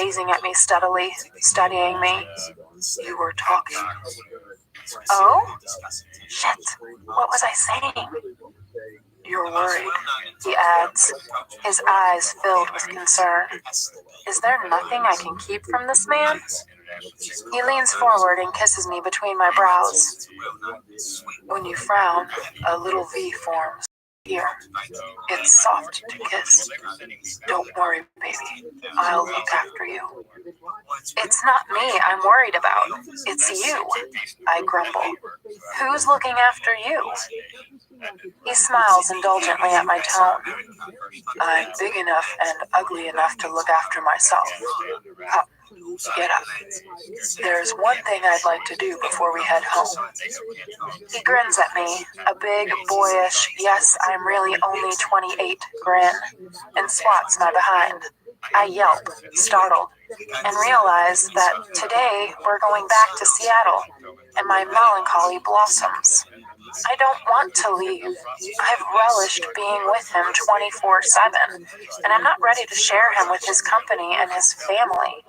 gazing at me steadily, studying me. You were talking. Oh? Shit. What was I saying? You're worried, he adds, his eyes filled with concern. Is there nothing I can keep from this man? He leans forward and kisses me between my brows. When you frown, a little V forms here. It's soft to kiss. Don't worry, baby. I'll look after you. It's not me I'm worried about. It's you, I grumble. Who's looking after you? He smiles indulgently at my tone. I'm big enough and ugly enough to look after myself. Up, get up. There's one thing I'd like to do before we head home. He grins at me, a big, boyish, yes, I'm really only 28 grin, and swats my behind. I yelp, startled, and realize that today we're going back to Seattle, and my melancholy blossoms. I don't want to leave. I've relished being with him 24/7, and I'm not ready to share him with his company and his family.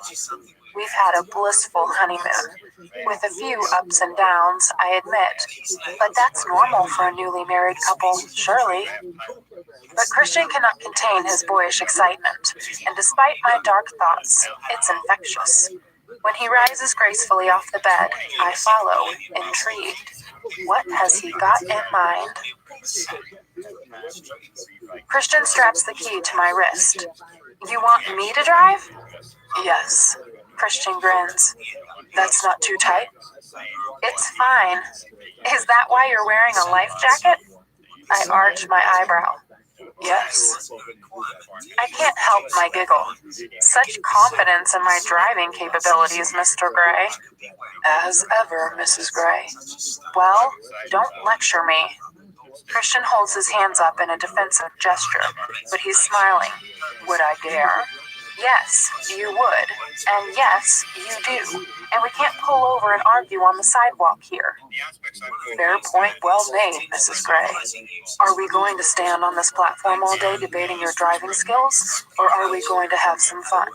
We've had a blissful honeymoon, with a few ups and downs, I admit, but that's normal for a newly married couple, surely. But Christian cannot contain his boyish excitement, and despite my dark thoughts, it's infectious. When he rises gracefully off the bed, I follow, intrigued. What has he got in mind? Christian straps the key to my wrist. You want me to drive? Yes. Christian grins. That's not too tight? It's fine. Is that why you're wearing a life jacket? I arch my eyebrow. Yes. I can't help my giggle. Such confidence in my driving capabilities, Mr. Gray. As ever, Mrs. Gray. Well, don't lecture me. Christian holds his hands up in a defensive gesture, but he's smiling. Would I dare? Yes, you would. And yes, you do. And we can't pull over and argue on the sidewalk here. Fair point well made, Mrs. Gray. Are we going to stand on this platform all day debating your driving skills, or are we going to have some fun?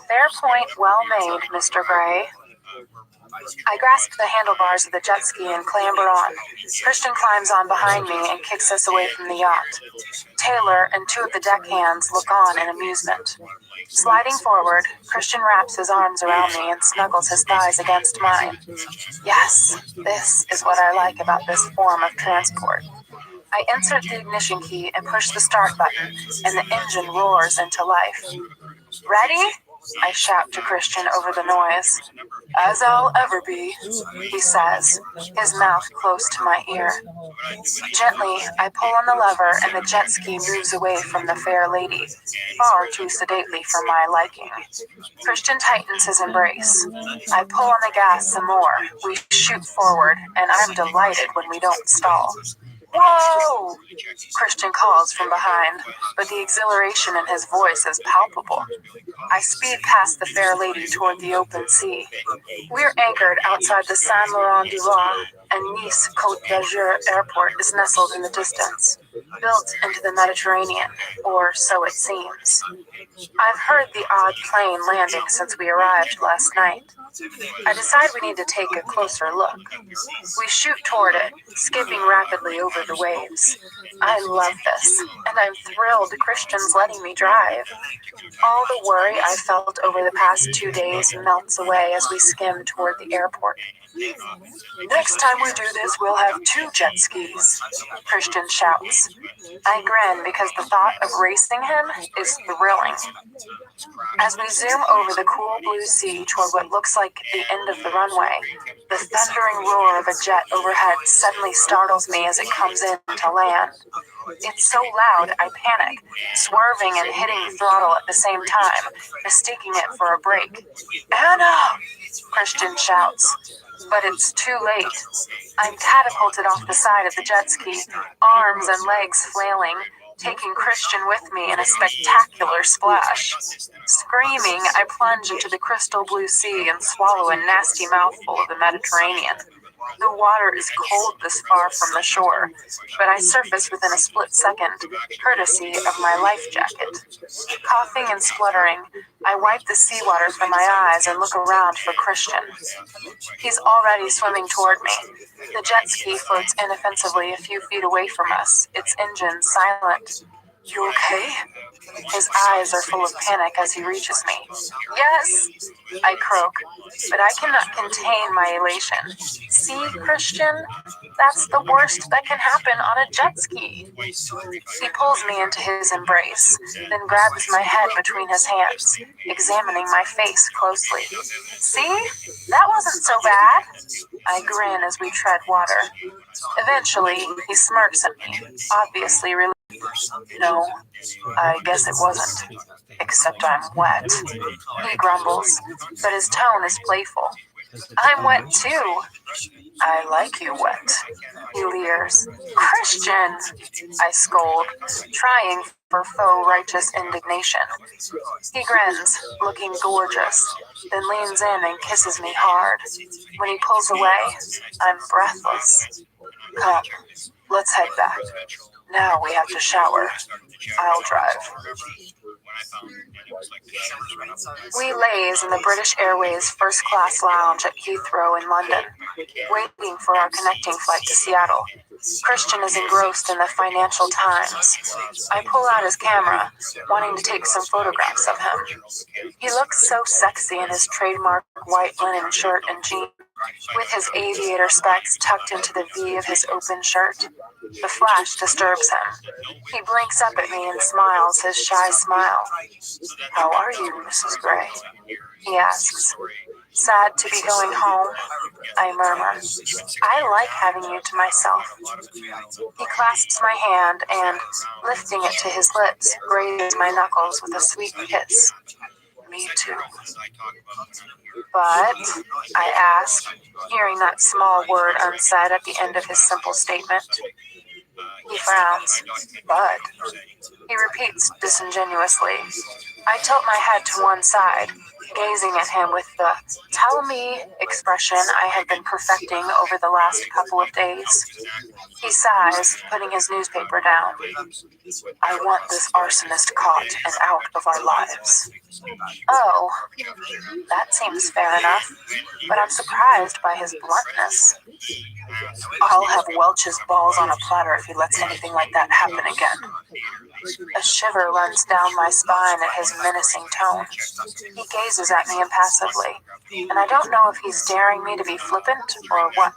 Fair point well made, Mr. Gray. I grasp the handlebars of the jet ski and clamber on. Christian climbs on behind me and kicks us away from the yacht. Taylor and two of the deckhands look on in amusement. Sliding forward, Christian wraps his arms around me and snuggles his thighs against mine. Yes, this is what I like about this form of transport. I insert the ignition key and push the start button, and the engine roars into life. Ready? I shout to Christian over the noise. As I'll ever be, he says, his mouth close to my ear. Gently, I pull on the lever and the jet ski moves away from the fair lady, far too sedately for my liking. Christian tightens his embrace. I pull on the gas some more. We shoot forward, and I'm delighted when we don't stall. Whoa! Christian calls from behind, but the exhilaration in his voice is palpable. I speed past the fair lady toward the open sea. We're anchored outside the Saint Laurent du Var, and Nice Côte d'Azur airport is nestled in the distance, built into the Mediterranean, or so it seems. I've heard the odd plane landing since we arrived last night. I decide we need to take a closer look. We shoot toward it, skipping rapidly over the waves. I love this, and I'm thrilled Christian's letting me drive. All the worry I felt over the past 2 days melts away as we skim toward the airport. Next time we do this, we'll have 2 jet skis, Christian shouts. I grin because the thought of racing him is thrilling. As we zoom over the cool blue sea toward what looks like the end of the runway, the thundering roar of a jet overhead suddenly startles me as it comes in to land. It's so loud, I panic, swerving and hitting the throttle at the same time, mistaking it for a brake. Anna! Christian shouts. But it's too late. I'm catapulted off the side of the jet ski, arms and legs flailing, taking Christian with me in a spectacular splash. Screaming, I plunge into the crystal blue sea and swallow a nasty mouthful of the Mediterranean. The water is cold this far from the shore, but I surface within a split second, courtesy of my life jacket. Coughing and spluttering, I wipe the seawater from my eyes and look around for Christian. He's already swimming toward me. The jet ski floats inoffensively a few feet away from us, its engine silent. You okay? His eyes are full of panic as he reaches me. Yes, I croak, but I cannot contain my elation. See, Christian? That's the worst that can happen on a jet ski. He pulls me into his embrace, then grabs my head between his hands, examining my face closely. See? That wasn't so bad. I grin as we tread water. Eventually, he smirks at me, obviously relieved. No, I guess it wasn't. Except I'm wet. He grumbles, but his tone is playful. I'm wet too. I like you wet. He leers. Christian! I scold, trying for faux righteous indignation. He grins, looking gorgeous, then leans in and kisses me hard. When he pulls away, I'm breathless. Come, let's head back. Now we have to shower. I'll drive. We laze in the British Airways first-class lounge at Heathrow in London, waiting for our connecting flight to Seattle. Christian is engrossed in the Financial Times. I pull out his camera, wanting to take some photographs of him. He looks so sexy in his trademark white linen shirt and jeans, with his aviator specs tucked into the V of his open shirt. The flash disturbs him. He blinks up at me and smiles his shy smile. How are you, Mrs. Gray? He asks. Sad to be going home, I murmur. I like having you to myself. He clasps my hand and, lifting it to his lips, grazes my knuckles with a sweet kiss. Me too. But, I ask, hearing that small word unsaid at the end of his simple statement. He frowns. But, he repeats disingenuously. I tilt my head to one side, gazing at him with the "tell me" expression I have been perfecting over the last couple of days. He sighs, putting his newspaper down. I want this arsonist caught and out of our lives. Oh, that seems fair enough, but I'm surprised by his bluntness. I'll have Welch's balls on a platter if he lets anything like that happen again. A shiver runs down my spine at his menacing tone. He gazes at me impassively, and I don't know if he's daring me to be flippant or what.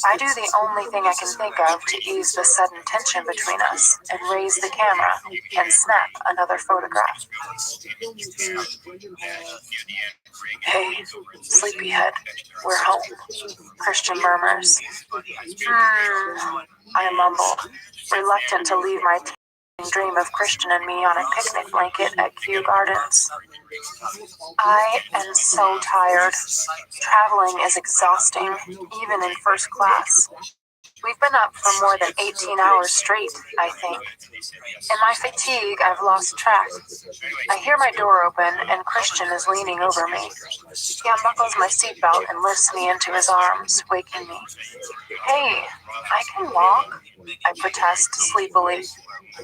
I do the only thing I can think of to ease the sudden tension between us and raise the camera and snap another photograph. Hey, sleepyhead, we're home, Christian murmurs. I mumble, reluctant to leave my dream of Christian and me on a picnic blanket at Kew Gardens. I am so tired. Traveling is exhausting, even in first class. We've been up for more than 18 hours straight, I think. In my fatigue, I've lost track. I hear my door open, and Christian is leaning over me. He unbuckles my seatbelt and lifts me into his arms, waking me. Hey, I can walk, I protest sleepily.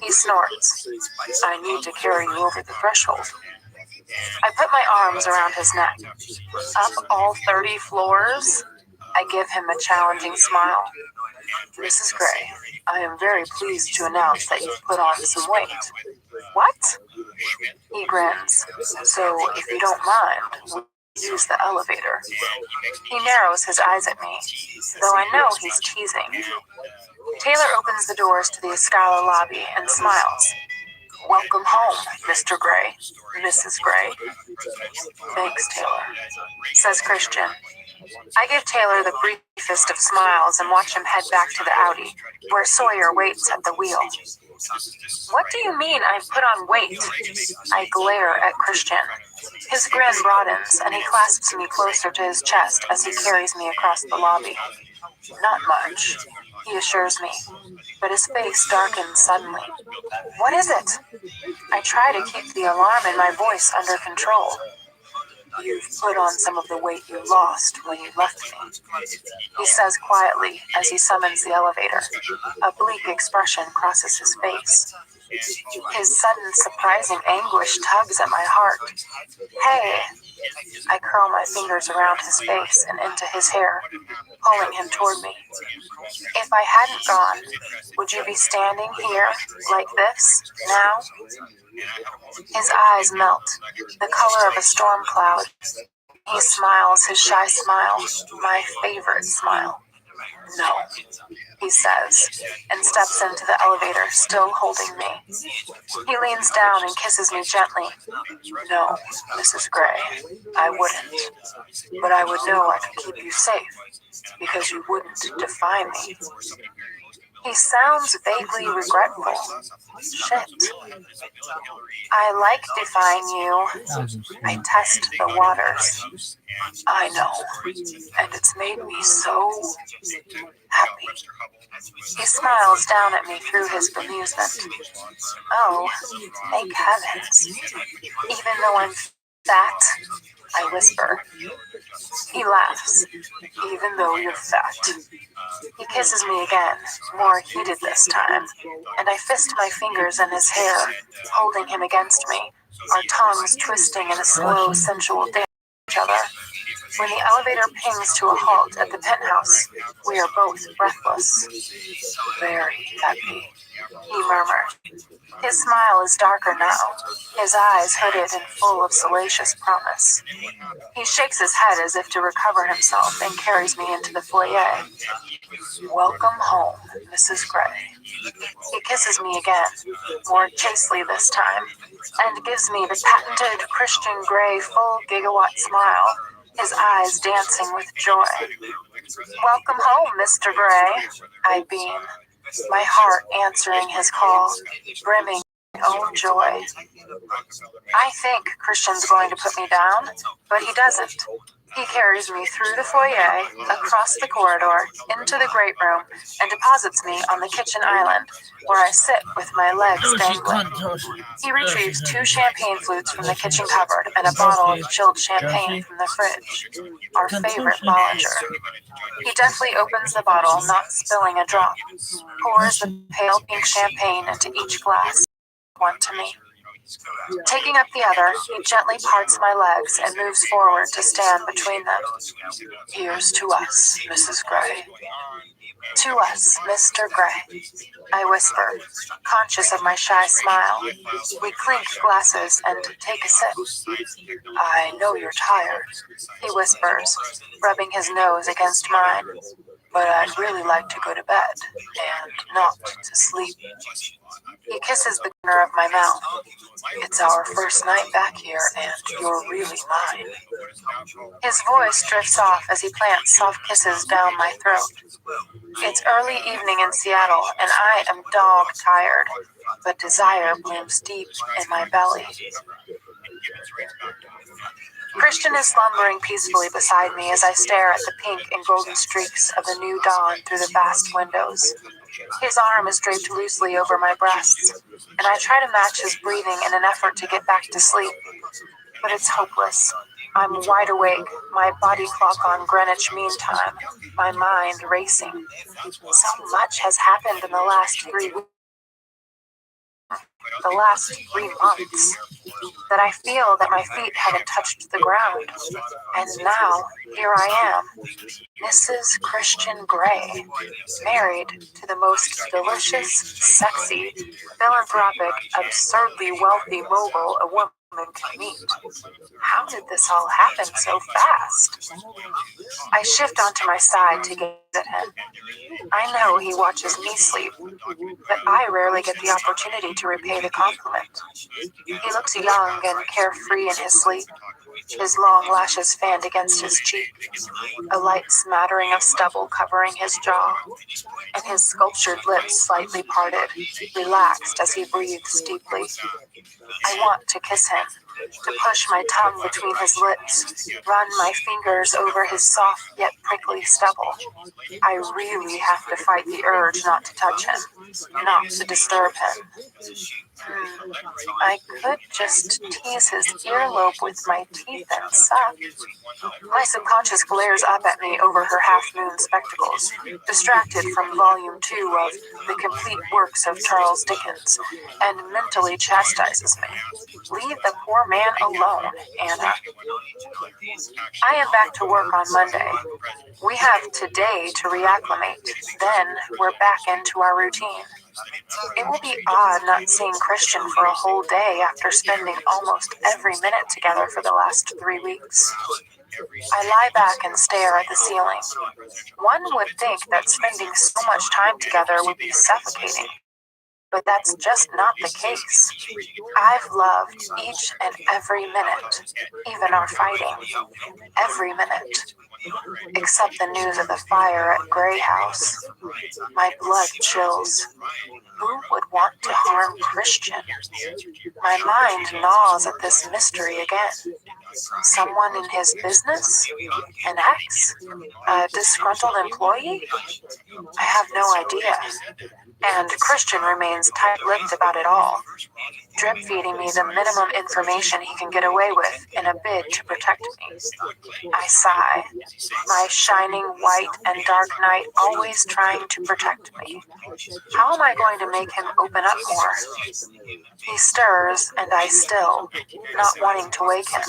He snorts. I need to carry you over the threshold. I put my arms around his neck. Up all 30 floors? I give him a challenging smile. Mrs. Gray, I am very pleased to announce that you've put on some weight. What? He grins. So, if you don't mind, we'll use the elevator. He narrows his eyes at me, though I know he's teasing. Taylor opens the doors to the Escala lobby and smiles. Welcome home, Mr. Gray, Mrs. Gray. Thanks, Taylor, says Christian. I give Taylor the briefest of smiles and watch him head back to the Audi, where Sawyer waits at the wheel. What do you mean I've put on weight? I glare at Christian. His grin broadens, and he clasps me closer to his chest as he carries me across the lobby. Not much, he assures me, but his face darkens suddenly. What is it? I try to keep the alarm in my voice under control. You've put on some of the weight you lost when you left me, he says quietly as he summons the elevator. A bleak expression crosses his face. His sudden, surprising anguish tugs at my heart. Hey! I curl my fingers around his face and into his hair, pulling him toward me. If I hadn't gone, would you be standing here, like this, now? His eyes melt, the color of a storm cloud. He smiles his shy smile, my favorite smile. No, he says, and steps into the elevator, still holding me. He leans down and kisses me gently. No, Mrs. Gray, I wouldn't. But I would know I could keep you safe, because you wouldn't defy me. He sounds vaguely regretful. Shit. I like defying you. I test the waters. I know. And it's made me so happy. He smiles down at me through his bemusement. Oh, thank heavens. Even though I'm fat, I whisper. He laughs. Even though you're fat. He kisses me again, more heated this time, and I fist my fingers in his hair, holding him against me, our tongues twisting in a slow, sensual dance with each other. When the elevator pings to a halt at the penthouse, we are both breathless. Very happy, he murmured. His smile is darker now, his eyes hooded and full of salacious promise. He shakes his head as if to recover himself and carries me into the foyer. Welcome home, Mrs. Gray. He kisses me again, more chastely this time, and gives me the patented Christian Grey full gigawatt smile, his eyes dancing with joy. Welcome home, Mr. Gray, I beam, my heart answering his call, brimming with my own joy. I think Christian's going to put me down, but he doesn't. He carries me through the foyer, across the corridor, into the great room, and deposits me on the kitchen island, where I sit with my legs dangling. He retrieves 2 champagne flutes from the kitchen cupboard and a bottle of chilled champagne from the fridge, our favorite Bollinger. He deftly opens the bottle, not spilling a drop, pours the pale pink champagne into each glass, one to me. Taking up the other, he gently parts my legs and moves forward to stand between them. Here's to us, Mrs. Gray. To us, Mr. Gray, I whisper, conscious of my shy smile. We clink glasses and take a sip. I know you're tired, he whispers, rubbing his nose against mine. But I'd really like to go to bed, and not to sleep. He kisses the corner of my mouth. It's our first night back here, and you're really mine. His voice drifts off as he plants soft kisses down my throat. It's early evening in Seattle, and I am dog-tired, but desire blooms deep in my belly. Christian is slumbering peacefully beside me as I stare at the pink and golden streaks of the new dawn through the vast windows. His arm is draped loosely over my breasts, and I try to match his breathing in an effort to get back to sleep. But it's hopeless. I'm wide awake, my body clock on Greenwich Mean Time, my mind racing. So much has happened in the last 3 weeks. The last 3 months, that I feel that my feet haven't touched the ground. And now, here I am, Mrs. Christian Gray, married to the most delicious, sexy, philanthropic, absurdly wealthy mogul a woman can meet. How did this all happen so fast? I shift onto my side to gaze at him. I know he watches me sleep, but I rarely get the opportunity to repay the compliment. He looks young and carefree in his sleep, his long lashes fanned against his cheek, a light smattering of stubble covering his jaw, and his sculptured lips slightly parted, relaxed as he breathes deeply. I want to kiss him, to push my tongue between his lips, run my fingers over his soft yet prickly stubble. I really have to fight the urge not to touch him, not to disturb him. I could just tease his earlobe with my teeth and suck. My subconscious glares up at me over her half-moon spectacles, distracted from Volume 2 of The Complete Works of Charles Dickens, and mentally chastises me. Leave the poor man alone, Anna. I am back to work on Monday. We have today to reacclimate, then we're back into our routine. It will be odd not seeing Christian for a whole day after spending almost every minute together for the last 3 weeks. I lie back and stare at the ceiling. One would think that spending so much time together would be suffocating, but that's just not the case. I've loved each and every minute, even our fighting. Every minute. Except the news of the fire at Grey House. My blood chills. Who would want to harm Christian? My mind gnaws at this mystery again. Someone in his business? An ex? A disgruntled employee? I have no idea. And Christian remains tight-lipped about it all, drip-feeding me the minimum information he can get away with in a bid to protect me. I sigh, my shining white and dark knight always trying to protect me. How am I going to make him open up more? He stirs, and I still, not wanting to wake him,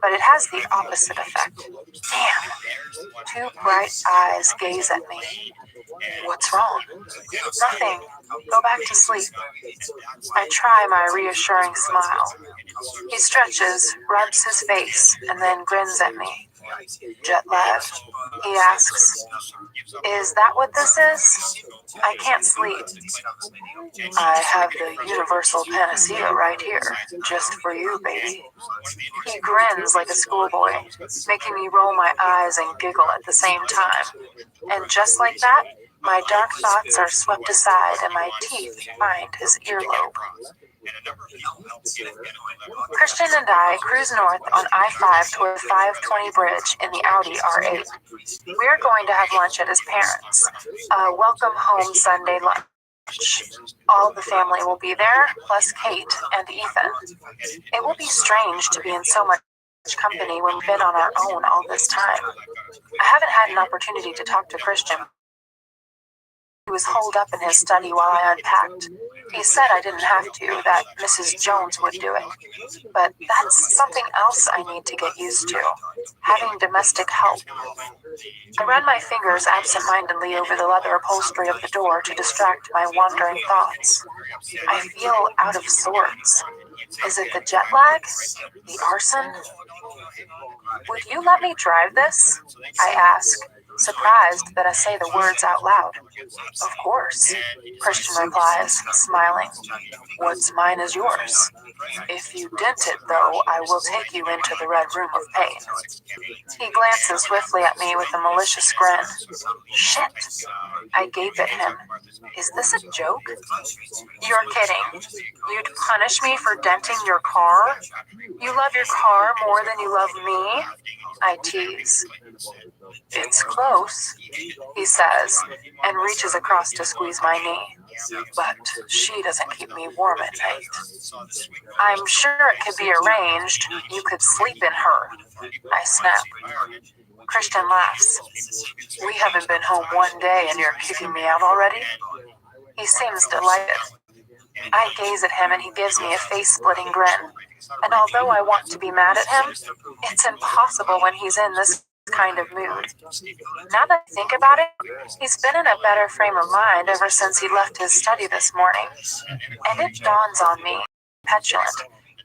but it has the opposite effect. Damn! 2 bright eyes gaze at me. What's wrong? Nothing. Go back to sleep. I try my reassuring smile. He stretches, rubs his face, and then grins at me. Jet lagged. He asks, "Is that what this is? I can't sleep." I have the universal panacea right here, just for you, baby. He grins like a schoolboy, making me roll my eyes and giggle at the same time. And just like that, my dark thoughts are swept aside and my teeth find his earlobe. Christian and I cruise north on I-5 toward the 520 bridge in the Audi R8. We're going to have lunch at his parents', a welcome home Sunday lunch. All the family will be there, plus Kate and Ethan. It will be strange to be in so much company when we've been on our own all this time. I haven't had an opportunity to talk to Christian. He was holed up in his study while I unpacked. He said I didn't have to, that Mrs. Jones would do it. But that's something else I need to get used to, having domestic help. I run my fingers absent-mindedly over the leather upholstery of the door to distract my wandering thoughts. I feel out of sorts. Is it the jet lag? The arson? Would you let me drive this? I ask, surprised that I say the words out loud. Of course, Christian replies, smiling. What's mine is yours. If you dent it, though, I will take you into the red room of pain. He glances swiftly at me with a malicious grin. Shit! I gape at him. Is this a joke? You're kidding. You'd punish me for denting your car? You love your car more than you love me? I tease. It's close, he says, and reaches across to squeeze my knee. But she doesn't keep me warm at night. I'm sure it could be arranged. You could sleep in her. I snap. Christian laughs. We haven't been home one day and you're kicking me out already? He seems delighted. I gaze at him and he gives me a face-splitting grin. And although I want to be mad at him, it's impossible when he's in this kind of mood. Now that I think about it, he's been in a better frame of mind ever since he left his study this morning. And it dawns on me, petulant,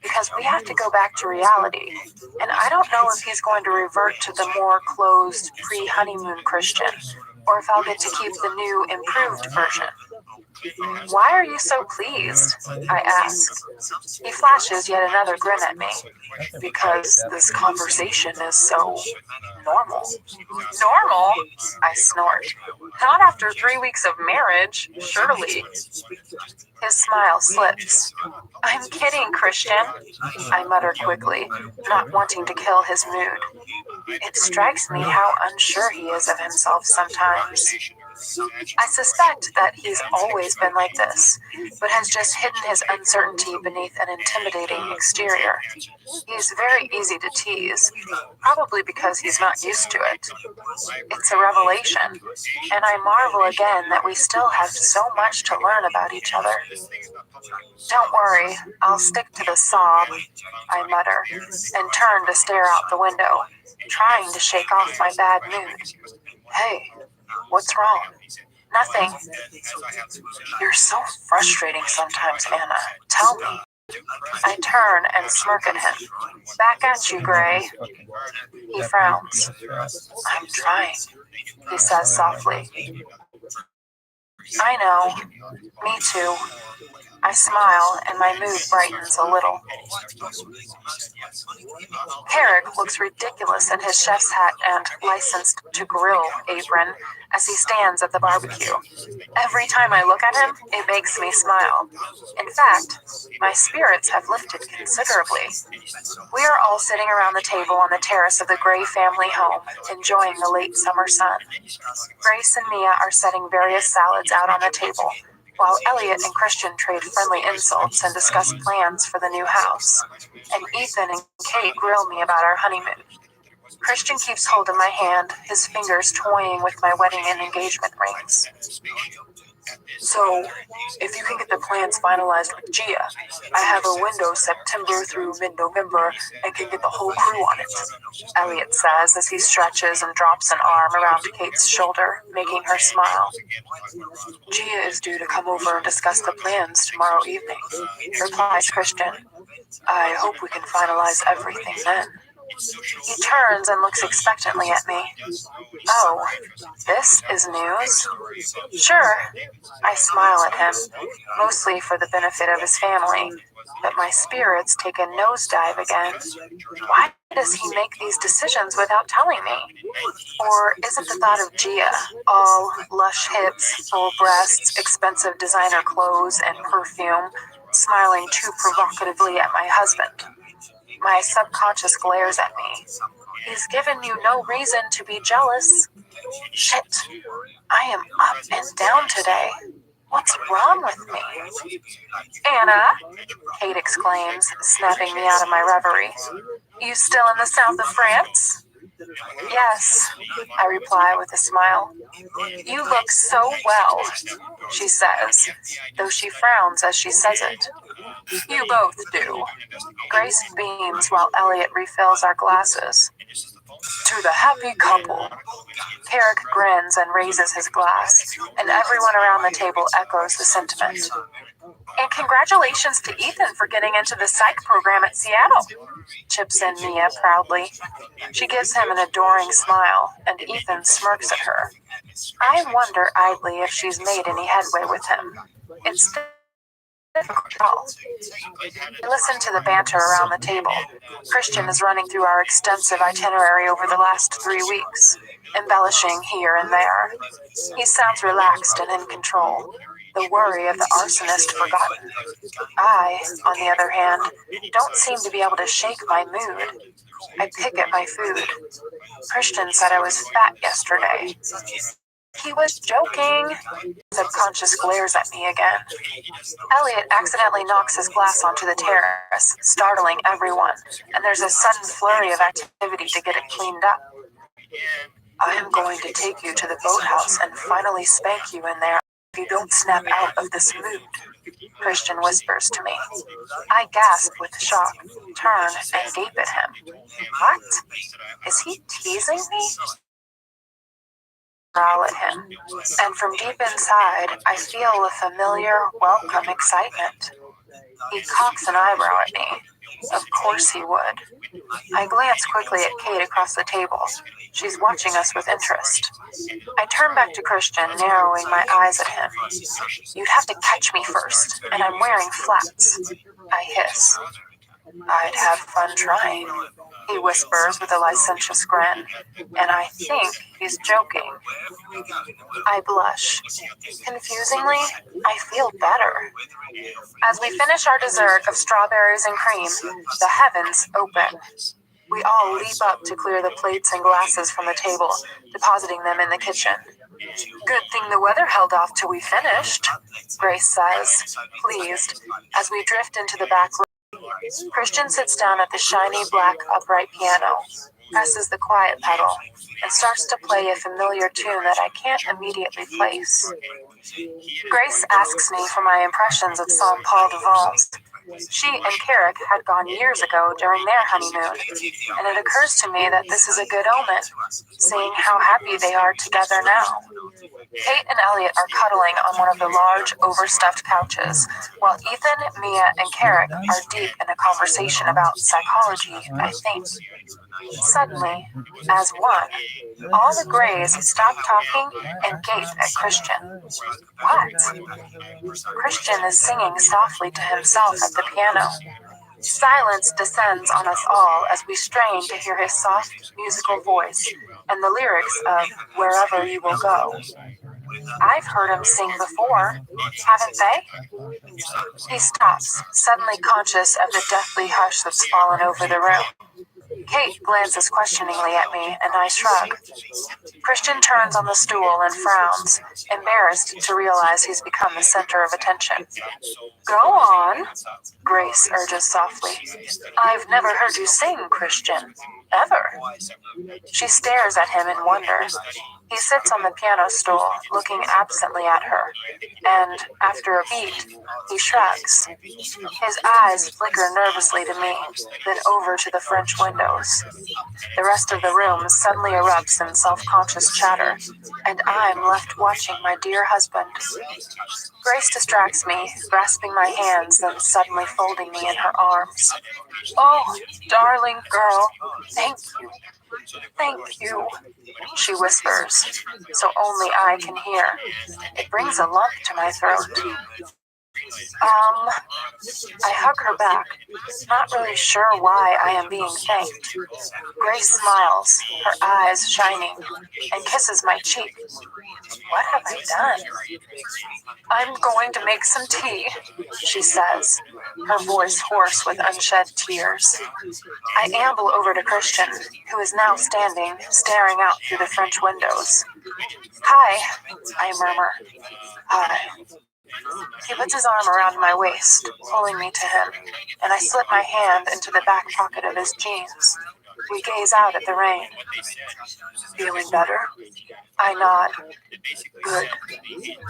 because we have to go back to reality. And I don't know if he's going to revert to the more closed, pre-honeymoon Christian, or if I'll get to keep the new, improved version. Why are you so pleased? I ask. He flashes yet another grin at me. Because this conversation is so normal. Normal? I snort. Not after 3 weeks of marriage, surely. His smile slips. I'm kidding, Christian, I mutter quickly, not wanting to kill his mood. It strikes me how unsure he is of himself sometimes. I suspect that he's always been like this, but has just hidden his uncertainty beneath an intimidating exterior. He's very easy to tease, probably because he's not used to it. It's a revelation, and I marvel again that we still have so much to learn about each other. Don't worry, I'll stick to the sob, I mutter, and turn to stare out the window, trying to shake off my bad mood. Hey, what's wrong? Nothing. You're so frustrating sometimes, Anna. Tell me. I turn and smirk at him. Back at you, Gray. He frowns. I'm trying, he says softly. I know. Me too. I smile and my mood brightens a little. Herrick looks ridiculous in his chef's hat and licensed to grill apron as he stands at the barbecue. Every time I look at him, it makes me smile. In fact, my spirits have lifted considerably. We are all sitting around the table on the terrace of the Gray family home, enjoying the late summer sun. Grace and Mia are setting various salads out on the table, while Elliot and Christian trade friendly insults and discuss plans for the new house. And Ethan and Kate grill me about our honeymoon. Christian keeps holding my hand, his fingers toying with my wedding and engagement rings. So, if you can get the plans finalized with Gia, I have a window September through mid-November and can get the whole crew on it, Elliot says as he stretches and drops an arm around Kate's shoulder, making her smile. Gia is due to come over and discuss the plans tomorrow evening, replies Christian. I hope we can finalize everything then. He turns and looks expectantly at me. Oh, this is news? Sure. I smile at him, mostly for the benefit of his family, but my spirits take a nosedive again. Why does he make these decisions without telling me? Or is it the thought of Gia, all lush hips, full breasts, expensive designer clothes, and perfume, smiling too provocatively at my husband? My subconscious glares at me. He's given you no reason to be jealous. Shit, I am up and down today. What's wrong with me? Anna, Kate exclaims, snapping me out of my reverie. You still in the south of France? Yes, I reply with a smile. You look so well, she says, though she frowns as she says it. You both do. Grace beams while Elliot refills our glasses. To the happy couple. Herrick grins and raises his glass, and everyone around the table echoes the sentiment. And congratulations to Ethan for getting into the psych program at Seattle, chips in Mia proudly. She gives him an adoring smile, and Ethan smirks at her. I wonder idly if she's made any headway with him. It's difficult. We listen to the banter around the table. Christian is running through our extensive itinerary over the last 3 weeks, embellishing here and there. He sounds relaxed and in control, the worry of the arsonist forgotten. I, on the other hand, don't seem to be able to shake my mood. I pick at my food. Christian said I was fat yesterday. He was joking. Subconscious glares at me again. Elliot accidentally knocks his glass onto the terrace, startling everyone, and there's a sudden flurry of activity to get it cleaned up. I am going to take you to the boathouse and finally spank you in there if you don't snap out of this mood, Christian whispers to me. I gasp with shock, turn, and gape at him. What? Is he teasing me? Growl at him, and from deep inside, I feel a familiar, welcome excitement. He cocks an eyebrow at me. Of course he would. I glance quickly at Kate across the table. She's watching us with interest. I turn back to Christian, narrowing my eyes at him. You'd have to catch me first, and I'm wearing flats. I hiss. I'd have fun trying. he whispers with a licentious grin, and I think he's joking. I blush. Confusingly, I feel better. As we finish our dessert of strawberries and cream, the heavens open. We all leap up to clear the plates and glasses from the table, depositing them in the kitchen. Good thing the weather held off till we finished, Grace says, pleased, as we drift into the back room. Christian sits down at the shiny black upright piano, presses the quiet pedal, and starts to play a familiar tune that I can't immediately place. Grace asks me for my impressions of Saint Paul de Vence. She and Carrick had gone years ago during their honeymoon, and it occurs to me that this is a good omen, seeing how happy they are together now. Kate and Elliot are cuddling on one of the large, overstuffed couches, while Ethan, Mia, and Carrick are deep in a conversation about psychology, I think. Suddenly, as one, all the Greys stop talking and gape at Christian. What? Christian is singing softly to himself at the piano. Silence descends on us all as we strain to hear his soft, musical voice and the lyrics of Wherever You Will Go. I've heard him sing before, haven't they? He stops, suddenly conscious of the deathly hush that's fallen over the room. Kate glances questioningly at me, and I shrug. Christian turns on the stool and frowns, embarrassed to realize he's become the center of attention. Go on, Grace urges softly. I've never heard you sing, Christian. Ever. She stares at him in wonder. He sits on the piano stool, looking absently at her, and, after a beat, he shrugs. His eyes flicker nervously to me, then over to the French windows. The rest of the room suddenly erupts in self-conscious chatter, and I'm left watching my dear husband. Grace distracts me, grasping my hands, then suddenly folding me in her arms. Oh, darling girl, thank you. Thank you, she whispers, so only I can hear. It brings a lump to my throat. I hug her back, not really sure why I am being thanked. Grace smiles, her eyes shining, and kisses my cheek. What have I done? I'm going to make some tea, she says, her voice hoarse with unshed tears. I amble over to Christian, who is now standing, staring out through the French windows. Hi, I murmur. Hi. He puts his arm around my waist, pulling me to him, and I slip my hand into the back pocket of his jeans. We gaze out at the rain. Feeling better? I nod. Good.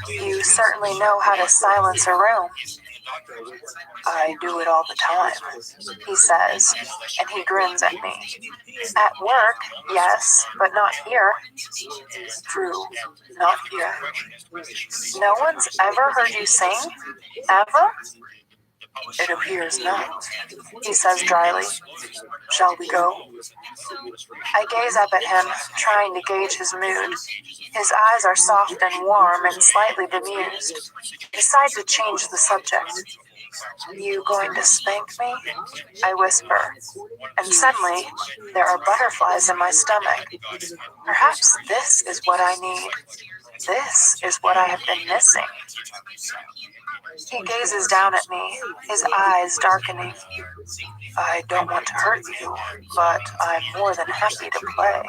You certainly know how to silence a room. I do it all the time, he says, and he grins at me. At work, yes, but not here. True, not here. No one's ever heard you sing? Ever? It appears not, he says dryly. Shall we go? I gaze up at him, trying to gauge his mood. His eyes are soft and warm and slightly bemused. I decide to change the subject. You going to spank me? I whisper. And suddenly, there are butterflies in my stomach. Perhaps this is what I need. This is what I have been missing. He gazes down at me, his eyes darkening. I don't want to hurt you, but I'm more than happy to play.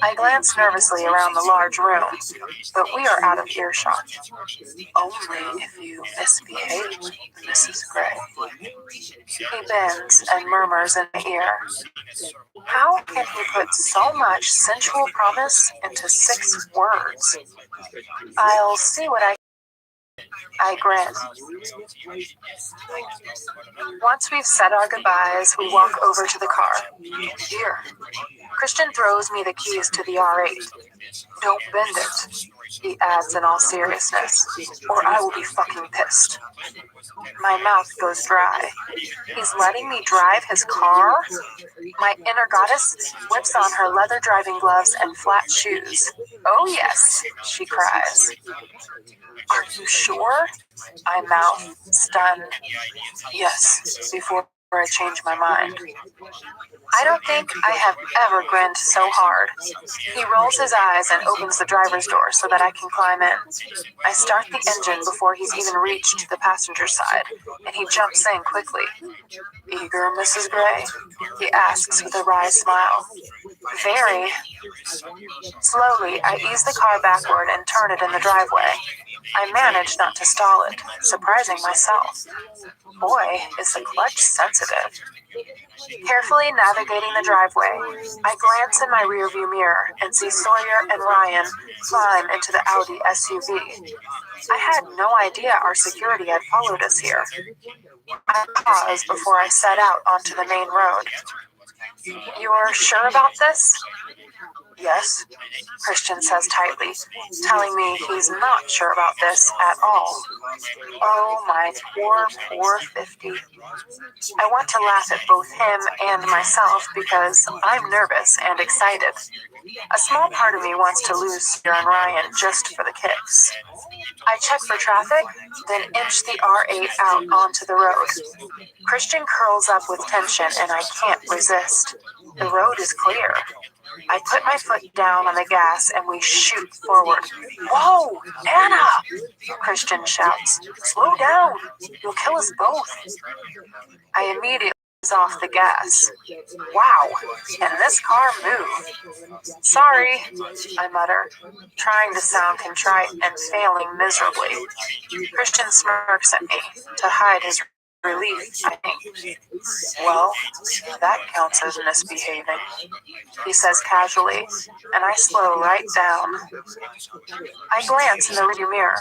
I glance nervously around the large room, but we are out of earshot. Only if you misbehave, Mrs. Gray. He bends and murmurs in my ear. How can he put so much sensual promise into 6 words? I'll see what I grin. Once we've said our goodbyes, we walk over to the car. Here. Christian throws me the keys to the R8. Don't bend it, he adds in all seriousness, or I will be fucking pissed. My mouth goes dry. He's letting me drive his car? My inner goddess whips on her leather driving gloves and flat shoes. Oh yes, she cries. Are you sure? I mouth, stunned. Yes, before I change my mind. I don't think I have ever grinned so hard. He rolls his eyes and opens the driver's door so that I can climb in. I start the engine before he's even reached the passenger side, and he jumps in quickly. Eager, Mrs. Gray? He asks with a wry smile. Very. Slowly, I ease the car backward and turn it in the driveway. I manage not to stall it, surprising myself. Boy, is the clutch sensitive. Carefully navigating the driveway, I glance in my rearview mirror and see Sawyer and Ryan climb into the Audi SUV. I had no idea our security had followed us here. I pause before I set out onto the main road. You're sure about this? Yes, Christian says tightly, telling me he's not sure about this at all. Oh, my poor 50. I want to laugh at both him and myself because I'm nervous and excited. A small part of me wants to lose Sawyer and Ryan just for the kicks. I check for traffic, then inch the R8 out onto the road. Christian curls up with tension and I can't resist. The road is clear. I put my foot down on the gas and we shoot forward. Whoa, Anna! Christian shouts. Slow down. You'll kill us both. I immediately ease off the gas. Wow, can this car move? Sorry, I mutter, trying to sound contrite and failing miserably. Christian smirks at me to hide his relief, I think. Well, that counts as misbehaving, he says casually, and I slow right down. I glance in the rearview mirror.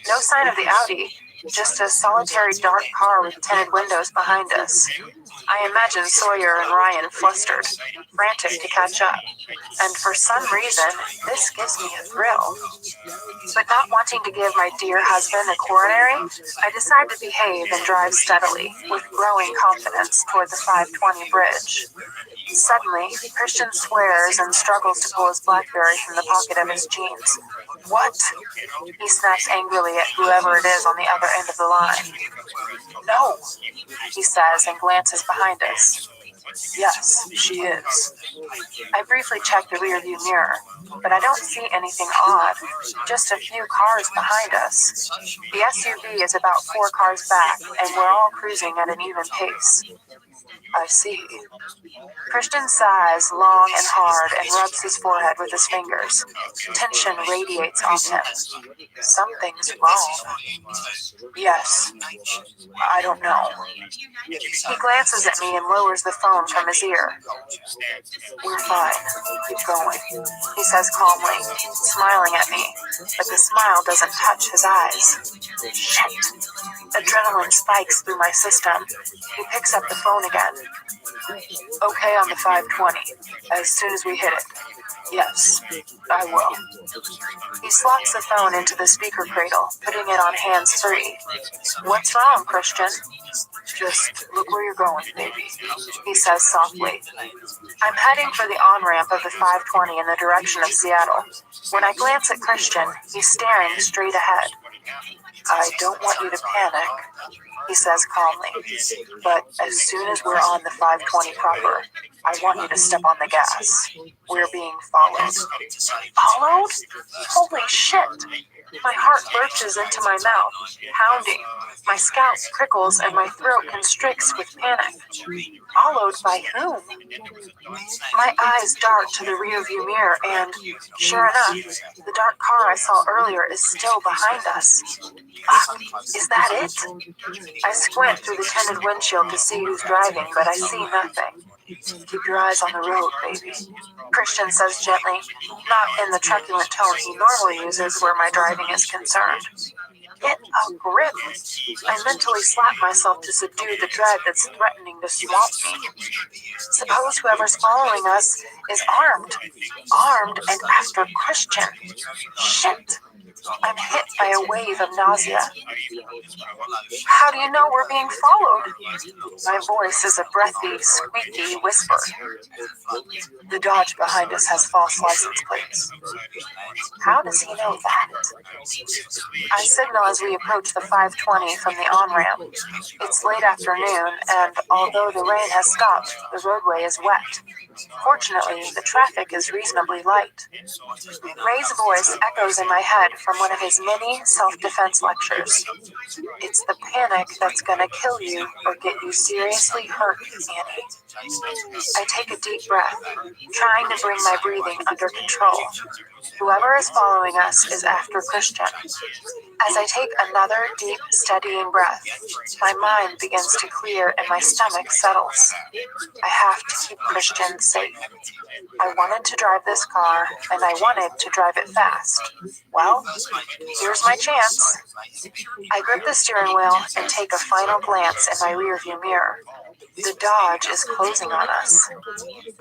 No sign of the Audi, just a solitary dark car with tinted windows behind us. I imagine Sawyer and Ryan flustered, frantic to catch up, and for some reason, this gives me a thrill. But not wanting to give my dear husband a coronary, I decide to behave and drive steadily, with growing confidence toward the 520 bridge. Suddenly, Christian swears and struggles to pull his BlackBerry from the pocket of his jeans. What? He snaps angrily at whoever it is on the other end of the line. No, he says and glances behind us. Yes, she is. I briefly check the rearview mirror, but I don't see anything odd, just a few cars behind us. The SUV is about 4 cars back, and we're all cruising at an even pace. I see. Christian sighs long and hard and rubs his forehead with his fingers. Tension radiates off him. Something's wrong. Yes. I don't know. He glances at me and lowers the phone from his ear. We're fine. Keep going, he says calmly, smiling at me, but the smile doesn't touch his eyes. Shit. Adrenaline spikes through my system. He picks up the phone again. Okay on the 520, as soon as we hit it. Yes, I will. He slots the phone into the speaker cradle, putting it on hands-free. What's wrong, Christian? Just look where you're going, baby, he says softly. I'm heading for the on-ramp of the 520 in the direction of Seattle. When I glance at Christian, he's staring straight ahead. I don't want you to panic, he says calmly, but as soon as we're on the 520 proper, I want you to step on the gas. We're being followed. Followed? Holy shit! My heart lurches into my mouth, pounding. My scalp prickles and my throat constricts with panic. Followed by whom? My eyes dart to the rearview mirror and, sure enough, the dark car I saw earlier is still behind us. Fuck, is that it? I squint through the tinted windshield to see who's driving, but I see nothing. Keep your eyes on the road, baby, Christian says gently, not in the truculent tone he normally uses where my driving is concerned. Get a grip. I mentally slap myself to subdue the dread that's threatening to swamp me. Suppose whoever's following us is armed. Armed and after Christian. Shit. I'm hit by a wave of nausea. How do you know we're being followed? My voice is a breathy, squeaky whisper. The Dodge behind us has false license plates. How does he know that? I signal as we approach the 520 from the on-ramp. It's late afternoon, and although the rain has stopped, the roadway is wet. Fortunately, the traffic is reasonably light. Ray's voice echoes in my head from one of his many self-defense lectures. It's the panic that's gonna kill you or get you seriously hurt, Annie. I take a deep breath, trying to bring my breathing under control. Whoever is following us is after Christian. As I take another deep, steadying breath, my mind begins to clear and my stomach settles. I have to keep Christian safe. I wanted to drive this car, and I wanted to drive it fast. Well, here's my chance. I grip the steering wheel and take a final glance in my rearview mirror. The Dodge is closing on us.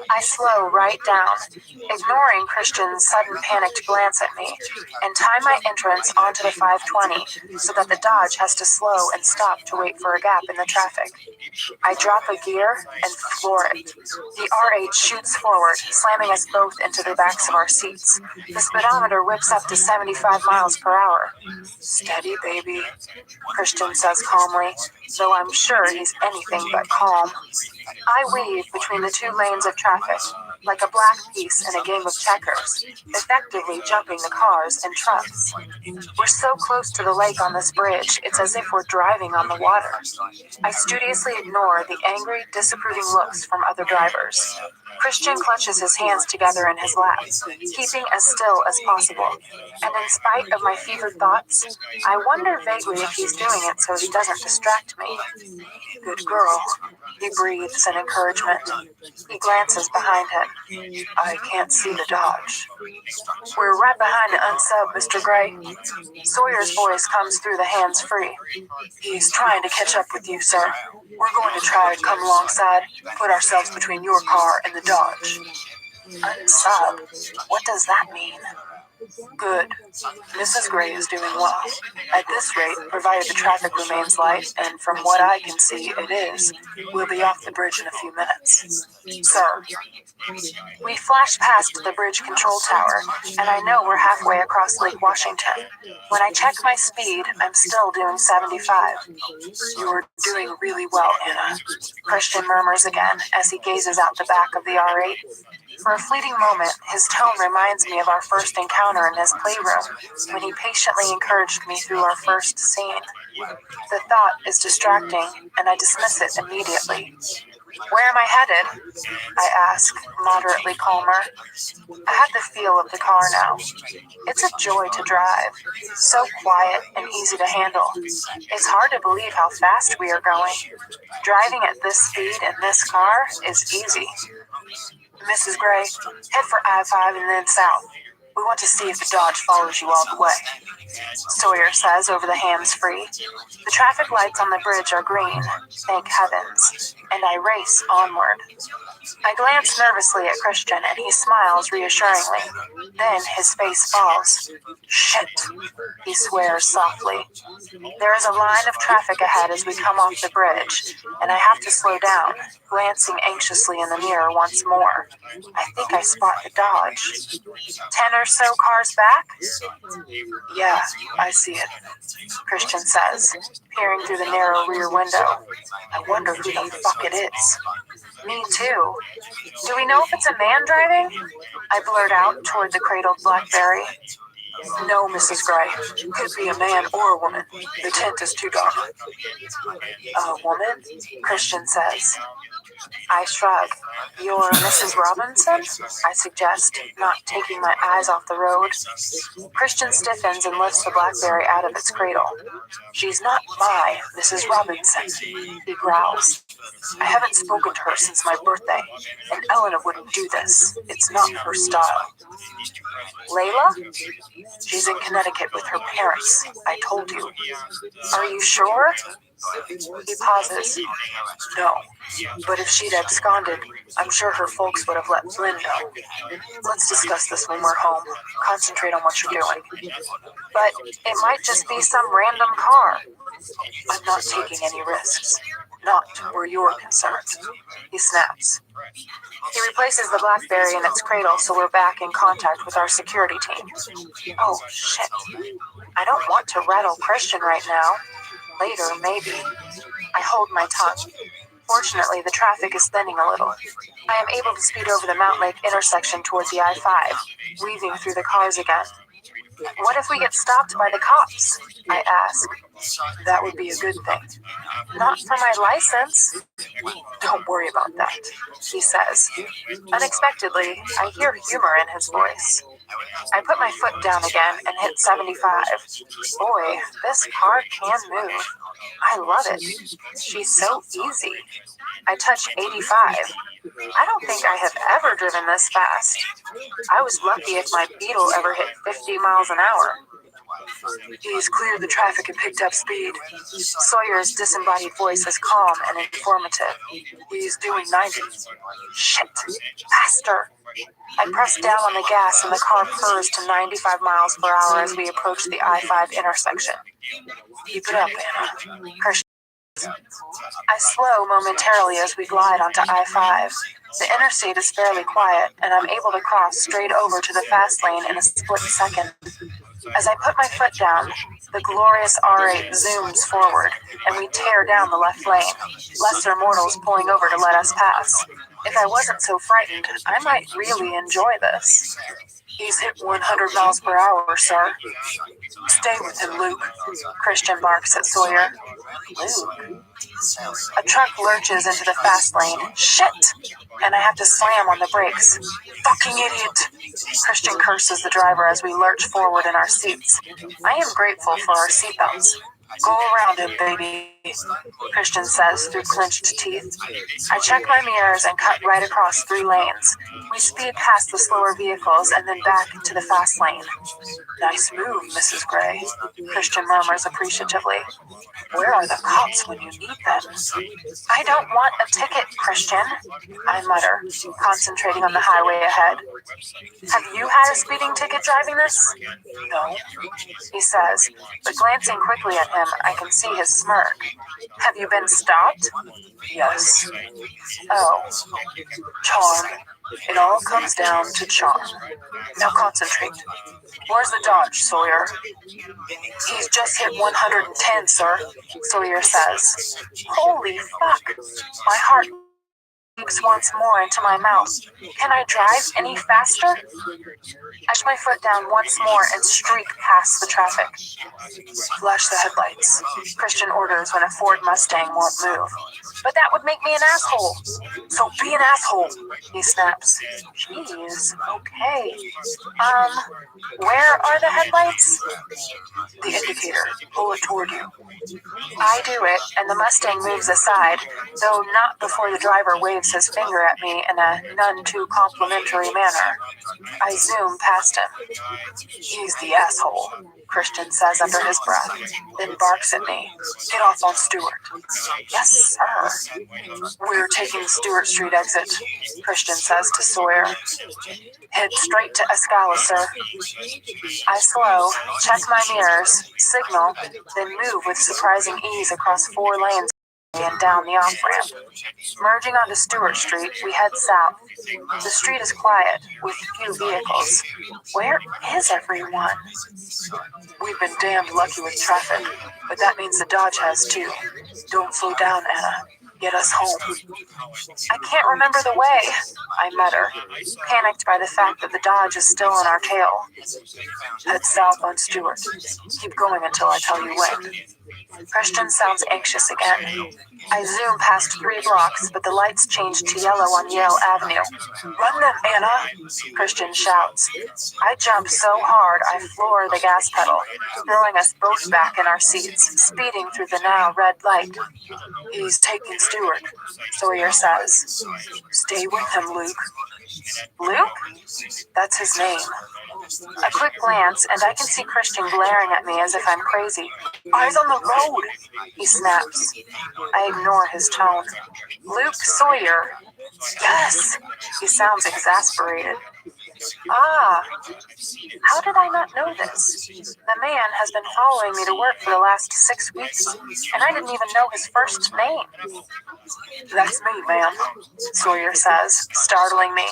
I slow right down, ignoring Christian's sudden panicked glance at me, and time my entrance onto the 520 so that the Dodge has to slow and stop to wait for a gap in the traffic. I drop a gear and floor it. The R8 shoots forward, slamming us both into the backs of our seats. The speedometer whips up to 75 miles per hour. Steady, baby, Christian says calmly, though I'm sure he's anything but calm. I weave between the two lanes of traffic, like a black piece in a game of checkers, effectively jumping the cars and trucks. We're so close to the lake on this bridge, it's as if we're driving on the water. I studiously ignore the angry, disapproving looks from other drivers. Christian clutches his hands together in his lap, keeping as still as possible. And in spite of my fevered thoughts, I wonder vaguely if he's doing it so he doesn't distract me. Good girl, he breathes in encouragement. He glances behind him. I can't see the Dodge. We're right behind the unsub, Mr. Gray. Sawyer's voice comes through the hands-free. He's trying to catch up with you, sir. We're going to try and come alongside, put ourselves between your car and the Dodge. Unsub? What does that mean? Good. Mrs. Gray is doing well. At this rate, provided the traffic remains light, and from what I can see it is, we'll be off the bridge in a few minutes. Sir. We flash past the bridge control tower, and I know we're halfway across Lake Washington. When I check my speed, I'm still doing 75. You're doing really well, Anna. Christian murmurs again as he gazes out the back of the R8. For a fleeting moment, his tone reminds me of our first encounter in his playroom, when he patiently encouraged me through our first scene. The thought is distracting, and I dismiss it immediately. Where am I headed? I ask, moderately calmer. I have the feel of the car now. It's a joy to drive, so quiet and easy to handle. It's hard to believe how fast we are going. Driving at this speed in this car is easy. Mrs. Gray, head for I-5 and then south. We want to see if the Dodge follows you all the way. Sawyer says over the hands-free. The traffic lights on the bridge are green, thank heavens, and I race onward. I glance nervously at Christian and he smiles reassuringly. Then his face falls. Shit, he swears softly. There is a line of traffic ahead as we come off the bridge, and I have to slow down, glancing anxiously in the mirror once more. I think I spot the Dodge. 10 or so cars back? Yeah, I see it, Christian says, peering through the narrow rear window. I wonder who the fuck it is. Me too. Do we know if it's a man driving? I blurt out toward the cradled BlackBerry. No, Mrs. Gray. Could be a man or a woman. The tint is too dark. A woman? Christian says. I shrug. You're Mrs. Robinson? I suggest, not taking my eyes off the road. Christian stiffens and lifts the BlackBerry out of its cradle. She's not my Mrs. Robinson, he growls. I haven't spoken to her since my birthday, and Elena wouldn't do this. It's not her style. Layla? She's in Connecticut with her parents. I told you. Are you sure? He pauses. No. But if she'd absconded, I'm sure her folks would have let Lynn know. Let's discuss this when we're home. Concentrate on what you're doing. But it might just be some random car. I'm not taking any risks. Not where you're concerned. He snaps. He replaces the BlackBerry in its cradle so we're back in contact with our security team. Oh, shit. I don't want to rattle Christian right now. Later, maybe. I hold my tongue. Fortunately, the traffic is thinning a little. I am able to speed over the Mount Lake intersection towards the I-5, weaving through the cars again. What if we get stopped by the cops? I ask. That would be a good thing. Not for my license. Don't worry about that, he says. Unexpectedly, I hear humor in his voice. I put my foot down again and hit 75. Boy, this car can move. I love it. She's so easy. I touch 85. I don't think I have ever driven this fast. I was lucky if my Beetle ever hit 50 miles an hour. He's cleared the traffic and picked up speed. Sawyer's disembodied voice is calm and informative. He's doing 90. Shit. Faster. I press down on the gas and the car purrs to 95 miles per hour as we approach the I-5 intersection. Keep it up, Anna. Christian. I slow momentarily as we glide onto I-5. The interstate is fairly quiet, and I'm able to cross straight over to the fast lane in a split second. As I put my foot down, the glorious R8 zooms forward, and we tear down the left lane, lesser mortals pulling over to let us pass. If I wasn't so frightened, I might really enjoy this. He's hit 100 miles per hour, sir. Stay with him, Luke. Christian barks at Sawyer. Luke? A truck lurches into the fast lane. Shit! And I have to slam on the brakes. Fucking idiot! Christian curses the driver as we lurch forward in our seats. I am grateful for our seatbelts. Go around him, baby, Christian says through clenched teeth. I check my mirrors and cut right across 3 lanes. We speed past the slower vehicles and then back into the fast lane. Nice move, Mrs. Gray, Christian murmurs appreciatively. Where are the cops when you need them? I don't want a ticket, Christian, I mutter, concentrating on the highway ahead. Have you had a speeding ticket driving this? No, he says, but glancing quickly at him, I can see his smirk. Have you been stopped? Yes. Oh. Charm. It all comes down to charm. Now concentrate. Where's the Dodge, Sawyer? He's just hit 110, sir, Sawyer says. Holy fuck. My heart leaps once more into my mouth. Can I drive any faster? I push my foot down once more and streak past the traffic. Flash the headlights, Christian orders when a Ford Mustang won't move. But that would make me an asshole. So be an asshole, he snaps. Jeez, okay. Where are the headlights? The indicator. Pull it toward you. I do it, and the Mustang moves aside, though not before the driver waves his finger at me in a none too complimentary manner. I zoom past him. He's the asshole, Christian says under his breath, then barks at me. Get off on Stewart. Yes, sir. We're taking Stewart Street exit, Christian says to Sawyer. Head straight to Escala, sir. I slow, check my mirrors, signal, then move with surprising ease across 4 lanes and down the off-ramp. Merging onto Stewart Street, we head south. The street is quiet, with few vehicles. Where is everyone? We've been damned lucky with traffic, but that means the Dodge has too. Don't slow down, Anna. Get us home. I can't remember the way, I mutter, panicked by the fact that the Dodge is still on our tail. Head south on Stewart. Keep going until I tell you when. Christian sounds anxious again. I zoom past 3 blocks, but the lights change to yellow on Yale Avenue. Run them, Anna, Christian shouts. I jump so hard I floor the gas pedal, throwing us both back in our seats, speeding through the now red light. He's taking Stewart Stewart, Sawyer says. Stay with him, Luke. Luke? That's his name. A quick glance, and I can see Christian glaring at me as if I'm crazy. Eyes on the road, he snaps. I ignore his tone. Luke Sawyer. Yes, he sounds exasperated. Ah, how did I not know this? The man has been following me to work for the last 6 weeks, and I didn't even know his first name. That's me, ma'am, Sawyer says, startling me,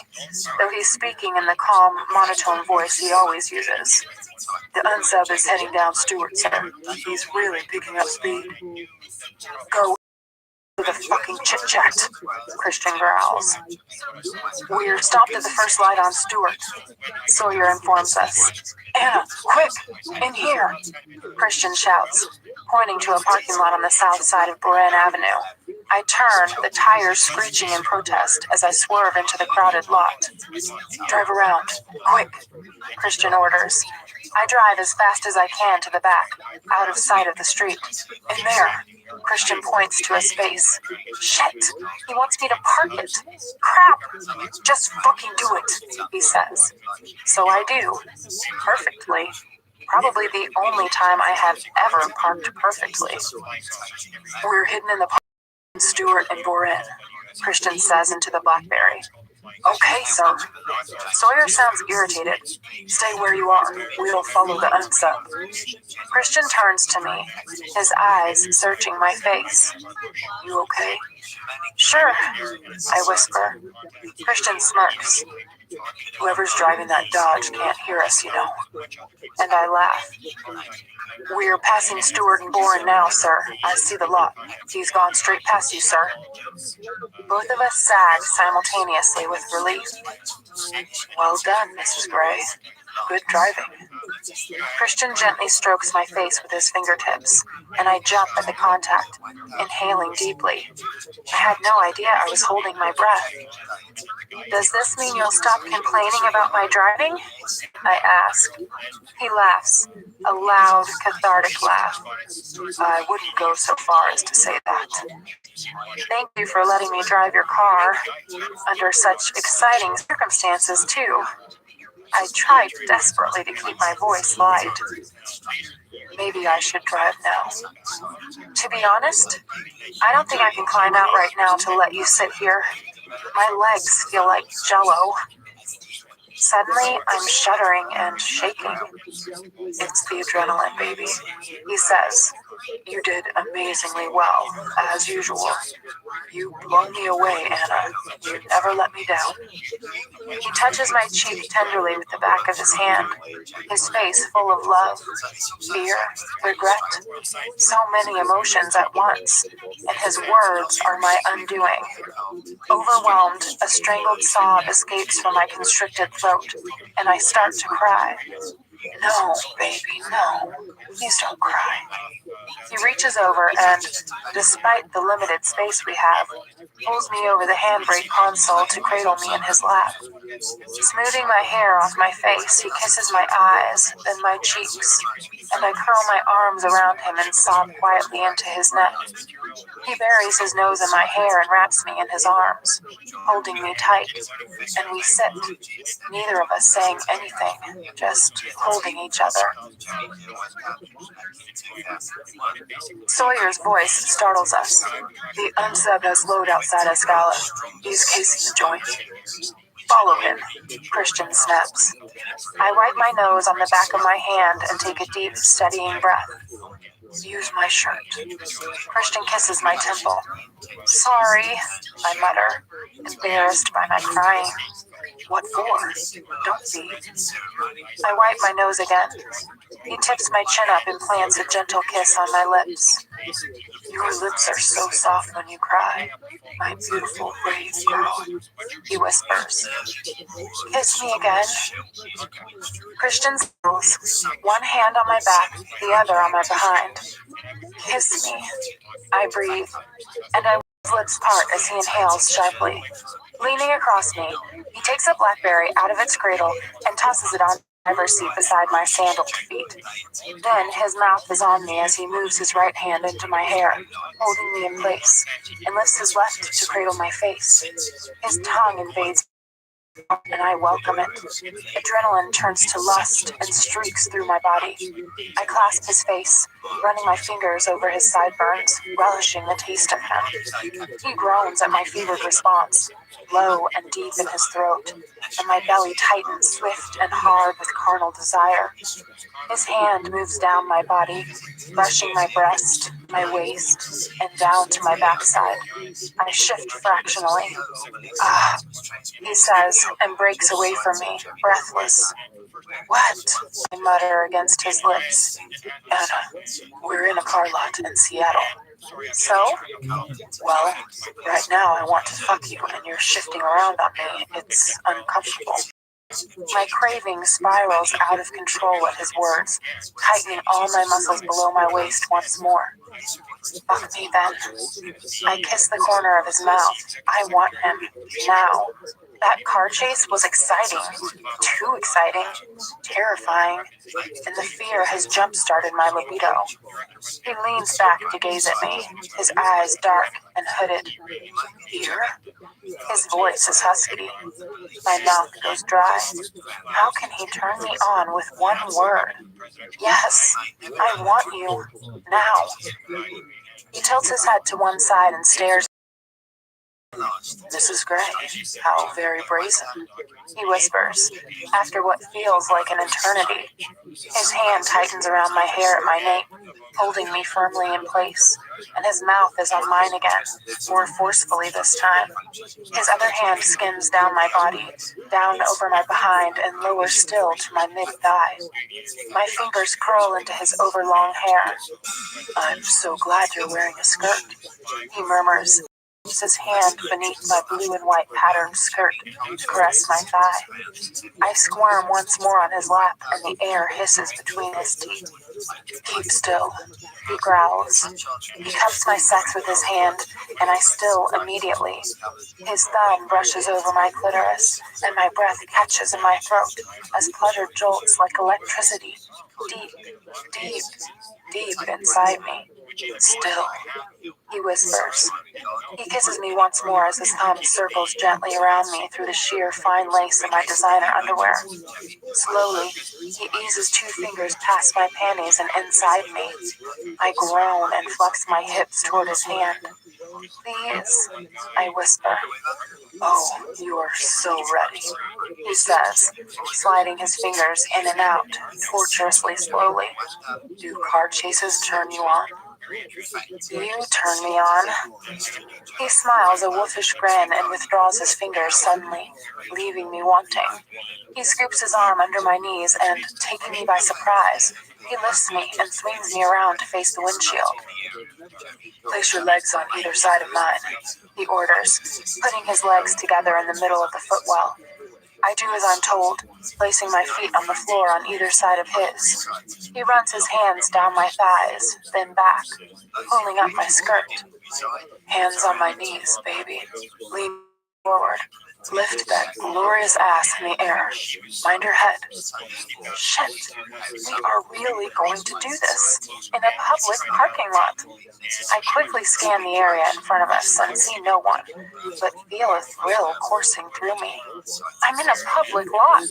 though he's speaking in the calm, monotone voice he always uses. The unsub is heading down Stewart, sir. He's really picking up speed. Go to the fucking chit-chat, Christian growls. We're stopped at the first light on Stewart, Sawyer informs us. Anna, quick, in here, Christian shouts, pointing to a parking lot on the south side of Boren Avenue. I turn, the tires screeching in protest as I swerve into the crowded lot. Drive around, quick, Christian orders. I drive as fast as I can to the back, out of sight of the street. In there, Christian points to a space. Shit, he wants me to park it. Crap, just fucking do it, he says. So I do, perfectly. Probably the only time I have ever parked perfectly. We're hidden in the park. Stewart and Boren, Christian says into the BlackBerry. Okay, sir. Sawyer sounds irritated. Stay where you are. We'll follow the unsub. Christian turns to me, his eyes searching my face. You okay? Sure, I whisper. Christian smirks. Whoever's driving that Dodge can't hear us, you know. And I laugh. We're passing Stewart and Boren now, sir. I see the lot. He's gone straight past you, sir. Both of us sag simultaneously with relief. Well done, Mrs. Gray. Good driving. Christian gently strokes my face with his fingertips, and I jump at the contact, inhaling deeply. I had no idea I was holding my breath. Does this mean you'll stop complaining about my driving? I ask. He laughs, a loud, cathartic laugh. I wouldn't go so far as to say that. Thank you for letting me drive your car, under such exciting circumstances, too. I tried desperately to keep my voice light. Maybe I should drive now. To be honest, I don't think I can climb out right now to let you sit here. My legs feel like jello. Suddenly, I'm shuddering and shaking. It's the adrenaline, baby, he says. You did amazingly well, as usual. You blow me away, Anna. You never let me down. He touches my cheek tenderly with the back of his hand, his face full of love, fear, regret, so many emotions at once, and his words are my undoing. Overwhelmed, a strangled sob escapes from my constricted throat, and I start to cry. No, baby, no. Please don't cry. He reaches over and, despite the limited space we have, pulls me over the handbrake console to cradle me in his lap. Smoothing my hair off my face, he kisses my eyes, then my cheeks, and I curl my arms around him and sob quietly into his neck. He buries his nose in my hair and wraps me in his arms, holding me tight, and we sit, neither of us saying anything, just holding each other. Sawyer's voice startles us. The unsub has load outside Escala. He's casing the joint. Follow him, Christian snaps. I wipe my nose on the back of my hand and take a deep, steadying breath. Use my shirt. Christian kisses my temple. Sorry, I mutter, embarrassed by my crying. What for? Don't be. I wipe my nose again. He tips my chin up and plants a gentle kiss on my lips. Your lips are so soft when you cry, my beautiful, brave girl, he whispers. Kiss me again. Christian smiles, one hand on my back, the other on my behind. Kiss me. I breathe, and I his lips part as he inhales sharply. Leaning across me, he takes a BlackBerry out of its cradle and tosses it on driver's seat beside my sandaled feet. Then his mouth is on me as he moves his right hand into my hair, holding me in place, and lifts his left to cradle my face. His tongue invades, and I welcome it. Adrenaline turns to lust and streaks through my body. I clasp his face, running my fingers over his sideburns, relishing the taste of him. He groans at my fevered response, low and deep in his throat, and my belly tightens swift and hard with carnal desire. His hand moves down my body, brushing my breast, my waist, and down to my backside. I shift fractionally. Ah, he says, and breaks away from me, breathless. What? I mutter against his lips. Anna, we're in a car lot in Seattle. So? Well, right now I want to fuck you and you're shifting around on me. It's uncomfortable. My craving spirals out of control at his words, tightening all my muscles below my waist once more. Fuck me then. I kiss the corner of his mouth. I want him. Now. That car chase was exciting. Too exciting. Terrifying. And the fear has jump-started my libido. He leans back to gaze at me, his eyes dark and hooded. Fear? His voice is husky. My mouth goes dry. How can he turn me on with one word? Yes, I want you. Now. He tilts his head to one side and stares. Mrs. Gray, how very brazen, he whispers, after what feels like an eternity. His hand tightens around my hair at my nape, holding me firmly in place, and his mouth is on mine again, more forcefully this time. His other hand skims down my body, down over my behind and lower still to my mid-thigh. My fingers curl into his overlong hair. I'm so glad you're wearing a skirt, he murmurs. His hand beneath my blue and white patterned skirt to caress my thigh. I squirm once more on his lap, and the air hisses between his teeth. Keep still, he growls. He cups my sex with his hand, and I still immediately. His thumb brushes over my clitoris, and my breath catches in my throat as pleasure jolts like electricity, deep, deep, deep inside me. Still, he whispers. He kisses me once more as his thumb circles gently around me through the sheer fine lace of my designer underwear. Slowly, he eases two fingers past my panties and inside me. I groan and flex my hips toward his hand. Please, I whisper. Oh, you are so ready, he says, sliding his fingers in and out, torturously slowly. Do car chases turn you on? You turn me on. He smiles a wolfish grin and withdraws his fingers suddenly, leaving me wanting. He scoops his arm under my knees and, taking me by surprise, he lifts me and swings me around to face the windshield. Place your legs on either side of mine, he orders, putting his legs together in the middle of the footwell. I do as I'm told, placing my feet on the floor on either side of his. He runs his hands down my thighs, then back, pulling up my skirt. Hands on my knees, baby. Lean forward. Lift that glorious ass in the air. Mind your head. Shit. We are really going to do this in a public parking lot. I quickly scan the area in front of us and see no one, but feel a thrill coursing through me. I'm in a public lot.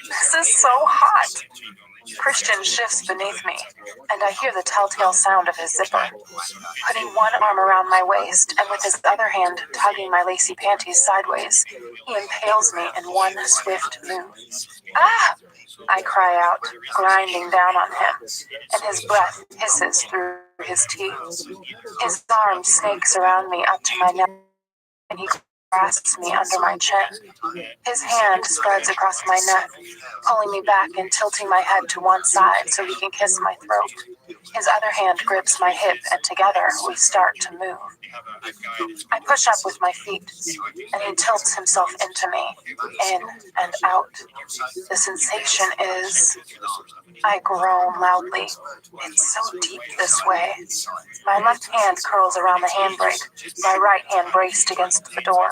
This is so hot. Christian shifts beneath me, and I hear the telltale sound of his zipper. Putting one arm around my waist and with his other hand tugging my lacy panties sideways, he impales me in one swift move. Ah! I cry out, grinding down on him, and his breath hisses through his teeth. His arm snakes around me up to my neck, and he grasps me under my chin. His hand spreads across my neck, pulling me back and tilting my head to one side so he can kiss my throat. His other hand grips my hip, and together we start to move. I push up with my feet, and he tilts himself into me, in and out. The sensation is... I groan loudly. It's so deep this way. My left hand curls around the handbrake, my right hand braced against the door.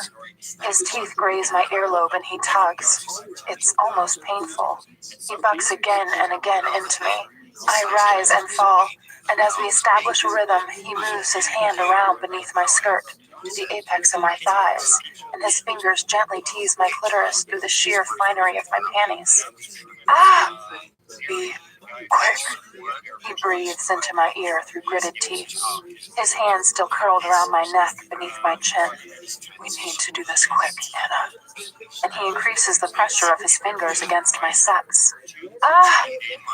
His teeth graze my earlobe and he tugs. It's almost painful. He bucks again and again into me. I rise and fall, and as we establish a rhythm, he moves his hand around beneath my skirt, the apex of my thighs, and his fingers gently tease my clitoris through the sheer finery of my panties. Ah! Be quick. He breathes into my ear through gritted teeth, his hand still curled around my neck beneath my chin. We need to do this quick, Anna. And he increases the pressure of his fingers against my sex. Ah!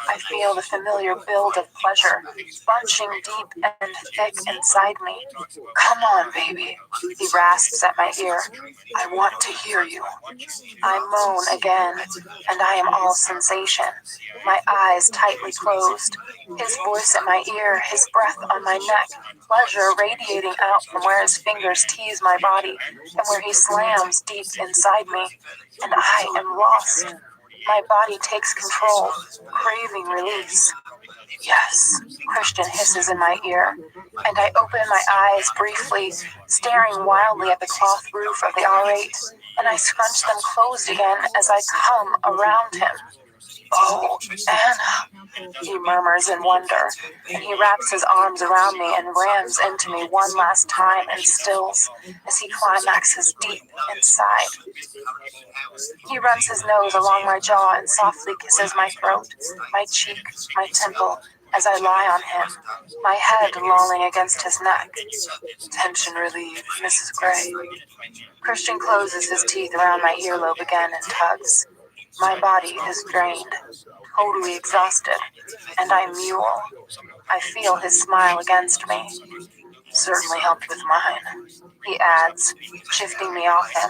I feel the familiar build of pleasure, bunching deep and thick inside me. Come on, baby. He rasps at my ear. I want to hear you. I moan again, and I am all sensation, my eyes tightly closed, his voice at my ear, his breath on my neck, pleasure radiating out from where his fingers tease my body and where he slams deep inside me, and I am lost. My body takes control, craving release. Yes, Christian hisses in my ear, and I open my eyes briefly, staring wildly at the cloth roof of the R8, and I scrunch them closed again as I come around him. Oh, Anna, he murmurs in wonder, and he wraps his arms around me and rams into me one last time and stills as he climaxes deep inside. He runs his nose along my jaw and softly kisses my throat, my cheek, my temple, as I lie on him, my head lolling against his neck. Tension relieved, Mrs. Gray. Christian closes his teeth around my earlobe again and tugs. My body is drained, totally exhausted, and I mule. I feel his smile against me. Certainly helped with mine, he adds, shifting me off him.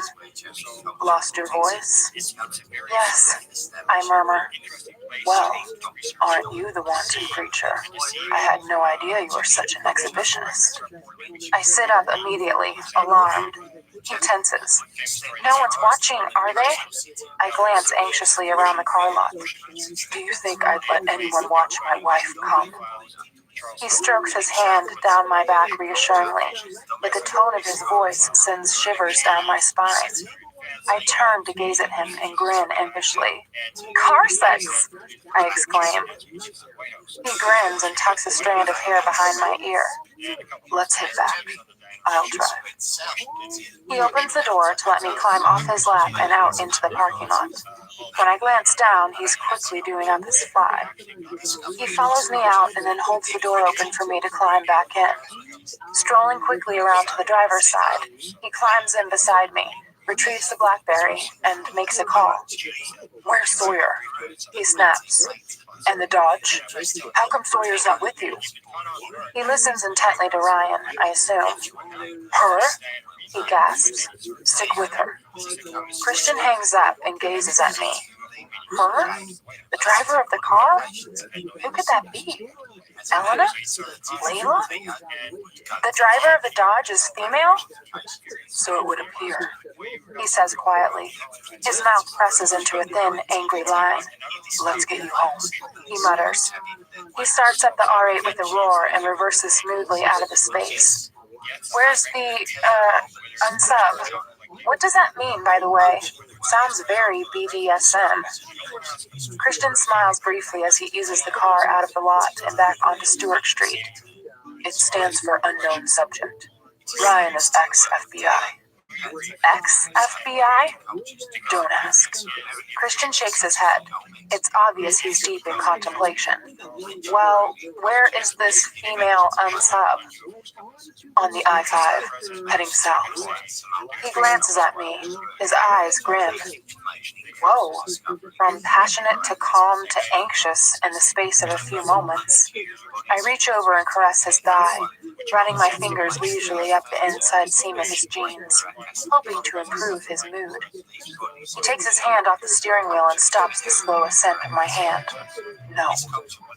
Lost your voice? Yes, I murmur. Well, aren't you the wanton creature? I had no idea you were such an exhibitionist. I sit up immediately, alarmed. He tenses. No one's watching, are they? I glance anxiously around the car lot. Do you think I'd let anyone watch my wife come? He strokes his hand down my back reassuringly, but the tone of his voice sends shivers down my spine. I turn to gaze at him and grin impishly. Car sex! I exclaim. He grins and tucks a strand of hair behind my ear. Let's head back. I'll drive. He opens the door to let me climb off his lap and out into the parking lot. When I glance down, he's quickly doing up his fly. He follows me out and then holds the door open for me to climb back in. Strolling quickly around to the driver's side, he climbs in beside me, retrieves the BlackBerry, and makes a call. Where's Sawyer? He snaps. And the Dodge? How come Sawyer's not with you? He listens intently to Ryan, I assume. Her? He gasps. Stick with her. Christian hangs up and gazes at me. Her? The driver of the car? Who could that be? Elena? Layla? The driver of the Dodge is female? So it would appear, he says quietly. His mouth presses into a thin, angry line. Let's get you home, he mutters. He starts up the R8 with a roar and reverses smoothly out of the space. Where's the, unsub? What does that mean, by the way? Sounds very BDSM. Christian smiles briefly as he eases the car out of the lot and back onto Stewart Street. It stands for unknown subject. Ryan is ex-FBI. Ex-FBI? Don't ask. Christian shakes his head. It's obvious he's deep in contemplation. Well, where is this female unsub? On the I-5, heading south. He glances at me, his eyes grim. Whoa, from passionate to calm to anxious in the space of a few moments. I reach over and caress his thigh, running my fingers leisurely up the inside seam of his jeans, hoping to improve his mood. He takes his hand off the steering wheel and stops the slow ascent of my hand. No,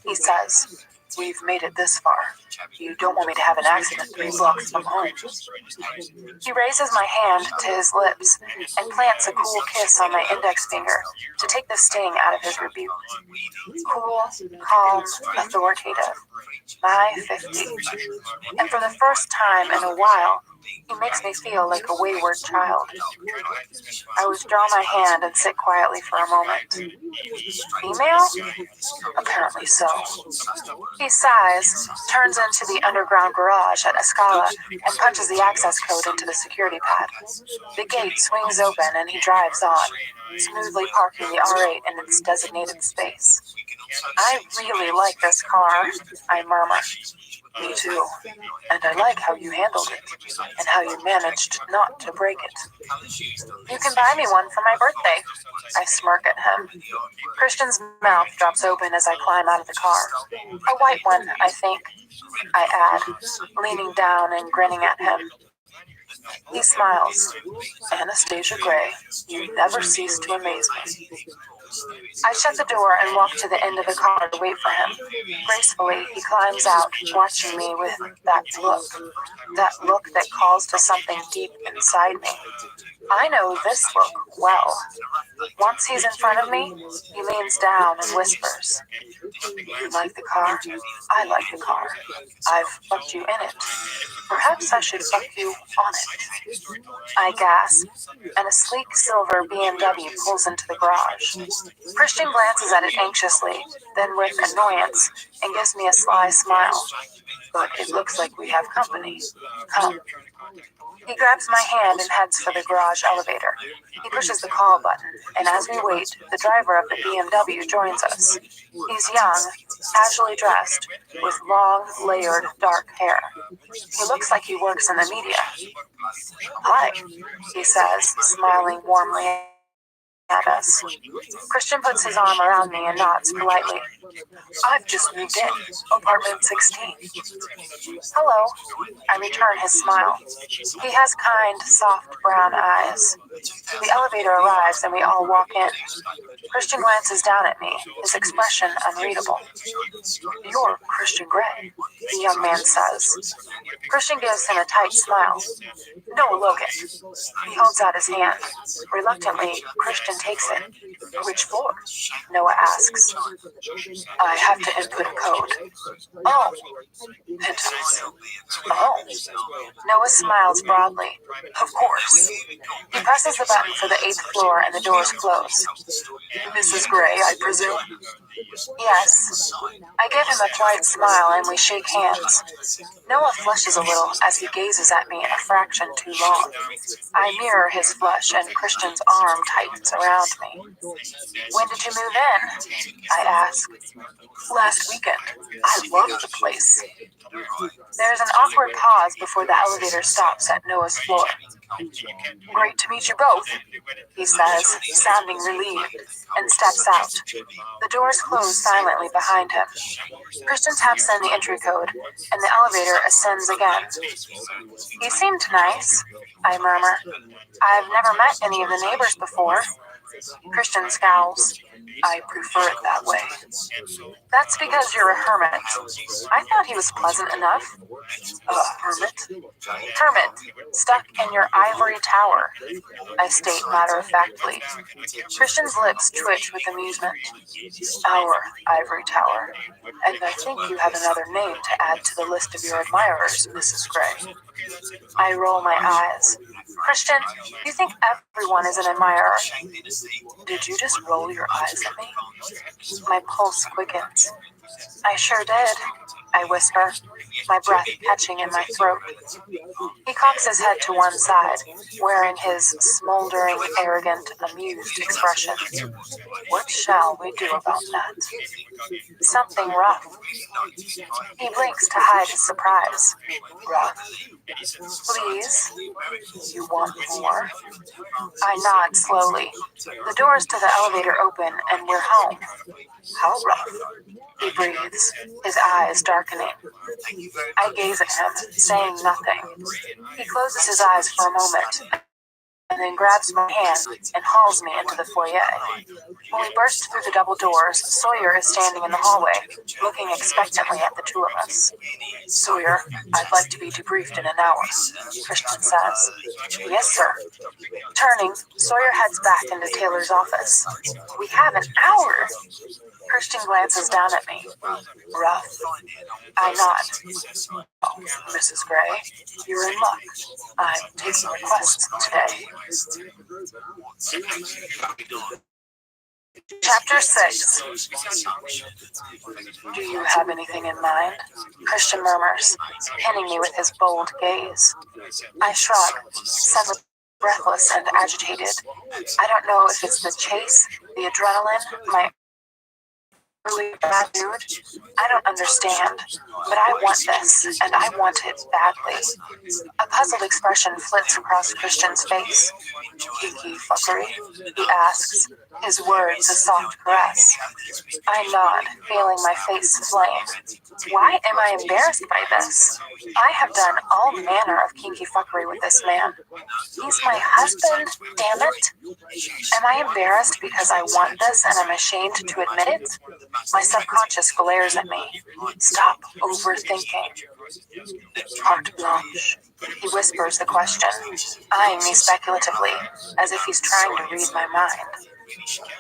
he says. We've made it this far. You don't want me to have an accident 3 blocks from home. He raises my hand to his lips and plants a cool kiss on my index finger to take the sting out of his rebuke. Cool, calm, authoritative. My 50. And for the first time in a while, He makes me feel like a wayward child. I withdraw my hand and sit quietly for a moment. Email? Apparently so. He sighs, turns into the underground garage at Escala, and punches the access code into the security pad. The gate swings open and he drives on, smoothly parking the R8 in its designated space. I really like this car, I murmur. Me too. And I like how you handled it, and how you managed not to break it. You can buy me one for my birthday. I smirk at him. Christian's mouth drops open as I climb out of the car. A white one, I think, I add, leaning down and grinning at him. He smiles. Anastasia Gray, you never cease to amaze me. I shut the door and walk to the end of the car to wait for him. Gracefully, he climbs out, watching me with that look that calls to something deep inside me. I know this look well. Once he's in front of me, he leans down and whispers, "You like the car? I like the car. I've fucked you in it. Perhaps I should fuck you on it." I gasp, and a sleek silver BMW pulls into the garage. Christian glances at it anxiously, then with annoyance, and gives me a sly smile. But it looks like we have company. Come. He grabs my hand and heads for the garage elevator. He pushes the call button, and as we wait, the driver of the BMW joins us. He's young, casually dressed, with long, layered, dark hair. He looks like he works in the media. "Hi," he says, smiling warmly at us. Christian puts his arm around me and nods politely. "I've just moved in, apartment 16. "Hello." I return his smile. He has kind, soft brown eyes. The elevator arrives and we all walk in. Christian glances down at me, his expression unreadable. "You're Christian Gray," the young man says. Christian gives him a tight smile. "No, Logan." He holds out his hand. Reluctantly, Christian takes it. "Which floor?" Noah asks. "I have to input a code." "Oh." Penthouse. "Oh." Noah smiles broadly. "Of course." He presses the button for the 8th floor and the doors close. "Mrs. Gray, I presume?" "Yes." I give him a polite smile and we shake hands. Noah flushes a little as he gazes at me a fraction too long. I mirror his flush and Christian's arm tightens around me. "When did you move in?" I ask. "Last weekend. I love the place." There's an awkward pause before the elevator stops at Noah's floor. "Great to meet you both," he says, sounding relieved, and steps out. The doors close silently behind him. Christian taps in the entry code, and the elevator ascends again. "He seemed nice," I murmur. "I've never met any of the neighbors before." Christian scowls. "I prefer it that way." "That's because you're a hermit." I thought he was pleasant enough. "A hermit?" "Hermit, stuck in your ivory tower," I state matter-of-factly. Christian's lips twitch with amusement. "Our ivory tower. And I think you have another name to add to the list of your admirers, Mrs. Gray." I roll my eyes. "Christian, you think everyone is an admirer?" "Did you just roll your eyes at me?" My pulse quickens. "I sure did," I whisper, my breath catching in my throat. He cocks his head to one side, wearing his smoldering, arrogant, amused expression. "What shall we do about that?" "Something rough." He blinks to hide his surprise. "Rough?" "Please." "You want more?" I nod slowly. The doors to the elevator open and we're home. "How rough?" He breathes, his eyes darkening. I gaze at him, saying nothing. He closes his eyes for a moment and then grabs my hand and hauls me into the foyer. When we burst through the double doors, Sawyer is standing in the hallway, looking expectantly at the two of us. "Sawyer, I'd like to be debriefed in an hour," Christian says. "Yes, sir." Turning, Sawyer heads back into Taylor's office. "We have an hour." Christian glances down at me. "Rough." I nod. "Oh, Mrs. Gray, you're in luck. I'm taking requests today." Chapter 6. "Do you have anything in mind?" Christian murmurs, pinning me with his bold gaze. I shrug, suddenly breathless and agitated. I don't know if it's the chase, the adrenaline, my really bad mood. I don't understand, but I want this, and I want it badly. A puzzled expression flits across Christian's face. "Kinky fuckery?" he asks, his words a soft caress. I nod, feeling my face flame. Why am I embarrassed by this? I have done all manner of kinky fuckery with this man. He's my husband, damn it. Am I embarrassed because I want this and I'm ashamed to admit it? My subconscious glares at me. Stop overthinking. Carte blanche. He whispers the question, eyeing me speculatively, as if he's trying to read my mind.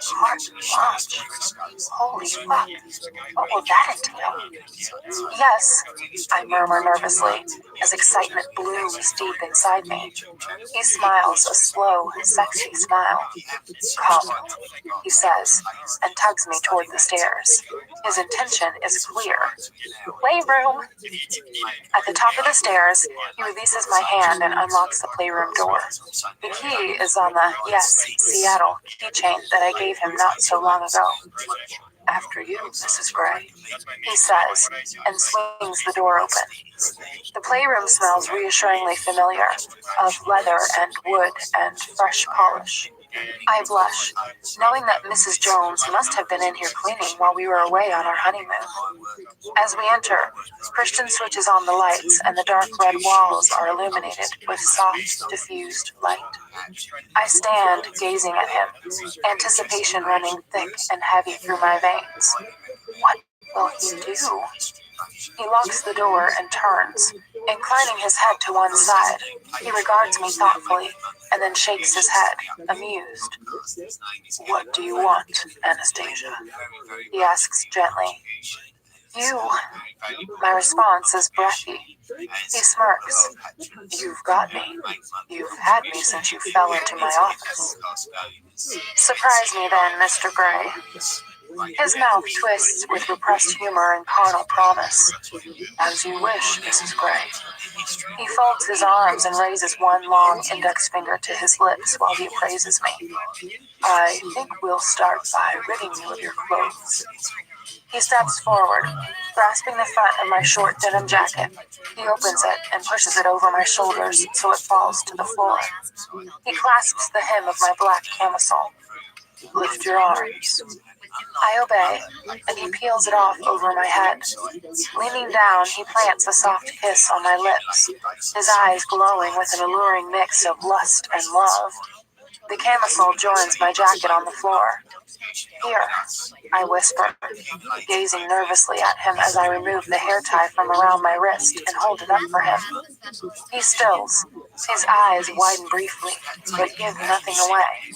Carte blanche. Holy fuck. What will that entail? Yes, I murmur nervously, as excitement blooms deep inside me. He smiles a slow, sexy smile. "Come," he says, and tugs me toward the stairs. His intention is clear. Playroom! At the top of the stairs, he releases my hand and unlocks the playroom door. The key is on the Yes, Seattle keychain that I gave him not so long ago. "After you, Mrs. Gray," he says, and swings the door open. The playroom smells reassuringly familiar, of leather and wood and fresh polish. I blush, knowing that Mrs. Jones must have been in here cleaning while we were away on our honeymoon. As we enter, Christian switches on the lights and the dark red walls are illuminated with soft, diffused light. I stand gazing at him, anticipation running thick and heavy through my veins. What will he do? He locks the door and turns, inclining his head to one side. He regards me thoughtfully, and then shakes his head, amused. "What do you want, Anastasia?" he asks gently. "You." My response is breathy. He smirks. "You've got me. You've had me since you fell into my office." "Surprise me then, Mr. Gray." His mouth twists with repressed humor and carnal promise. "As you wish, Mrs. Gray." He folds his arms and raises one long index finger to his lips while he praises me. "I think we'll start by ridding you of your clothes." He steps forward, grasping the front of my short denim jacket. He opens it and pushes it over my shoulders so it falls to the floor. He clasps the hem of my black camisole. "Lift your arms." I obey, and he peels it off over my head. Leaning down, he plants a soft kiss on my lips, his eyes glowing with an alluring mix of lust and love. The camisole joins my jacket on the floor. "Here," I whisper, gazing nervously at him as I remove the hair tie from around my wrist and hold it up for him. He stills, his eyes widen briefly, but give nothing away.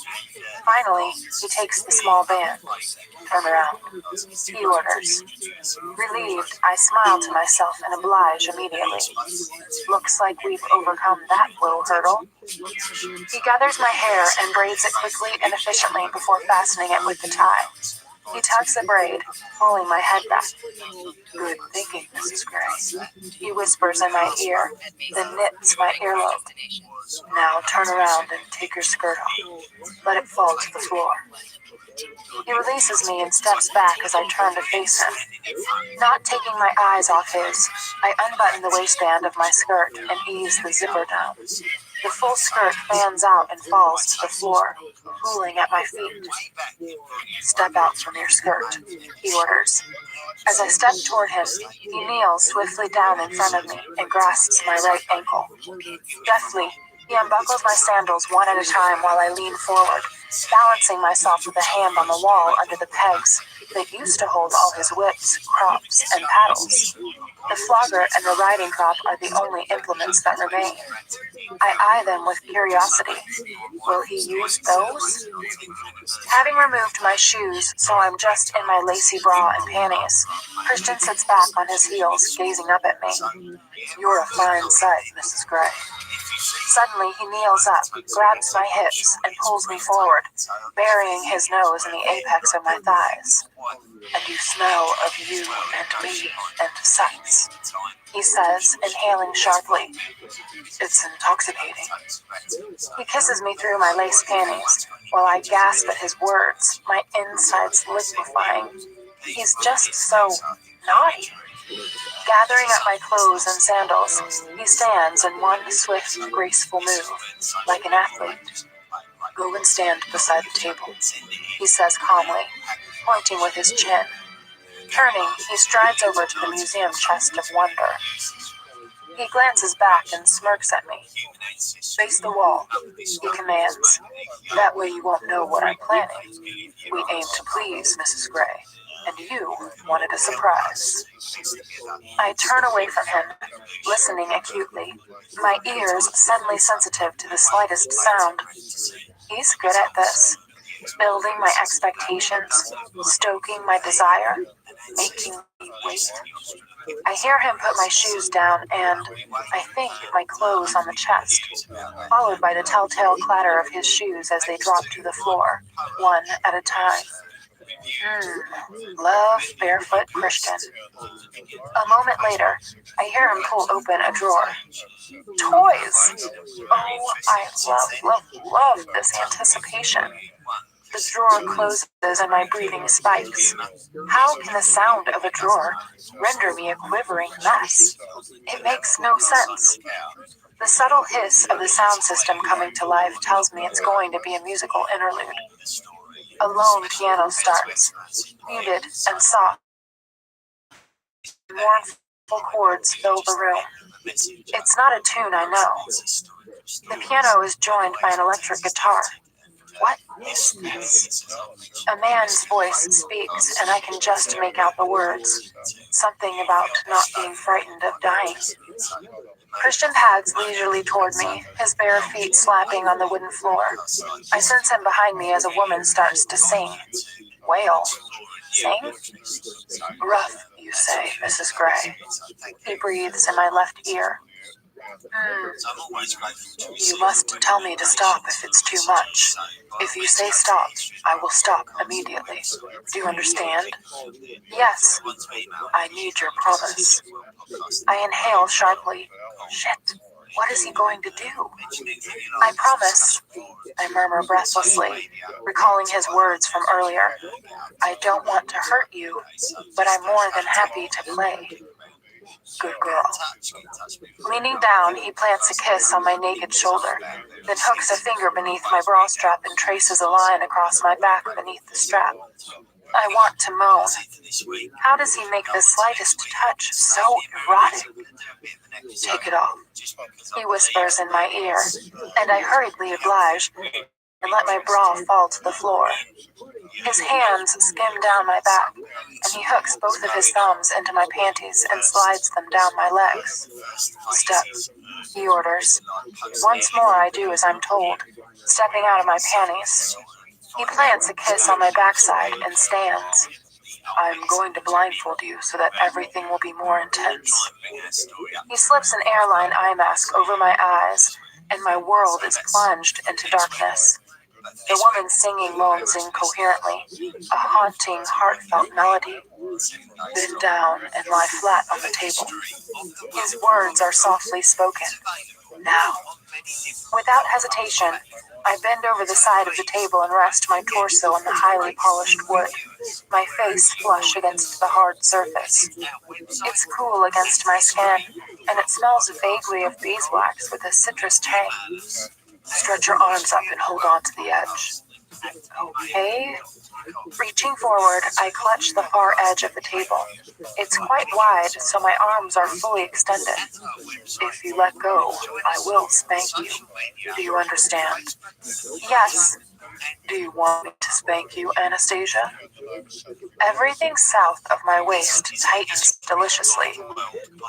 Finally, he takes the small band. "Turn around," he orders. Relieved, I smile to myself and oblige immediately. Looks like we've overcome that little hurdle. He gathers my hair and braids it quickly and efficiently before fastening it with the tie. He tugs the braid, pulling my head back. "Good thinking, Mrs. Gray," he whispers in my ear, then knits my earlobe. "Now turn around and take your skirt off. Let it fall to the floor." He releases me and steps back as I turn to face him. Not taking my eyes off his, I unbutton the waistband of my skirt and ease the zipper down. The full skirt fans out and falls to the floor, cooling at my feet. "Step out from your skirt," he orders. As I step toward him, he kneels swiftly down in front of me and grasps my right ankle. Deftly, He unbuckles my sandals one at a time while I lean forward, balancing myself with a hand on the wall under the pegs that used to hold all his whips, crops, and paddles. The flogger and the riding crop are the only implements that remain. I eye them with curiosity. Will he use those? Having removed my shoes, so I'm just in my lacy bra and panties, Christian sits back on his heels, gazing up at me. You're a fine sight, Mrs. Gray. Suddenly he kneels up, grabs my hips, and pulls me forward, burying his nose in the apex of my thighs. And you smell of you and me and sex, he says, inhaling sharply. It's intoxicating. He kisses me through my lace panties, while I gasp at his words, my insides liquefying. He's just so naughty. Gathering up my clothes and sandals, he stands in one swift, graceful move, like an athlete. Go and stand beside the table, he says calmly, pointing with his chin. Turning, he strides over to the museum chest of wonder. He glances back and smirks at me. Face the wall, he commands. That way you won't know what I'm planning. We aim to please Mrs. Gray, and you wanted a surprise. I turn away from him, listening acutely, my ears suddenly sensitive to the slightest sound. He's good at this, building my expectations, stoking my desire, making me wait. I hear him put my shoes down and, I think, my clothes on the chest, followed by the telltale clatter of his shoes as they drop to the floor, one at a time. Love barefoot Christian. A moment later, I hear him pull open a drawer. Toys! Oh, I love this anticipation. The drawer closes and my breathing spikes. How can the sound of a drawer render me a quivering mess? It makes no sense. The subtle hiss of the sound system coming to life tells me it's going to be a musical interlude. A lone piano starts, muted and soft. Mournful chords fill the room. It's not a tune I know. The piano is joined by an electric guitar. What is this? A man's voice speaks, and I can just make out the words. Something about not being frightened of dying. Christian pads leisurely toward me, his bare feet slapping on the wooden floor. I sense him behind me as a woman starts to sing. Wail. Sing? Rough, you say, Mrs. Gray. He breathes in my left ear. You must tell me to stop if it's too much. If you say stop, I will stop immediately. Do you understand? Yes. I need your promise. I inhale sharply. Shit. What is he going to do? I promise, I murmur breathlessly, recalling his words from earlier. I don't want to hurt you, but I'm more than happy to play. Good girl. Leaning down, he plants a kiss on my naked shoulder, then hooks a finger beneath my bra strap and traces a line across my back beneath the strap. I want to moan. How does he make the slightest touch so erotic? Take it off, he whispers in my ear, and I hurriedly oblige and let my bra fall to the floor. His hands skim down my back, and he hooks both of his thumbs into my panties and slides them down my legs. Step, he orders. Once more I do as I'm told, stepping out of my panties. He plants a kiss on my backside and stands. I'm going to blindfold you so that everything will be more intense. He slips an airline eye mask over my eyes, and my world is plunged into darkness. The woman singing moans incoherently, a haunting, heartfelt melody. Bend down and lie flat on the table. His words are softly spoken. Now. Without hesitation, I bend over the side of the table and rest my torso on the highly polished wood, my face flush against the hard surface. It's cool against my skin, and it smells vaguely of beeswax with a citrus tang. Stretch your arms up and hold on to the edge. Okay. Reaching forward, I clutch the far edge of the table. It's quite wide, so my arms are fully extended. If you let go, I will spank you. Do you understand? Yes. Do you want me to spank you, Anastasia? Everything south of my waist tightens deliciously.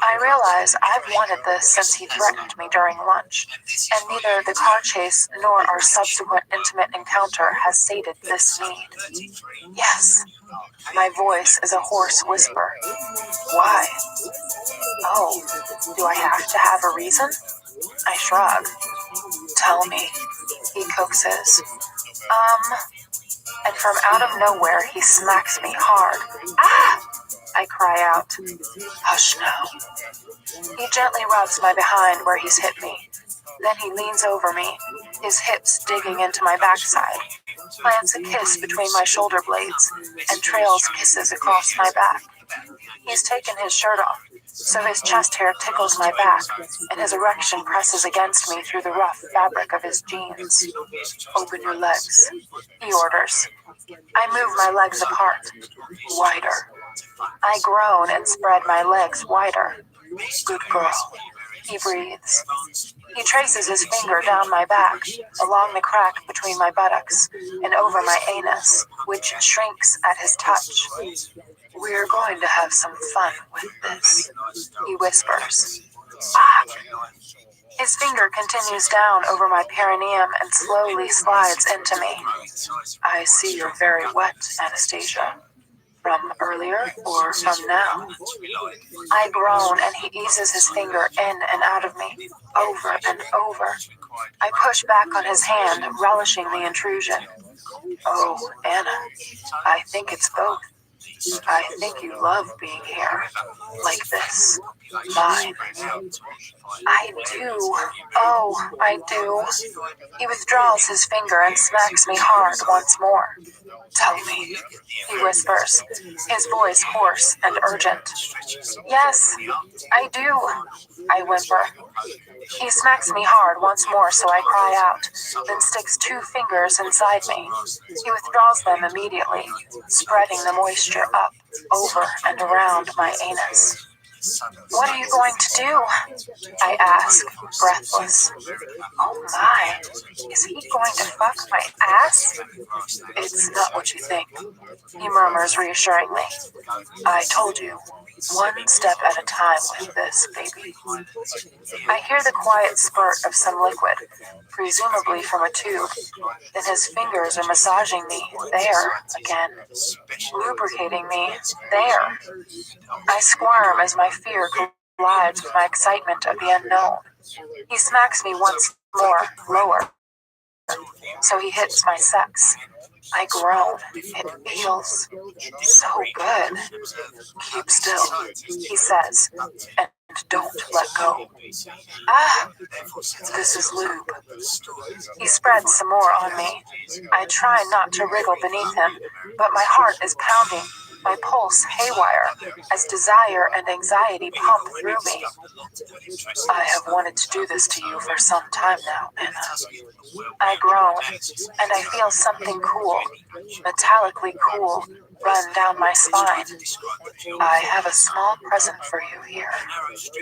I realize I've wanted this since he threatened me during lunch, and neither the car chase nor our subsequent intimate encounter has sated this need. Yes. My voice is a hoarse whisper. Why? Oh, do I have to have a reason? I shrug. Tell me, he coaxes. And from out of nowhere he smacks me hard. Ah! I cry out. Hush now. He gently rubs my behind where he's hit me. Then he leans over me, his hips digging into my backside, plants a kiss between my shoulder blades, and trails kisses across my back. He's taken his shirt off, so his chest hair tickles my back, and his erection presses against me through the rough fabric of his jeans. Open your legs, he orders. I move my legs apart, wider. I groan and spread my legs wider. Good girl. He breathes. He traces his finger down my back, along the crack between my buttocks, and over my anus, which shrinks at his touch. We're going to have some fun with this, he whispers. Ah! His finger continues down over my perineum and slowly slides into me. I see you're very wet, Anastasia. From earlier or from now? I groan and he eases his finger in and out of me, over and over. I push back on his hand, relishing the intrusion. Oh, Anna, I think it's both. I think you love being here, like this, mine. I do. Oh, I do. He withdraws his finger and smacks me hard once more. Tell me, he whispers, his voice hoarse and urgent. Yes, I do, I whimper. He smacks me hard once more, so I cry out, then sticks 2 fingers inside me. He withdraws them immediately, spreading the moisture up, over, and around my anus. What are you going to do? I ask, breathless. Oh my, is he going to fuck my ass? It's not what you think, he murmurs reassuringly. I told you, one step at a time with this, baby. I hear the quiet spurt of some liquid, presumably from a tube. Then his fingers are massaging me, there, again. Lubricating me, there. I squirm as my fear collides with my excitement of the unknown. He smacks me once more, lower. So he hits my sex. I groan. It feels so good. Keep still, he says, and don't let go. Ah, this is lube. He spreads some more on me. I try not to wriggle beneath him, but my heart is pounding, my pulse haywire, as desire and anxiety pump through me. I have wanted to do this to you for some time now, Anna. I groan, and I feel something cool, metallically cool, run down my spine. I have a small present for you here,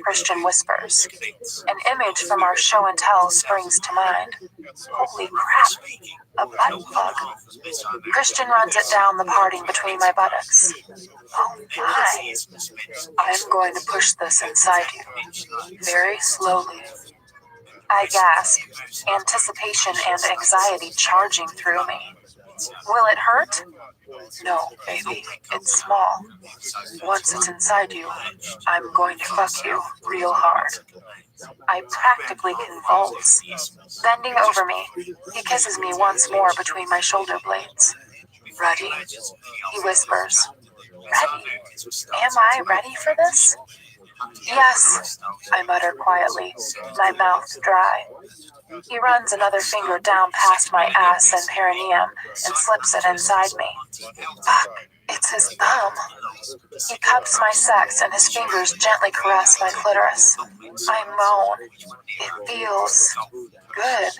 Christian whispers. An image from our show and tell springs to mind. Holy crap, a butt plug. Christian runs it down the parting between my buttocks. Oh my. I'm going to push this inside you, very slowly. I gasp, anticipation and anxiety charging through me. Will it hurt? No, baby, it's small. Once it's inside you, I'm going to fuck you real hard. I practically convulse. Bending over me, he kisses me once more between my shoulder blades. Ready? He whispers. Ready? Am I ready for this? Yes, I mutter quietly, my mouth dry. He runs another finger down past my ass and perineum and slips it inside me. Fuck, it's his thumb. He cups my sex and his fingers gently caress my clitoris. I moan. It feels good.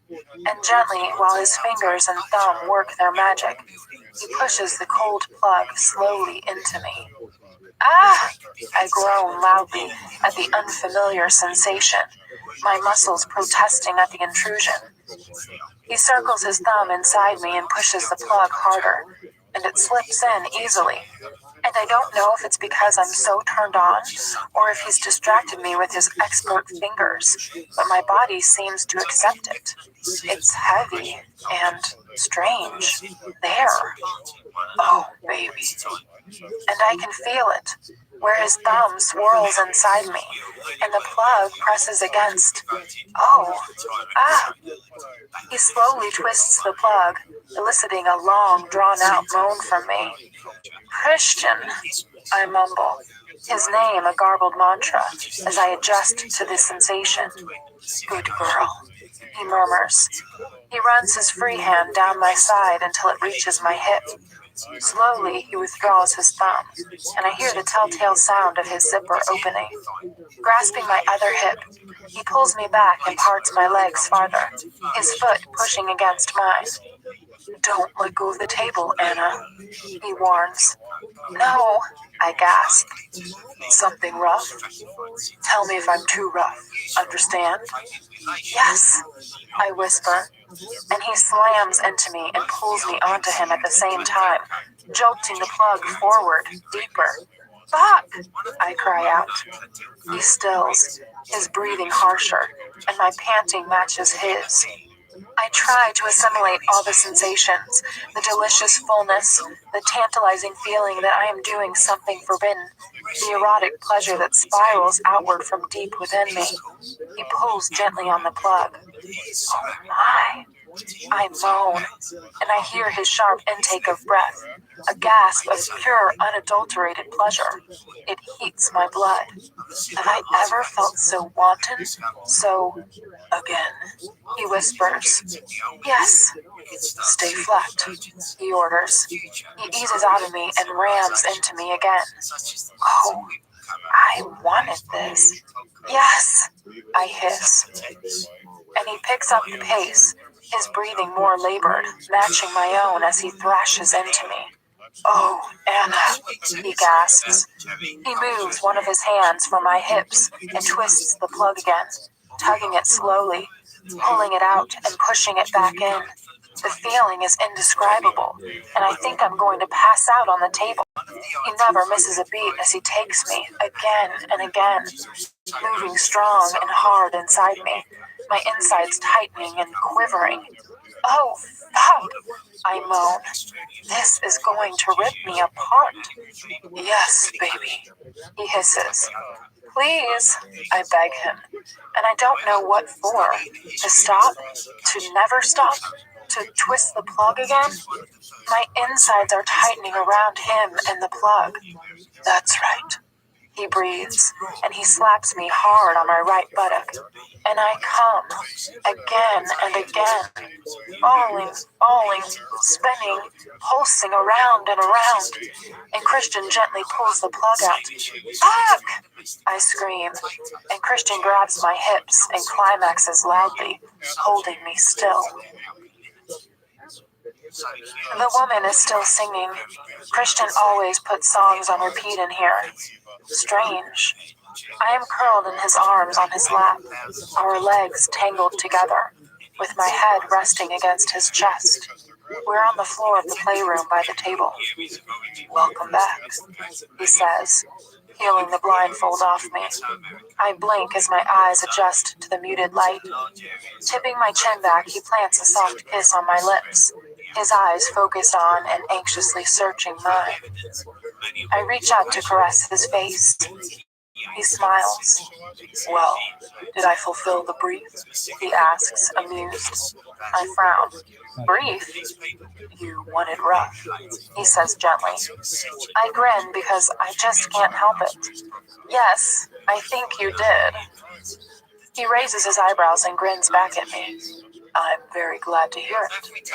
And gently, while his fingers and thumb work their magic, he pushes the cold plug slowly into me. Ah! I groan loudly at the unfamiliar sensation, my muscles protesting at the intrusion. He circles his thumb inside me and pushes the plug harder, and it slips in easily. And I don't know if it's because I'm so turned on, or if he's distracted me with his expert fingers, but my body seems to accept it. It's heavy and strange. There. Oh, baby. And I can feel it, where his thumb swirls inside me, and the plug presses against. Oh, ah. He slowly twists the plug, eliciting a long, drawn-out moan from me. Christian, I mumble, his name a garbled mantra, as I adjust to the sensation. Good girl, he murmurs. He runs his free hand down my side until it reaches my hip. Slowly, he withdraws his thumb, and I hear the telltale sound of his zipper opening. Grasping my other hip, he pulls me back and parts my legs farther, his foot pushing against mine. Don't let go of the table, Anna, he warns. No, I gasp. Something rough? Tell me if I'm too rough. Understand? Yes, I whisper, and he slams into me and pulls me onto him at the same time, jolting the plug forward, deeper. Fuck! I cry out. He stills, his breathing harsher, and my panting matches his. I try to assimilate all the sensations, the delicious fullness, the tantalizing feeling that I am doing something forbidden, the erotic pleasure that spirals outward from deep within me. He pulls gently on the plug. Oh my! I moan, and I hear his sharp intake of breath, a gasp of pure, unadulterated pleasure. It heats my blood. Have I ever felt so wanton? So, again, he whispers. Yes. Stay flat, he orders. He eases out of me and rams into me again. Oh, I wanted this. Yes, I hiss. And he picks up the pace, his breathing more labored, matching my own as he thrashes into me. Oh, Anna, he gasps. He moves one of his hands from my hips and twists the plug again, tugging it slowly, pulling it out and pushing it back in. The feeling is indescribable, and I think I'm going to pass out on the table. He never misses a beat as he takes me again and again, moving strong and hard inside me, my insides tightening and quivering. Oh, fuck! I moan. This is going to rip me apart. Yes, baby, he hisses. Please, I beg him, and I don't know what for. To stop? To never stop? To twist the plug again? My insides are tightening around him and the plug. That's right. He breathes, and he slaps me hard on my right buttock. And I come, again and again, falling, spinning, pulsing around and around. And Christian gently pulls the plug out. Fuck! I scream, and Christian grabs my hips and climaxes loudly, holding me still. The woman is still singing. Christian always puts songs on repeat in here. Strange. I am curled in his arms on his lap, our legs tangled together, with my head resting against his chest. We're on the floor of the playroom by the table. Welcome back, he says, peeling the blindfold off me. I blink as my eyes adjust to the muted light. Tipping my chin back, he plants a soft kiss on my lips, his eyes focused on and anxiously searching mine. I reach out to caress his face. He smiles. Well, did I fulfill the brief? He asks, amused. I frown. Brief? You want it rough, he says gently. I grin because I just can't help it. Yes, I think you did. He raises his eyebrows and grins back at me. I'm very glad to hear it.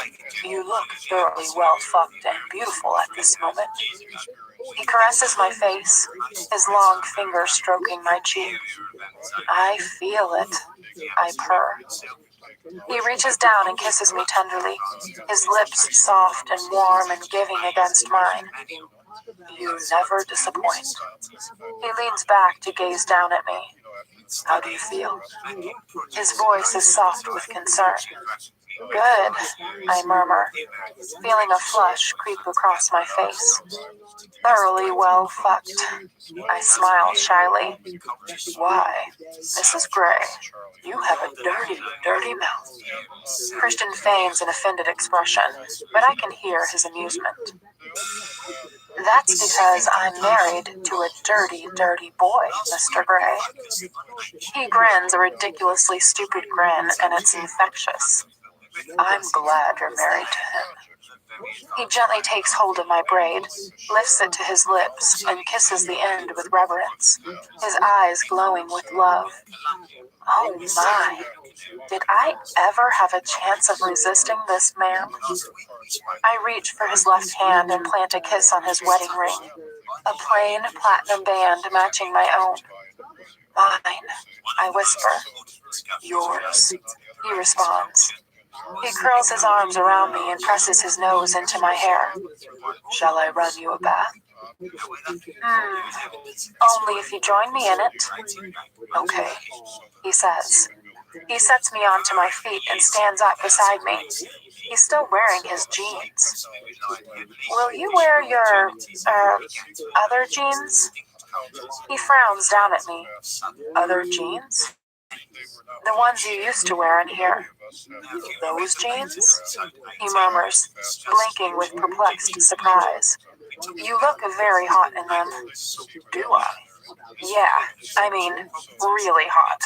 You look thoroughly well fucked and beautiful at this moment. He caresses my face, his long finger stroking my cheek. I feel it, I purr. He reaches down and kisses me tenderly, his lips soft and warm and giving against mine. You never disappoint. He leans back to gaze down at me. How do you feel? His voice is soft with concern. Good, I murmur, feeling a flush creep across my face. Thoroughly well fucked. I smile shyly. Why, Mrs. Gray, you have a dirty, dirty mouth. Christian feigns an offended expression, but I can hear his amusement. That's because I'm married to a dirty, dirty boy, Mr. Gray. He grins a ridiculously stupid grin, and it's infectious. I'm glad you're married to him. He gently takes hold of my braid, lifts it to his lips, and kisses the end with reverence, his eyes glowing with love. Oh my, did I ever have a chance of resisting this man? I reach for his left hand and plant a kiss on his wedding ring, a plain platinum band matching my own. Mine, I whisper. Yours, he responds. He curls his arms around me and presses his nose into my hair. Shall I run you a bath? Only if you join me in it. Okay, he says. He sets me onto my feet and stands up beside me. He's still wearing his jeans. Will you wear your, other jeans? He frowns down at me. Other jeans? The ones you used to wear in here. Those jeans? He murmurs, blinking with perplexed surprise. You look very hot in them. Do I? Yeah, I mean, really hot.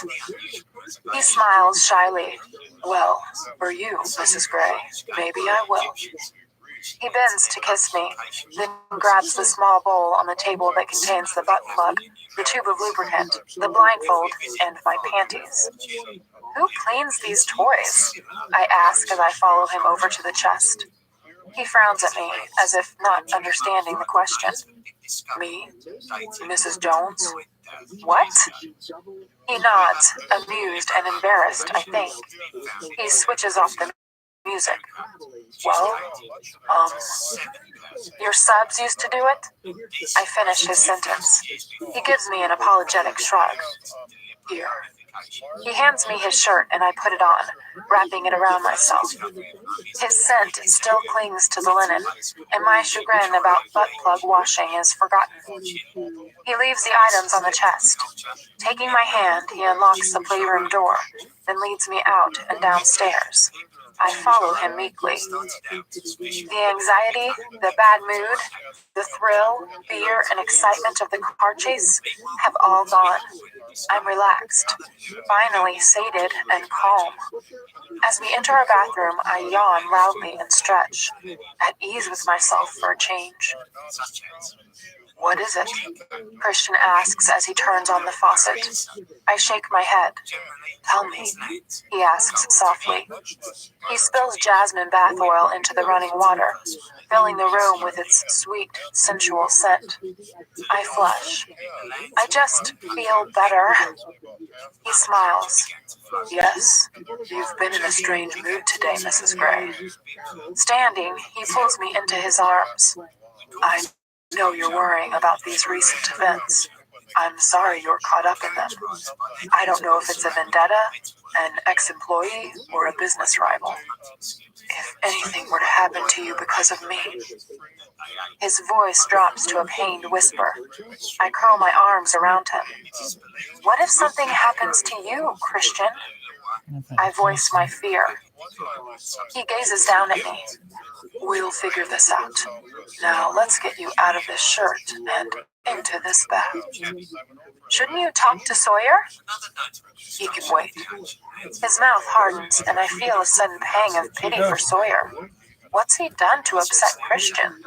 He smiles shyly. Well, for you, Mrs. Gray, maybe I will. He bends to kiss me, then grabs the small bowl on the table that contains the butt plug, the tube of lubricant, the blindfold, and my panties. Who cleans these toys? I ask as I follow him over to the chest. He frowns at me, as if not understanding the question. Me? Mrs. Jones? What? He nods, amused and embarrassed, I think. He switches off the music. Well, your subs used to do it? I finish his sentence. He gives me an apologetic shrug. Here. He hands me his shirt and I put it on, wrapping it around myself. His scent still clings to the linen, and my chagrin about butt plug washing is forgotten. He leaves the items on the chest. Taking my hand, he unlocks the playroom door, then leads me out and downstairs. I follow him meekly. The anxiety, the bad mood, the thrill, fear, and excitement of the car chase have all gone. I'm relaxed, finally sated and calm. As we enter our bathroom, I yawn loudly and stretch, at ease with myself for a change. What is it? Christian asks as he turns on the faucet. I shake my head. Tell me, he asks softly. He spills jasmine bath oil into the running water, filling the room with its sweet, sensual scent. I flush. I just feel better. He smiles. Yes, you've been in a strange mood today, Mrs. Gray. Standing, he pulls me into his arms. I know you're worrying about these recent events. I'm sorry you're caught up in them. I don't know if it's a vendetta, an ex-employee, or a business rival. If anything were to happen to you because of me. His voice drops to a pained whisper. I curl my arms around him. What if something happens to you, Christian? I voice my fear. He gazes down at me. We'll figure this out. Now let's get you out of this shirt and into this bath. Shouldn't you talk to Sawyer? He can wait. His mouth hardens and I feel a sudden pang of pity for Sawyer. What's he done to upset Christian?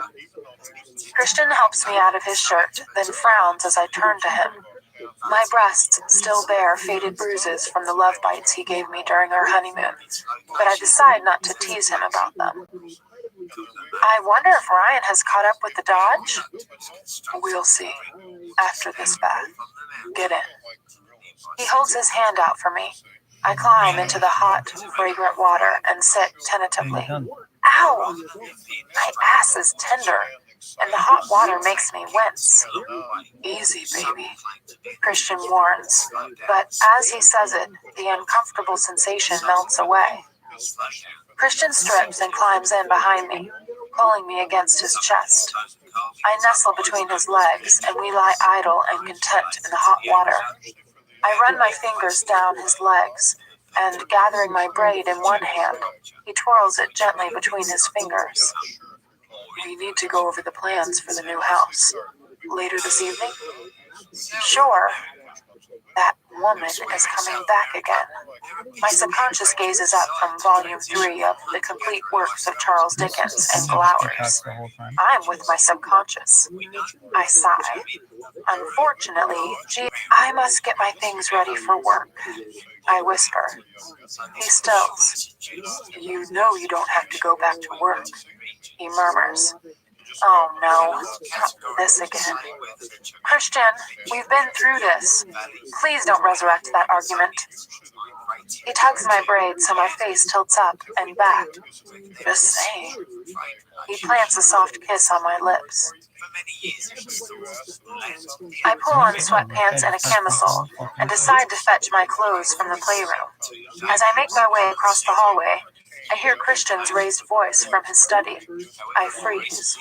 Christian helps me out of his shirt, then frowns as I turn to him. My breasts still bear faded bruises from the love bites he gave me during our honeymoon, but I decide not to tease him about them. I wonder if Ryan has caught up with the Dodge? We'll see. After this bath. Get in. He holds his hand out for me. I climb into the hot, fragrant water and sit tentatively. Ow! My ass is tender, and the hot water makes me wince. Easy, baby, Christian warns, but as he says it, the uncomfortable sensation melts away. Christian strips and climbs in behind me, pulling me against his chest. I nestle between his legs, and we lie idle and content in the hot water. I run my fingers down his legs, and gathering my braid in one hand, he twirls it gently between his fingers. We need to go over the plans for the new house. Later this evening? Sure. That woman is coming back again. My subconscious gazes up from volume 3 of The Complete Works of Charles Dickens and glowers. I'm with my subconscious. I sigh. Unfortunately, I must get my things ready for work. I whisper. He stills. You know you don't have to go back to work, he murmurs. Oh no, not this again. Christian, we've been through this. Please don't resurrect that argument. He tugs my braid so my face tilts up and back. Just saying. He plants a soft kiss on my lips. I pull on sweatpants and a camisole and decide to fetch my clothes from the playroom. As I make my way across the hallway, I hear Christian's raised voice from his study. I freeze.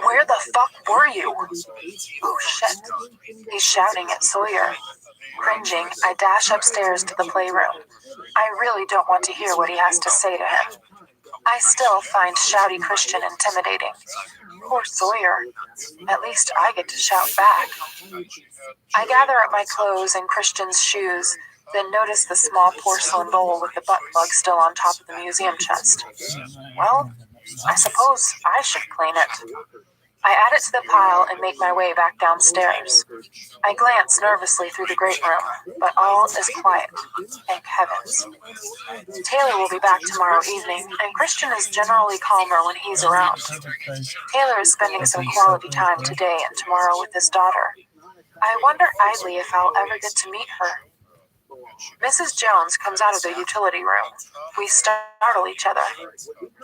Where the fuck were you? Oh shit. He's shouting at Sawyer. Cringing, I dash upstairs to the playroom. I really don't want to hear what he has to say to him. I still find shouty Christian intimidating. Poor Sawyer. At least I get to shout back. I gather up my clothes and Christian's shoes, then notice the small porcelain bowl with the butt plug still on top of the museum chest. Well, I suppose I should clean it. I add it to the pile and make my way back downstairs. I glance nervously through the great room, but all is quiet. Thank heavens. Taylor will be back tomorrow evening, and Christian is generally calmer when he's around. Taylor is spending some quality time today and tomorrow with his daughter. I wonder idly if I'll ever get to meet her. Mrs. Jones comes out of the utility room. We startle each other.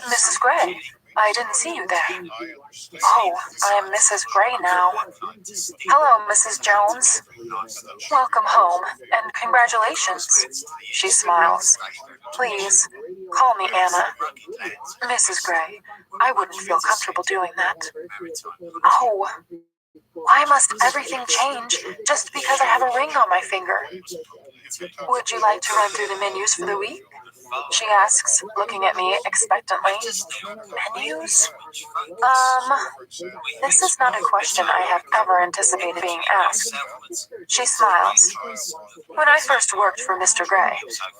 Mrs. Gray, I didn't see you there. Oh, I am Mrs. Gray now. Hello, Mrs. Jones. Welcome home, and congratulations. She smiles. Please, call me Anna. Mrs. Gray, I wouldn't feel comfortable doing that. Oh, why must everything change just because I have a ring on my finger? Would you like to run through the menus for the week? She asks, looking at me expectantly. Menus? This is not a question I have ever anticipated being asked. She smiles. When I first worked for Mr. Gray,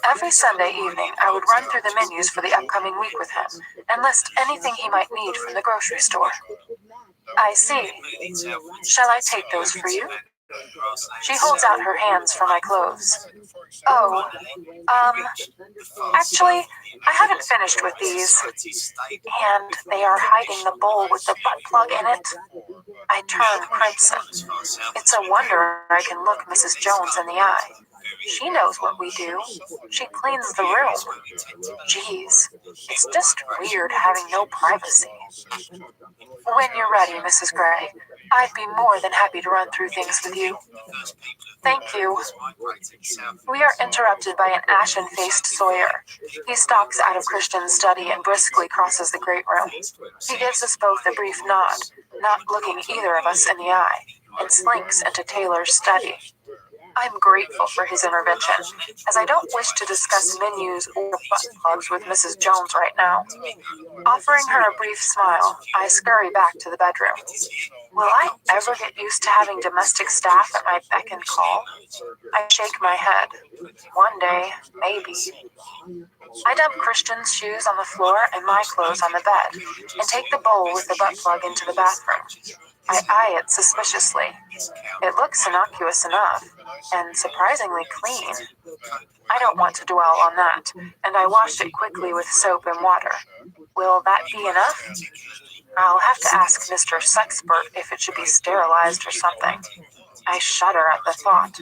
every Sunday evening I would run through the menus for the upcoming week with him and list anything he might need from the grocery store. I see. Shall I take those for you? She holds out her hands for my clothes. Oh, actually, I haven't finished with these. And they are hiding the bowl with the butt plug in it. I turn crimson. It's a wonder I can look Mrs. Jones in the eye. She knows what we do. She cleans the room. Jeez, it's just weird having no privacy. When you're ready, Mrs. Gray, I'd be more than happy to run through things with you. Thank you. We are interrupted by an ashen-faced Sawyer. He stalks out of Christian's study and briskly crosses the great room. He gives us both a brief nod, not looking either of us in the eye, and slinks into Taylor's study. I'm grateful for his intervention, as I don't wish to discuss menus or butt plugs with Mrs. Jones right now. Offering her a brief smile, I scurry back to the bedroom. Will I ever get used to having domestic staff at my beck and call? I shake my head. One day, maybe. I dump Christian's shoes on the floor and my clothes on the bed, and take the bowl with the butt plug into the bathroom. I eye it suspiciously. It looks innocuous enough, and surprisingly clean. I don't want to dwell on that, and I wash it quickly with soap and water. Will that be enough? I'll have to ask Mr. Sexpert if it should be sterilized or something. I shudder at the thought.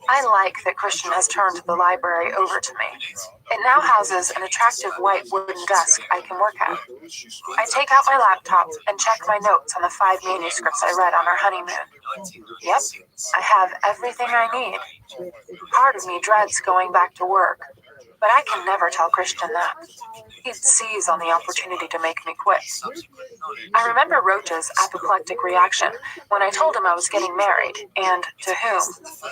I like that Christian has turned the library over to me. It now houses an attractive white wooden desk I can work at. I take out my laptop and check my notes on the 5 manuscripts I read on our honeymoon. Yep, I have everything I need. Part of me dreads going back to work, but I can never tell Christian that. He'd seize on the opportunity to make me quit. I remember Roach's apoplectic reaction when I told him I was getting married, and to whom,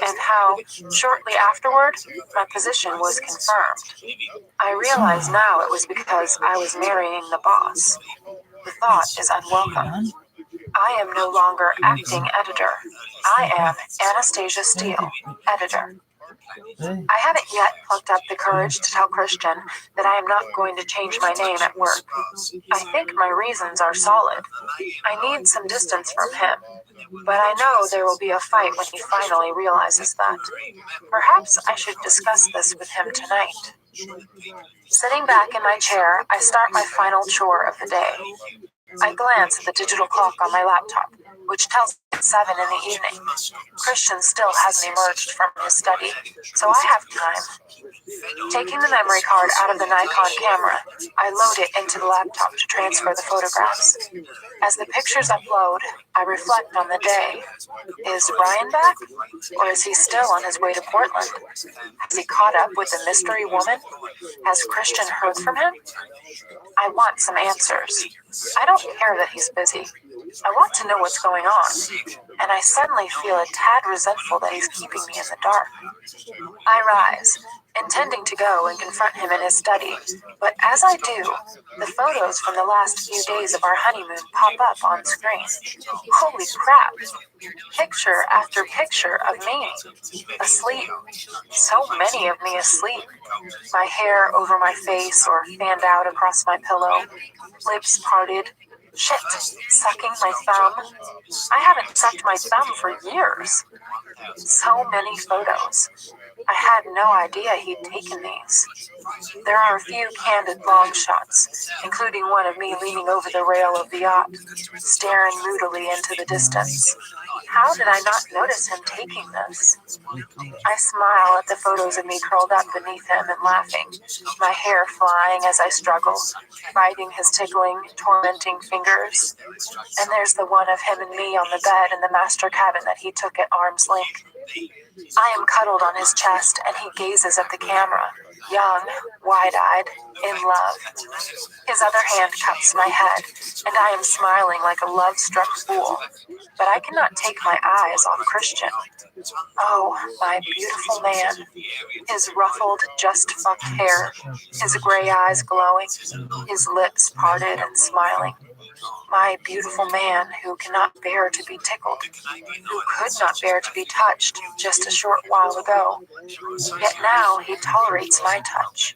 and how, shortly afterward, my position was confirmed. I realize now it was because I was marrying the boss. The thought is unwelcome. I am no longer acting editor. I am Anastasia Steele, editor. I haven't yet plucked up the courage to tell Christian that I am not going to change my name at work. I think my reasons are solid. I need some distance from him, but I know there will be a fight when he finally realizes that. Perhaps I should discuss this with him tonight. Sitting back in my chair, I start my final chore of the day. I glance at the digital clock on my laptop, which tells me it's 7 in the evening. Christian still hasn't emerged from his study, so I have time. Taking the memory card out of the Nikon camera, I load it into the laptop to transfer the photographs. As the pictures upload, I reflect on the day. Is Brian back? Or is he still on his way to Portland? Has he caught up with the mystery woman? Has Christian heard from him? I want some answers. I don't care that he's busy. I want to know what's going on, and I suddenly feel a tad resentful that he's keeping me in the dark. I rise, intending to go and confront him in his study, but as I do, the photos from the last few days of our honeymoon pop up on screen. Holy crap! Picture after picture of me, asleep. So many of me asleep. My hair over my face or fanned out across my pillow, lips parted. Shit, sucking my thumb. I haven't sucked my thumb for years. So many photos. I had no idea he'd taken these. There are a few candid long shots, including one of me leaning over the rail of the yacht, staring moodily into the distance. How did I not notice him taking this? I smile at the photos of me curled up beneath him and laughing, my hair flying as I struggle, fighting his tickling, tormenting fingers. And there's the one of him and me on the bed in the master cabin that he took at arm's length. I am cuddled on his chest, and he gazes at the camera, young, wide-eyed, in love. His other hand cups my head, and I am smiling like a love-struck fool. But I cannot take my eyes off Christian. Oh, my beautiful man. His ruffled, just-fucked hair, his gray eyes glowing, his lips parted and smiling. My beautiful man who cannot bear to be tickled, who could not bear to be touched just a short while ago. Yet now he tolerates my touch.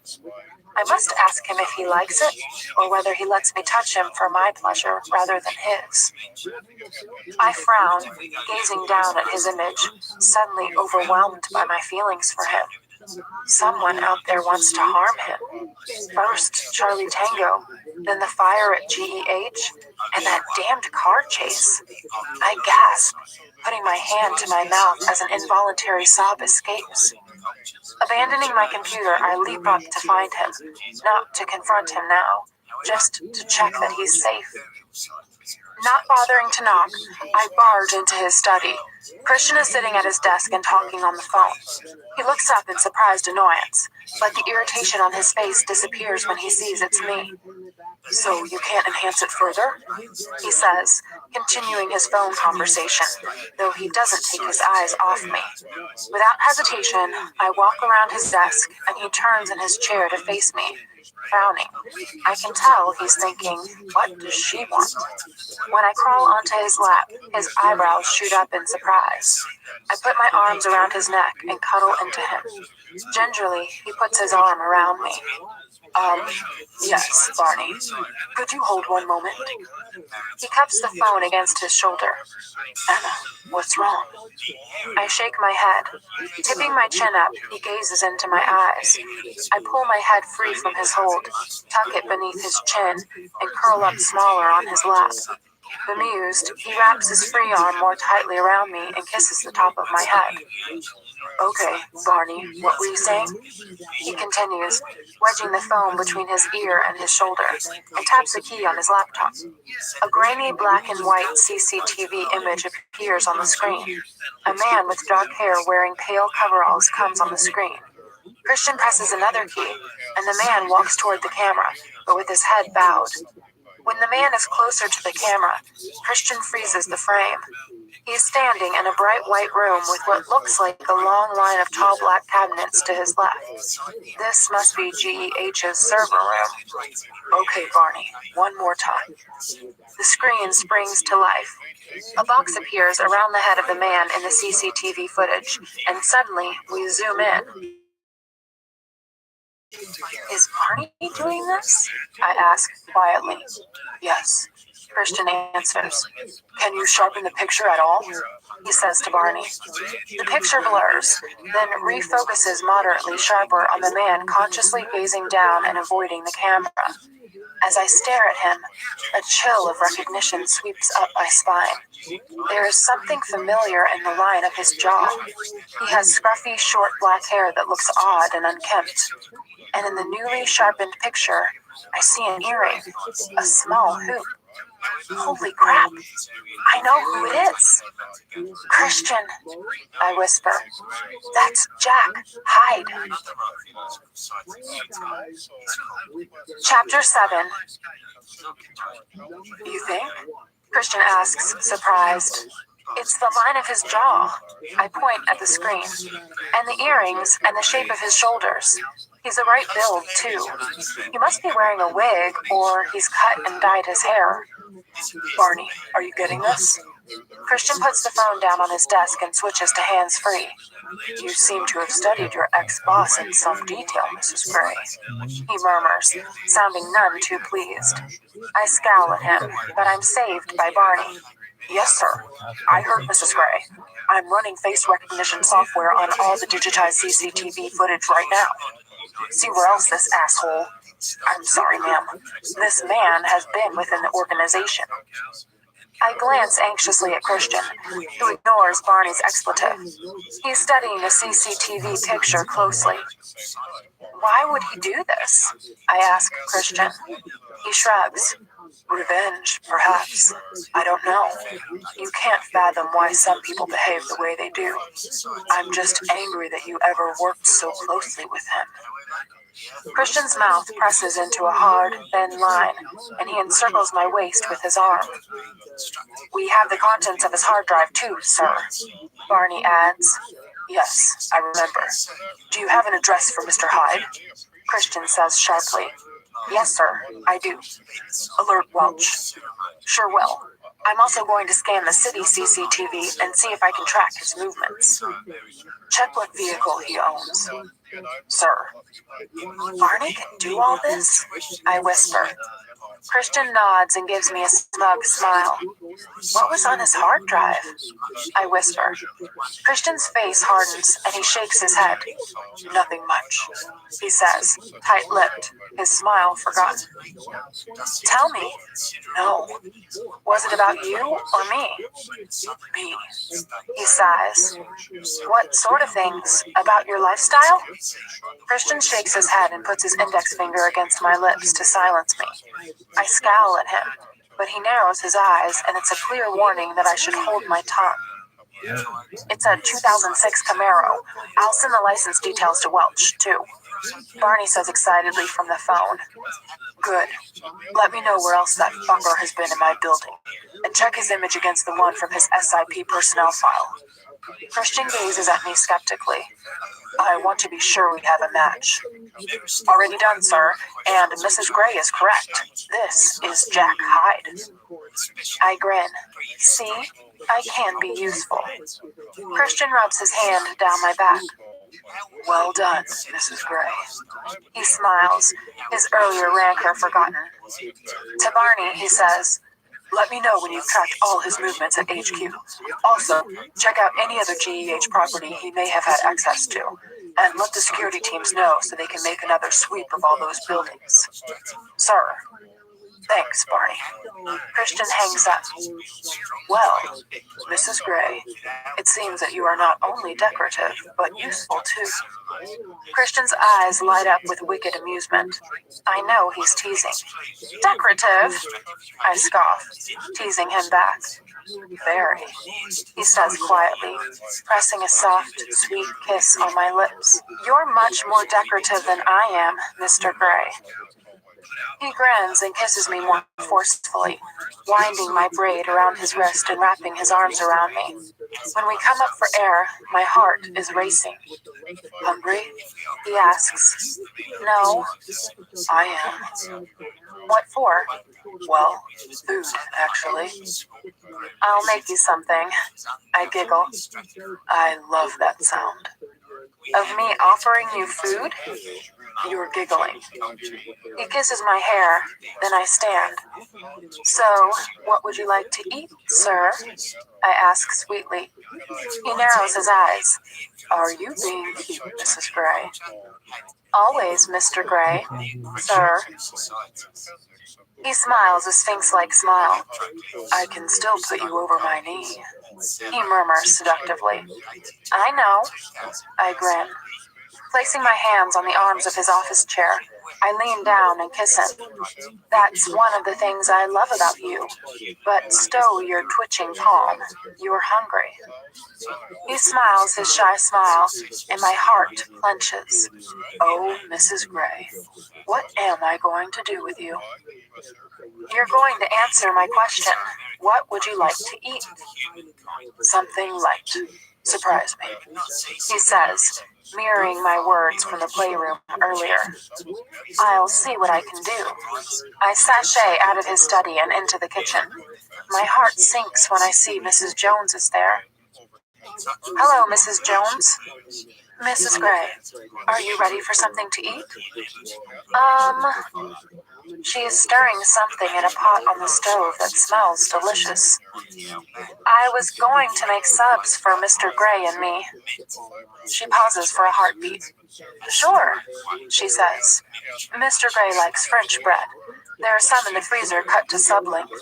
I must ask him if he likes it, or whether he lets me touch him for my pleasure rather than his. I frown, gazing down at his image, suddenly overwhelmed by my feelings for him. Someone out there wants to harm him. First, Charlie Tango, then the fire at GEH, and that damned car chase. I gasp, putting my hand to my mouth as an involuntary sob escapes. Abandoning my computer, I leap up to find him, not to confront him now, just to check that he's safe. Not bothering to knock, I barge into his study. Christian is sitting at his desk and talking on the phone. He looks up in surprised annoyance, but the irritation on his face disappears when he sees it's me. So you can't enhance it further? He says, continuing his phone conversation, though he doesn't take his eyes off me. Without hesitation, I walk around his desk, and he turns in his chair to face me, frowning. I can tell he's thinking, what does she want? When I crawl onto his lap, his eyebrows shoot up in surprise. I put my arms around his neck and cuddle into him. Gingerly, he puts his arm around me. Yes, Barney. Could you hold one moment? He cups the phone against his shoulder. Anna, what's wrong? I shake my head. Tipping my chin up, he gazes into my eyes. I pull my head free from his hold, tuck it beneath his chin, and curl up smaller on his lap. Bemused, he wraps his free arm more tightly around me and kisses the top of my head. Okay, Barney, what were you saying? He continues, wedging the phone between his ear and his shoulder, and taps a key on his laptop. A grainy black and white CCTV image appears on the screen. A man with dark hair wearing pale coveralls comes on the screen. Christian presses another key, and the man walks toward the camera, but with his head bowed. When the man is closer to the camera, Christian freezes the frame. He is standing in a bright white room with what looks like a long line of tall black cabinets to his left. This must be GEH's server room. Okay, Barney, one more time. The screen springs to life. A box appears around the head of the man in the CCTV footage, and suddenly we zoom in. Is Barney doing this? I ask quietly. Yes, Christian answers. Can you sharpen the picture at all? He says to Barney. The picture blurs, then refocuses moderately sharper on the man consciously gazing down and avoiding the camera. As I stare at him, a chill of recognition sweeps up my spine. There is something familiar in the line of his jaw. He has scruffy, short black hair that looks odd and unkempt. And in the newly sharpened picture, I see an earring, a small hoop. Holy crap! I know who it is! Christian, I whisper. That's Jack Hyde. Chapter 7. You think? Christian asks, surprised. It's the line of his jaw. I point at the screen. And the earrings and the shape of his shoulders. He's the right build, too. He must be wearing a wig, or he's cut and dyed his hair. Barney, are you getting this? Christian puts the phone down on his desk and switches to hands-free. You seem to have studied your ex-boss in some detail, Mrs. Gray. He murmurs, sounding none too pleased. I scowl at him, but I'm saved by Barney. Yes, sir. I heard Mrs. Gray. I'm running face recognition software on all the digitized CCTV footage right now. See where else this asshole... I'm sorry, ma'am. This man has been within the organization. I glance anxiously at Christian, who ignores Barney's expletive. He's studying the CCTV picture closely. Why would he do this? I ask Christian. He shrugs. Revenge, perhaps. I don't know. You can't fathom why some people behave the way they do. I'm just angry that you ever worked so closely with him. Christian's mouth presses into a hard, thin line, and he encircles my waist with his arm. We have the contents of his hard drive too, sir. Barney adds. Yes, I remember. Do you have an address for Mr. Hyde? Christian says sharply. Yes, sir, I do. Alert Welch. Sure will. I'm also going to scan the city CCTV and see if I can track his movements. Check what vehicle he owns. Sir. Barney can do all this? I whisper. Christian nods and gives me a smug smile. What was on his hard drive? I whisper. Christian's face hardens and he shakes his head. Nothing much, he says, tight-lipped, his smile forgotten. Tell me. No. Was it about you or me? Me. He sighs. What sort of things? About your lifestyle? Christian shakes his head and puts his index finger against my lips to silence me. I scowl at him, but he narrows his eyes, and it's a clear warning that I should hold my tongue. It's a 2006 Camaro. I'll send the license details to Welch, too. Barney says excitedly from the phone. Good. Let me know where else that fucker has been in my building, and check his image against the one from his SIP personnel file. Christian gazes at me skeptically. I want to be sure we have a match. Already done, sir, and Mrs. Gray is correct. This is Jack Hyde. I grin. See, I can be useful. Christian rubs his hand down my back. Well done, Mrs. Gray. He smiles, his earlier rancor forgotten. To Barney, he says, let me know when you've tracked all his movements at HQ. Also, check out any other GEH property he may have had access to, and let the security teams know so they can make another sweep of all those buildings. Sir. Thanks, Barney. Christian hangs up. Well, Mrs. Gray, it seems that you are not only decorative, but useful too. Christian's eyes light up with wicked amusement. I know he's teasing. Decorative? I scoff, teasing him back. Very, he says quietly, pressing a soft, sweet kiss on my lips. You're much more decorative than I am, Mr. Gray. He grins and kisses me more forcefully, winding my braid around his wrist and wrapping his arms around me. When we come up for air, my heart is racing. Hungry? He asks. No, I am. What for? Well, food, actually. I'll make you something. I giggle. I love that sound. Of me offering you food? You're giggling. He kisses my hair, then I stand. So, what would you like to eat, sir? I ask sweetly. He narrows his eyes. Are you being cute, Mrs. Gray? Always, Mr. Gray, sir. He smiles a sphinx-like smile. I can still put you over my knee. He murmurs seductively. I know. I grin. Placing my hands on the arms of his office chair, I lean down and kiss him. That's one of the things I love about you. But stow your twitching palm. You're hungry. He smiles his shy smile, and my heart clenches. Oh, Mrs. Gray, what am I going to do with you? You're going to answer my question. What would you like to eat? Something light. Surprise me. He says, mirroring my words from the playroom earlier. I'll see what I can do. I sashay out of his study and into the kitchen. My heart sinks when I see Mrs. Jones is there. Hello, Mrs. Jones. Mrs. Gray, are you ready for something to eat? She is stirring something in a pot on the stove that smells delicious. I was going to make subs for Mr. Gray and me. She pauses for a heartbeat. Sure, she says. Mr. Gray likes French bread. There are some in the freezer cut to sub length.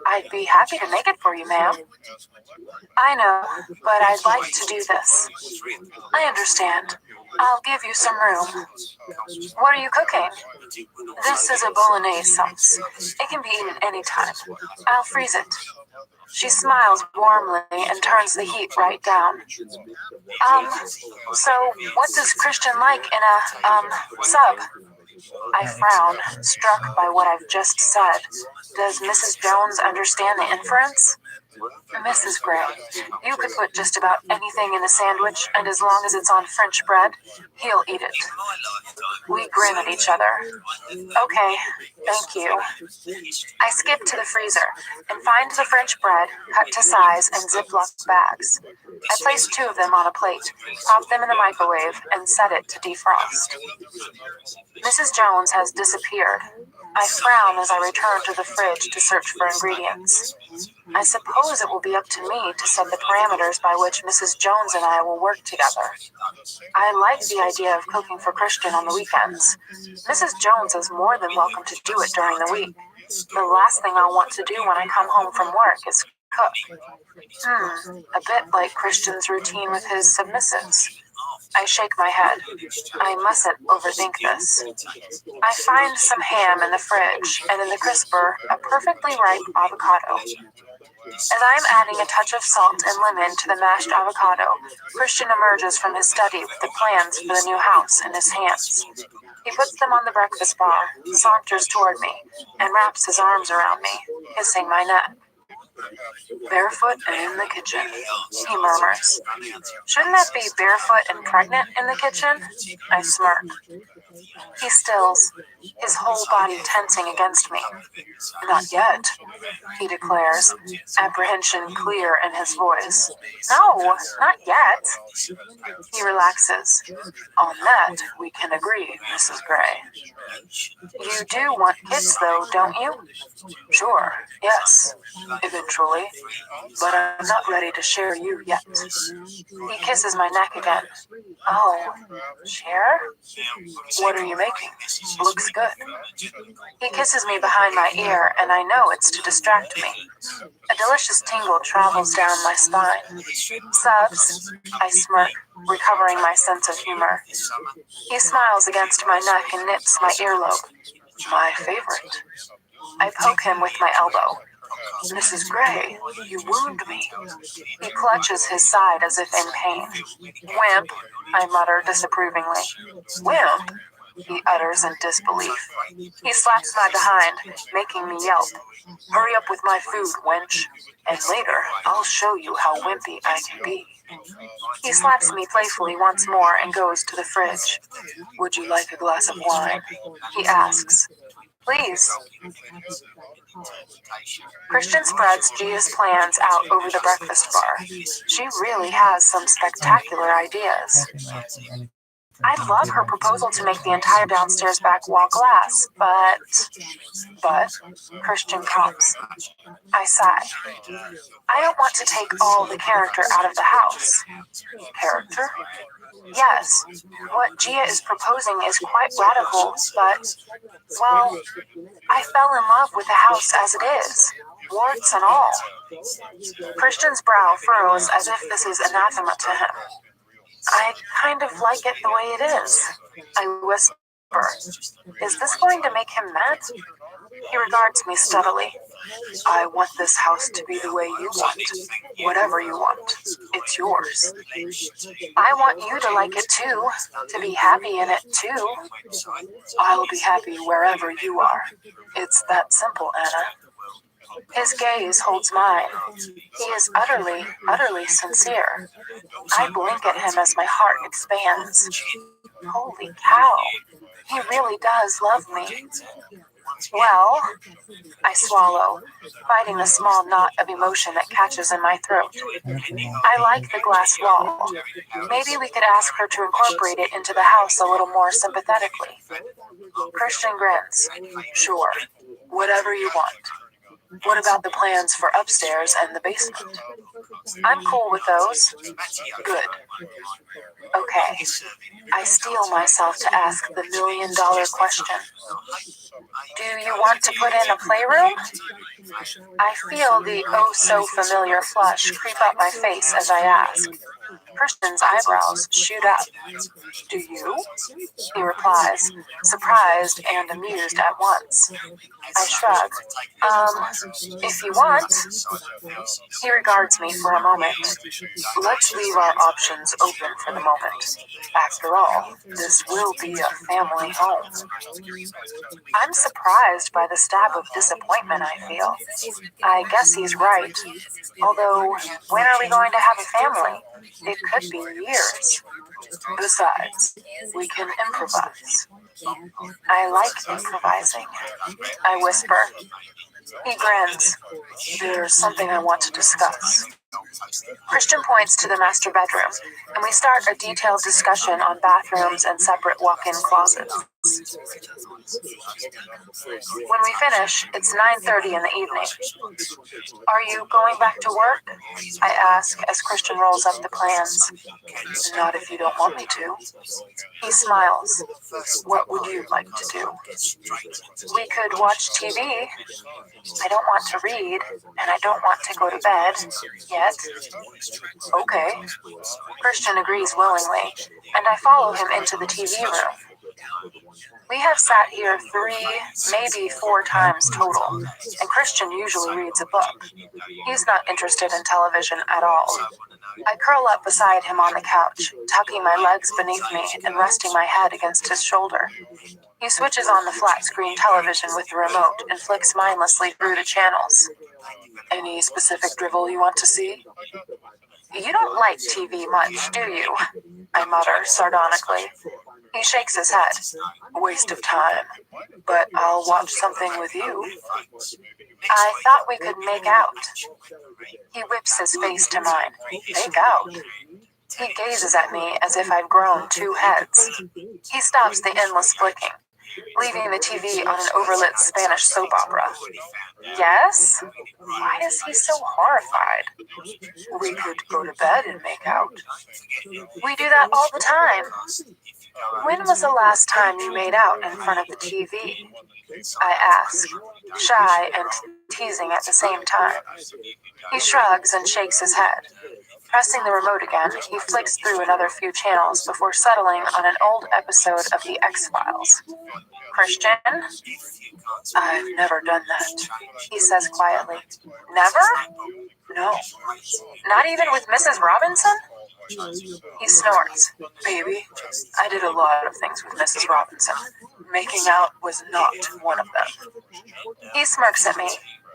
I'd be happy to make it for you, ma'am. I know, but I'd like to do this. I understand. I'll give you some room. What are you cooking? This is a bolognese sauce. It can be eaten any time. I'll freeze it. She smiles warmly and turns the heat right down. So what does Christian like in a, sub? I frown, struck by what I've just said. Does Mrs. Jones understand the inference? Mrs. Gray, you could put just about anything in a sandwich, and as long as it's on French bread, he'll eat it. We grin at each other. Okay, thank you. I skip to the freezer and find the French bread cut to size in Ziploc bags. I place 2 of them on a plate, pop them in the microwave, and set it to defrost. Mrs. Jones has disappeared. I frown as I return to the fridge to search for ingredients. I suppose it will be up to me to set the parameters by which Mrs. Jones and I will work together. I like the idea of cooking for Christian on the weekends. Mrs. Jones is more than welcome to do it during the week. The last thing I'll want to do when I come home from work is cook. A bit like Christian's routine with his submissives. I shake my head. I mustn't overthink this. I find some ham in the fridge, and in the crisper, a perfectly ripe avocado. As I am adding a touch of salt and lemon to the mashed avocado, Christian emerges from his study with the plans for the new house in his hands. He puts them on the breakfast bar, saunters toward me, and wraps his arms around me, kissing my neck. Barefoot and in the kitchen, he murmurs. Shouldn't that be barefoot and pregnant in the kitchen? I smirk. He stills, his whole body tensing against me. Not yet, he declares, apprehension clear in his voice. No, not yet. He relaxes. On that, we can agree, Mrs. Gray. You do want kids, though, don't you? Sure, yes, eventually. But I'm not ready to share you yet. He kisses my neck again. Oh, share? What are you making? Looks good. He kisses me behind my ear, and I know it's to distract me. A delicious tingle travels down my spine. Subs, I smirk, recovering my sense of humor. He smiles against my neck and nips my earlobe. My favorite. I poke him with my elbow. Mrs. Gray, you wound me. He clutches his side as if in pain. Wimp, I mutter disapprovingly. Wimp? He utters in disbelief. He slaps my behind, making me yelp. Hurry up with my food, wench. And later, I'll show you how wimpy I can be. He slaps me playfully once more and goes to the fridge. Would you like a glass of wine? He asks. Please. Christian spreads Gia's plans out over the breakfast bar. She really has some spectacular ideas. I'd love her proposal to make the entire downstairs back wall glass, but, Christian prompts. I sigh. I don't want to take all the character out of the house. Character? Yes, what Gia is proposing is quite radical, but, well, I fell in love with the house as it is, warts and all. Christian's brow furrows as if this is anathema to him. I kind of like it the way it is. I whisper. Is this going to make him mad? He regards me steadily. I want this house to be the way you want. Whatever you want. It's yours. I want you to like it too. To be happy in it too. I'll be happy wherever you are. It's that simple, Anna. His gaze holds mine. He is utterly, utterly sincere. I blink at him as my heart expands. Holy cow. He really does love me. Well, I swallow, fighting the small knot of emotion that catches in my throat. I like the glass wall. Maybe we could ask her to incorporate it into the house a little more sympathetically. Christian grins. Sure, whatever you want. What about the plans for upstairs and the basement? I'm cool with those. Good. Okay. I steel myself to ask the million-dollar question. Do you want to put in a playroom? I feel the oh-so-familiar flush creep up my face as I ask. Christian's eyebrows shoot up. Do you? He replies, surprised and amused at once. I shrug. If you want. He regards me for a moment. Let's leave our options open for the moment. After all, this will be a family home. I'm surprised by the stab of disappointment I feel. I guess he's right. Although, when are we going to have a family? It could be years. Besides, we can improvise. I like improvising. I whisper. He grins. There's something I want to discuss. Christian points to the master bedroom, and we start a detailed discussion on bathrooms and separate walk-in closets. When we finish, it's 9:30 in the evening. Are you going back to work? I ask as Christian rolls up the plans. Not if you don't want me to. He smiles. What would you like to do? We could watch TV. I don't want to read, and I don't want to go to bed yet. Okay. Christian agrees willingly, and I follow him into the TV room. We have sat here 3, maybe 4 times total, and Christian usually reads a book. He's not interested in television at all. I curl up beside him on the couch, tucking my legs beneath me and resting my head against his shoulder. He switches on the flat-screen television with the remote and flicks mindlessly through the channels. Any specific drivel you want to see? You don't like TV much, do you? I mutter sardonically. He shakes his head. Waste of time. But I'll watch something with you. I thought we could make out. He whips his face to mine. Make out? He gazes at me as if I've grown 2 heads. He stops the endless flicking. leaving the TV on an overlit Spanish soap opera. Yes? Why is he so horrified? We could go to bed and make out. We do that all the time. When was the last time you made out in front of the TV? I ask, shy and teasing at the same time. He shrugs and shakes his head. Pressing the remote again, he flicks through another few channels before settling on an old episode of The X-Files. Christian? I've never done that, he says quietly. Never? No. Not even with Mrs. Robinson? He snorts. Baby, I did a lot of things with Mrs. Robinson. Making out was not one of them. He smirks at me,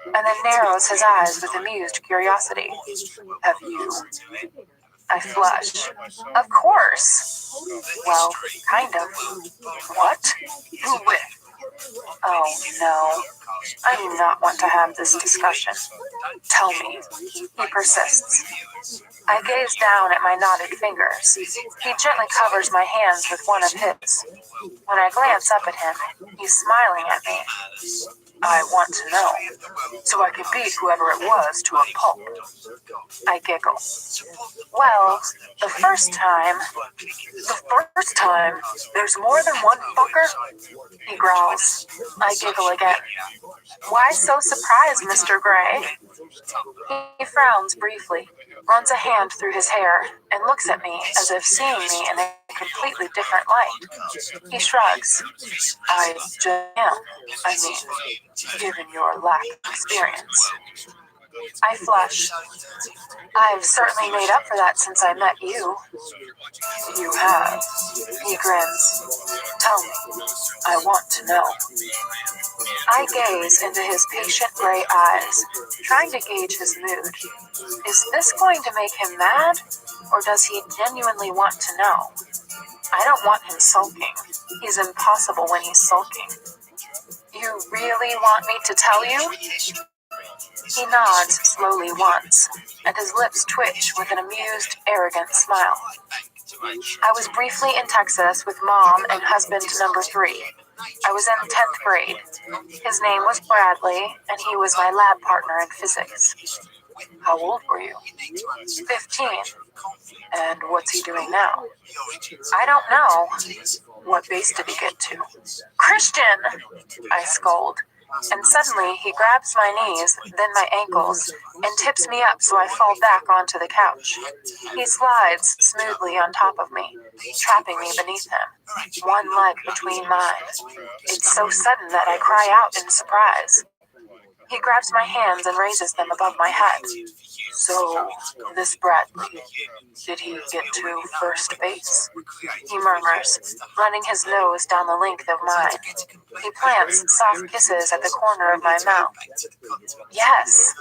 and then narrows his eyes with amused curiosity. Have you? I flush. Of course. Well, kind of. What? Who with? Oh, no. I do not want to have this discussion. Tell me. He persists. I gaze down at my knotted fingers. He gently covers my hands with one of his. When I glance up at him, he's smiling at me. I want to know, so I can beat whoever it was to a pulp. I giggle. Well, the first time, there's more than one fucker? He growls. I giggle again. Why so surprised, Mr. Gray? He frowns briefly, runs a hand through his hair, and looks at me as if seeing me in a completely different light. He shrugs. I just am. I mean, given your lack of experience. I flush. I've certainly made up for that since I met you. You have. He grins. Tell me. I want to know. I gaze into his patient gray eyes, trying to gauge his mood. Is this going to make him mad, or does he genuinely want to know? I don't want him sulking. He's impossible when he's sulking. You really want me to tell you? He nods slowly once, and his lips twitch with an amused, arrogant smile. I was briefly in Texas with Mom and husband number 3. I was in 10th grade. His name was Bradley, and he was my lab partner in physics. How old were you? 15. And what's he doing now? I don't know. What base did he get to? Christian! I scold. And suddenly he grabs my knees, then my ankles, and tips me up so I fall back onto the couch. He slides smoothly on top of me, trapping me beneath him, one leg between mine. It's so sudden that I cry out in surprise. He grabs my hands and raises them above my head. So, this Bradley, did he get to first base? He murmurs, running his nose down the length of mine. He plants soft kisses at the corner of my mouth. Yes,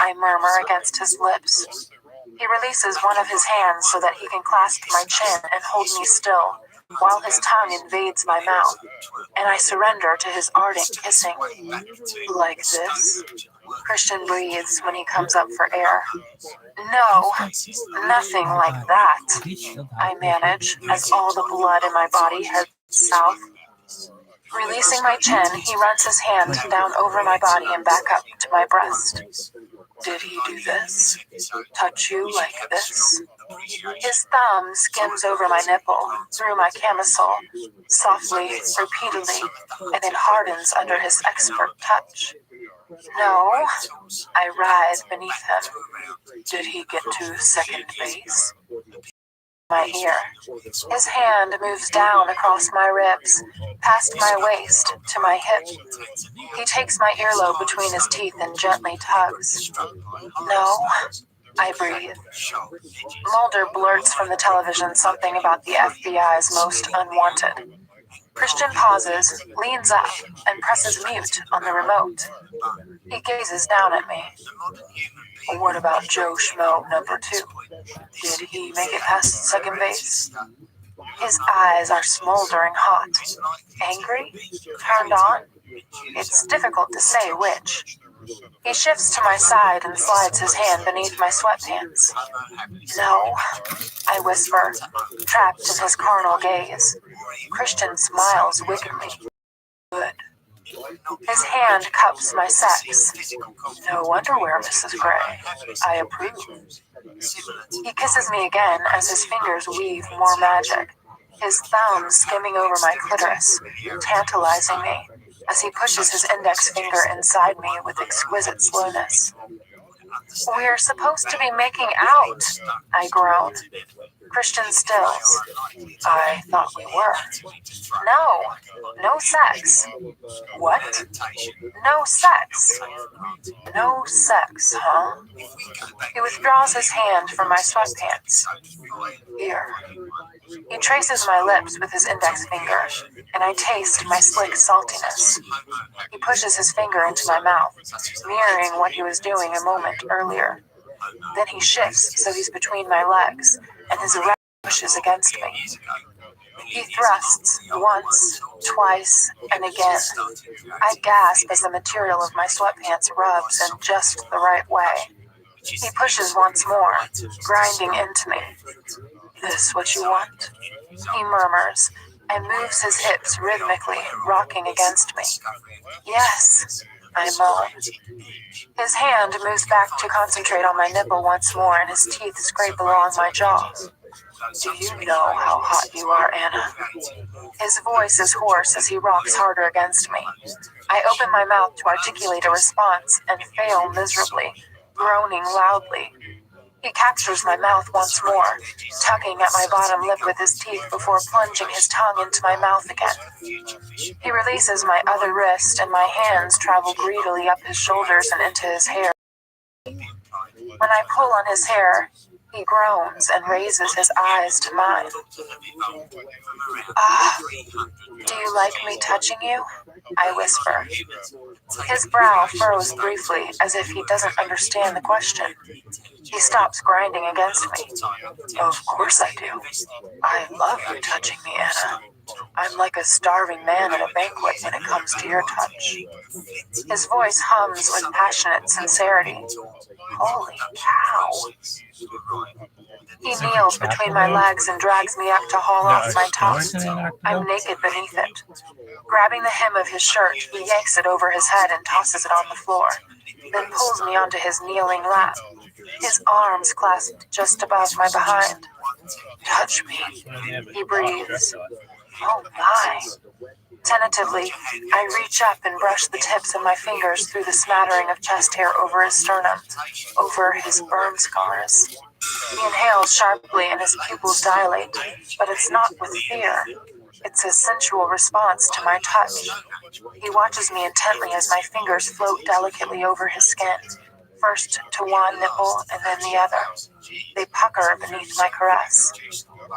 I murmur against his lips. He releases one of his hands so that he can clasp my chin and hold me still, while his tongue invades my mouth, and I surrender to his ardent kissing. Like this? Christian breathes when he comes up for air. No, nothing like that, I manage as all the blood in my body heads south. Releasing my chin, he runs his hand down over my body and back up to my breast. Did he do this? Touch you like this? His thumb skims over my nipple, through my camisole, softly, repeatedly, and it hardens under his expert touch. No, I writhe beneath him. Did he get to second base? My ear. His hand moves down across my ribs, past my waist, to my hip. He takes my earlobe between his teeth and gently tugs. No, I breathe. Mulder blurts from the television something about the FBI's most unwanted. Christian pauses, leans up, and presses mute on the remote. He gazes down at me. What about Joe Schmo number 2? Did he make it past second base? His eyes are smoldering hot. Angry? Turned on? It's difficult to say which. He shifts to my side and slides his hand beneath my sweatpants. No, I whisper, trapped in his carnal gaze. Christian smiles wickedly. Good. His hand cups my sex. No underwear, Mrs. Gray. I approve. He kisses me again as his fingers weave more magic, his thumb skimming over my clitoris, tantalizing me as he pushes his index finger inside me with exquisite slowness. We're supposed to be making out, I groan. Christian stills. I thought we were. No sex. What? No sex. No sex, huh? He withdraws his hand from my sweatpants. Here. He traces my lips with his index finger, and I taste my slick saltiness. He pushes his finger into my mouth, mirroring what he was doing a moment earlier. Then he shifts so he's between my legs, and his erect pushes against me. He thrusts once, twice, and again. I gasp as the material of my sweatpants rubs in just the right way. He pushes once more, grinding into me. This what you want? He murmurs, and moves his hips rhythmically, rocking against me. Yes, I moan. His hand moves back to concentrate on my nipple once more, and his teeth scrape along my jaw. Do you know how hot you are, Anna? His voice is hoarse as he rocks harder against me. I open my mouth to articulate a response and fail miserably, groaning loudly. He captures my mouth once more, tugging at my bottom lip with his teeth before plunging his tongue into my mouth again. He releases my other wrist, and my hands travel greedily up his shoulders and into his hair. When I pull on his hair, he groans and raises his eyes to mine. Ah, do you like me touching you? I whisper. His brow furrows briefly as if he doesn't understand the question. He stops grinding against me. Of course I do. I love you touching me, Anna. I'm like a starving man at a banquet when it comes to your touch. His voice hums with passionate sincerity. Holy cow. He kneels between my legs and drags me up to haul off my top. I'm naked beneath it. Grabbing the hem of his shirt, he yanks it over his head and tosses it on the floor, then pulls me onto his kneeling lap, his arms clasped just above my behind. Touch me, he breathes. Oh my. Tentatively, I reach up and brush the tips of my fingers through the smattering of chest hair over his sternum, over his burn scars. He inhales sharply and his pupils dilate, but it's not with fear. It's a sensual response to my touch. He watches me intently as my fingers float delicately over his skin, first to one nipple and then the other. They pucker beneath my caress.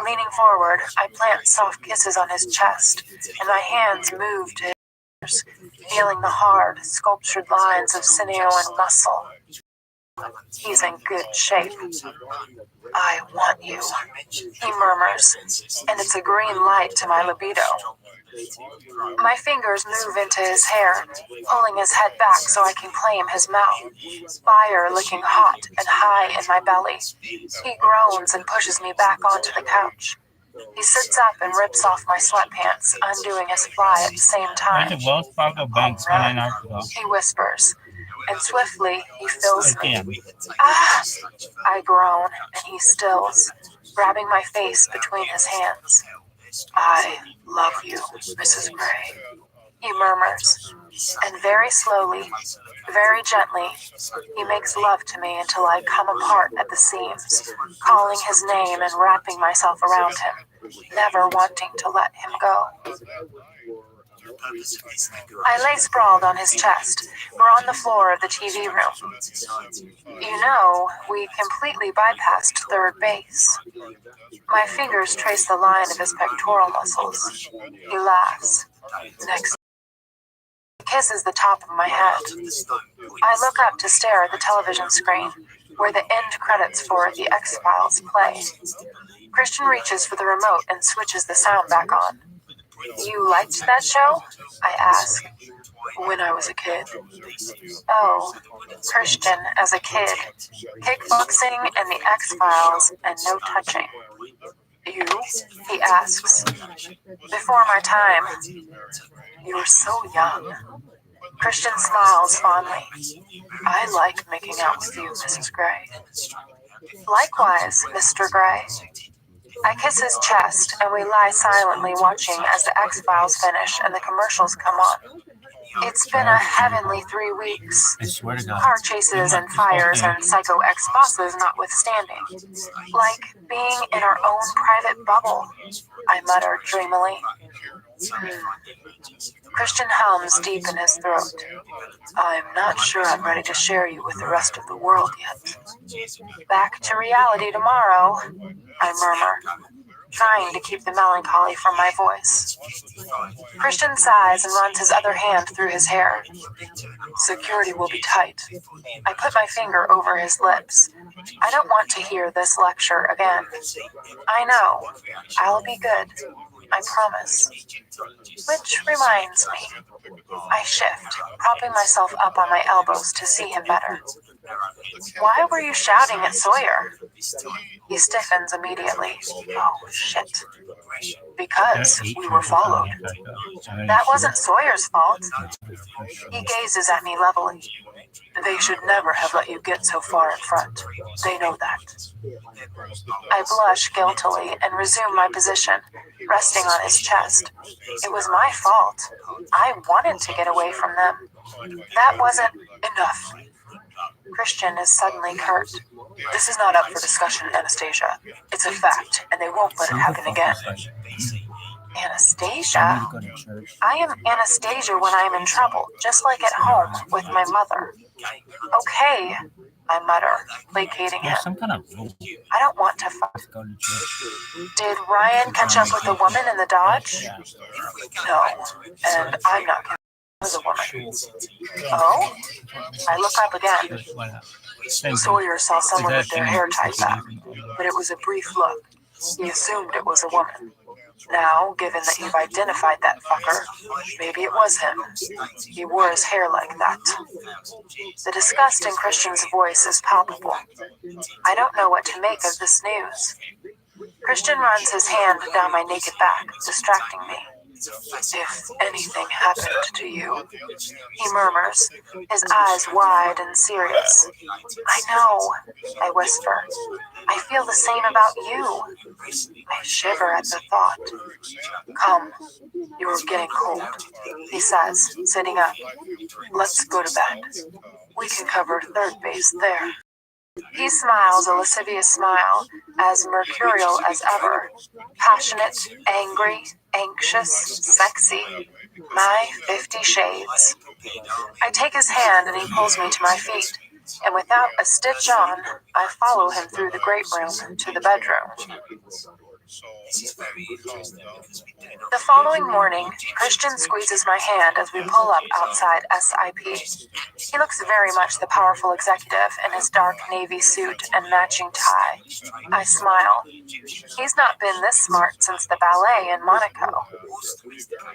Leaning forward, I plant soft kisses on his chest, and my hands move to his shoulders, feeling the hard, sculptured lines of sinew and muscle. He's in good shape. I want you, he murmurs, and it's a green light to my libido. My fingers move into his hair, pulling his head back so I can claim his mouth, fire licking hot and high in my belly. He groans and pushes me back onto the couch. He sits up and rips off my sweatpants, undoing his fly at the same time. He whispers, and swiftly he fills me. Ah! I groan, and he stills, grabbing my face between his hands. I love you, Mrs. Gray, he murmurs, and very slowly, very gently, he makes love to me until I come apart at the seams, calling his name and wrapping myself around him, never wanting to let him go. I lay sprawled on his chest. We're on the floor of the TV room. You know, we completely bypassed third base. My fingers trace the line of his pectoral muscles. He laughs. Next, he kisses the top of my head. I look up to stare at the television screen, where the end credits for The X-Files play. Christian reaches for the remote and switches the sound back on. You liked that show? I ask. When I was a kid. Oh, Christian as a kid. Kickboxing and The X-Files and no touching. You? He asks. Before my time. You're so young. Christian smiles fondly. I like making out with you, Mrs. Gray. Likewise, Mr. Gray. I kiss his chest, and we lie silently watching as the X-Files finish and the commercials come on. It's been a heavenly 3 weeks. I swear to God. Car chases and fires and psycho ex-bosses notwithstanding. Like being in our own private bubble, I muttered dreamily. Christian hums deep in his throat. I'm not sure I'm ready to share you with the rest of the world yet. Back to reality tomorrow, I murmur, trying to keep the melancholy from my voice. Christian sighs and runs his other hand through his hair. Security will be tight. I put my finger over his lips. I don't want to hear this lecture again. I know. I'll be good. I promise. Which reminds me. I shift, propping myself up on my elbows to see him better. Why were you shouting at Sawyer? He stiffens immediately. Oh, shit. Because we were followed. That wasn't Sawyer's fault. He gazes at me levelly. They should never have let you get so far in front. They know that. I blush guiltily and resume my position, resting on his chest. It was my fault. I wanted to get away from them. That wasn't enough. Christian is suddenly curt. This is not up for discussion, Anastasia. It's a fact, and they won't let it happen again. Anastasia? I am Anastasia when I am in trouble, just like at home with my mother. Okay, I mutter, placating him. I don't want to fight. Did Ryan catch up with the woman in the Dodge? No, and I'm not convinced it was a woman. Oh? I look up again. Sawyer saw someone with their hair tied back, but it was a brief look. He assumed it was a woman. Now, given that you've identified that fucker, maybe it was him. He wore his hair like that. The disgust in Christian's voice is palpable. I don't know what to make of this news. Christian runs his hand down my naked back, distracting me. If anything happened to you, he murmurs, his eyes wide and serious. I know, I whisper. I feel the same about you. I shiver at the thought. Come, you're getting cold, he says, sitting up. Let's go to bed. We can cover third base there. He smiles a lascivious smile, as mercurial as ever, passionate, angry, anxious, sexy, my 50 shades. I take his hand and he pulls me to my feet, and without a stitch on, I follow him through the great room to the bedroom. The following morning, Christian squeezes my hand as we pull up outside SIP. He looks very much the powerful executive in his dark navy suit and matching tie. I smile. He's not been this smart since the ballet in Monaco.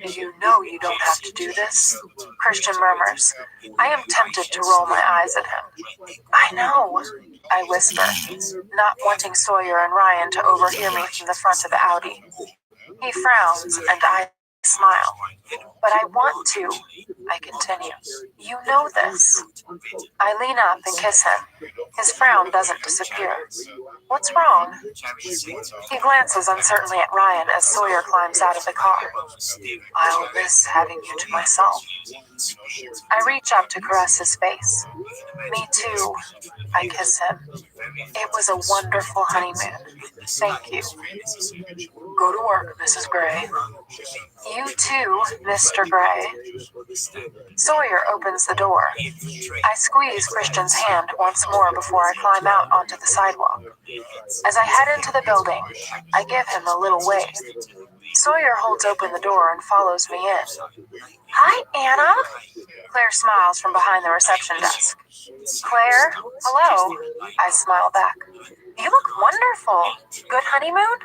You know you don't have to do this, Christian murmurs. I am tempted to roll my eyes at him. I know, I whisper, not wanting Sawyer and Ryan to overhear me from the front of the Audi. He frowns, and I smile. But I want to, I continue. You know this. I lean up and kiss him. His frown doesn't disappear. What's wrong? He glances uncertainly at Ryan as Sawyer climbs out of the car. I'll miss having you to myself. I reach up to caress his face. Me too, I kiss him. It was a wonderful honeymoon. Thank you. Go to work, Mrs. Gray. You too, Mr. Gray. Sawyer opens the door. I squeeze Christian's hand once more before I climb out onto the sidewalk. As I head into the building, I give him a little wave. Sawyer holds open the door and follows me in. Hi, Anna. Claire smiles from behind the reception desk. Claire, hello. I smile back. You look wonderful. Good honeymoon?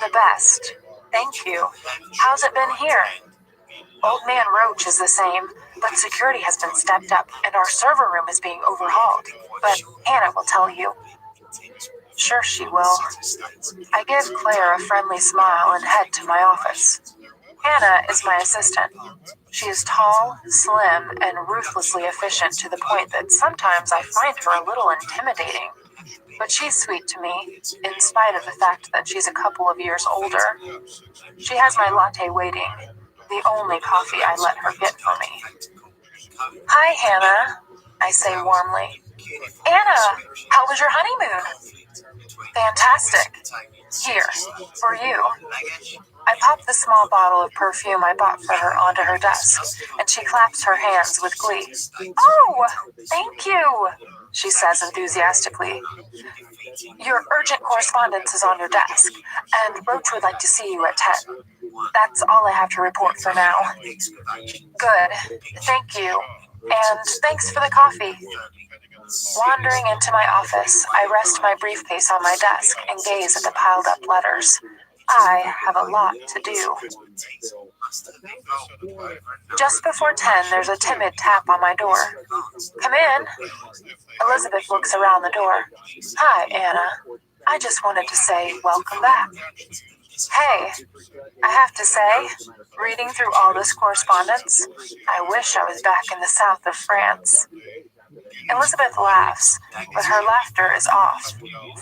The best. Thank you. How's it been here? Old Man Roach is the same, but security has been stepped up and our server room is being overhauled. But Anna will tell you. Sure she will. I give Claire a friendly smile and head to my office. Hannah is my assistant. She is tall, slim, and ruthlessly efficient to the point that sometimes I find her a little intimidating. But she's sweet to me, in spite of the fact that she's a couple of years older. She has my latte waiting, the only coffee I let her get for me. Hi, Hannah, I say warmly. Anna, how was your honeymoon? Fantastic. Here, for you. I pop the small bottle of perfume I bought for her onto her desk, and she claps her hands with glee. Oh, thank you, she says enthusiastically. Your urgent correspondence is on your desk, and Roach would like to see you at 10. That's all I have to report for now. Good, thank you, and thanks for the coffee. Wandering into my office, I rest my briefcase on my desk and gaze at the piled up letters. I have a lot to do. Just before 10, there's a timid tap on my door. Come in. Elizabeth looks around the door. Hi, Anna. I just wanted to say welcome back. Hey, I have to say, reading through all this correspondence, I wish I was back in the south of France. Elizabeth laughs, but her laughter is off,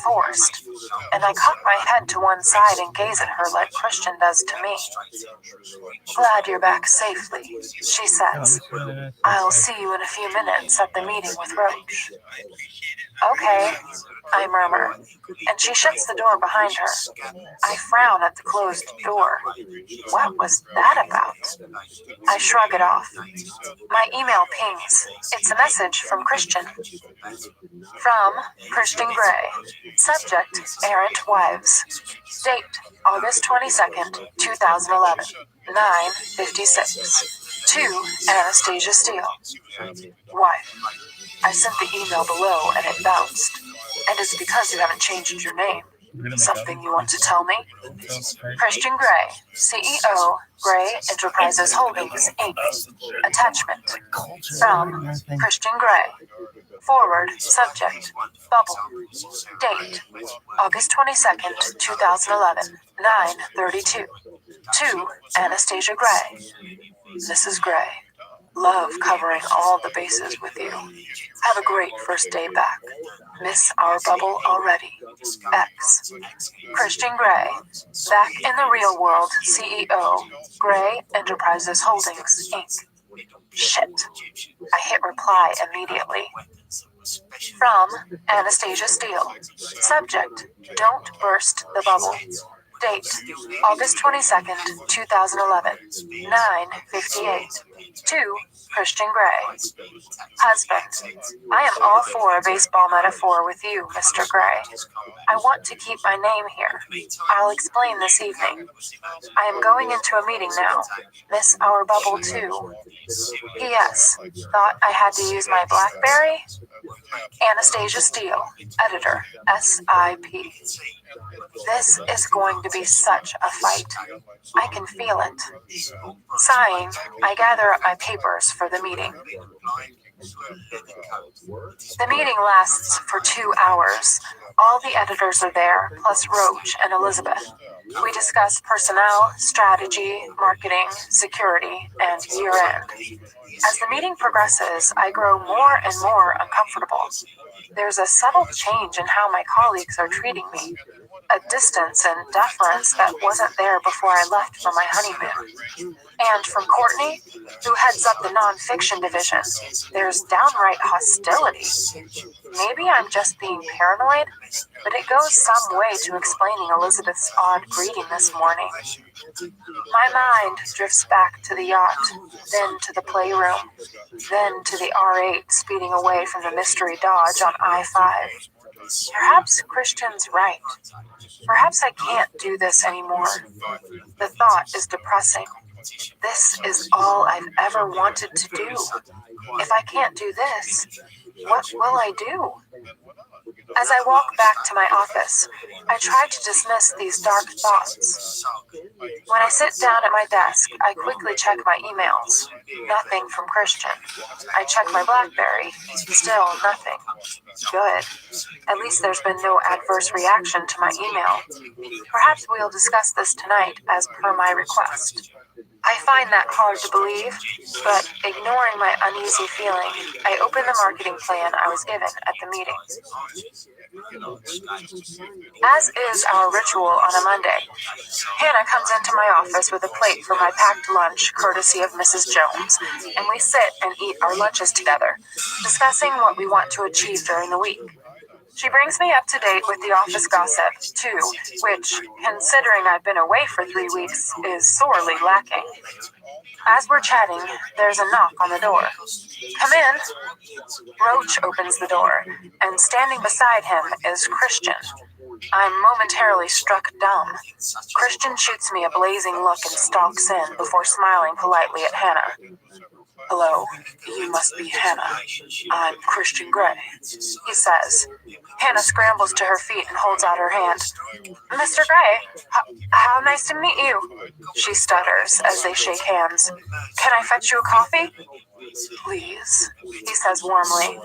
forced, and I cock my head to one side and gaze at her like Christian does to me. Glad you're back safely, she says. I'll see you in a few minutes at the meeting with Roach. Okay, I murmur, and she shuts the door behind her. I frown at the closed door. What was that about? I shrug it off. My email pings. It's a message from Christian. From Christian Gray. Subject, Errant Wives. Date, August 22nd, 2011. 9:56. To Anastasia Steele. Wife. I sent the email below and it bounced. And it's because you haven't changed your name. Something you want to tell me? Christian Gray, CEO, Gray Enterprises Holdings, Inc. Attachment. From Christian Gray. Forward, subject, bubble. Date, August 22nd, 2011, 9:32. To Anastasia Gray. Mrs. Gray. Love covering all the bases with you. Have a great first day back. Miss our bubble already. X. Christian Gray. Back in the real world, CEO, Gray Enterprises Holdings, Inc. Shit. I hit reply immediately. From Anastasia Steele. Subject, don't burst the bubble. Date, August 22nd, 2011, 9:58. To Christian Gray. Husband, I am all for a baseball metaphor with you, Mr. Gray. I want to keep my name here. I'll explain this evening. I am going into a meeting now. Miss our bubble too. P.S. Thought I had to use my BlackBerry? Anastasia Steele, editor, SIP. This is going to be such a fight. I can feel it. Sighing, I gather up my papers for the meeting. The meeting lasts for 2 hours. All the editors are there, plus Roach and Elizabeth. We discuss personnel, strategy, marketing, security, and year-end. As the meeting progresses, I grow more and more uncomfortable. There's a subtle change in how my colleagues are treating me. A distance and deference that wasn't there before I left for my honeymoon. And from Courtney, who heads up the nonfiction division, there's downright hostility. Maybe I'm just being paranoid, but it goes some way to explaining Elizabeth's odd greeting this morning. My mind drifts back to the yacht, then to the playroom, then to the R8 speeding away from the mystery Dodge on I-5. Perhaps Christian's right. Perhaps I can't do this anymore. The thought is depressing. This is all I've ever wanted to do. If I can't do this, what will I do? As I walk back to my office, I try to dismiss these dark thoughts. When I sit down at my desk, I quickly check my emails. Nothing from Christian. I check my BlackBerry. Still nothing. Good. At least there's been no adverse reaction to my email. Perhaps we'll discuss this tonight as per my request. I find that hard to believe, but ignoring my uneasy feeling, I open the marketing plan I was given at the meeting. As is our ritual on a Monday, Hannah comes into my office with a plate for my packed lunch, courtesy of Mrs. Jones, and we sit and eat our lunches together, discussing what we want to achieve during the week. She brings me up to date with the office gossip, too, which, considering I've been away for 3 weeks, is sorely lacking. As we're chatting, there's a knock on the door. Come in. Roach opens the door, and standing beside him is Christian. I'm momentarily struck dumb. Christian shoots me a blazing look and stalks in before smiling politely at Hannah. Hello, you must be Hannah. I'm Christian Grey, he says. Hannah scrambles to her feet and holds out her hand. Mr. Grey, how nice to meet you, she stutters as they shake hands. Can I fetch you a coffee? Please, he says warmly.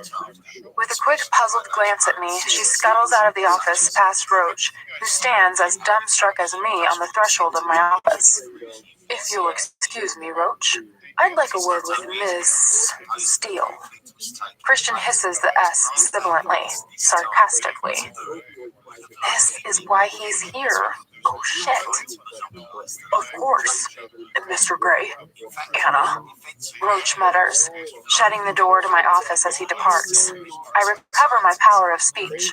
With a quick, puzzled glance at me, she scuttles out of the office past Roach, who stands as dumbstruck as me on the threshold of my office. If you'll excuse me, Roach, I'd like a word with Ms. Steele. Christian hisses the S sibilantly, sarcastically. This is why he's here. Oh, shit. Of course, Mr. Grey. Anna. Roach mutters, shutting the door to my office as he departs. I recover my power of speech.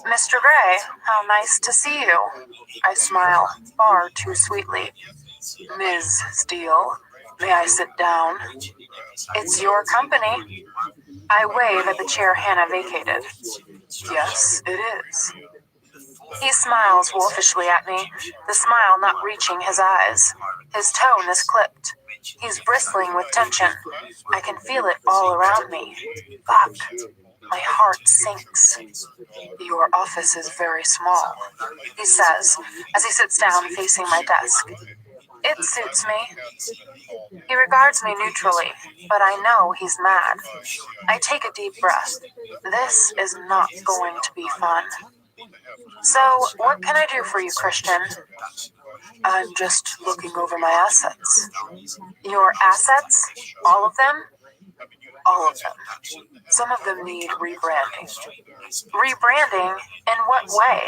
Mr. Grey, how nice to see you. I smile, far too sweetly. Ms. Steele, may I sit down? It's your company. I wave at the chair Hannah vacated. Yes, it is. He smiles wolfishly at me, the smile not reaching his eyes. His tone is clipped. He's bristling with tension. I can feel it all around me. Fuck. My heart sinks. Your office is very small, he says, as he sits down facing my desk. It suits me. He regards me neutrally, but I know he's mad. I take a deep breath. This is not going to be fun. So, what can I do for you, Christian? I'm just looking over my assets. Your assets? All of them? All of them. Some of them need rebranding. Rebranding? In what way?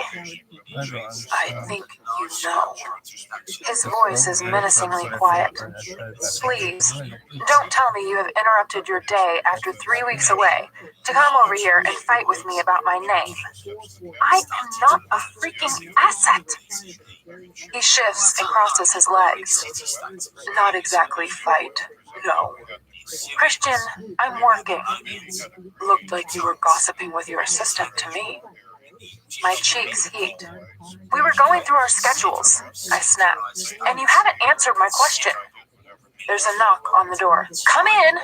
I think you know. His voice is menacingly quiet. Please, don't tell me you have interrupted your day after 3 weeks away to come over here and fight with me about my name. I am not a freaking asset. He shifts and crosses his legs. Not exactly fight, no. Christian, I'm working. Looked like you were gossiping with your assistant to me. My cheeks heat. We were going through our schedules, I snap, and you haven't answered my question. There's a knock on the door. Come in,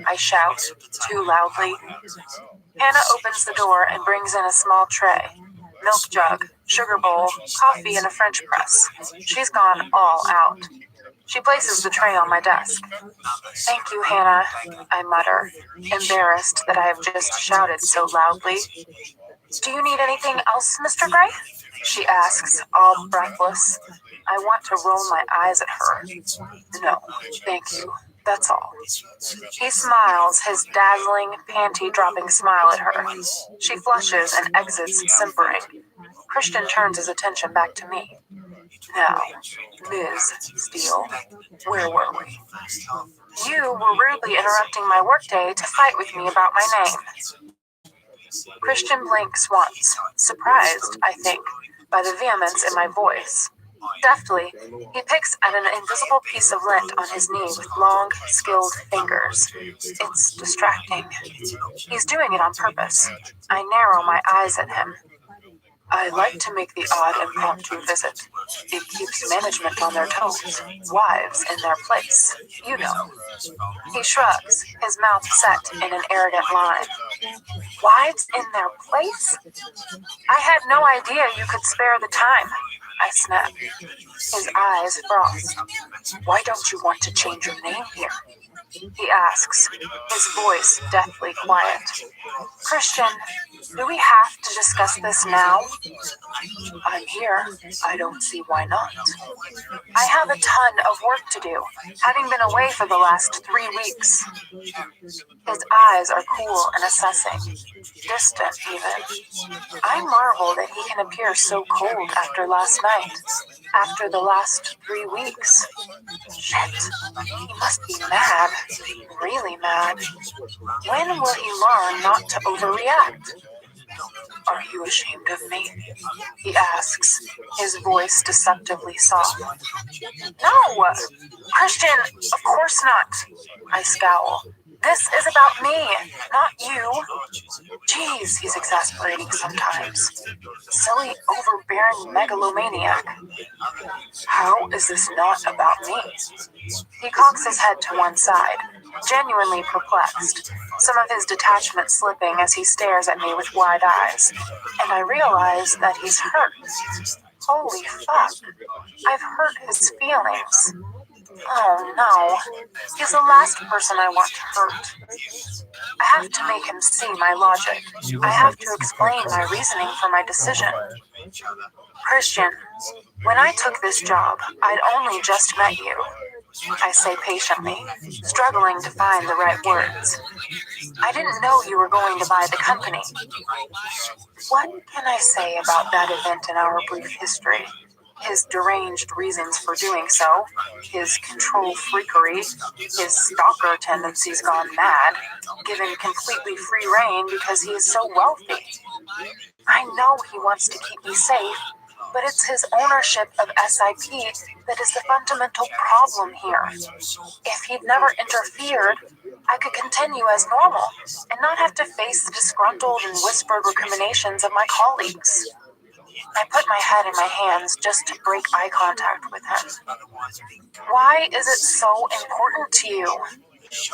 I shout, too loudly. Hannah opens the door and brings in a small tray. Milk jug, sugar bowl, coffee, and a French press. She's gone all out. She places the tray on my desk. Thank you, Hannah, I mutter, embarrassed that I have just shouted so loudly. Do you need anything else, Mr. Grey? She asks, all breathless. I want to roll my eyes at her. No, thank you. That's all. He smiles, his dazzling, panty-dropping smile at her. She flushes and exits, simpering. Christian turns his attention back to me. Now, Ms. Steele, where were we? You were rudely interrupting my workday to fight with me about my name. Christian blinks once, surprised, I think, by the vehemence in my voice. Deftly, he picks at an invisible piece of lint on his knee with long, skilled fingers. It's distracting. He's doing it on purpose. I narrow my eyes at him. I like to make the odd impromptu visit. It keeps management on their toes, wives in their place, you know. He shrugs, his mouth set in an arrogant line. Wives in their place? I had no idea you could spare the time, I snap. His eyes frost. Why don't you want to change your name here? He asks, his voice deathly quiet. Christian, Do we have to discuss this now? I'm here. I don't see why not. I have a ton of work to do, having been away for the last 3 weeks. His eyes are cool and assessing, distant even. I marvel that he can appear so cold after last night, after the last 3 weeks. Shit, he must be mad, really mad. When will he learn not to overreact? Are you ashamed of me? He asks, his voice deceptively soft. No! Christian, of course not. I scowl. This is about me, not you. Geez, he's exasperating sometimes. Silly, overbearing megalomaniac. How is this not about me? He cocks his head to one side, genuinely perplexed, some of his detachment slipping as he stares at me with wide eyes, and I realize that he's hurt. Holy fuck. I've hurt his feelings. Oh no. He's the last person I want to hurt. I have to make him see my logic. I have to explain my reasoning for my decision. Christian, when I took this job, I'd only just met you. I say patiently, struggling to find the right words. I didn't know you were going to buy the company. What can I say about that event in our brief history? His deranged reasons for doing so, his control freakery, his stalker tendencies gone mad, given completely free rein because he is so wealthy. I know he wants to keep me safe, but it's his ownership of SIP that is the fundamental problem here. If he'd never interfered, I could continue as normal and not have to face the disgruntled and whispered recriminations of my colleagues. I put my head in my hands just to break eye contact with him. Why is it so important to you?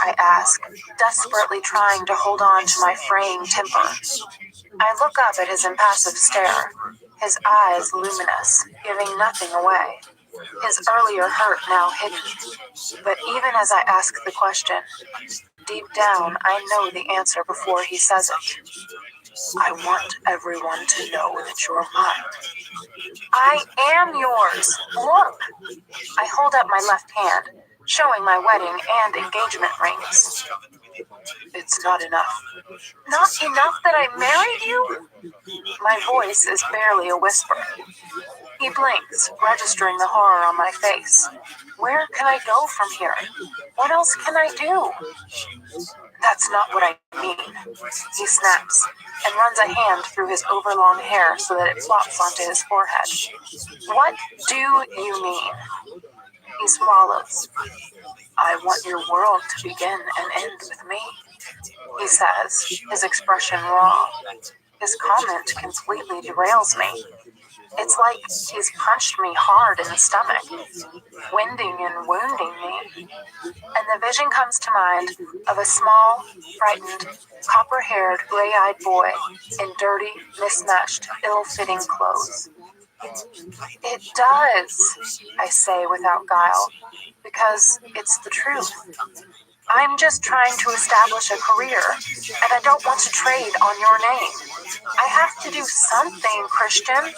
I ask, desperately trying to hold on to my fraying temper. I look up at his impassive stare, his eyes luminous, giving nothing away. His earlier hurt now hidden. But even as I ask the question, deep down I know the answer before he says it. I want everyone to know that you're mine. I am yours. Look. I hold up my left hand, showing my wedding and engagement rings. It's not enough. Not enough that I married you? My voice is barely a whisper. He blinks, registering the horror on my face. Where can I go from here? What else can I do? That's not what I mean. He snaps and runs a hand through his overlong hair so that it flops onto his forehead. What do you mean? He swallows. I want your world to begin and end with me, he says, his expression raw. His comment completely derails me. It's like he's punched me hard in the stomach, winding and wounding me. And the vision comes to mind of a small, frightened, copper-haired, gray-eyed boy in dirty, mismatched, ill-fitting clothes. It does, I say without guile, because it's the truth. I'm just trying to establish a career, and I don't want to trade on your name. I have to do something, Christian.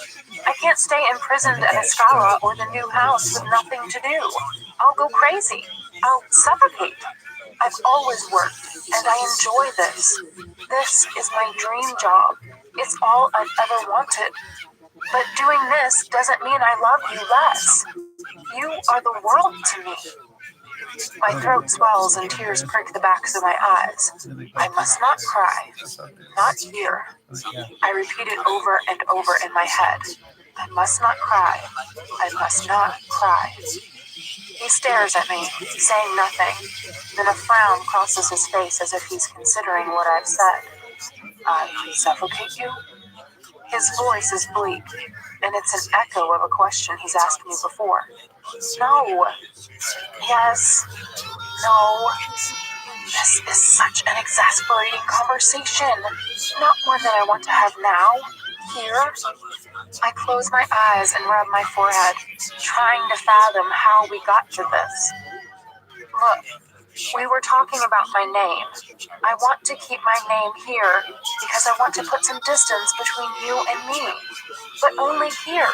I can't stay imprisoned at a Scala or the new house with nothing to do. I'll go crazy. I'll suffocate. I've always worked, and I enjoy this. This is my dream job. It's all I've ever wanted. But doing this doesn't mean I love you less. You are the world to me. My throat swells and tears prick the backs of my eyes. I must not cry. Not here. I repeat it over and over in my head. I must not cry. I must not cry. He stares at me, saying nothing. Then a frown crosses his face as if he's considering what I've said. I suffocate you? His voice is bleak, and it's an echo of a question he's asked me before. No. Yes. No. This is such an exasperating conversation. Not one that I want to have now. Here. I close my eyes and rub my forehead, trying to fathom how we got to this. Look, We were talking about my name. I want to keep my name here because I want to put some distance between you and me. But only here.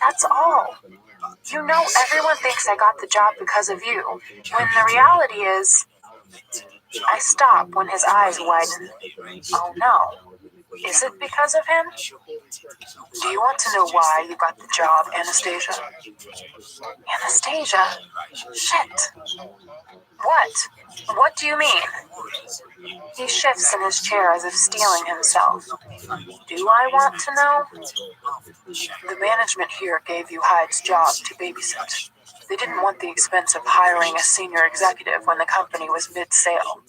That's all. You know, everyone thinks I got the job because of you, when the reality is... I stop when his eyes widen. Oh no. Is it because of him? Do you want to know why you got the job, Anastasia? Anastasia? Shit. What? What do you mean? He shifts in his chair as if steeling himself. Do I want to know? The management here gave you Hyde's job to babysit. They didn't want the expense of hiring a senior executive when the company was mid-sale.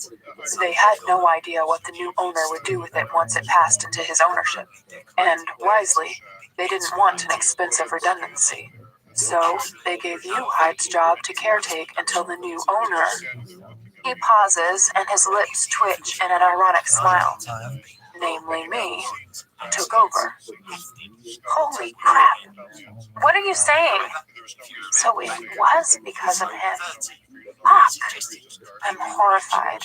They had no idea what the new owner would do with it once it passed into his ownership. And, wisely, they didn't want an expensive redundancy. So, they gave you Hyde's job to caretake until the new owner... He pauses, and his lips twitch in an ironic smile. Namely me, took over. Holy crap! What are you saying? So it was because of him. Fuck! I'm horrified.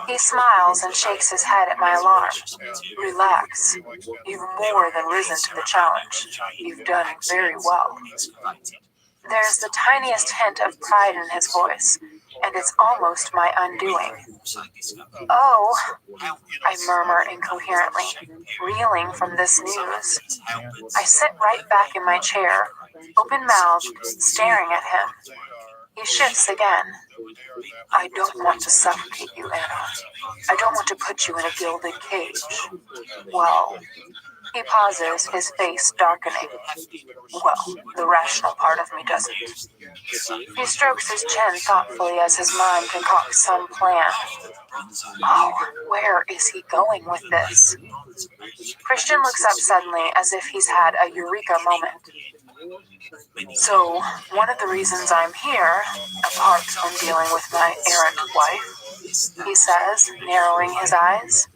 He smiles and shakes his head at my alarm. Relax. You've more than risen to the challenge. You've done very well. There's the tiniest hint of pride in his voice, and it's almost my undoing. Oh, I murmur incoherently, reeling from this news. I sit right back in my chair, open-mouthed, staring at him. He shifts again. I don't want to suffocate you, Anna. I don't want to put you in a gilded cage. Well... He pauses, his face darkening. Well, the rational part of me doesn't. He strokes his chin thoughtfully as his mind concocts some plan. Oh, where is he going with this? Christian looks up suddenly as if he's had a eureka moment. So, one of the reasons I'm here, apart from dealing with my errant wife, he says, narrowing his eyes,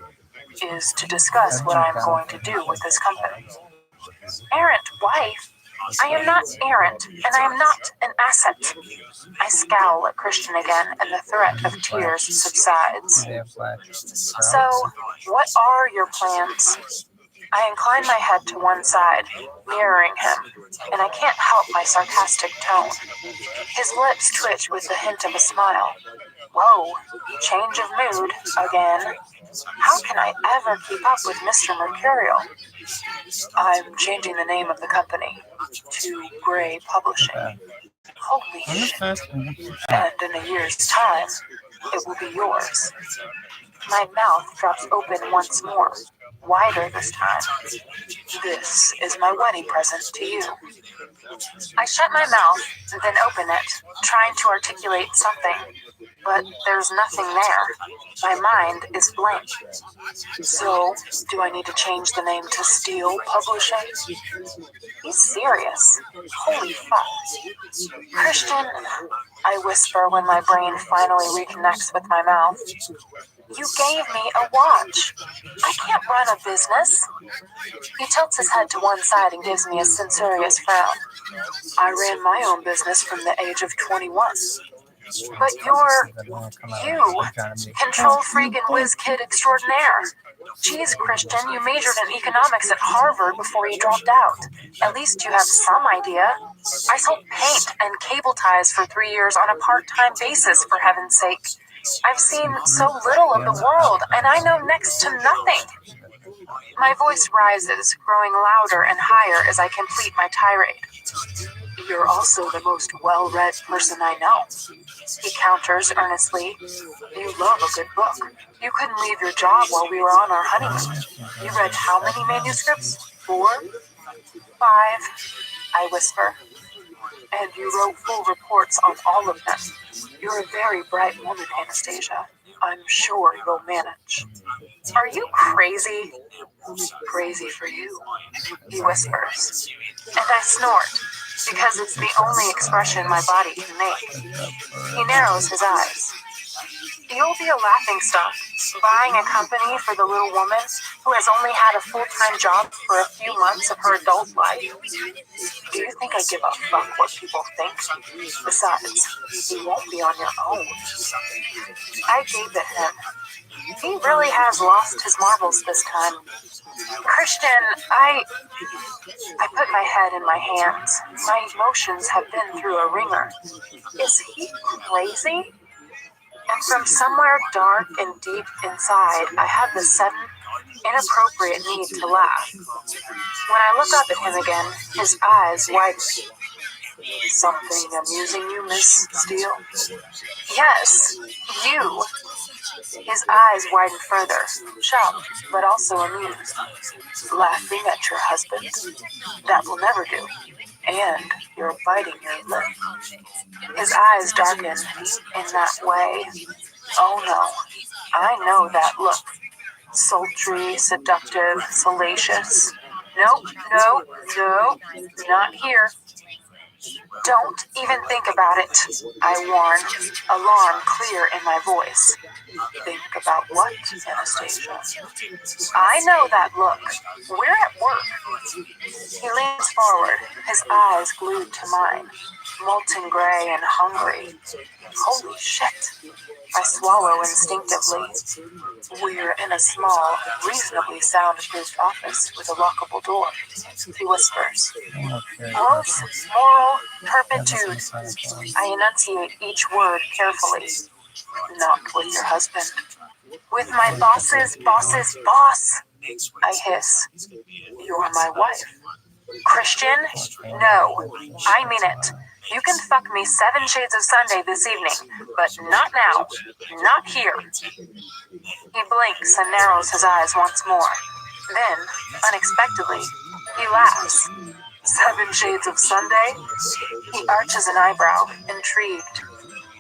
is to discuss what I'm going to do with this company. Errant wife? I am not errant, and I am not an asset. I scowl at Christian again, and the threat of tears subsides. So, what are your plans? I incline my head to one side, mirroring him, and I can't help my sarcastic tone. His lips twitch with the hint of a smile. Whoa, change of mood, again. How can I ever keep up with Mr. Mercurial? I'm changing the name of the company to Gray Publishing. Holy shit. And in a year's time, it will be yours. My mouth drops open once more, wider this time. This is my wedding present to you. I shut my mouth, then open it, trying to articulate something. But there's nothing there. My mind is blank. So, do I need to change the name to Steel Publishing? He's serious. Holy fuck. Christian, I whisper when my brain finally reconnects with my mouth. You gave me a watch. I can't run a business. He tilts his head to one side and gives me a censorious frown. I ran my own business from the age of 21. But you, control freak and whiz kid extraordinaire. Geez, Christian, you majored in economics at Harvard before you dropped out. At least you have some idea. I sold paint and cable ties for 3 years on a part-time basis, for heaven's sake. I've seen so little of the world, and I know next to nothing. My voice rises, growing louder and higher as I complete my tirade. You're also the most well-read person I know. He counters earnestly. You love a good book. You couldn't leave your job while we were on our honeymoon. You read how many manuscripts? 4? 5? I whisper. And you wrote full reports on all of them. You're a very bright woman, Anastasia. I'm sure you'll manage. Are you crazy? Crazy for you, he whispers. And I snort, because it's the only expression my body can make. He narrows his eyes. You'll be a laughingstock, buying a company for the little woman who has only had a full-time job for a few months of her adult life. Do you think I give a fuck what people think? Besides, you won't be on your own. I gaped at him. He really has lost his marbles this time. Christian, I put my head in my hands. My emotions have been through a ringer. Is he crazy? And from somewhere dark and deep inside, I had the sudden, inappropriate need to laugh. When I look up at him again, his eyes widen. Something amusing you, Miss Steele? Yes, you. His eyes widened further, shocked, but also amused. Laughing at your husband? That will never do. And you're biting your lip. His eyes darkened in that way. Oh no, I know that look. Sultry, seductive, salacious. Nope, no, not here. Don't even think about it, I warned, alarm clear in my voice. Think about what, Anastasia? I know that look. We're at work. He leans forward, his eyes glued to mine, molten gray and hungry. Holy shit. I swallow instinctively. We're in a small, reasonably soundproof office with a lockable door, he whispers. Gross moral turpitude. I enunciate each word carefully. Not with your husband. With my boss's boss's boss, I hiss. You're my wife. Christian? No, I mean it. You can fuck me 7 shades of Sunday this evening, but not now. Not here. He blinks and narrows his eyes once more. Then, unexpectedly, he laughs. 7 shades of Sunday? He arches an eyebrow, intrigued.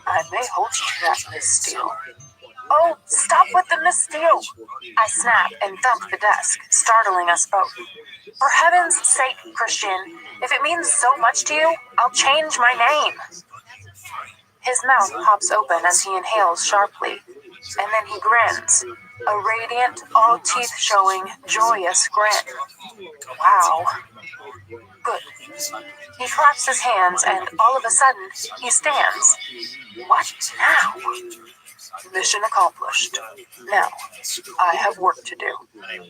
I may hold you to that, Miss Steele. Oh, stop with the Miss Steele! I snap and thump the desk, startling us both. For heaven's sake, Christian, if it means so much to you, I'll change my name. His mouth pops open as he inhales sharply, and then he grins, a radiant, all teeth showing, joyous grin. Wow. Good. He claps his hands and all of a sudden, he stands. What now? Mission accomplished. Now, I have work to do.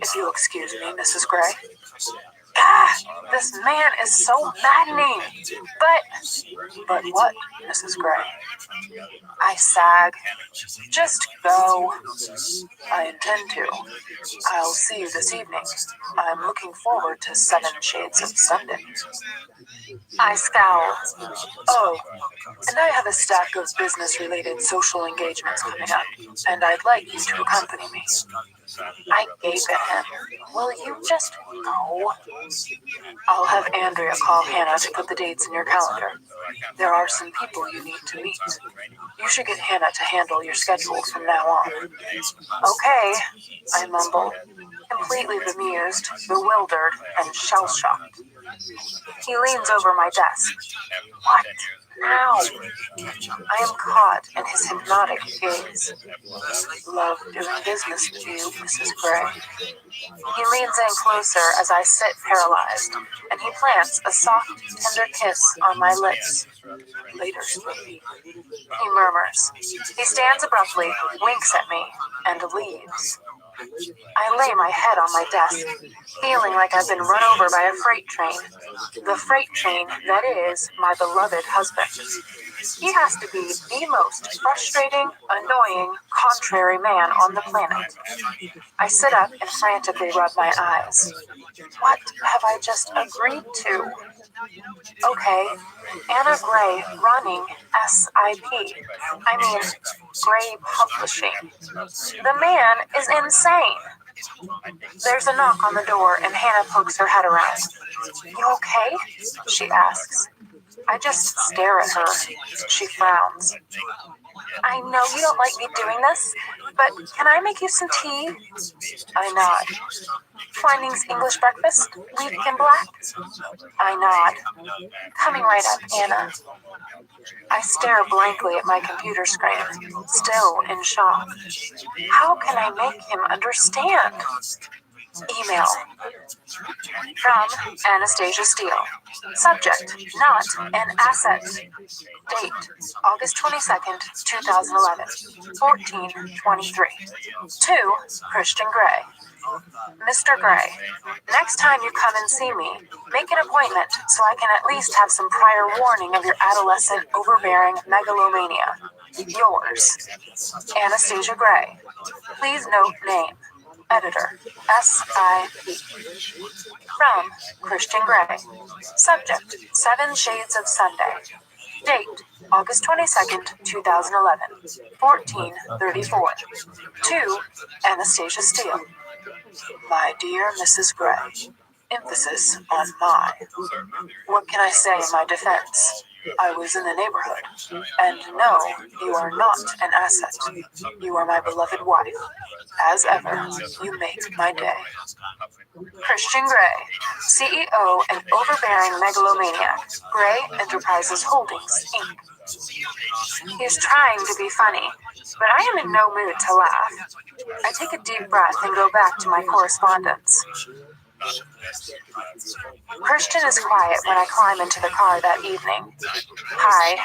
If you'll excuse me, Mrs. Gray. This man is so maddening. But what, Mrs. Gray? I sag. Just go. I intend to. I'll see you this evening. I'm looking forward to 7 shades of Sunday. I scowl. Oh, and I have a stack of business-related social engagements coming up, and I'd like you to accompany me. I gape at him. Will you just go? I'll have Andrea call Hannah to put the dates in your calendar. There are some people you need to meet. You should get Hannah to handle your schedule from now on. Okay, I mumble, completely bemused, bewildered, and shell-shocked. He leans over my desk. What now? I am caught in his hypnotic gaze. Love doing business with you, Mrs. Gray. He leans in closer as I sit paralyzed, and he plants a soft, tender kiss on my lips. Later, sweetie. He murmurs. He stands abruptly, winks at me, and leaves. I lay my head on my desk, feeling like I've been run over by a freight train. The freight train that is my beloved husband. He has to be the most frustrating, annoying, contrary man on the planet. I sit up and frantically rub my eyes. What have I just agreed to? Okay, Anna Gray running SIP. I mean, Gray Publishing. The man is insane. There's a knock on the door and Hannah pokes her head around. You okay? She asks. I just stare at her. She frowns. I know you don't like me doing this, but can I make you some tea? I nod. Twining's English breakfast, weak and black? I nod. Coming right up, Anna. I stare blankly at my computer screen, still in shock. How can I make him understand? Email. From Anastasia Steele. Subject, not an asset. Date, August 22nd, 2011, 14:23. To Christian Gray. Mr. Gray, next time you come and see me, make an appointment so I can at least have some prior warning of your adolescent overbearing megalomania. Yours, Anastasia Gray. Please note name. Editor, S.I.P. From Christian Gray. Subject, 7 Shades of Sunday. Date, August 22nd, 2011, 14:34. To Anastasia Steele. My dear Mrs. Gray. Emphasis on my. What can I say in my defense? I was in the neighborhood. And no, you are not an asset. You are my beloved wife. As ever, you make my day. Christian Gray, CEO and overbearing megalomaniac, Gray Enterprises Holdings, Inc. He is trying to be funny, but I am in no mood to laugh. I take a deep breath and go back to my correspondence. Christian is quiet when I climb into the car that evening. Hi,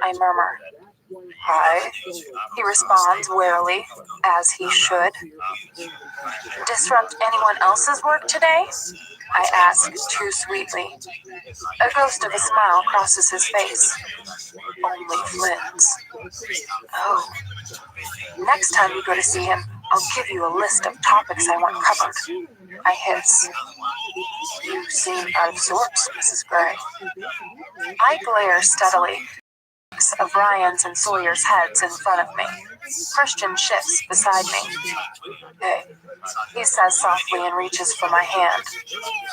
I murmur. Hi, he responds warily, as he should. Disrupt anyone else's work today? I ask too sweetly. A ghost of a smile crosses his face. Only Flynn's. Oh. Next time you go to see him, I'll give you a list of topics I want covered. I hiss. You seem out of sorts, Mrs. Gray. I glare steadily of Ryan's and Sawyer's heads in front of me. Christian shifts beside me. Hey, he says softly and reaches for my hand.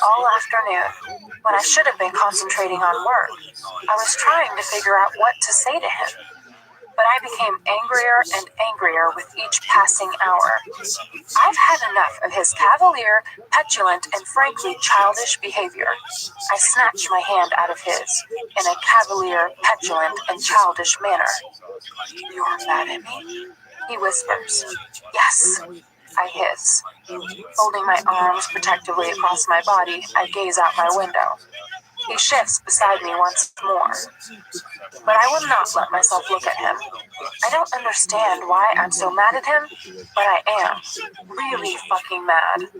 All afternoon, when I should have been concentrating on work, I was trying to figure out what to say to him. But I became angrier and angrier with each passing hour. I've had enough of his cavalier, petulant, and frankly childish behavior. I snatch my hand out of his, in a cavalier, petulant, and childish manner. You're mad at me? He whispers. Yes, I hiss. Folding my arms protectively across my body, I gaze out my window. He shifts beside me once more. But I will not let myself look at him. I don't understand why I'm so mad at him, but I am. Really fucking mad.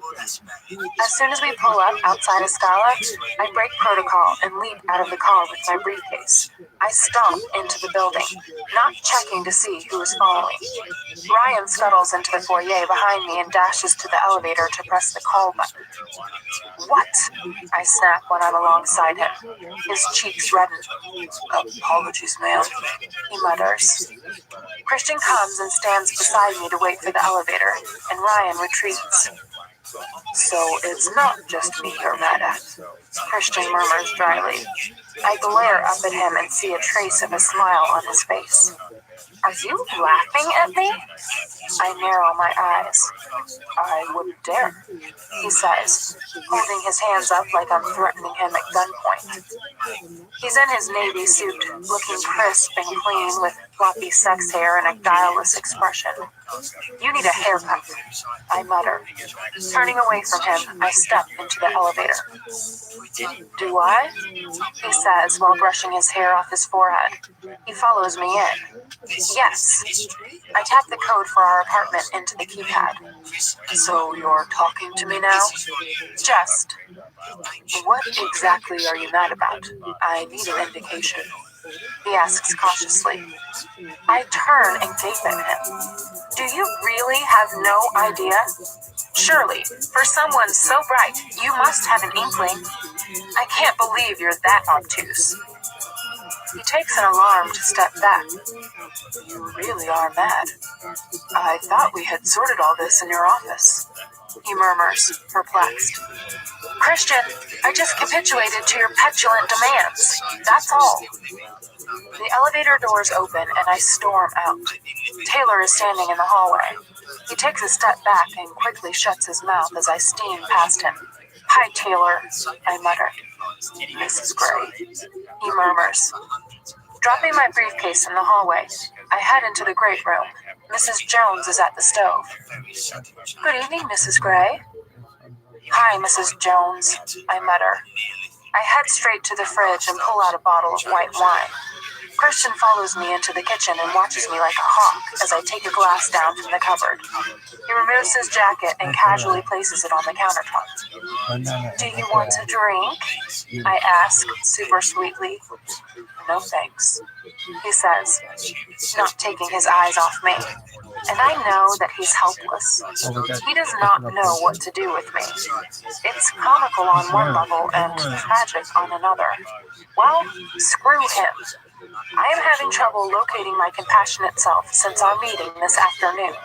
As soon as we pull up outside of Scala, I break protocol and leap out of the car with my briefcase. I stomp into the building, not checking to see who is following. Ryan scuttles into the foyer behind me and dashes to the elevator to press the call button. What? I snap when I'm alongside him. His cheeks redden. Apologies, ma'am, he mutters. Christian comes and stands beside me to wait for the elevator, and Ryan retreats. So it's not just me you're mad at, Christian murmurs dryly. I glare up at him and see a trace of a smile on his face. Are you laughing at me? I narrow my eyes. I wouldn't dare, he says, holding his hands up like I'm threatening him at gunpoint. He's in his navy suit, looking crisp and clean with floppy sex hair and a guileless expression. You need a haircut, I mutter. Turning away from him, I step into the elevator. Do I? He says while brushing his hair off his forehead. He follows me in. Yes. I tap the code for our apartment into the keypad. So you're talking to me now? Just. What exactly are you mad about? I need an indication. He asks cautiously. I turn and gape at him. Do you really have no idea? Surely, for someone so bright, you must have an inkling. I can't believe you're that obtuse. He takes an alarmed step back. You really are mad. I thought we had sorted all this in your office, he murmurs, perplexed. Christian, I just capitulated to your petulant demands. That's all. The elevator doors open and I storm out. Taylor is standing in the hallway. He takes a step back and quickly shuts his mouth as I steam past him. "Hi, Taylor," I mutter. "Mrs. Gray," he murmurs. Dropping my briefcase in the hallway, I head into the great room. Mrs. Jones is at the stove. "Good evening, Mrs. Gray." "Hi, Mrs. Jones," I mutter. I head straight to the fridge and pull out a bottle of white wine. Christian follows me into the kitchen and watches me like a hawk as I take a glass down from the cupboard. He removes his jacket and casually places it on the countertop. "Do you want a drink?" I ask, super sweetly. "No thanks," he says, not taking his eyes off me. And I know that he's helpless. He does not know what to do with me. It's comical on one level and tragic on another. Well, screw him. I am having trouble locating my compassionate self since our meeting this afternoon.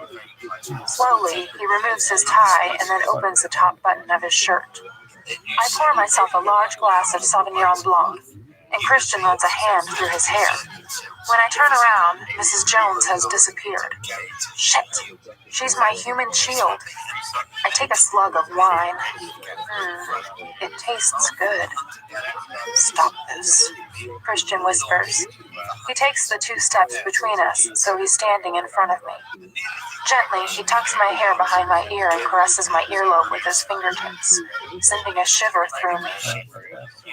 Slowly, he removes his tie and then opens the top button of his shirt. I pour myself a large glass of Sauvignon Blanc, and Christian runs a hand through his hair. When I turn around, Mrs. Jones has disappeared. Shit, she's my human shield. I take a slug of wine. It tastes good. "Stop this," Christian whispers. He takes the 2 steps between us, so he's standing in front of me. Gently, he tucks my hair behind my ear and caresses my earlobe with his fingertips, sending a shiver through me.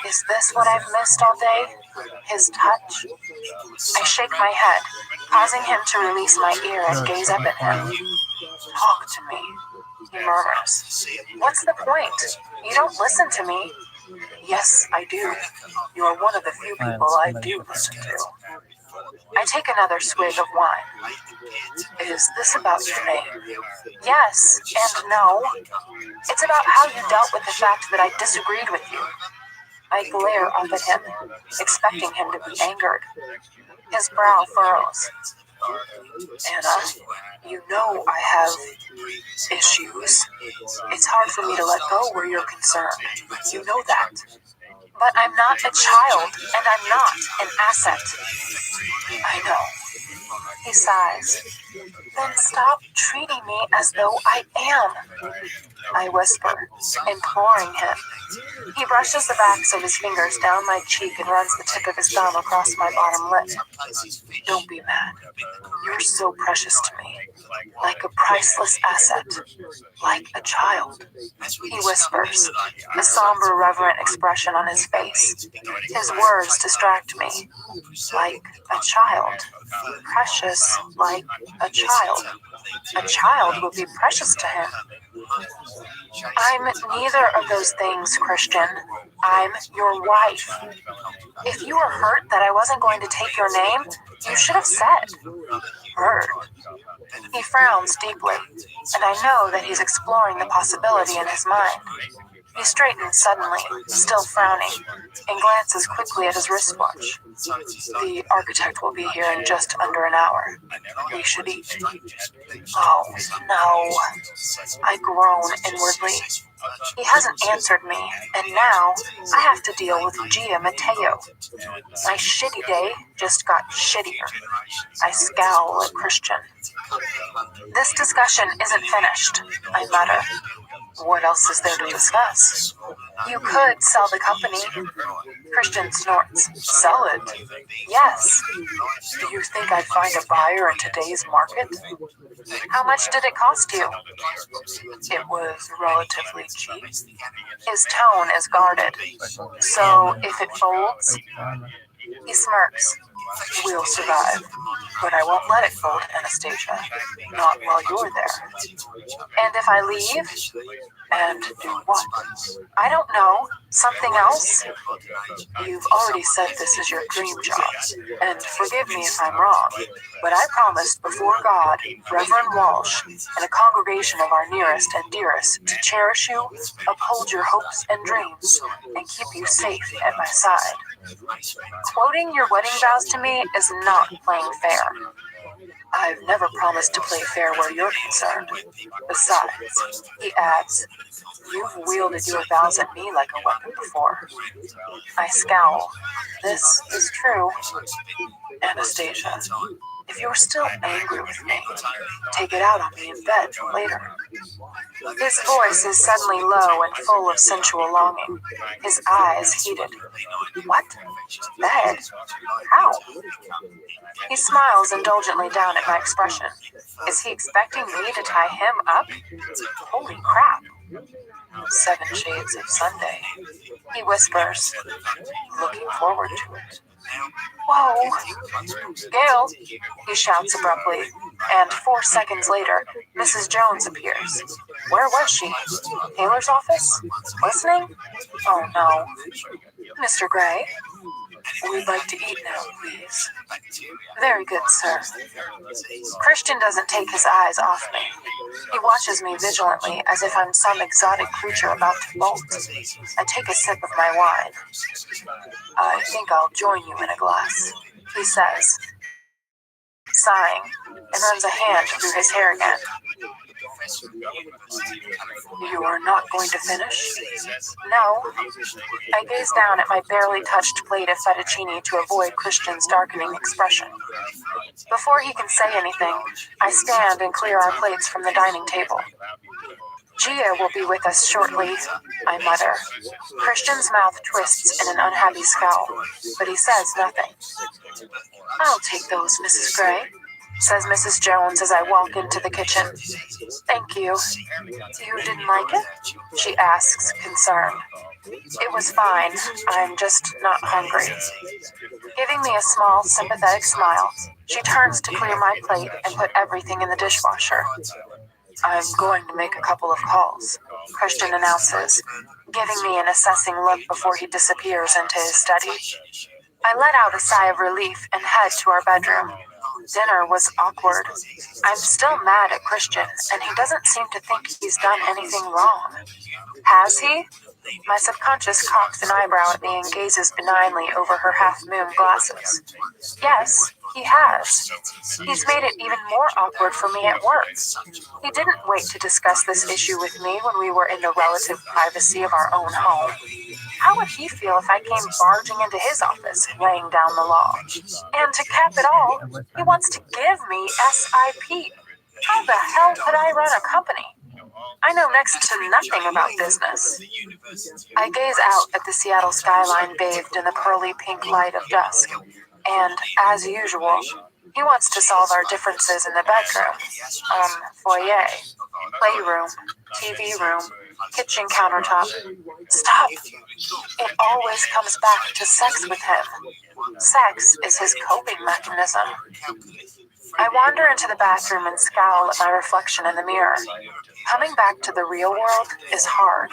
Is this what I've missed all day? His touch? I shake my head, causing him to release my ear and gaze up at him. "Talk to me," he murmurs. "What's the point? You don't listen to me." "Yes, I do. You are one of the few people I do listen to." I take another swig of wine. "Is this about your name?" "Yes and no. It's about how you dealt with the fact that I disagreed with you." I glare up at him, expecting him to be angered. His brow furrows. "Anna, you know I have issues. It's hard for me to let go where you're concerned. You know that. But I'm not a child, and I'm not an asset." "I know." He sighs. "Then stop treating me as though I am," I whisper, imploring him. He brushes the backs of his fingers down my cheek and runs the tip of his thumb across my bottom lip. "Don't be mad. You're so precious to me. Like a priceless asset. Like a child," he whispers, a somber, reverent expression on his face. His words distract me. Like a child. Precious like a child. A child would be precious to him. I'm neither of those things, Christian. I'm your wife. If you were hurt that I wasn't going to take your name, you should have said. Hurt. He frowns deeply, and I know that he's exploring the possibility in his mind. He straightens suddenly, still frowning, and glances quickly at his wristwatch. "The architect will be here in just under an hour. We should eat." "Oh, no." I groan inwardly. He hasn't answered me, and now I have to deal with Gia Mateo. My shitty day just got shittier. I scowl at Christian. "This discussion isn't finished," I mutter. "What else is there to discuss?" "You could sell the company." Christian snorts. "Sell it?" "Yes." "Do you think I'd find a buyer in today's market?" "How much did it cost you?" "It was relatively cheap." His tone is guarded. "So, if it folds?" He smirks. "We'll survive. But I won't let it fold, Anastasia. Not while you're there." "And if I leave?" "And do what?" "I don't know. Something else?" "You've already said this is your dream job. And forgive me if I'm wrong, but I promised before God, Reverend Walsh, and a congregation of our nearest and dearest to cherish you, uphold your hopes and dreams, and keep you safe at my side. Quoting your wedding vows to me is not playing fair." I've never promised to play fair where you're concerned. Besides, he adds, you've wielded your vows at me like a weapon before. I scowl. This is true. Anastasia, if you're still angry with me, take it out on me in bed later. His voice is suddenly low and full of sensual longing. His eyes heated. What? Bed? How? He smiles indulgently down at my expression. Is he expecting me to tie him up? Holy crap. 7 shades of Sunday, he whispers, looking forward to it. Whoa! Gail, he shouts abruptly, and 4 seconds later, Mrs. Jones appears. Where was she? Taylor's office? Listening? Oh no. Mr. Gray? We'd like to eat now, please. Very good, sir. Christian doesn't take his eyes off me. He watches me vigilantly as if I'm some exotic creature about to bolt. I take a sip of my wine. I think I'll join you in a glass, he says, sighing, and runs a hand through his hair again. You are not going to finish? No. I gaze down at my barely touched plate of fettuccine to avoid Christian's darkening expression. Before he can say anything, I stand and clear our plates from the dining table. Gia will be with us shortly, I mutter. Christian's mouth twists in an unhappy scowl, but he says nothing. I'll take those, Mrs. Gray, says Mrs. Jones as I walk into the kitchen. Thank you. You didn't like it? She asks, concerned. It was fine. I'm just not hungry. Giving me a small, sympathetic smile, she turns to clear my plate and put everything in the dishwasher. I'm going to make a couple of calls, Christian announces, giving me an assessing look before he disappears into his study. I let out a sigh of relief and head to our bedroom. Dinner was awkward. I'm still mad at Christian, and he doesn't seem to think he's done anything wrong. Has he? My subconscious cocks an eyebrow at me and gazes benignly over her half-moon glasses. Yes, he has. He's made it even more awkward for me at work. He didn't wait to discuss this issue with me when we were in the relative privacy of our own home. How would he feel if I came barging into his office, laying down the law? And to cap it all, he wants to give me SIP. How the hell could I run a company? I know next to nothing about business. I gaze out at the Seattle skyline bathed in the pearly pink light of dusk, and, as usual, he wants to solve our differences in the bedroom, foyer, playroom, TV room, kitchen countertop. Stop! It always comes back to sex with him. Sex is his coping mechanism. I wander into the bathroom and scowl at my reflection in the mirror. Coming back to the real world is hard.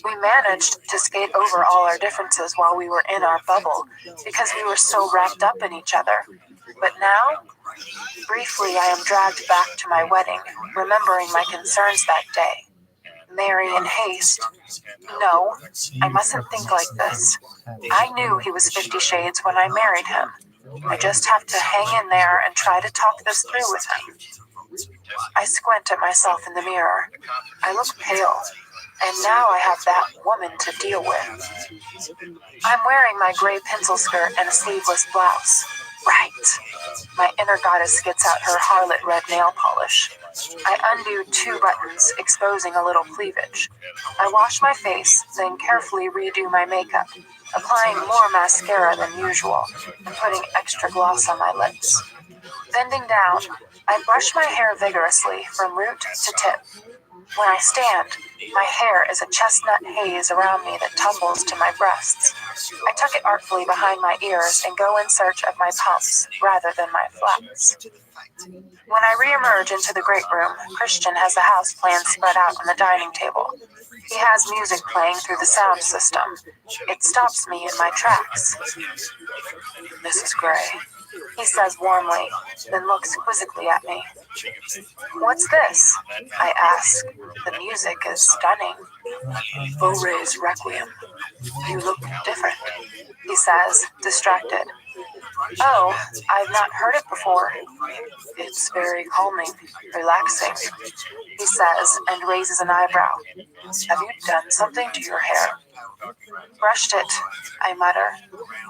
We managed to skate over all our differences while we were in our bubble because we were so wrapped up in each other. But now, briefly I am dragged back to my wedding, remembering my concerns that day. Marry in haste. No, I mustn't think like this. I knew he was 50 Shades when I married him. I just have to hang in there and try to talk this through with him. I squint at myself in the mirror. I look pale, and now I have that woman to deal with. I'm wearing my gray pencil skirt and a sleeveless blouse. Right. My inner goddess gets out her harlot red nail polish. I undo 2 buttons, exposing a little cleavage. I wash my face, then carefully redo my makeup, applying more mascara than usual, and putting extra gloss on my lips. Bending down, I brush my hair vigorously from root to tip. When I stand, my hair is a chestnut haze around me that tumbles to my breasts. I tuck it artfully behind my ears and go in search of my pumps rather than my flaps. When I reemerge into the great room, Christian has the house plan spread out on the dining table. He has music playing through the sound system. It stops me in my tracks. Mrs. Gray, he says warmly, then looks quizzically at me. What's this? I ask. The music is stunning. Beauré's Requiem. You look different, he says, distracted. Oh, I've not heard it before. It's very calming, relaxing, he says and raises an eyebrow. Have you done something to your hair? Brushed it, I mutter.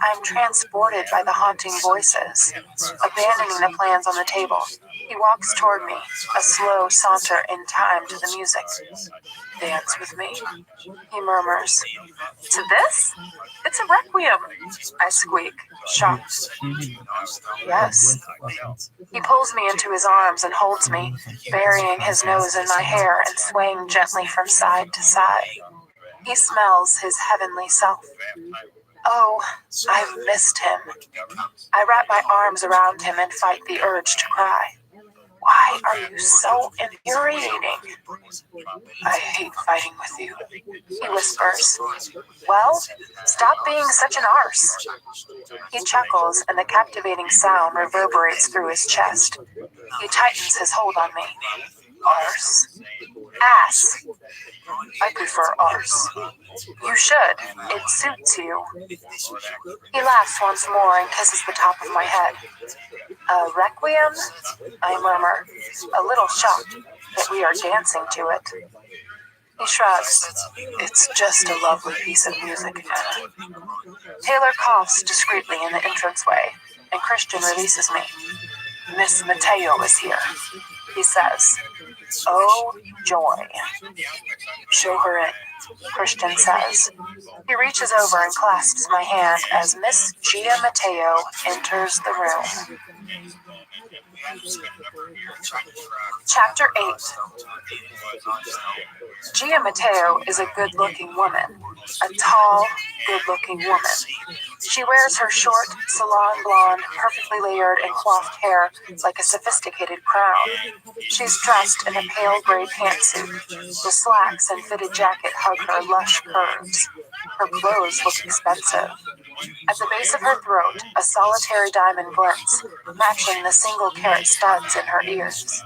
I'm transported by the haunting voices. Abandoning the plans on the table, he walks toward me, a slow saunter in time to the music. Dance with me, he murmurs. To this? It's a requiem, I squeak, shocked. Yes. He pulls me into his arms and holds me, burying his nose in my hair and swaying gently from side to side. He smells his heavenly self. Oh, I've missed him. I wrap my arms around him and fight the urge to cry. Why are you so infuriating? I hate fighting with you, he whispers. Well, stop being such an arse. He chuckles and the captivating sound reverberates through his chest. He tightens his hold on me. Arse? Ass. I prefer arse. You should. It suits you. He laughs once more and kisses the top of my head. A requiem? I murmur, a little shocked that we are dancing to it. He shrugs. It's just a lovely piece of music, Anna. Taylor coughs discreetly in the entranceway, and Christian releases me. Miss Mateo is here, he says. Oh, joy. Show her in, Christian says. He reaches over and clasps my hand as Miss Gia Mateo enters the room. Chapter 8. Gia Mateo is a good-looking woman, a tall, good-looking woman. She wears her short, salon blonde, perfectly layered and coiffed hair like a sophisticated crown. She's dressed in a pale gray pantsuit. The slacks and fitted jacket hug her lush curves. Her clothes look expensive. At the base of her throat, a solitary diamond glints, matching the single-carat studs in her ears.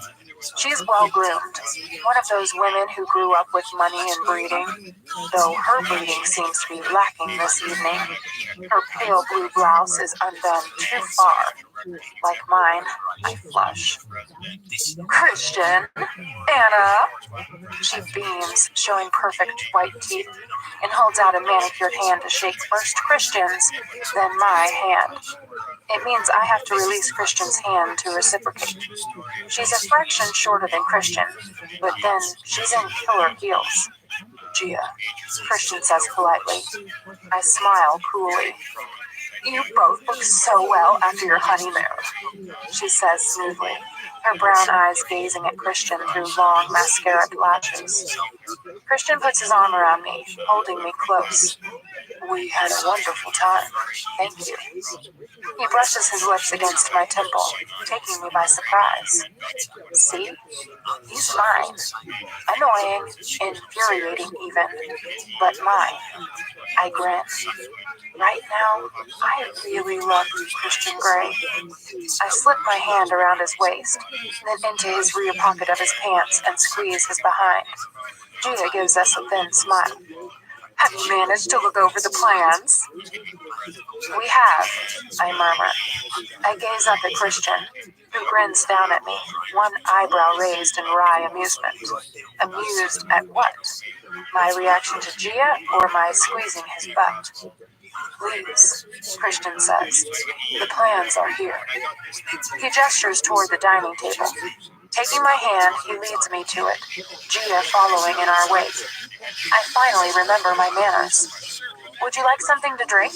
She's well-groomed, one of those women who grew up with money and breeding, though her breeding seems to be lacking this evening. Her pale blue blouse is undone too far. Like mine, I flush. Christian! Anna! She beams, showing perfect white teeth, and holds out a manicured hand to shake first Christian's, then my hand. It means I have to release Christian's hand to reciprocate. She's a fraction shorter than Christian, but then she's in killer heels. Gia, Christian says politely. I smile coolly. You both look so well after your honeymoon, she says smoothly, her brown eyes gazing at Christian through long mascara lashes. Christian puts his arm around me, holding me close. We had a wonderful time. Thank you. He brushes his lips against my temple, taking me by surprise. See? He's mine. Annoying, infuriating even, but mine. I grin. Right now, I really love you, Christian Grey. I slip my hand around his waist, then into his rear pocket of his pants and squeeze his behind. Gia gives us a thin smile. Have you managed to look over the plans? We have, I murmur. I gaze up at Christian, who grins down at me, one eyebrow raised in wry amusement. Amused at what? My reaction to Gia or my squeezing his butt? Please, Christian says. The plans are here. He gestures toward the dining table. Taking my hand, he leads me to it, Gia following in our wake. I finally remember my manners. Would you like something to drink?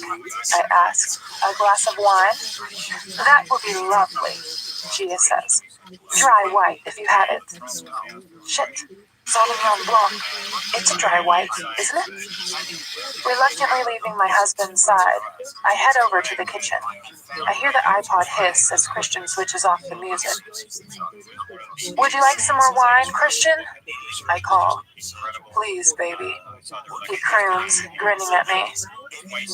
I ask. A glass of wine? That would be lovely, Gia says. Dry white if you had it. Shit. Sauvignon Blanc. It's a dry white, isn't it? Reluctantly leaving my husband's side, I head over to the kitchen. I hear the iPod hiss as Christian switches off the music. Would you like some more wine, Christian? I call. Please, baby. He croons, grinning at me.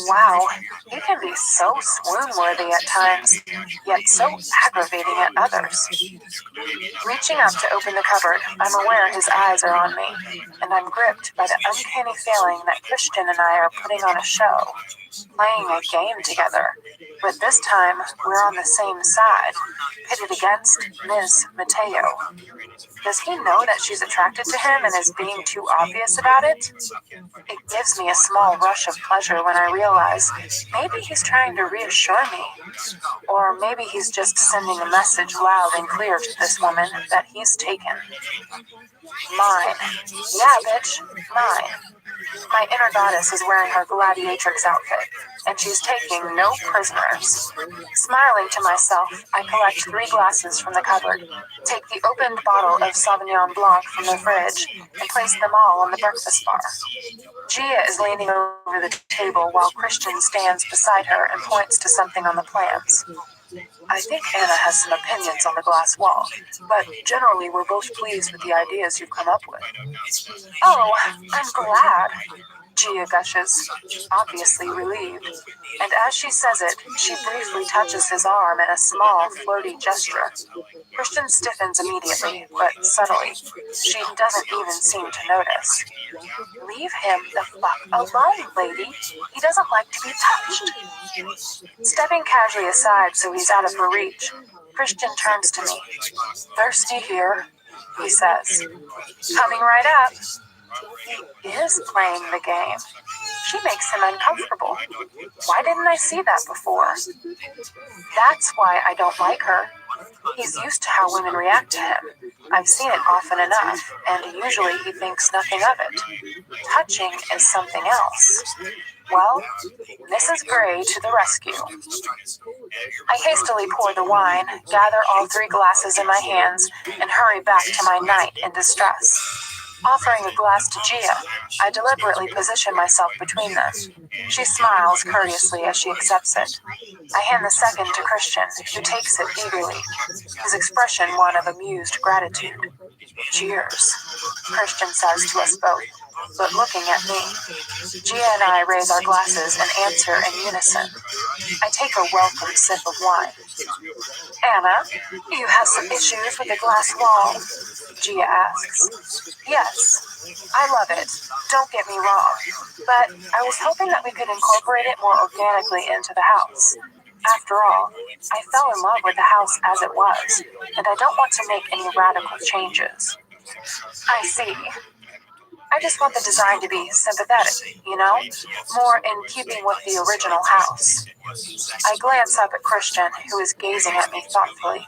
Wow, he can be so swoon-worthy at times, yet so aggravating at others. Reaching up to open the cupboard, I'm aware his eyes are on me, and I'm gripped by the uncanny feeling that Christian and I are putting on a show, playing a game together. But this time, we're on the same side, pitted against Ms. Mateo. Does he know that she's attracted to him and is being too obvious about it? It gives me a small rush of pleasure when I realize maybe he's trying to reassure me. Or maybe he's just sending a message loud and clear to this woman that he's taken. Mine. Yeah, bitch. Mine. My inner goddess is wearing her gladiatrix outfit, and she's taking no prisoners. Smiling to myself, I collect 3 glasses from the cupboard, take the opened bottle of Sauvignon Blanc from the fridge, and place them all on the breakfast bar. Gia is leaning over the table while Christian stands beside her and points to something on the plans. I think Anna has some opinions on the glass wall, but generally we're both pleased with the ideas you've come up with. Oh, I'm glad, Gia gushes, obviously relieved. And as she says it, she briefly touches his arm in a small, flirty gesture. Christian stiffens immediately, but subtly. She doesn't even seem to notice. Leave him the fuck alone, lady. He doesn't like to be touched. Stepping casually aside so he's out of her reach, Christian turns to me. Thirsty here, he says. Coming right up. He is playing the game. She makes him uncomfortable. Why didn't I see that before? That's why I don't like her. He's used to how women react to him. I've seen it often enough, and usually he thinks nothing of it. Touching is something else. Well, Mrs. Gray to the rescue. I hastily pour the wine, gather all 3 glasses in my hands, and hurry back to my night in distress. Offering a glass to Gia, I deliberately position myself between them. She smiles courteously as she accepts it. I hand the second to Christian, who takes it eagerly, his expression one of amused gratitude. Cheers, Christian says to us both, but looking at me. Gia and I raise our glasses and answer in unison. I take a welcome sip of wine. Anna, you have some issues with the glass wall? Gia asks. Yes, I love it, don't get me wrong, but I was hoping that we could incorporate it more organically into the house. After all, I fell in love with the house as it was, and I don't want to make any radical changes. I see. I just want the design to be sympathetic, you know? More in keeping with the original house. I glance up at Christian, who is gazing at me thoughtfully.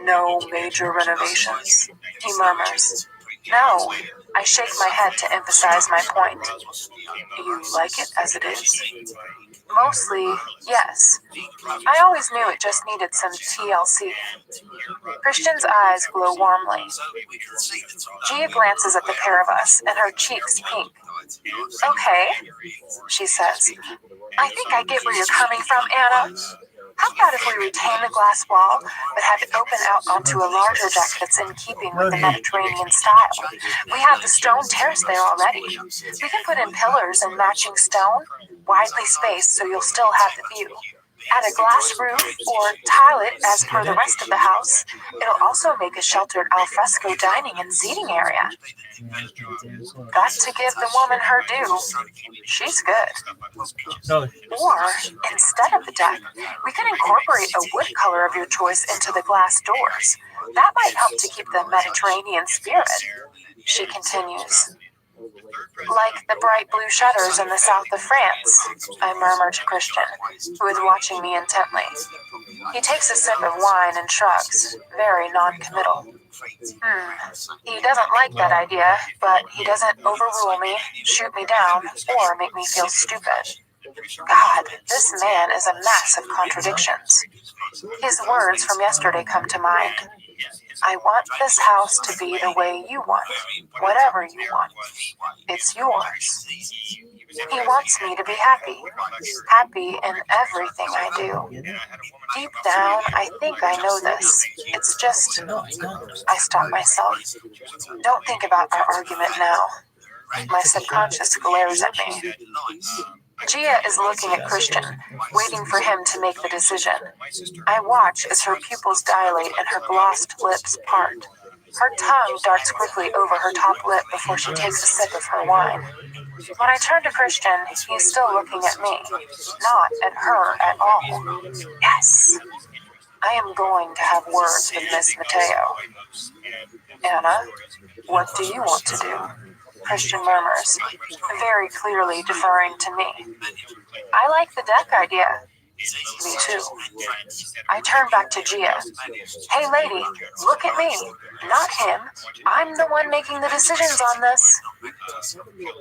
No major renovations, he murmurs. No, I shake my head to emphasize my point. You like it as it is? Mostly, yes. I always knew it just needed some TLC. Christian's eyes glow warmly. Gia glances at the pair of us, and her cheeks pink. Okay, she says. I think I get where you're coming from, Anna. How about if we retain the glass wall, but have it open out onto a larger deck that's in keeping with the Mediterranean style? We have the stone terrace there already. We can put in pillars and matching stone, widely spaced so you'll still have the view. Add a glass roof or tile it as per the rest of the house. It'll also make a sheltered alfresco dining and seating area. Got to give the woman her due. She's good. Or, instead of the deck, we can incorporate a wood color of your choice into the glass doors. That might help to keep the Mediterranean spirit, she continues. Like the bright blue shutters in the south of France, I murmur to Christian, who is watching me intently. He takes a sip of wine and shrugs, very non-committal. He doesn't like that idea, but he doesn't overrule me, shoot me down, or make me feel stupid. God, this man is a mass of contradictions. His words from yesterday come to mind. I want this house to be the way you want, whatever you want. It's yours. He wants me to be happy in everything I do. Deep down, I think I know this. It's just, I stop myself. Don't think about our argument now. My subconscious glares at me. Gia is looking at Christian, waiting for him to make the decision. I watch as her pupils dilate and her glossed lips part. Her tongue darts quickly over her top lip before she takes a sip of her wine. When I turn to Christian, he's still looking at me, not at her at all. Yes. I am going to have words with Miss Mateo. Anna, what do you want to do? Christian murmurs, very clearly deferring to me. I like the deck idea. Me too. I turn back to Gia. Hey lady, look at me, not him. I'm the one making the decisions on this.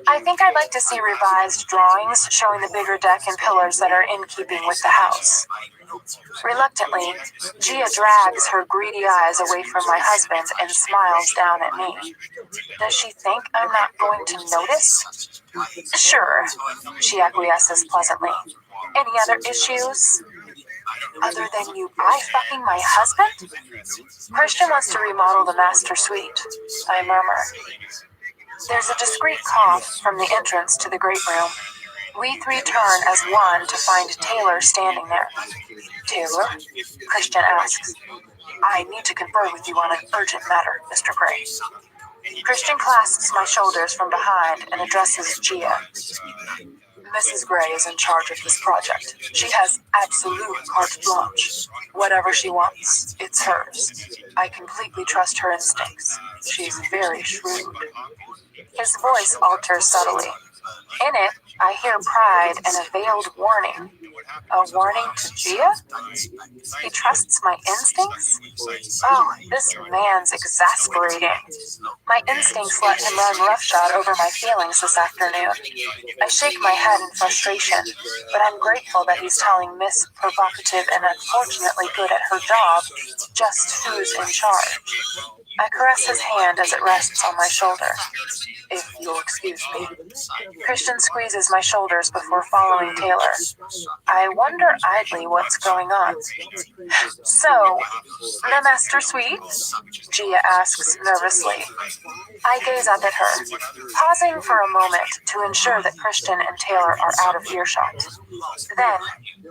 I think I'd like to see revised drawings showing the bigger deck and pillars that are in keeping with the house. Reluctantly, Gia drags her greedy eyes away from my husband and smiles down at me. Does she think I'm not going to notice? Sure, she acquiesces pleasantly. Any other issues? Other than you eye-fucking my husband? Christian wants to remodel the master suite, I murmur. There's a discreet cough from the entrance to the great room. We three turn as one to find Taylor standing there. Taylor? Christian asks. I need to confer with you on an urgent matter, Mr. Gray. Christian clasps my shoulders from behind and addresses Gia. Mrs. Gray is in charge of this project. She has absolute carte blanche. Whatever she wants, it's hers. I completely trust her instincts. She's very shrewd. His voice alters subtly. In it, I hear pride and a veiled warning. A warning to Gia? He trusts my instincts? Oh, this man's exasperating. My instincts let him run roughshod over my feelings this afternoon. I shake my head in frustration, but I'm grateful that he's telling Miss Provocative and unfortunately good at her job just who's in charge. I caress his hand as it rests on my shoulder. If you'll excuse me. Christian squeezes my shoulders before following Taylor. I wonder idly what's going on. So, the master suite? Gia asks nervously. I gaze up at her, pausing for a moment to ensure that Christian and Taylor are out of earshot. Then,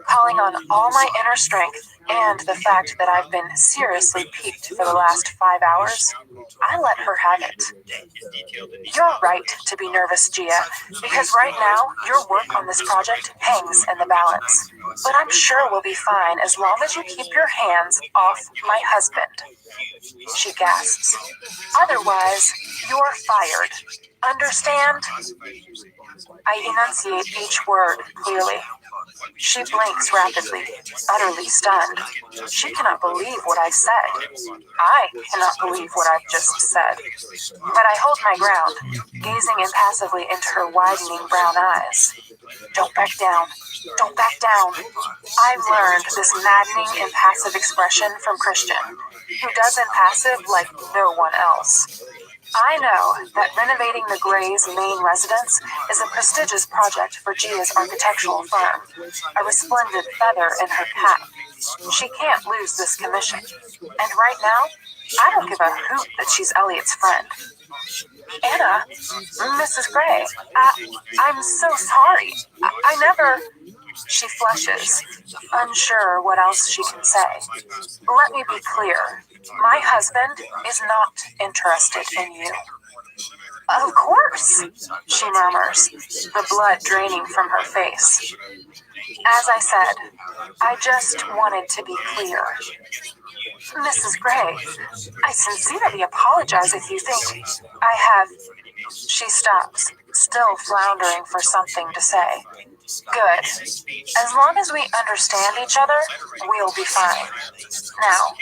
calling on all my inner strength and the fact that I've been seriously piqued for the last 5 hours, I let her have it. You're right to be nervous, Gia, because right now your work on this project hangs in the balance. But I'm sure we'll be fine as long as you keep your hands off my husband. She gasps. Otherwise, you're fired. Understand? I enunciate each word clearly. She blinks rapidly, utterly stunned. She cannot believe what I said. I cannot believe what I've just said. But I hold my ground, gazing impassively into her widening brown eyes. Don't back down. Don't back down. I've learned this maddening impassive expression from Christian, who does impassive like no one else. I know that renovating the Gray's main residence is a prestigious project for Gia's architectural firm, a resplendent feather in her cap. She can't lose this commission. And right now, I don't give a hoot that she's Elliot's friend. Anna, Mrs. Gray, I'm so sorry. I never... She flushes, unsure what else she can say. Let me be clear. My husband is not interested in you. Of course, she murmurs, the blood draining from her face. As I said, I just wanted to be clear. Mrs. Gray, I sincerely apologize if you think I have... She stops, still floundering for something to say. Good. As long as we understand each other, we'll be fine. Now,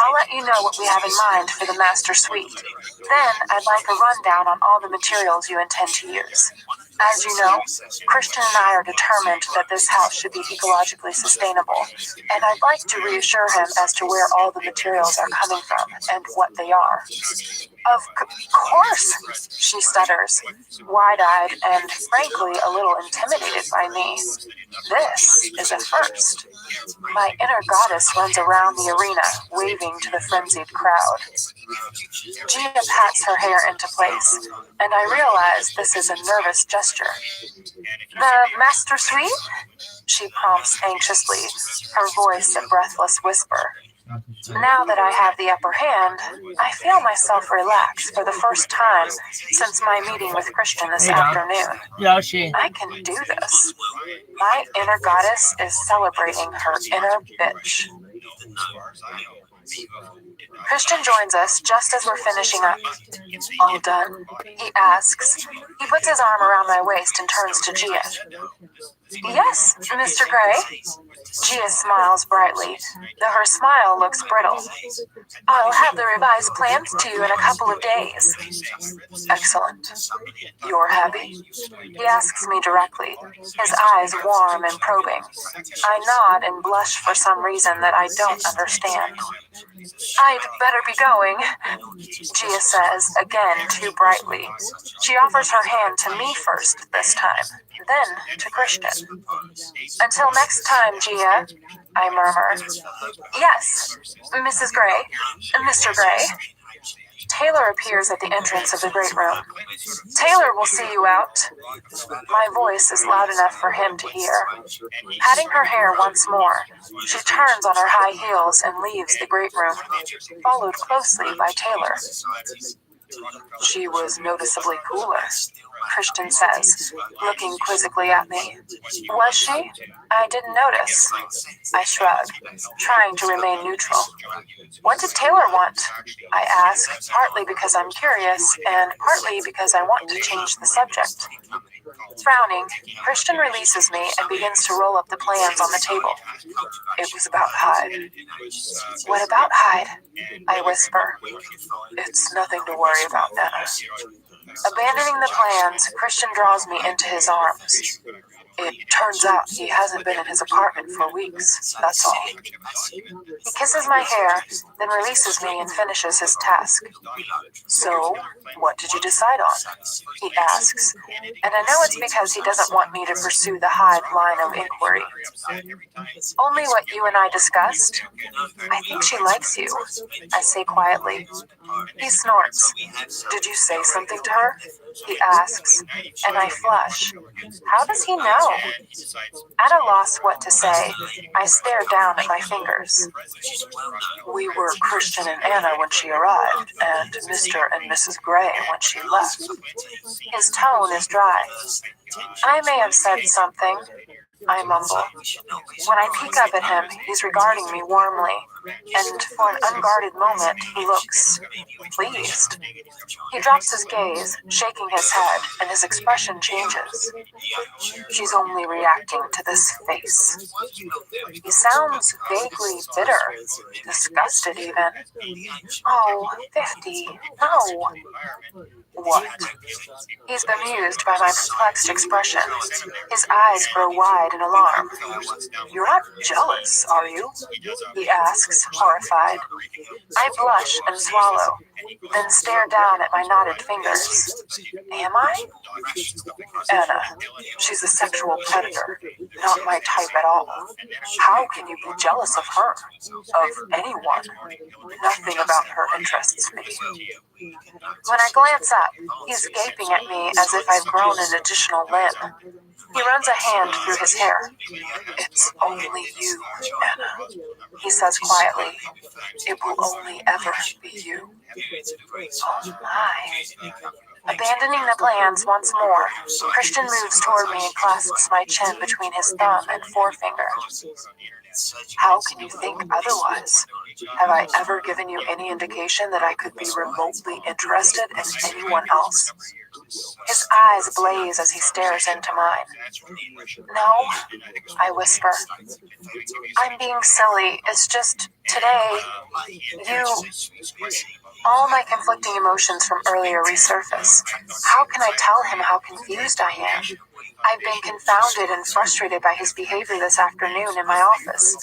I'll let you know what we have in mind for the master suite. Then I'd like a rundown on all the materials you intend to use. As you know, Christian and I are determined that this house should be ecologically sustainable, and I'd like to reassure him as to where all the materials are coming from and what they are. Of course, she stutters, wide-eyed and frankly a little intimidated by me. This is a first. My inner goddess runs around the arena, waving to the frenzied crowd. Gia pats her hair into place, and I realize this is a nervous gesture. The master suite? She prompts anxiously, her voice a breathless whisper. Now that I have the upper hand, I feel myself relax for the first time since my meeting with Christian this afternoon. I can do this. My inner goddess is celebrating her inner bitch. Christian joins us just as we're finishing up. All done? He asks. He puts his arm around my waist and turns to Gia. Yes, Mr. Gray. Gia smiles brightly, though her smile looks brittle. I'll have the revised plans to you in a couple of days. Excellent. You're happy? He asks me directly, his eyes warm and probing. I nod and blush for some reason that I don't understand. I'd better be going, Gia says, again too brightly. She offers her hand to me first this time, then to Christian. Until next time, Gia, I murmur. Yes, Mrs. Gray, Mr. Gray. Taylor appears at the entrance of the great room. Taylor will see you out. My voice is loud enough for him to hear. Patting her hair once more, she turns on her high heels and leaves the great room, followed closely by Taylor. She was noticeably cooler, Christian says, looking quizzically at me. Was she? I didn't notice. I shrug, trying to remain neutral. What did Taylor want? I ask, partly because I'm curious and partly because I want to change the subject. Frowning, Christian releases me and begins to roll up the plans on the table. It was about Hyde. What about Hyde? I whisper. It's nothing to worry about, Anna. Abandoning the plans, Christian draws me into his arms. It turns out he hasn't been in his apartment for weeks, that's all. He kisses my hair, then releases me and finishes his task. So, what did you decide on? He asks, and I know it's because he doesn't want me to pursue the Hyde line of inquiry. Only what you and I discussed. I think she likes you, I say quietly. He snorts. Did you say something to her? He asks, and I flush. How does he know? At a loss what to say, I stare down at my fingers. We were Christian and Anna when she arrived, and Mr. and Mrs. Gray when she left. His tone is dry. I may have said something, I mumble. When I peek up at him, he's regarding me warmly, and for an unguarded moment, he looks pleased. He drops his gaze, shaking his head, and his expression changes. She's only reacting to this face. He sounds vaguely bitter, disgusted even. Oh, 50, no. What? He's bemused by my perplexed expression. His eyes grow wide in alarm. You're not jealous, are you? He asks, horrified. I blush and swallow, then stare down at my knotted fingers. Am I? Anna, she's a sexual predator, not my type at all. How can you be jealous of her? Of anyone? Nothing about her interests me. When I glance up, he's gaping at me as if I've grown an additional limb. He runs a hand through his hair. It's only you, Anna, he says quietly. It will only ever be you. Oh my. Abandoning the plans once more, Christian moves toward me and clasps my chin between his thumb and forefinger. How can you think otherwise? Have I ever given you any indication that I could be remotely interested in anyone else? His eyes blaze as he stares into mine. No, I whisper. I'm being silly. It's just, today, all my conflicting emotions from earlier resurface. How can I tell him how confused I am? I've been confounded and frustrated by his behavior this afternoon in my office.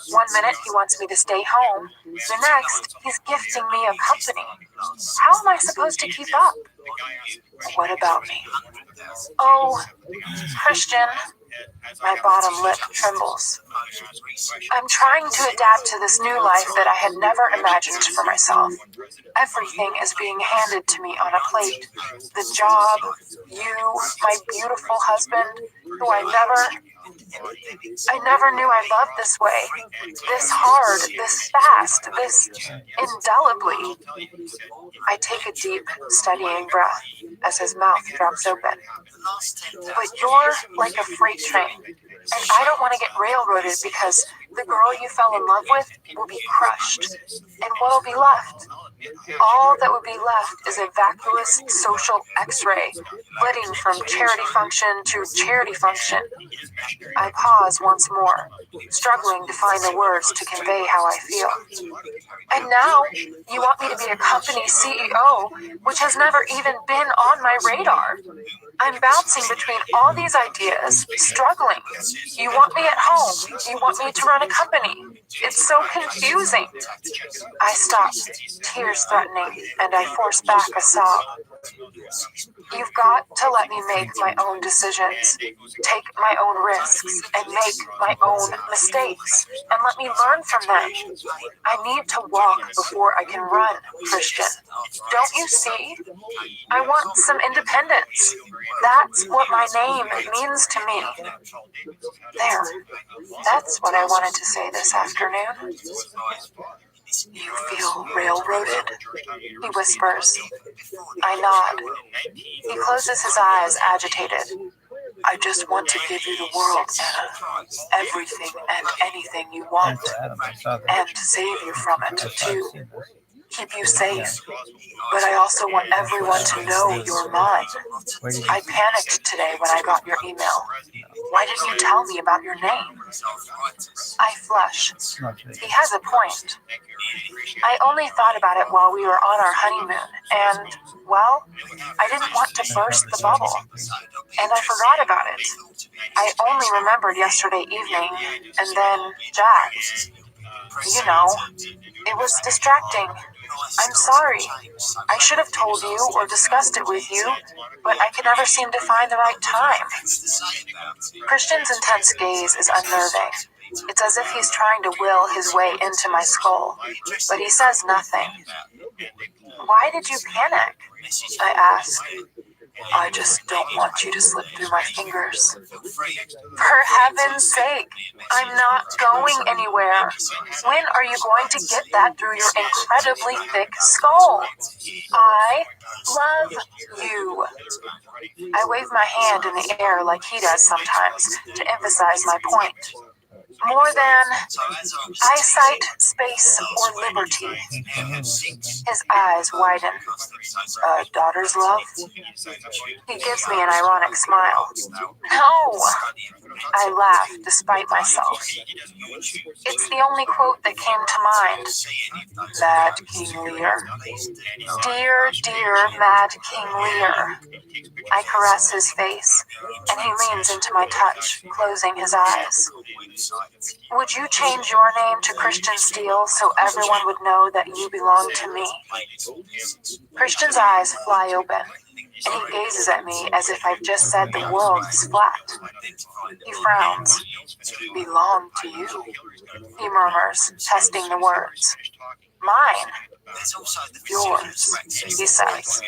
One minute he wants me to stay home, the next he's gifting me a company. How am I supposed to keep up? What about me? Oh, Christian. My bottom lip trembles. I'm trying to adapt to this new life that I had never imagined for myself. Everything is being handed to me on a plate. The job, you, my beautiful husband, who I never... I never knew I loved this way. This hard, this fast, this indelibly. I take a deep, steadying breath as his mouth drops open. But you're like a freight train, and I don't want to get railroaded because the girl you fell in love with will be crushed. And what'll be left? All that would be left is a vacuous social x-ray, flitting from charity function to charity function. I pause once more, struggling to find the words to convey how I feel. And now, you want me to be a company CEO, which has never even been on my radar. I'm bouncing between all these ideas, struggling. You want me at home. You want me to run a company. It's so confusing. I stop, tears threatening, and I force back a sob. You've got to let me make my own decisions, take my own risks, and make my own mistakes, and let me learn from them. I need to walk before I can run, Christian. Don't you see? I want some independence. That's what my name means to me. There. That's what I wanted to say this afternoon. You feel railroaded? He whispers. I nod. He closes his eyes, agitated. I just want to give you the world, Anna. Everything and anything you want. And save you from it, too. Keep you safe. But I also want everyone to know you're mine. I panicked today when I got your email. Why didn't you tell me about your name? I flush. He has a point. I only thought about it while we were on our honeymoon, and, well, I didn't want to burst the bubble, and I forgot about it. I only remembered yesterday evening, and then Jack. You know, it was distracting. I'm sorry. I should have told you or discussed it with you, but I could never seem to find the right time. Christian's intense gaze is unnerving. It's as if he's trying to will his way into my skull, but he says nothing. Why did you panic? I ask. I just don't want you to slip through my fingers. For heaven's sake, I'm not going anywhere. When are you going to get that through your incredibly thick skull? I love you. I wave my hand in the air like he does sometimes to emphasize my point. More than eyesight, space, or liberty. His eyes widen. A daughter's love? He gives me an ironic smile. No! I laugh despite myself. It's the only quote that came to mind. Mad King Lear. Dear, dear Mad King Lear. I caress his face, and he leans into my touch, closing his eyes. Would you change your name to Christian Steele so everyone would know that you belong to me? Christian's eyes fly open, and he gazes at me as if I've just said the world is flat. He frowns. Belong to you, he murmurs, testing the words. Mine. Yours, he says,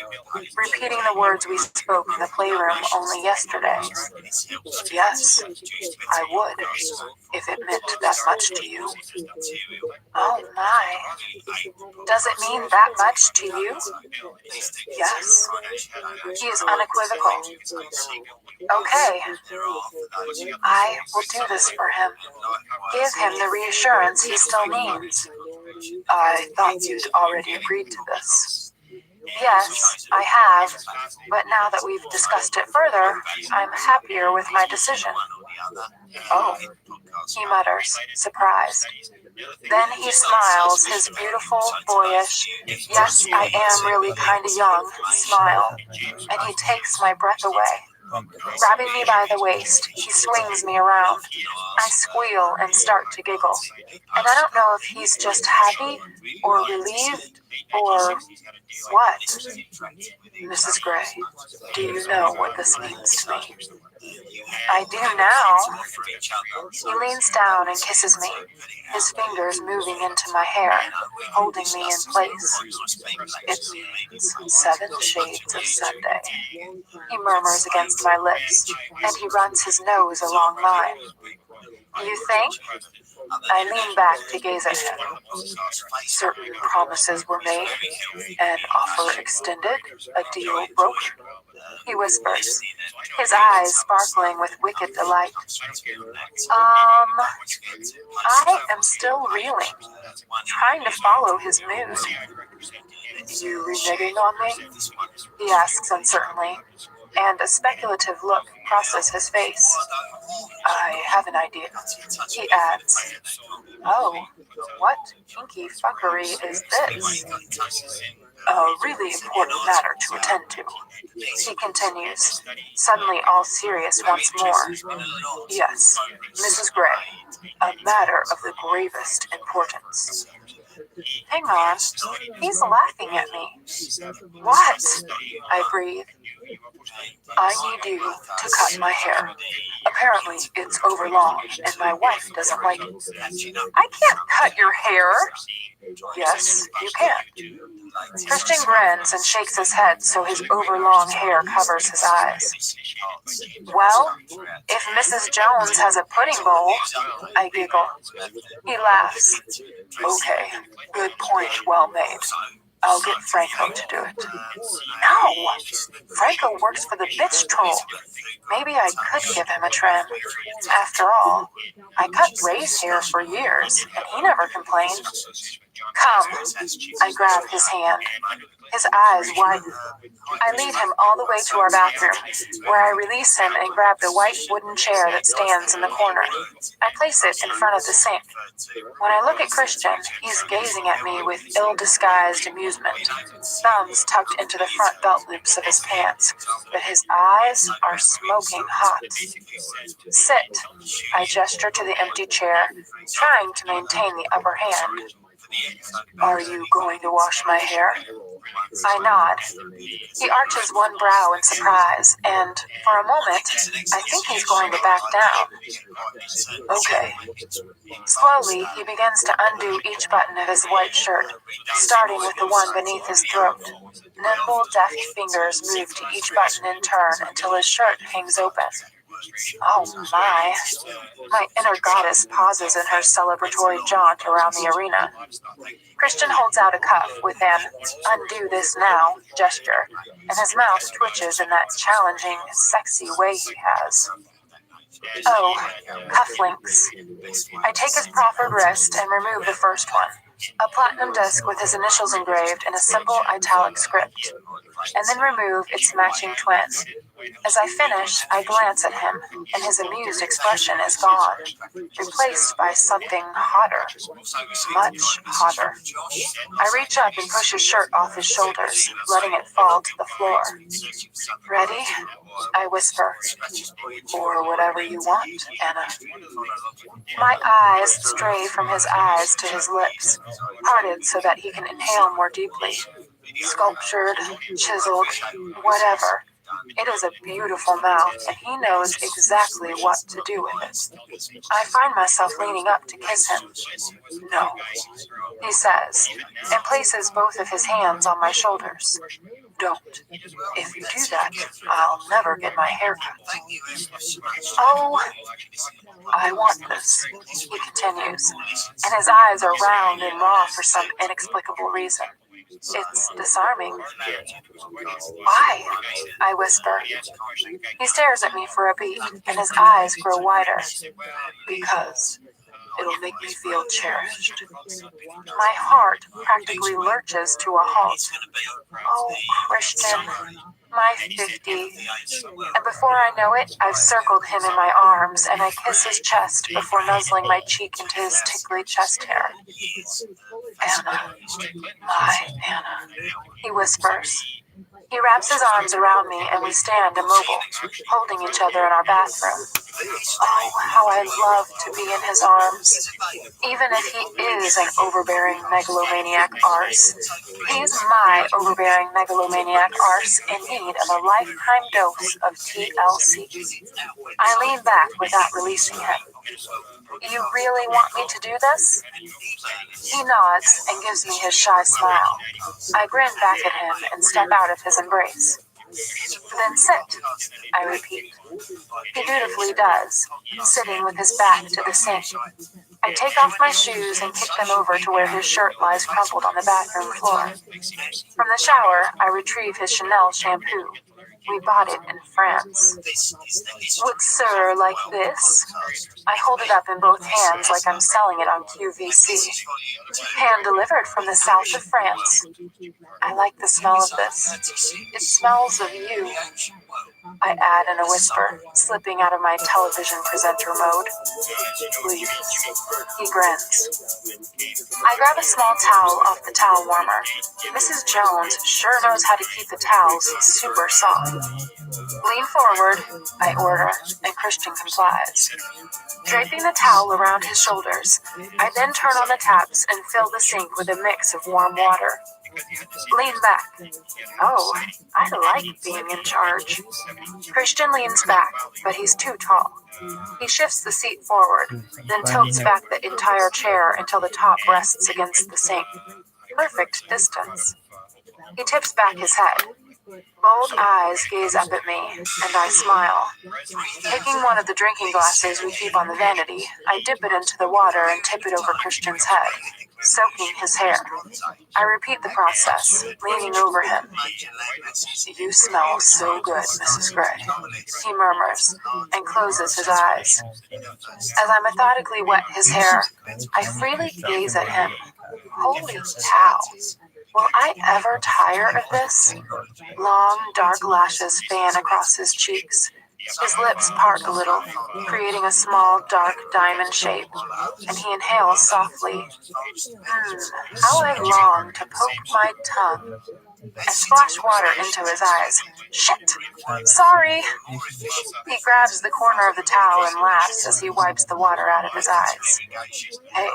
repeating the words we spoke in the playroom only yesterday. Yes, I would, if it meant that much to you. Oh my. Does it mean that much to you? Yes. He is unequivocal. Okay. I will do this for him. Give him the reassurance he still needs. I thought you'd already agreed to this. Yes, I have, but now that we've discussed it further, I'm happier with my decision. Oh, he mutters, surprised. Then he smiles his beautiful, boyish, yes, I am really kinda young, smile, and he takes my breath away. Grabbing me by the waist, he swings me around. I squeal and start to giggle. And I don't know if he's just happy, or relieved, or what. Mrs. Gray, do you know what this means to me? I do now. He leans down and kisses me, his fingers moving into my hair, holding me in place. It means 7 shades of Sunday. He murmurs against my lips, and he runs his nose along mine. You think? I lean back to gaze at him. Certain promises were made, an offer extended, a deal broken. He whispers, his eyes sparkling with wicked delight. I am still reeling, trying to follow his mood. You reneging on me? He asks uncertainly, and a speculative look crosses his face. I have an idea. He adds, oh, what kinky fuckery is this? A really important matter to attend to. He continues, suddenly all serious once more. Yes, Mrs. Gray, a matter of the gravest importance. Hang on, he's laughing at me. What? I breathe. I need you to cut my hair. Apparently, it's overlong, and my wife doesn't like it. I can't cut your hair. Yes, you can. Christian grins and shakes his head so his overlong hair covers his eyes. Well, if Mrs. Jones has a pudding bowl, I giggle. He laughs. Okay, good point, well made. I'll get Franco to do it. No! Franco works for the bitch troll. Maybe I could give him a trim. After all, I cut Ray's hair for years, and he never complained. Come. I grab his hand. His eyes widen. I lead him all the way to our bathroom, where I release him and grab the white wooden chair that stands in the corner. I place it in front of the sink. When I look at Christian, he's gazing at me with ill-disguised amusement, thumbs tucked into the front belt loops of his pants, but his eyes are smoking hot. Sit. I gesture to the empty chair, trying to maintain the upper hand. Are you going to wash my hair? I nod. He arches one brow in surprise, and for a moment, I think he's going to back down. Okay. Slowly, he begins to undo each button of his white shirt, starting with the one beneath his throat. Nimble, deft fingers move to each button in turn until his shirt hangs open. Oh my. My inner goddess pauses in her celebratory jaunt around the arena. Christian holds out a cuff with an undo this now gesture, and his mouth twitches in that challenging, sexy way he has. Oh, cufflinks. I take his proffered wrist and remove the first one, a platinum disc with his initials engraved in a simple italic script, and then remove its matching twin. As I finish, I glance at him, and his amused expression is gone, replaced by something hotter, much hotter. I reach up and push his shirt off his shoulders, letting it fall to the floor. Ready? I whisper. Or whatever you want, Anna. My eyes stray from his eyes to his lips, parted so that he can inhale more deeply. Sculptured, chiseled, whatever. It is a beautiful mouth, and he knows exactly what to do with it. I find myself leaning up to kiss him. No, he says, and places both of his hands on my shoulders. Don't. If you do that, I'll never get my hair cut. Oh, I want this, he continues, and his eyes are round and raw for some inexplicable reason. It's disarming. Why? I whisper. He stares at me for a beat, and his eyes grow wider. Because it'll make me feel cherished. My heart practically lurches to a halt. Oh, Christian, my 50. And before I know it, I've circled him in my arms, and I kiss his chest before nuzzling my cheek into his tickly chest hair. Anna, my Anna, he whispers. He wraps his arms around me and we stand immobile, holding each other in our bathroom. Oh, how I love to be in his arms. Even if he is an overbearing megalomaniac arse, he's my overbearing megalomaniac arse in need of a lifetime dose of TLC. I lean back without releasing him. You really want me to do this? He nods and gives me his shy smile. I grin back at him and step out of his embrace. Then sit, I repeat. He dutifully does, sitting with his back to the sink. I take off my shoes and kick them over to where his shirt lies crumpled on the bathroom floor. From the shower, I retrieve his Chanel shampoo. We bought it in France. Would sir like this? I hold it up in both hands like I'm selling it on QVC. Hand-delivered from the south of France. I like the smell of this. It smells of you. I add in a whisper, slipping out of my television presenter mode. Please. He grins. I grab a small towel off the towel warmer. Mrs. Jones sure knows how to keep the towels super soft. Lean forward, I order, and Christian complies. Draping the towel around his shoulders, I then turn on the taps and fill the sink with a mix of warm water. Lean back. Oh, I like being in charge. Christian leans back, but he's too tall. He shifts the seat forward, then tilts back the entire chair until the top rests against the sink. Perfect distance. He tips back his head. Bold eyes gaze up at me, and I smile. Taking one of the drinking glasses we keep on the vanity, I dip it into the water and tip it over Christian's head, soaking his hair. I repeat the process, leaning over him. You smell so good, Mrs. Gray, he murmurs, and closes his eyes. As I methodically wet his hair, I freely gaze at him. Holy cow! Will I ever tire of this? Long, dark lashes fan across his cheeks. His lips part a little, creating a small, dark diamond shape, and he inhales softly. How I long to poke my tongue. I splash water into his eyes. Shit! Sorry! He grabs the corner of the towel and laughs as he wipes the water out of his eyes. Hey,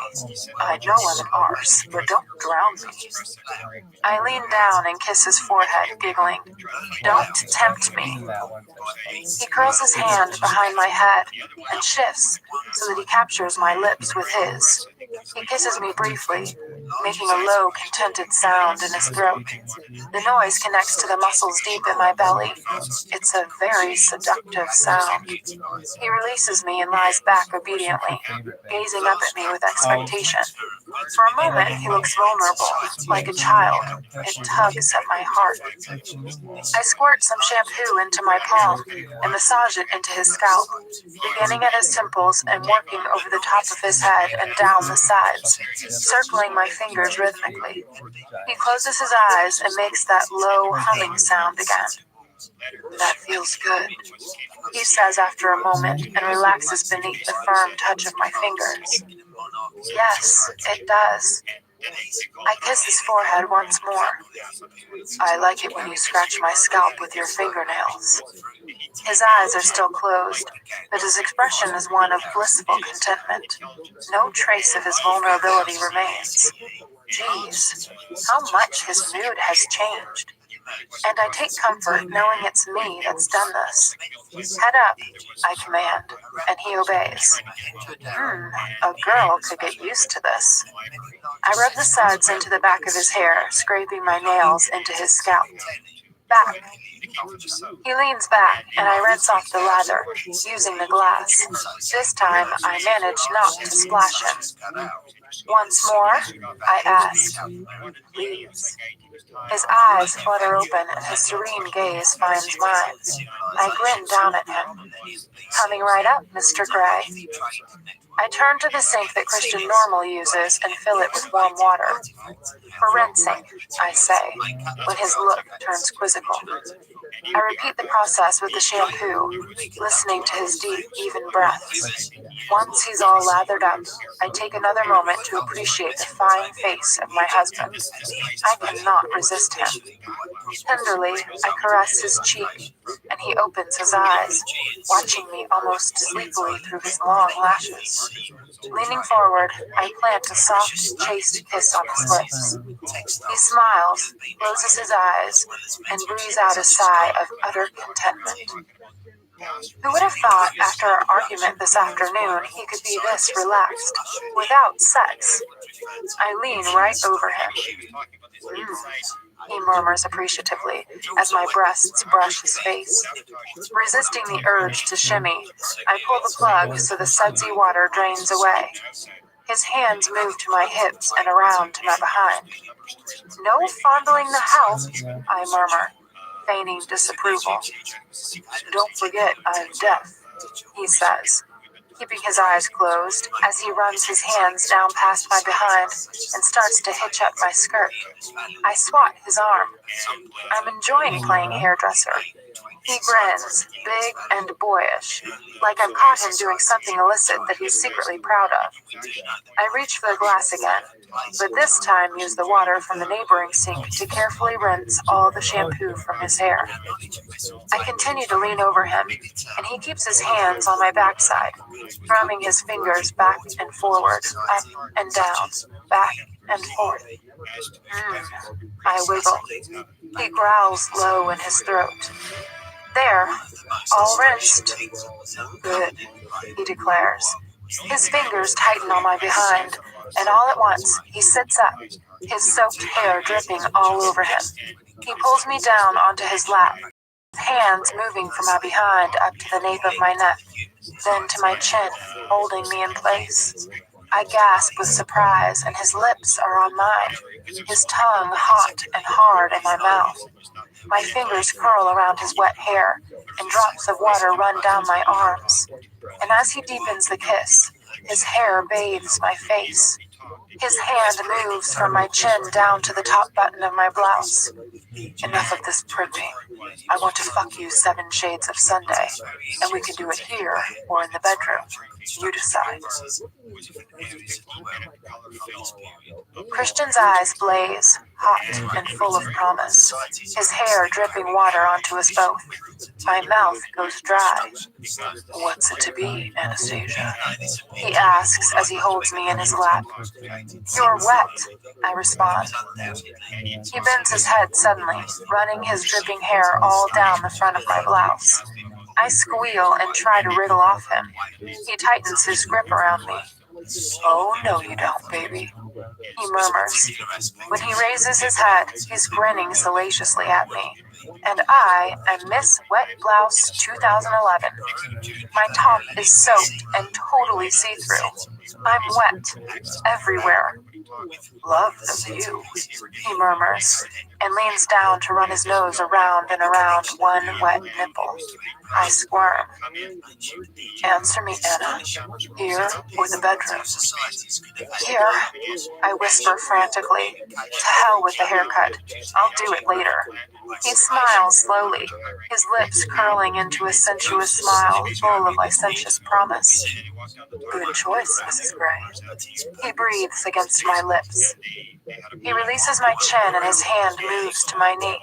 I know I'm an arse, but don't drown me. I lean down and kiss his forehead, giggling. Don't tempt me. He curls his hand behind my head and shifts so that he captures my lips with his. He kisses me briefly, making a low, contented sound in his throat. The noise connects to the muscles deep in my belly. It's a very seductive sound. He releases me and lies back obediently, gazing up at me with expectation. For a moment, he looks vulnerable, like a child. It tugs at my heart. I squirt some shampoo into my palm and massage it into his scalp, beginning at his temples and working over the top of his head and down the sides, circling my fingers rhythmically. He closes his eyes and makes that low humming sound again. That feels good, he says after a moment and relaxes beneath the firm touch of my fingers. Yes, it does. I kiss his forehead once more. I like it when you scratch my scalp with your fingernails. His eyes are still closed, but his expression is one of blissful contentment. No trace of his vulnerability remains. Geez, how much his mood has changed. And I take comfort knowing it's me that's done this. Head up, I command, and he obeys. A girl could get used to this. I rub the suds into the back of his hair, scraping my nails into his scalp. Back. He leans back, and I rinse off the lather, using the glass. This time, I manage not to splash him. Once more, I ask. Please. His eyes flutter open, and his serene gaze finds mine. I grin down at him. Coming right up, Mr. Gray. I turn to the sink that Christian normally uses and fill it with warm water. For rinsing, I say, when his look turns quizzical. I repeat the process with the shampoo, listening to his deep, even breaths. Once he's all lathered up, I take another moment to appreciate the fine face of my husband. I cannot resist him. Tenderly, I caress his cheek, and he opens his eyes, watching me almost sleepily through his long lashes. Leaning forward, I plant a soft, chaste kiss on his lips. He smiles, closes his eyes, and breathes out a sigh of utter contentment. Who would have thought after our argument this afternoon he could be this relaxed, without sex? I lean right over him. He murmurs appreciatively as my breasts brush his face. Resisting the urge to shimmy, I pull the plug so the sudsy water drains away. His hands move to my hips and around to my behind. No fondling the house, I murmur, feigning disapproval. Don't forget I'm deaf, he says, keeping his eyes closed as he runs his hands down past my behind and starts to hitch up my skirt. I swat his arm. I'm enjoying playing hairdresser. He grins, big and boyish, like I've caught him doing something illicit that he's secretly proud of. I reach for the glass again, but this time use the water from the neighboring sink to carefully rinse all the shampoo from his hair. I continue to lean over him, and he keeps his hands on my backside, drumming his fingers back and forward, up and down, back and forth. I wiggle. He growls low in his throat. There, all rinsed. Good, he declares. His fingers tighten on my behind, and all at once, he sits up, his soaked hair dripping all over him. He pulls me down onto his lap, hands moving from my behind up to the nape of my neck, then to my chin, holding me in place. I gasp with surprise, and his lips are on mine, his tongue hot and hard in my mouth. My fingers curl around his wet hair, and drops of water run down my arms. And as he deepens the kiss, his hair bathes my face. His hand moves from my chin down to the top button of my blouse. Enough of this primping. I want to fuck you 7 shades of Sunday, and we can do it here or in the bedroom. You decide. Christian's eyes blaze, hot and full of promise, his hair dripping water onto us both. My mouth goes dry. What's it to be, Anastasia? He asks as he holds me in his lap. You're wet, I respond. He bends his head suddenly, running his dripping hair all down the front of my blouse. I squeal and try to wriggle off him. He tightens his grip around me. Oh, no you don't, baby, he murmurs. When he raises his head, he's grinning salaciously at me. And I am Miss Wet Blouse 2011. My top is soaked and totally see-through. I'm wet, everywhere. Love the view, he murmurs, and leans down to run his nose around and around one wet nipple. I squirm. Answer me, Anna. Here or the bedroom? Here, I whisper frantically. To hell with the haircut. I'll do it later. He smiles slowly, his lips curling into a sensuous smile full of licentious promise. Good choice, Mrs. Gray. He breathes against my lips. He releases my chin and his hand moves to my knee.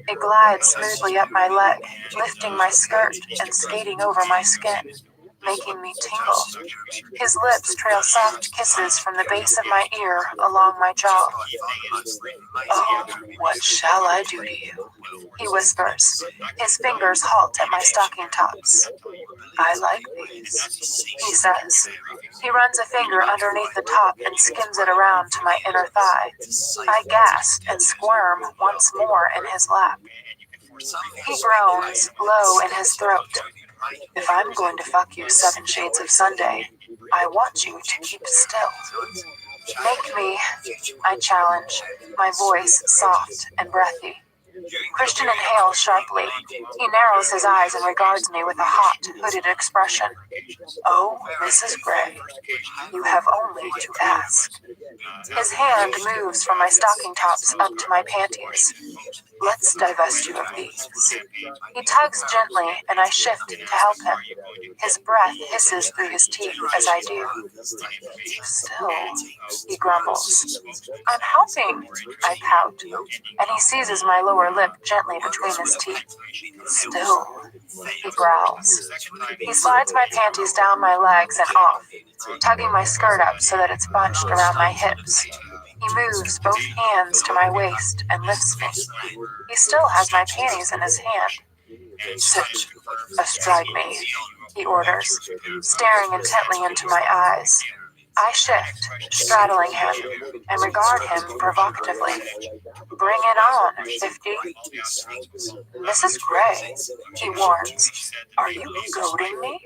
It glides smoothly up my leg, lifting my skirt and skating over my skin, making me tingle. His lips trail soft kisses from the base of my ear along my jaw. Oh, what shall I do to you? He whispers. His fingers halt at my stocking tops. I like these, he says. He runs a finger underneath the top and skims it around to my inner thigh. I gasp and squirm once more in his lap. He groans low in his throat. If I'm going to fuck you 7 shades of Sunday, I want you to keep still. Make me, I challenge, my voice soft and breathy. Christian inhales sharply. He narrows his eyes and regards me with a hot, hooded expression. Oh, Mrs. Gray, you have only to ask. His hand moves from my stocking tops up to my panties. Let's divest you of these. He tugs gently, and I shift to help him. His breath hisses through his teeth as I do. Still, he grumbles. I'm helping, I pout, and he seizes my lower lip gently between his teeth. Still, he growls. He slides my panties down my legs and off, tugging my skirt up so that it's bunched around my hips. He moves both hands to my waist and lifts me. He still has my panties in his hand. Sit astride me, he orders, staring intently into my eyes. I shift, straddling him, and regard him provocatively. Bring it on, 50. Mrs. Gray, he warns, are you goading me?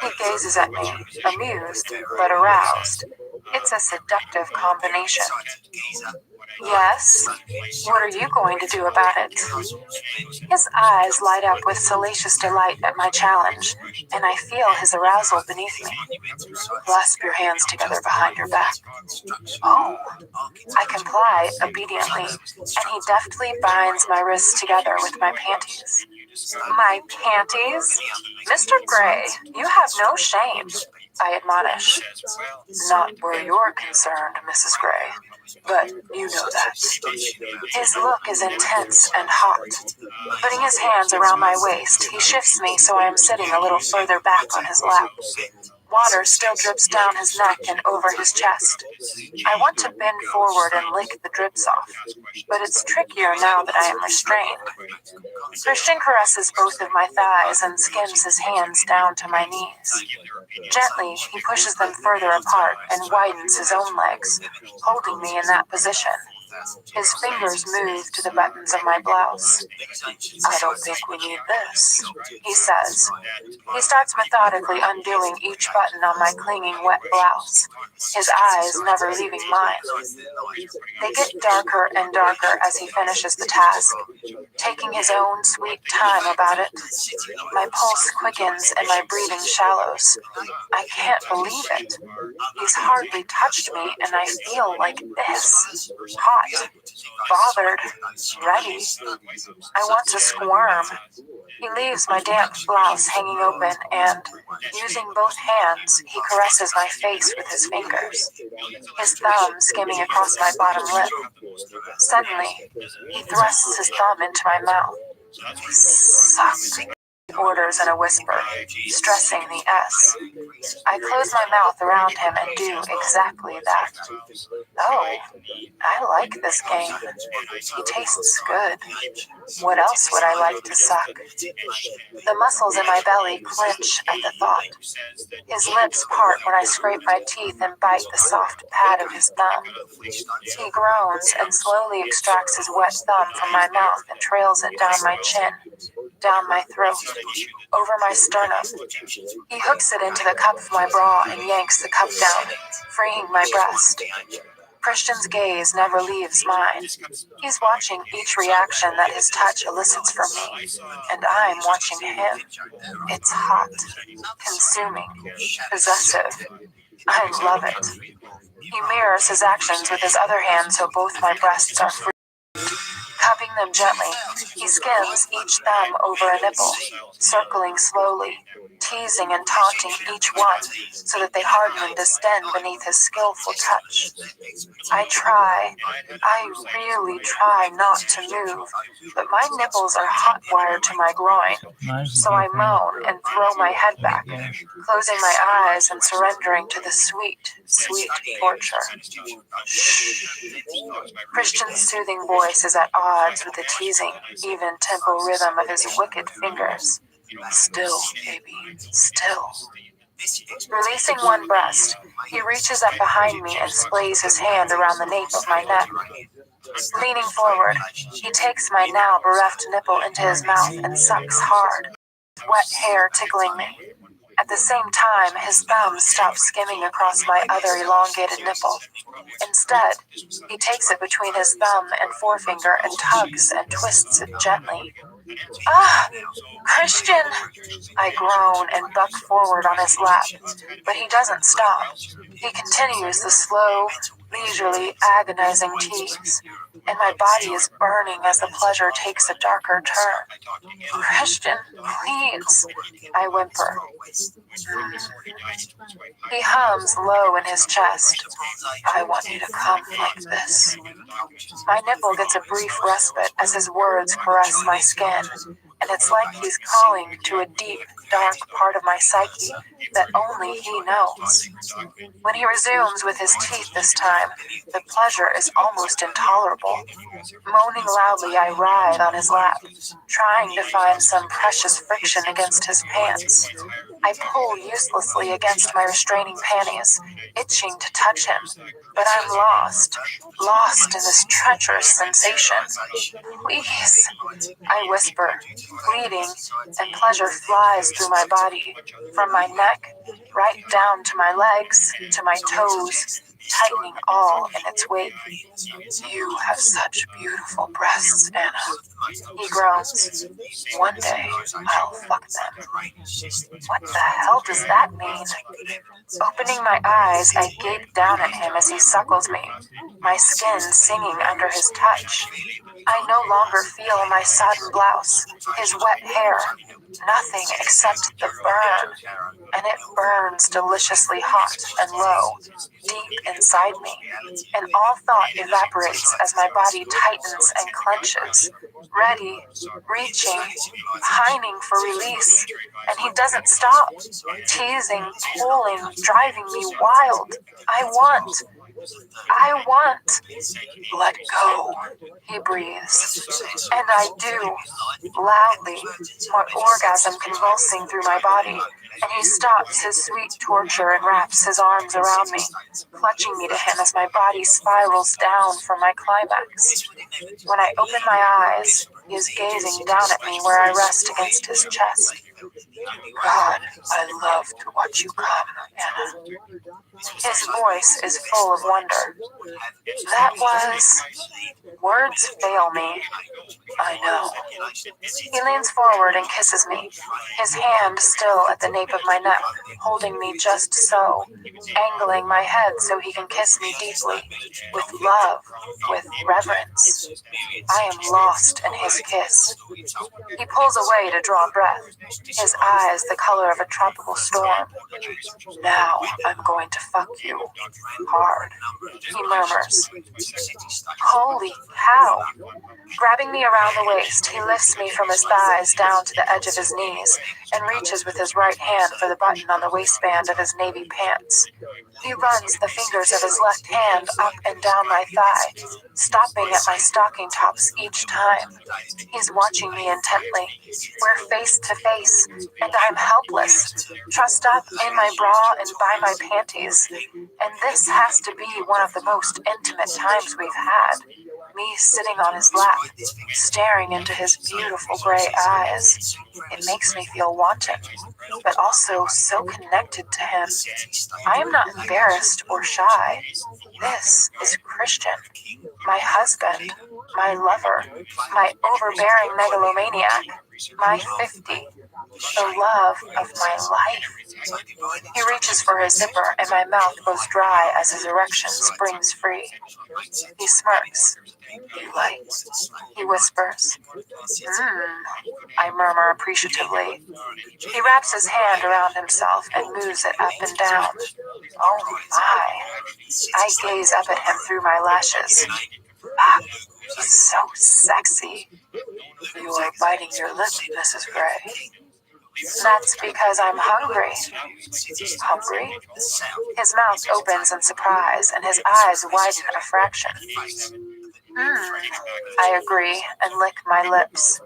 He gazes at me, amused but aroused. It's a seductive combination. Yes? What are you going to do about it? His eyes light up with salacious delight at my challenge, and I feel his arousal beneath me. Clasp your hands together behind your back. Oh. I comply obediently, and he deftly binds my wrists together with my panties. My panties? Mr. Gray, you have no shame, I admonish. Not where you're concerned, Mrs. Gray, but you know that. His look is intense and hot. Putting his hands around my waist, he shifts me so I am sitting a little further back on his lap. Water still drips down his neck and over his chest. I want to bend forward and lick the drips off, but it's trickier now that I am restrained. Christian caresses both of my thighs and skims his hands down to my knees. Gently, he pushes them further apart and widens his own legs, holding me in that position. His fingers move to the buttons of my blouse. I don't think we need this, he says. He starts methodically undoing each button on my clinging wet blouse, his eyes never leaving mine. They get darker and darker as he finishes the task, taking his own sweet time about it. My pulse quickens and my breathing shallows. I can't believe it. He's hardly touched me and I feel like this. Hot, bothered, ready. I want to squirm. He leaves my damp blouse hanging open and, using both hands, he caresses my face with his fingers, his thumb skimming across my bottom lip. Suddenly, he thrusts his thumb into my mouth. Suck, he orders in a whisper, stressing the S. I close my mouth around him and do exactly that. Oh, I like this game. He tastes good. What else would I like to suck? The muscles in my belly clench at the thought. His lips part when I scrape my teeth and bite the soft pad of his thumb. He groans and slowly extracts his wet thumb from my mouth and trails it down my chin, down my throat, over my sternum. He hooks it into the cup of my bra and yanks the cup down, freeing my breast. Christian's gaze never leaves mine. He's watching each reaction that his touch elicits from me, and I'm watching him. It's hot, consuming, possessive. I love it. He mirrors his actions with his other hand so both my breasts are free. Cupping them gently, he skims each thumb over a nipple, circling slowly, teasing and taunting each one so that they harden and distend beneath his skillful touch. I really try not to move, but my nipples are hot-wired to my groin, so I moan and throw my head back, closing my eyes and surrendering to the sweet, sweet torture. Shh. Christian's soothing voice is at odds with the teasing, even tempo rhythm of his wicked fingers. Still, baby, still. Releasing one breast, he reaches up behind me and splays his hand around the nape of my neck. Leaning forward, he takes my now bereft nipple into his mouth and sucks hard, wet hair tickling me. At the same time, his thumb stops skimming across my other elongated nipple. Instead, he takes it between his thumb and forefinger and tugs and twists it gently. Ah! Christian! I groan and buck forward on his lap, but he doesn't stop. He continues the slow, leisurely, agonizing tease, and my body is burning as the pleasure takes a darker turn. Christian, please, I whimper. He hums low in his chest. I want you to come like this. My nipple gets a brief respite as his words caress my skin, and it's like he's calling to a deep, dark part of my psyche that only he knows. When he resumes with his teeth this time, the pleasure is almost intolerable. Moaning loudly, I writhe on his lap, trying to find some precious friction against his pants. I pull uselessly against my restraining panties, itching to touch him, but I'm lost in this treacherous sensation. Please, I whisper, pleading, and pleasure flies through my body, from my neck, right down to my legs, to my toes, tightening all in its wake. You have such beautiful breasts, Anna. He groans. One day, I'll fuck them. What the hell does that mean? Opening my eyes, I gape down at him as he suckles me, my skin singing under his touch. I no longer feel my sodden blouse, his wet hair, nothing except the burn, and it burns deliciously hot and low, deep inside me, and all thought evaporates as my body tightens and clenches, ready, reaching, pining for release, and he doesn't stop, teasing, pulling, driving me wild. I want. Let go, he breathes. And I do, loudly, my orgasm convulsing through my body, and he stops his sweet torture and wraps his arms around me, clutching me to him as my body spirals down from my climax. When I open my eyes, he is gazing down at me where I rest against his chest. God, I love to watch you come, Anna. His voice is full of wonder. That was... Words fail me. I know. He leans forward and kisses me, his hand still at the nape of my neck, holding me just so, angling my head so he can kiss me deeply, with love, with reverence. I am lost in his kiss. He pulls away to draw breath, his eyes the color of a tropical storm. Now I'm going to fuck you. Hard, he murmurs. Holy cow! Grabbing me around the waist, he lifts me from his thighs down to the edge of his knees and reaches with his right hand for the button on the waistband of his navy pants. He runs the fingers of his left hand up and down my thigh, stopping at my stocking tops each time. He's watching me intently. We're face to face, and I'm helpless, trussed up in my bra and by my panties. And this has to be one of the most intimate times we've had. Me sitting on his lap, staring into his beautiful gray eyes. It makes me feel wanted, but also so connected to him. I am not embarrassed or shy. This is Christian, my husband, my lover, my overbearing megalomaniac, my 50, the love of my life. He reaches for his zipper and my mouth goes dry as his erection springs free. He smirks. You like? He whispers. I murmur appreciatively. He wraps his hand around himself and moves it up and down. Oh my. I gaze up at him through my lashes. Ah, he's so sexy. You are biting your lip, Mrs. Gray. That's because I'm hungry. Hungry? His mouth opens in surprise and his eyes widen a fraction. I agree and lick my lips.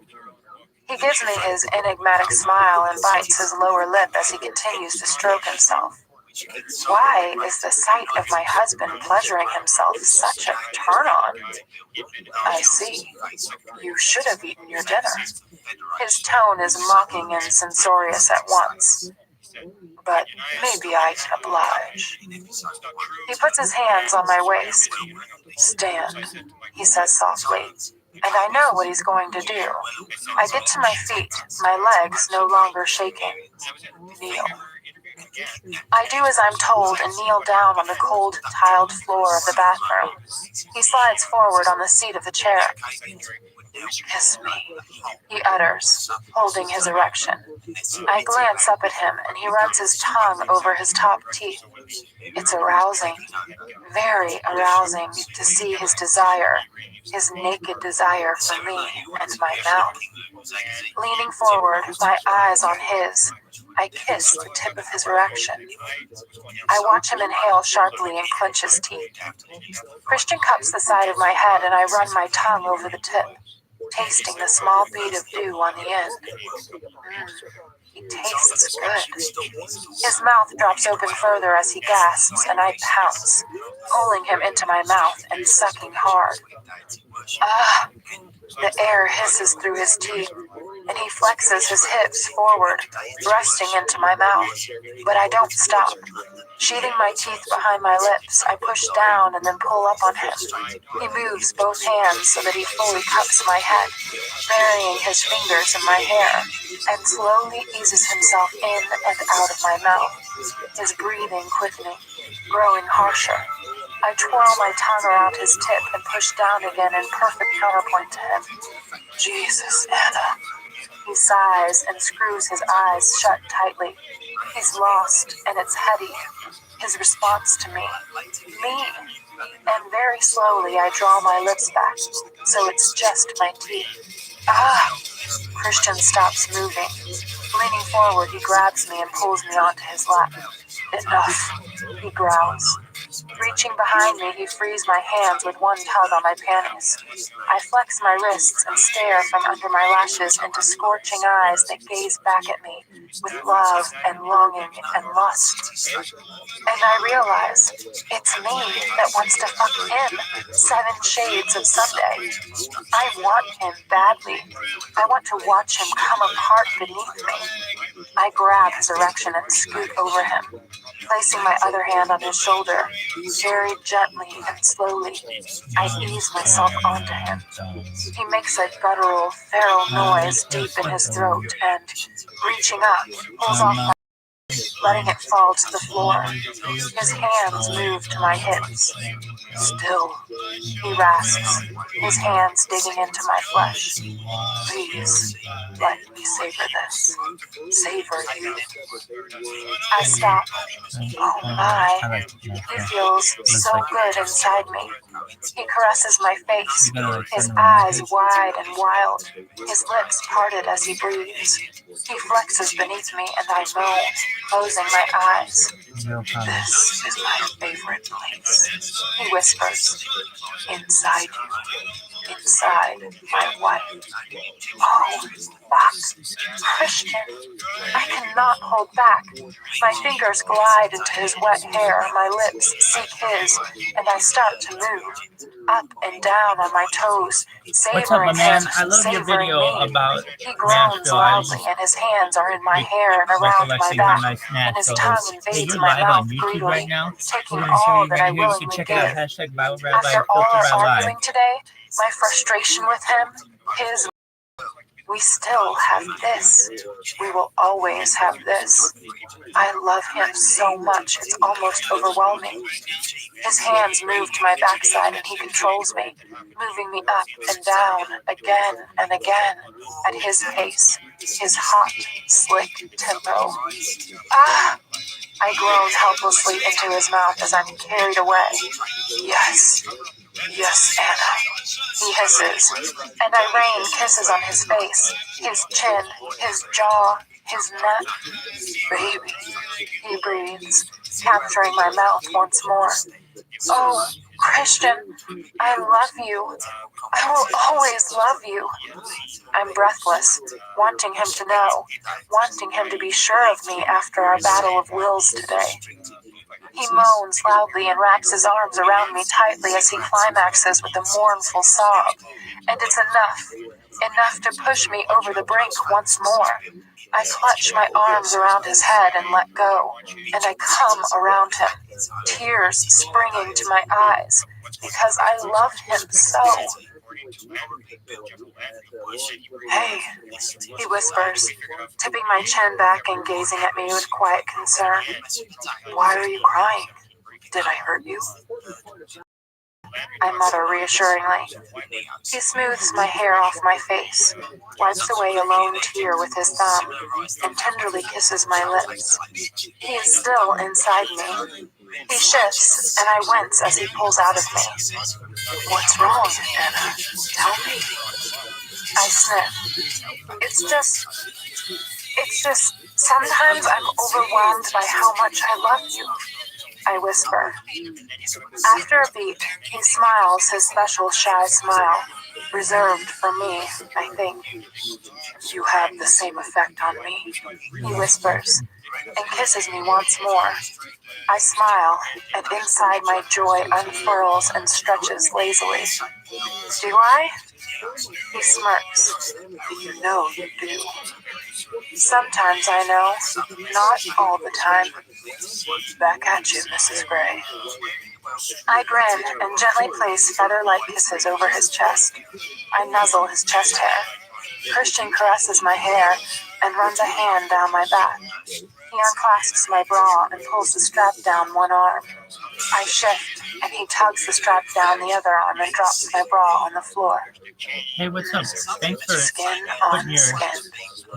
He gives me his enigmatic smile and bites his lower lip as he continues to stroke himself. Why is the sight of my husband pleasuring himself such a turn-on? I see. You should have eaten your dinner. His tone is mocking and censorious at once. But maybe I can oblige. He puts his hands on my waist. Stand, he says softly, and I know what he's going to do. I get to my feet, my legs no longer shaking. Kneel. I do as I'm told and kneel down on the cold, tiled floor of the bathroom. He slides forward on the seat of the chair. "Kiss me," he utters, holding his erection. I glance up at him, and he runs his tongue over his top teeth. It's arousing, very arousing, to see his desire, his naked desire for me and my mouth. Leaning forward, my eyes on his, I kiss the tip of his erection. I watch him inhale sharply and clench his teeth. Christian cups the side of my head, and I run my tongue over the tip, tasting the small bead of dew on the end. He tastes good. His mouth drops open further as he gasps, and I pounce, pulling him into my mouth and sucking hard. Ah! The air hisses through his teeth, and he flexes his hips forward, thrusting into my mouth. But I don't stop. Sheathing my teeth behind my lips, I push down and then pull up on him. He moves both hands so that he fully cups my head, burying his fingers in my hair, and slowly eases himself in and out of my mouth, his breathing quickening, growing harsher. I twirl my tongue around his tip and push down again in perfect counterpoint to him. "Jesus, Anna." He sighs and screws his eyes shut tightly. He's lost, and it's heady. His response to me. Me. And very slowly I draw my lips back, so it's just my teeth. Ah! Christian stops moving. Leaning forward, he grabs me and pulls me onto his lap. "Enough," he growls. Reaching behind me, he frees my hands with one tug on my panties. I flex my wrists and stare from under my lashes into scorching eyes that gaze back at me with love and longing and lust. And I realize it's me that wants to fuck him 7 shades of Sunday. I want him badly. I want to watch him come apart beneath me. I grab his erection and scoot over him, placing my other hand on his shoulder. Very gently and slowly, I ease myself onto him. He makes a guttural, feral noise deep in his throat and, reaching up, pulls off my letting it fall to the floor. His hands move to my hips. "Still," he rasps, his hands digging into my flesh. "Please, let me savor this. Savor you." I stop. Oh my, he feels so good inside me. He caresses my face, his eyes wide and wild, his lips parted as he breathes. He flexes beneath me and I moan, closing my eyes. "This is my favorite place," he whispers. "Inside you. Inside my wife." Oh, fuck. Christian. I cannot hold back. My fingers glide into his wet hair, my lips seek his, and I start to move, up and down on my toes, What's up, my savoring man? him, I love your savoring video me. about He groans Nashville. loudly, and his hands are in my hair and around my recollecting back, how nice and his Nashville tongue is. Hey, invades you're my live mouth on YouTube greedily, right now. taking We're going to show all you that right I here. You willingly can check give. it out. Hashtag ViralRabbi, After all filtered our by arguing live. today, my frustration with him, his we still have this. We will always have this. I love him so much, it's almost overwhelming. His hands move to my backside and he controls me, moving me up and down again and again at his pace, his hot, slick tempo. Ah! I groan helplessly into his mouth as I'm carried away. "Yes. Yes, Anna," he hisses, and I rain kisses on his face, his chin, his jaw, his neck. "Baby," he breathes, capturing my mouth once more. "Oh, Christian, I love you. I will always love you." I'm breathless, wanting him to know, wanting him to be sure of me after our battle of wills today. He moans loudly and wraps his arms around me tightly as he climaxes with a mournful sob. And it's enough to push me over the brink once more. I clutch my arms around his head and let go, and I come around him, tears springing to my eyes, because I love him so. Hey, he whispers, tipping my chin back and gazing at me with quiet concern. Why are you crying? Did I hurt you? I mutter reassuringly. He smooths my hair off my face, wipes away a lone tear with his thumb, and tenderly kisses my lips. He is still inside me. He shifts, and I wince as he pulls out of me. What's wrong, Anna? Tell me. I sniff. It's just, sometimes I'm overwhelmed by how much I love you, I whisper. After a beat, he smiles his special shy smile, reserved for me, I think. You have the same effect on me, he whispers, and kisses me once more. I smile, and inside my joy unfurls and stretches lazily. Do I? He smirks. You know you do. Sometimes I know, not all the time. Back at you, Mrs. Gray. I grin and gently place feather-like kisses over his chest. I nuzzle his chest hair. Christian caresses my hair and runs a hand down my back. He unclasps my bra and pulls the strap down one arm. I shift, and he tugs the strap down the other arm and drops my bra on the floor. Hey, what's up? Thanks for Skin putting on your skin.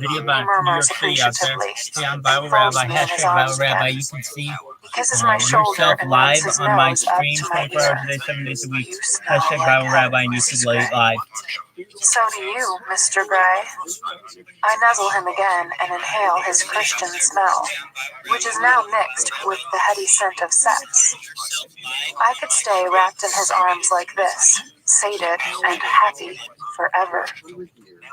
video about He New York murmurs City out there. appreciatively Hey, I'm and folds ViralRabbi, me in his hashtag arms ViralRabbi. again. You can see He kisses my shoulder yourself and live runs his on my nose up stream to my 24 hours a ear. day, 7 days a week. You smell Hashtag like ViralRabbi heaven, and Mrs. YouTube Gray. live. So do you, Mr. Gray. I nuzzle him again and inhale his Christian smell, which is now mixed with the heady scent of sex. I could stay wrapped in his arms like this, sated and happy forever.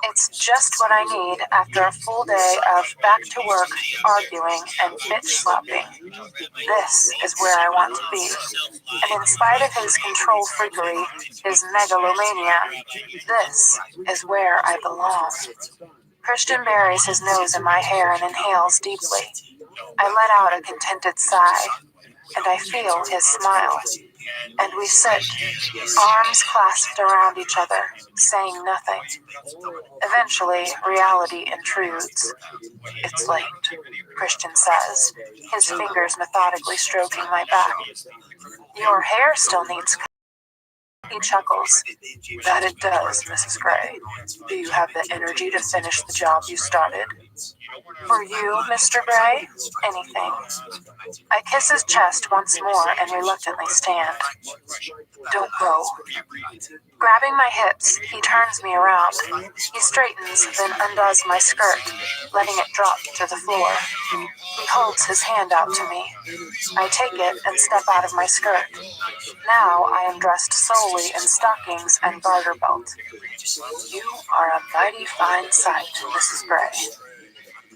It's just what I need after a full day of back to work, arguing, and bitch slapping. This is where I want to be. And in spite of his control freakery, his megalomania, this is where I belong. Christian buries his nose in my hair and inhales deeply. I let out a contented sigh, and I feel his smile. And we sit, arms clasped around each other, saying nothing. Eventually, reality intrudes. It's late, Christian says, his fingers methodically stroking my back. Your hair still needs cutting. He chuckles. That it does, Mrs. Gray. Do you have the energy to finish the job you started? For you, Mr. Gray, anything. I kiss his chest once more and reluctantly stand. Don't go. Grabbing my hips, he turns me around. He straightens, then undoes my skirt, letting it drop to the floor. He holds his hand out to me. I take it and step out of my skirt. Now I am dressed solely in stockings and garter belt. You are a mighty fine sight, Mrs. Gray.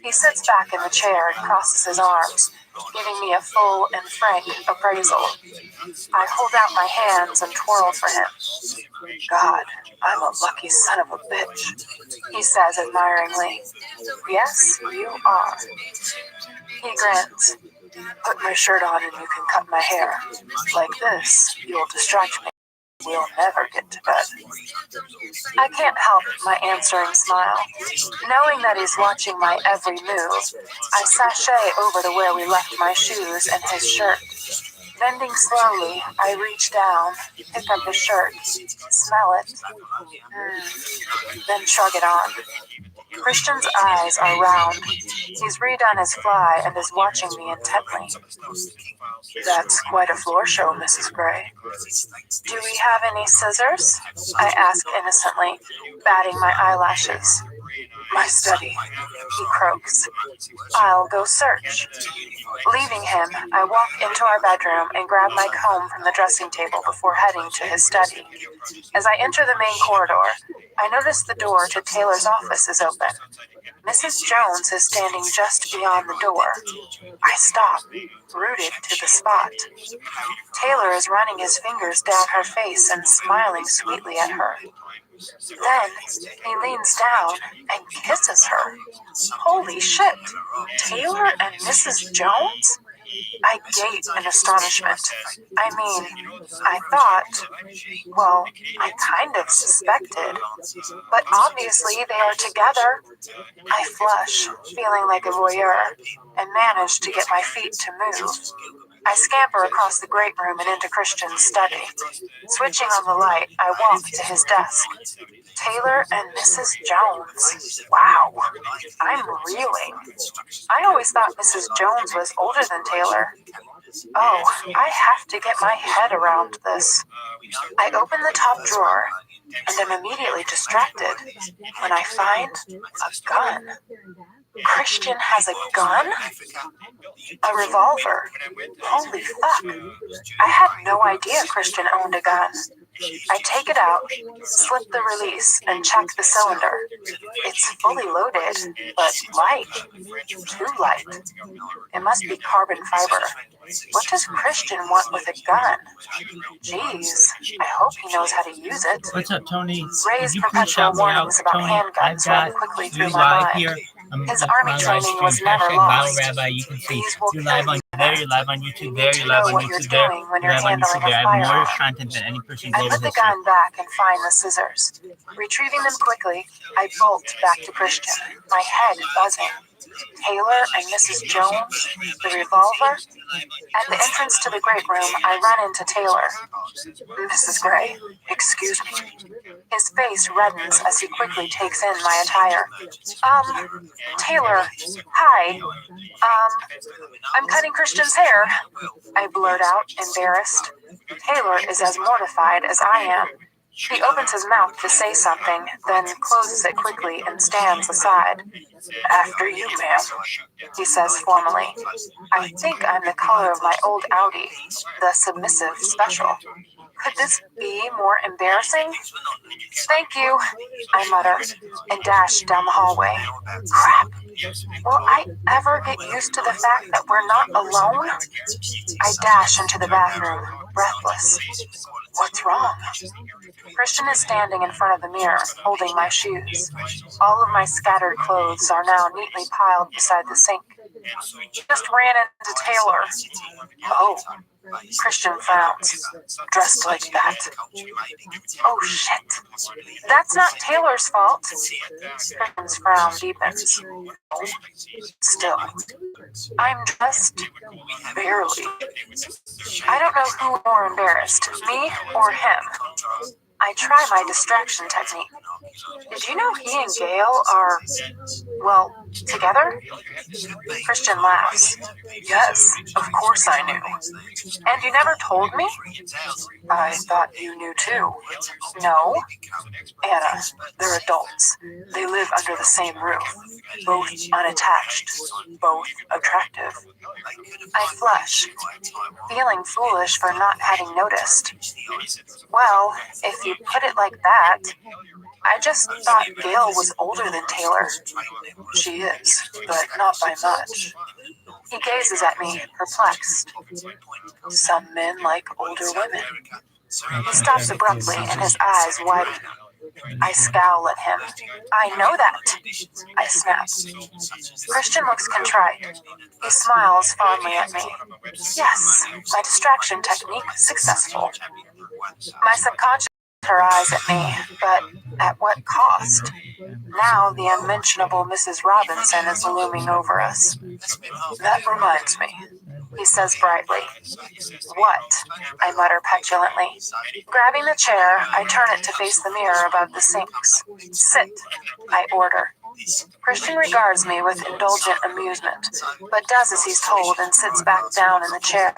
He sits back in the chair and crosses his arms, giving me a full and frank appraisal. I hold out my hands and twirl for him. God, I'm a lucky son of a bitch, he says admiringly. Yes, you are. He grins. Put my shirt on and you can cut my hair. Like this, you'll distract me. We'll never get to bed. I can't help my answering smile. Knowing that he's watching my every move, I sashay over to where we left my shoes and his shirt. Bending slowly, I reach down, pick up his shirt, smell it, then shrug it on. Christian's eyes are round. He's redone his fly and is watching me intently. That's quite a floor show, Mrs. Gray. Do we have any scissors? I ask innocently, batting my eyelashes. My study, he croaks. I'll go search. Leaving him, I walk into our bedroom and grab my comb from the dressing table before heading to his study. As I enter the main corridor, I notice the door to Taylor's office is open. Mrs. Jones is standing just beyond the door. I stop, rooted to the spot. Taylor is running his fingers down her face and smiling sweetly at her. Then, he leans down and kisses her. Holy shit! Taylor and Mrs. Jones? I gape in astonishment. I mean, I thought, well, I kind of suspected, but obviously they are together. I flush, feeling like a voyeur, and manage to get my feet to move. I scamper across the great room and into Christian's study. Switching on the light, I walk to his desk. Taylor and Mrs. Jones. Wow, I'm reeling. I always thought Mrs. Jones was older than Taylor. Oh, I have to get my head around this. I open the top drawer and am immediately distracted when I find a gun. Christian has a gun? A revolver. Holy fuck. I had no idea Christian owned a gun. I take it out, slip the release, and check the cylinder. It's fully loaded, but light. Too light. It must be carbon fiber. What does Christian want with a gun? Jeez, I hope he knows how to use it. What's up, Tony? Ray's Would you please perpetual shout me out, warnings about Tony? I've handguns run got quickly you through my live mind. here. His army my live training stream, was never lost. ViralRabbi. You can see These will you're live kill on you. there, you're live on YouTube You there, need you're to live know on what you're YouTube there, doing when you're you're live on YouTube handling there. a I have more firearm. content than any person I global put the history. gun back and find the scissors. Retrieving them quickly, I bolt back to Christian, my head buzzing. Taylor and Mrs. Jones, the revolver. At the entrance to the great room, I run into Taylor. Mrs. Gray, excuse me. His face reddens as he quickly takes in my attire. Taylor, hi. I'm cutting Christian's hair. I blurt out, embarrassed. Taylor is as mortified as I am. He opens his mouth to say something, then closes it quickly and stands aside. After you, ma'am, he says formally. I think I'm the color of my old Audi, the submissive special. Could this be more embarrassing? Thank you, I mutter, and dash down the hallway. Crap. Will I ever get used to the fact that we're not alone? I dash into the bathroom, breathless. What's wrong? Christian is standing in front of the mirror, holding my shoes. All of my scattered clothes are now neatly piled beside the sink. Just ran into Taylor. Oh. Christian frowns. Dressed like that. Oh shit. That's not Taylor's fault. Christian's frown deepens. Still. I'm just barely. I don't know who more embarrassed, me or him. I try my distraction technique. Did you know he and Gail are, well, together? Christian laughs. Yes, of course I knew. And you never told me? I thought you knew too. No? Anna, they're adults. They live under the same roof. Both unattached. Both attractive. I flush, feeling foolish for not having noticed. Well, if you put it like that, I just thought Gail was older than Taylor. She is, but not by much. He gazes at me, perplexed. Some men like older women. He stops abruptly and his eyes widen. I scowl at him. I know that, I snap. Christian looks contrite. He smiles fondly at me. Yes, my distraction technique successful. My subconscious her eyes at me, but at what cost? Now the unmentionable Mrs. Robinson is looming over us. That reminds me, he says brightly. What? I mutter petulantly. Grabbing the chair, I turn it to face the mirror above the sinks. Sit, I order. Christian regards me with indulgent amusement, but does as he's told and sits back down in the chair.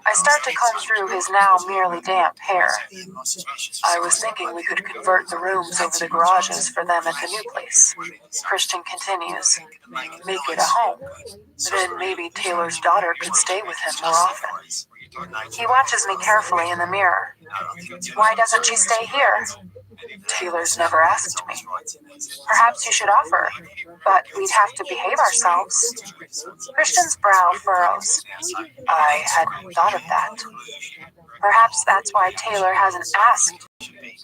I start to comb through his now merely damp hair. I was thinking we could convert the rooms over the garages for them at the new place. Christian continues. Make it a home. Then maybe Taylor's daughter could stay with him more often. He watches me carefully in the mirror. Why doesn't she stay here? Taylor's never asked me. Perhaps you should offer, but we'd have to behave ourselves. Christian's brow furrows. I hadn't thought of that. Perhaps that's why Taylor hasn't asked.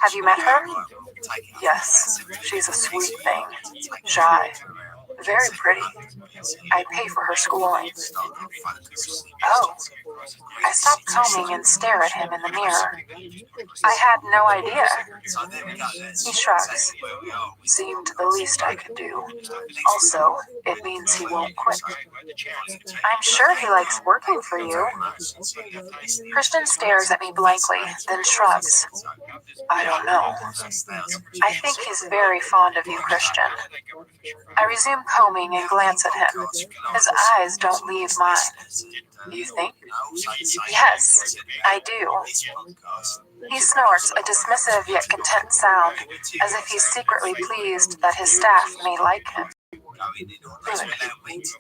Have you met her? Yes, she's a sweet thing. Shy. Very pretty. I pay for her schooling. Oh. I stop combing and stare at him in the mirror. I had no idea. He shrugs. Seemed the least I could do. Also, it means he won't quit. I'm sure he likes working for you. Christian stares at me blankly, then shrugs. I don't know. I think he's very fond of you, Christian. I resume combing and glance at him. His eyes don't leave mine. You think? Yes, I do. He snorts a dismissive yet content sound, as if he's secretly pleased that his staff may like him. Good.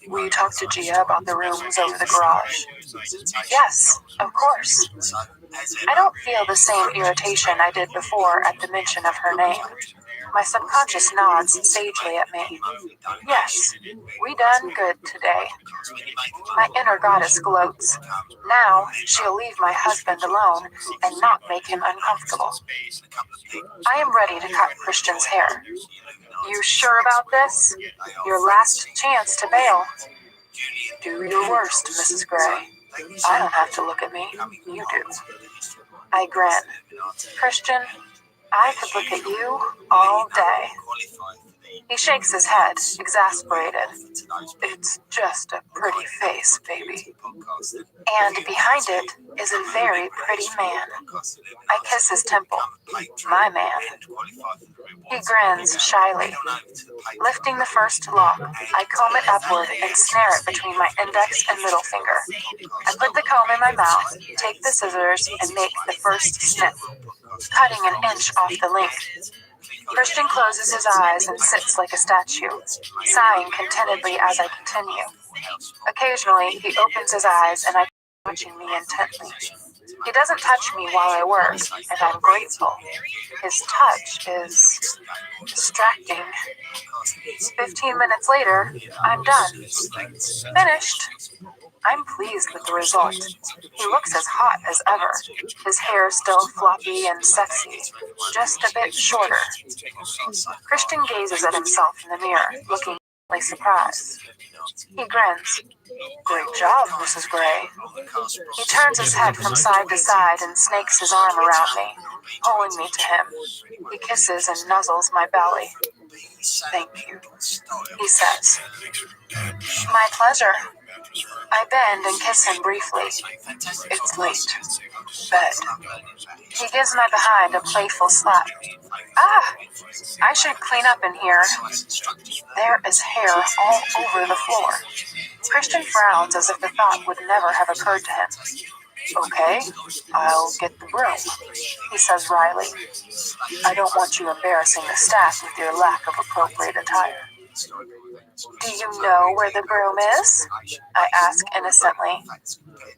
Will you talk to Gia about the rooms over the garage? Yes, of course. I don't feel the same irritation I did before at the mention of her name. My subconscious nods sagely at me. Yes, we done good today. My inner goddess gloats. Now she'll leave my husband alone and not make him uncomfortable. I am ready to cut Christian's hair. You sure about this? Your last chance to bail. Do your worst, Mrs. Gray. I don't have to look at me. You do. I grin. Christian, I could look at you all day. He shakes his head, exasperated. It's just a pretty face, baby. And behind it is a very pretty man. I kiss his temple. My man. He grins shyly. Lifting the first lock, I comb it upward and snare it between my index and middle finger. I put the comb in my mouth, take the scissors, and make the first snip, cutting an inch off the length. Christian closes his eyes and sits like a statue, sighing contentedly as I continue. Occasionally, he opens his eyes and I watching me intently. He doesn't touch me while I work, and I'm grateful. His touch is distracting. 15 minutes later, I'm done. Finished. I'm pleased with the result. He looks as hot as ever. His hair still floppy and sexy, just a bit shorter. Christian gazes at himself in the mirror, looking surprised. He grins. Great job, Mrs. Gray. He turns his head from side to side and snakes his arm around me, pulling me to him. He kisses and nuzzles my belly. Thank you, he says. My pleasure. I bend and kiss him briefly. It's late. Bed. He gives my behind a playful slap. Ah! I should clean up in here. There is hair all over the floor. Christian frowns as if the thought would never have occurred to him. Okay, I'll get the broom, he says wryly. I don't want you embarrassing the staff with your lack of appropriate attire. Do you know where the broom is? I ask innocently.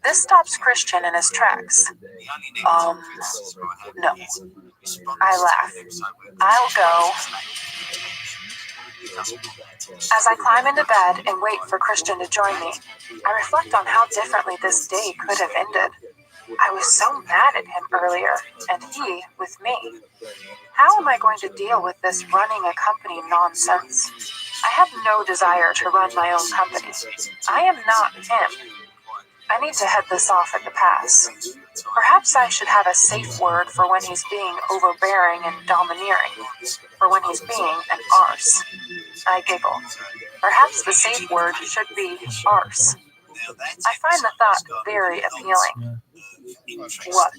This stops Christian in his tracks. No. I laugh. I'll go. As I climb into bed and wait for Christian to join me, I reflect on how differently this day could have ended. I was so mad at him earlier, and he with me. How am I going to deal with this running a company nonsense? I have no desire to run my own company. I am not him. I need to head this off at the pass. Perhaps I should have a safe word for when he's being overbearing and domineering, for when he's being an arse. I giggle. Perhaps the safe word should be arse. I find the thought very appealing. What?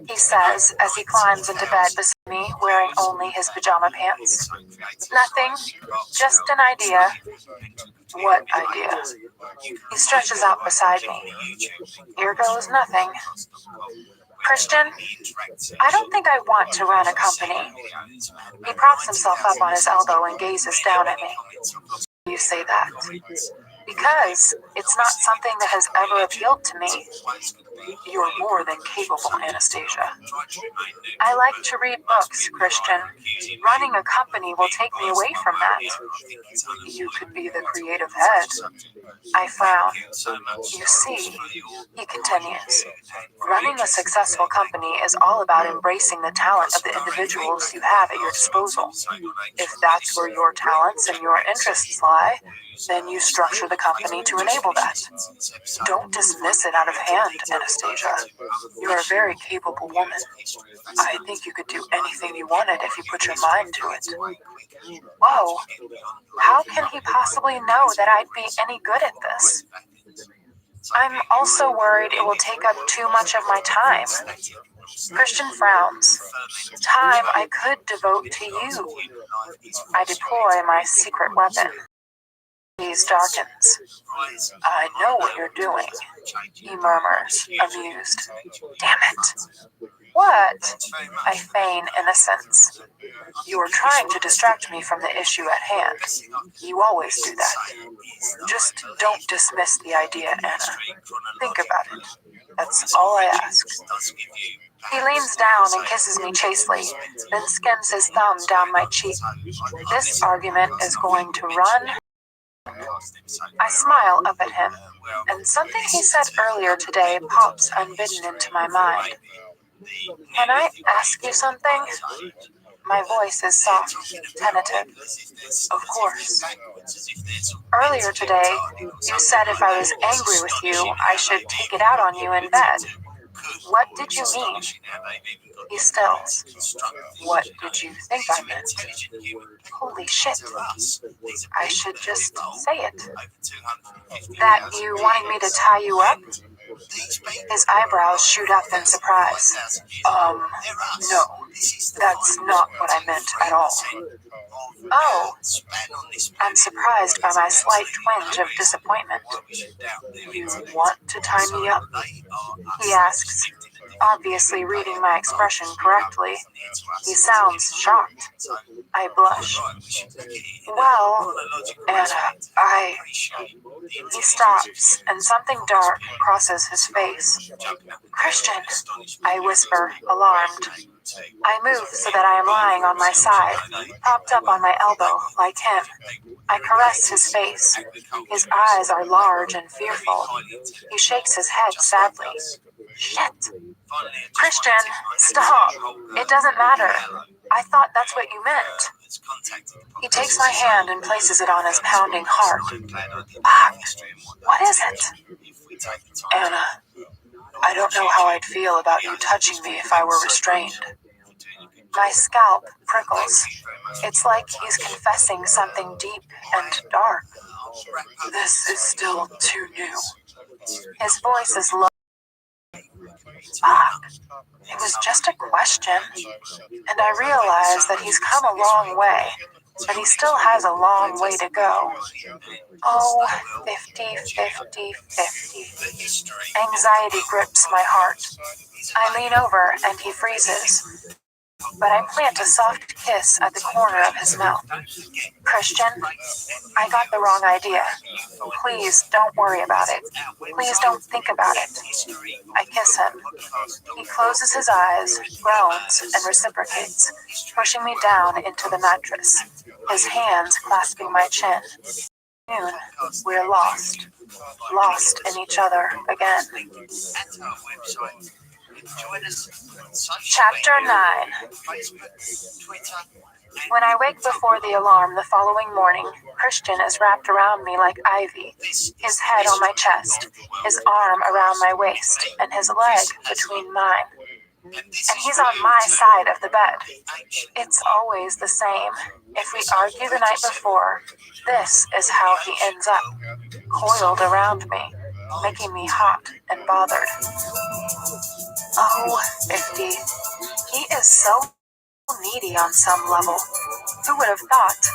He says as he climbs into bed beside me wearing only his pajama pants. Nothing, just an idea. What idea? He stretches out beside me. Here goes nothing. Christian, I don't think I want to run a company. He props himself up on his elbow and gazes down at me. You say that? Because it's not something that has ever appealed to me. You're more than capable, Anastasia. I like to read books, Christian. Running a company will take me away from that. You could be the creative head. I frown. You see, he continues, running a successful company is all about embracing the talent of the individuals you have at your disposal. If that's where your talents and your interests lie, then you structure the company to enable that. Don't dismiss it out of hand, Anastasia. You're a very capable woman. I think you could do anything you wanted if you put your mind to it. Whoa, how can he possibly know that I'd be any good at this? I'm also worried it will take up too much of my time. Christian frowns. Time I could devote to you. I deploy my secret weapon. Gaze darkens. I know what you're doing, he murmurs, amused. Damn it. What? I feign innocence. You're trying to distract me from the issue at hand. You always do that. Just don't dismiss the idea, Anna. Think about it. That's all I ask. He leans down and kisses me chastely, then skims his thumb down my cheek. This argument is going to run. I smile up at him, and something he said earlier today pops unbidden into my mind. Can I ask you something? My voice is soft, tentative. Of course. Earlier today, you said if I was angry with you, I should take it out on you in bed. What did you mean? He stills. What did you think I meant? Holy shit. I should just say it. That you wanting me to tie you up? His eyebrows shoot up in surprise. No. That's not what I meant at all. Oh. I'm surprised by my slight twinge of disappointment. You want to tie me up? He asks, obviously reading my expression correctly. He sounds shocked. I blush. Well, Anna, He stops, and something dark crosses his face. Christian, I whisper, alarmed. I move so that I am lying on my side, propped up on my elbow, like him. I caress his face. His eyes are large and fearful. He shakes his head sadly. Shit. Christian, stop. It doesn't matter. I thought that's what you meant. He takes my hand and places it on his pounding heart. Fuck. What is it? Anna, I don't know how I'd feel about you touching me if I were restrained. My scalp prickles. It's like he's confessing something deep and dark. This is still too new. His voice is low. Fuck. It was just a question. And I realize that he's come a long way, but he still has a long way to go. Oh, 50, 50, 50. Anxiety grips my heart. I lean over and he freezes. But I plant a soft kiss at the corner of his mouth. Christian, I got the wrong idea. Please don't worry about it. Please don't think about it. I kiss him. He closes his eyes, groans, and reciprocates, pushing me down into the mattress, his hands clasping my chin. Soon, we're lost. Lost in each other again. Chapter 9. When I wake before the alarm the following morning, Christian is wrapped around me like ivy, his head on my chest, his arm around my waist, and his leg between mine. And he's on my side of the bed. It's always the same. If we argue the night before, this is how he ends up, coiled around me, making me hot and bothered. Oh, 50. He is so needy on some level. Who would have thought?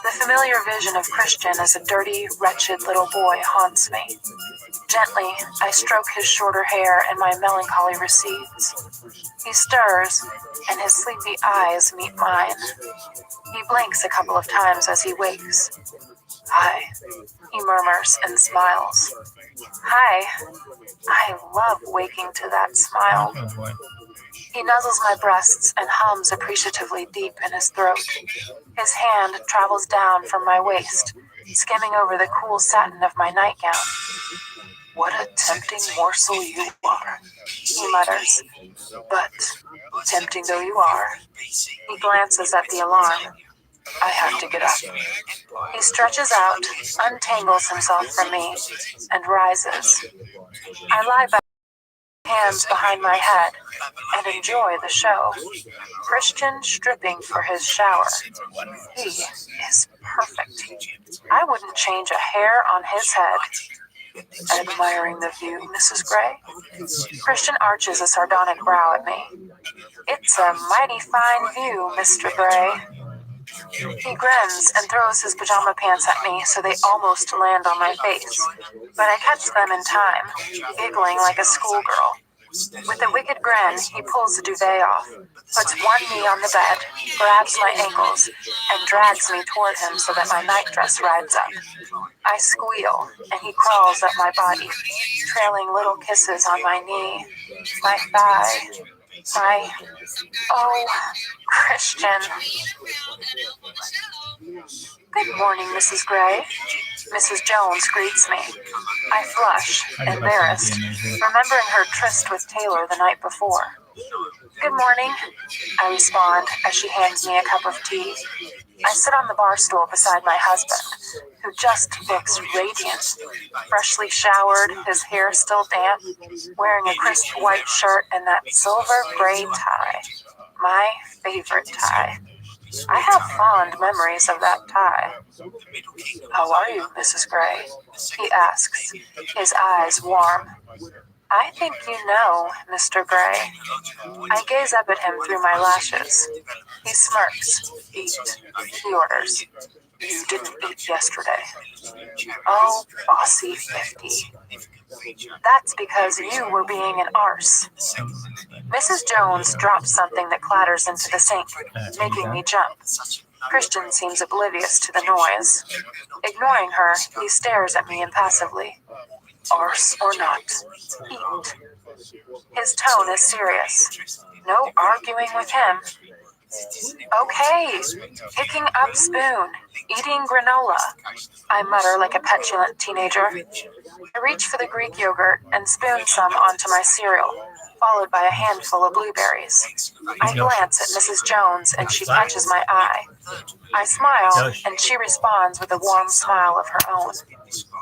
The familiar vision of Christian as a dirty, wretched little boy haunts me. Gently, I stroke his shorter hair and my melancholy recedes. He stirs, and his sleepy eyes meet mine. He blinks a couple of times as he wakes. "Hi," he murmurs and smiles. "Hi." I love waking to that smile. Oh boy. He nuzzles my breasts and hums appreciatively deep in his throat. His hand travels down from my waist, skimming over the cool satin of my nightgown. "What a tempting morsel you are," he mutters. "But, tempting though you are," he glances at the alarm. "I have to get up." He stretches out, untangles himself from me, and rises. I lie back, hands behind my head, and enjoy the show. Christian stripping for his shower. He is perfect. I wouldn't change a hair on his head. "Admiring the view, Mrs. Gray?" Christian arches a sardonic brow at me. "It's a mighty fine view, Mr. Gray." He grins and throws his pajama pants at me so they almost land on my face, but I catch them in time, giggling like a schoolgirl. With a wicked grin, he pulls the duvet off, puts one knee on the bed, grabs my ankles, and drags me toward him so that my nightdress rides up. I squeal, and he crawls up my body, trailing little kisses on my knee, my thigh, oh, Christian. "Good morning, Mrs. Gray." Mrs. Jones greets me. I flush, embarrassed, remembering her tryst with Taylor the night before. "Good morning," I respond as she hands me a cup of tea. I sit on the bar stool beside my husband, who just looks radiant, freshly showered, his hair still damp, wearing a crisp white shirt and that silver gray tie. My favorite tie. I have fond memories of that tie. "How are you, Mrs. Gray?" he asks, his eyes warm. "I think you know, Mr. Gray." I gaze up at him through my lashes. He smirks. "Eat," he orders. "You didn't eat yesterday." "Oh, bossy 50. That's because you were being an arse." Mrs. Jones drops something that clatters into the sink, making me jump. Christian seems oblivious to the noise. Ignoring her, he stares at me impassively. "Arse or not, eat." His tone is serious. No arguing with him. "Okay, picking up spoon, eating granola," I mutter like a petulant teenager. I reach for the Greek yogurt and spoon some onto my cereal, followed by a handful of blueberries. I glance at Mrs. Jones and she catches my eye. I smile and she responds with a warm smile of her own.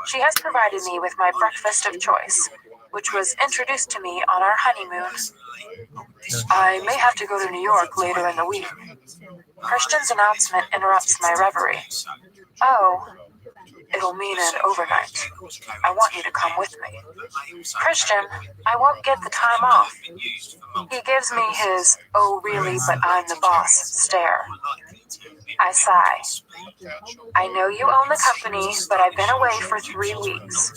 She has provided me with my breakfast of choice, which was introduced to me on our honeymoon. I may have to go to New York later in the week. Christian's announcement interrupts my reverie. "Oh, it'll mean an overnight. I want you to come with me." "Christian, I won't get the time off." He gives me his "oh really, but I'm the boss" stare. I sigh. "I know you own the company, but I've been away for 3 weeks.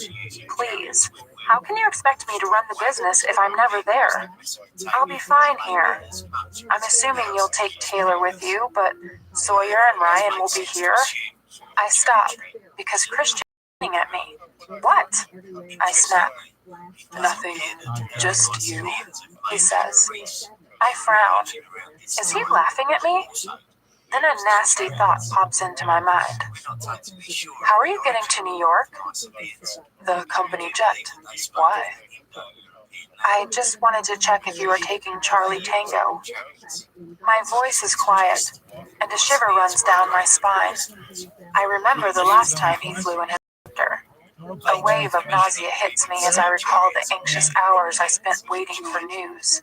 Please, how can you expect me to run the business if I'm never there? I'll be fine here. I'm assuming you'll take Taylor with you, but Sawyer and Ryan will be here." I stop, because Christian is looking at me. "What?" I snap. "Nothing, just you," he says. I frown. Is he laughing at me? Then a nasty thought pops into my mind. "How are you getting to New York?" "The company jet. Why?" "I just wanted to check if you were taking Charlie Tango." My voice is quiet, and a shiver runs down my spine. I remember the last time he flew in his helicopter. A wave of nausea hits me as I recall the anxious hours I spent waiting for news.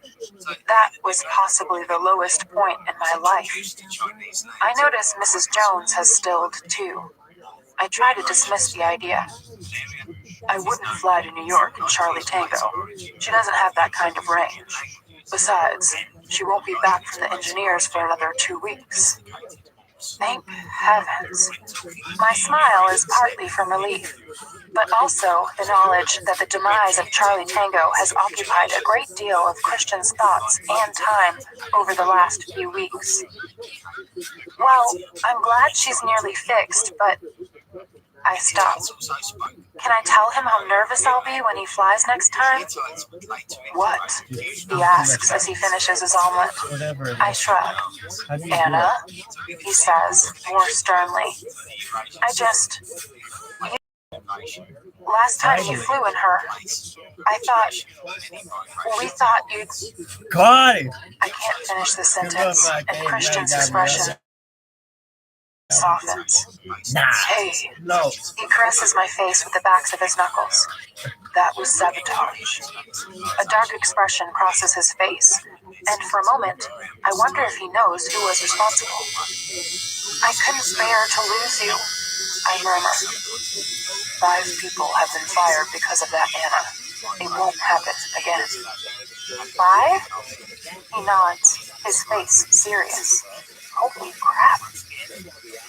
That was possibly the lowest point in my life. I notice Mrs. Jones has stilled too. I try to dismiss the idea. "I wouldn't fly to New York in Charlie Tango. She doesn't have that kind of range. Besides, she won't be back from the engineers for another 2 weeks." Thank heavens. My smile is partly from relief, but also the knowledge that the demise of Charlie Tango has occupied a great deal of Christian's thoughts and time over the last few weeks. Well, I'm glad she's nearly fixed, but I stop. Can I tell him how nervous I'll be when he flies next time? What? He asks as he finishes his omelet. I shrug. Anna, he says, more sternly. Last time you flew in her, we thought you'd... God! I can't finish the sentence, and Christian's expression softens. Hey, No. he caresses my face with the backs of his knuckles. That was sabotage. A dark expression crosses his face, and for a moment, I wonder if he knows who was responsible. I couldn't bear to lose you, I murmur. 5 people have been fired because of that, Anna. It won't happen again. 5? He nods, his face serious. Holy crap.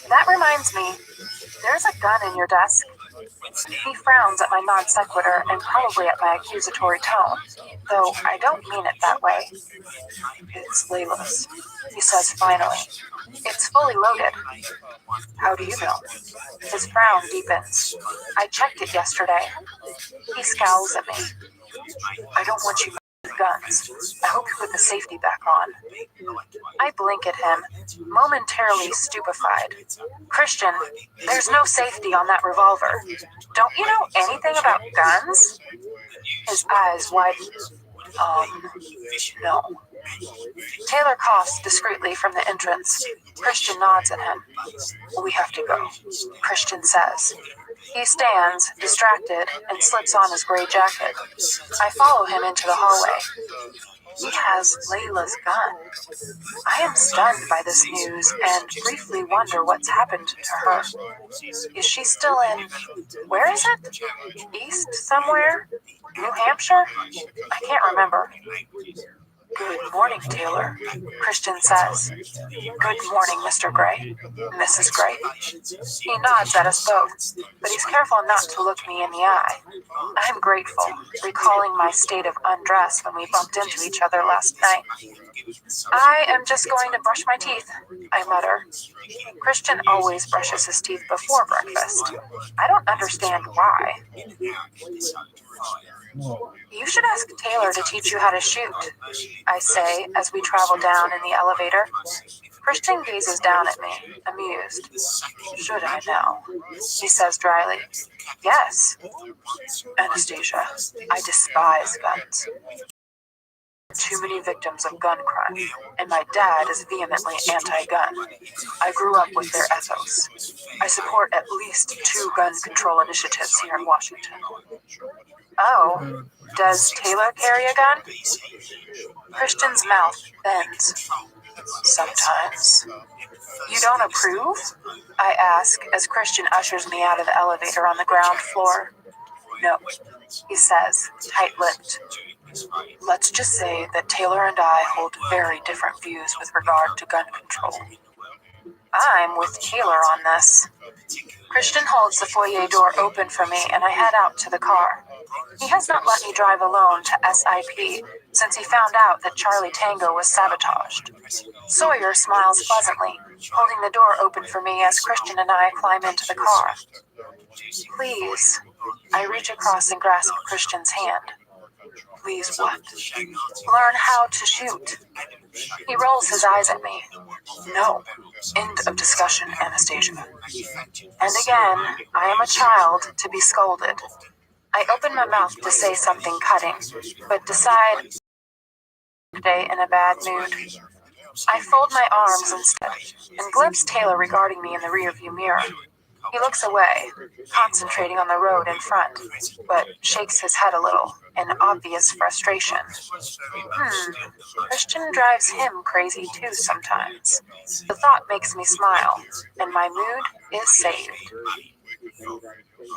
That reminds me, there's a gun in your desk. He frowns at my non sequitur and probably at my accusatory tone, though I don't mean it that way. It's Layla's, he says finally. It's fully loaded. How do you know? His frown deepens. I checked it yesterday. He scowls at me. I don't want you with guns. I hope you put the safety back on. I blink at him, momentarily stupefied. Christian, there's no safety on that revolver. Don't you know anything about guns? His eyes widen. No. Taylor coughs discreetly from the entrance. Christian nods at him. We have to go, Christian says. He stands, distracted, and slips on his gray jacket. I follow him into the hallway. He has Layla's gun. I am stunned by this news and briefly wonder what's happened to her. Is she still in... Where is it? East somewhere? New Hampshire? I can't remember. Good morning, Taylor, Christian says. Good morning, Mr. Gray, Mrs. Gray. He nods at us both, but he's careful not to look me in the eye. I'm grateful, recalling my state of undress when we bumped into each other last night. I am just going to brush my teeth, I mutter. Christian always brushes his teeth before breakfast. I don't understand why. You should ask Taylor to teach you how to shoot, I say as we travel down in the elevator. Christian gazes down at me, amused. Should I now? He says dryly. Yes. Anastasia, I despise guns. Too many victims of gun crime, and my dad is vehemently anti-gun. I grew up with their ethos. I support at least 2 gun control initiatives here in Washington. Oh, does Taylor carry a gun? Christian's mouth bends. Sometimes. You don't approve? I ask as Christian ushers me out of the elevator on the ground floor. No, he says, tight-lipped. Let's just say that Taylor and I hold very different views with regard to gun control. I'm with Taylor on this. Christian holds the foyer door open for me and I head out to the car. He has not let me drive alone to SIP since he found out that Charlie Tango was sabotaged. Sawyer smiles pleasantly, holding the door open for me as Christian and I climb into the car. Please. I reach across and grasp Christian's hand. Please what? Learn how to shoot. He rolls his eyes at me. No. End of discussion, Anastasia. And again, I am a child to be scolded. I open my mouth to say something cutting, but decide today in a bad mood. I fold my arms instead and glimpse Taylor regarding me in the rearview mirror. He looks away, concentrating on the road in front, but shakes his head a little, in obvious frustration. Christian drives him crazy too sometimes. The thought makes me smile, and my mood is saved.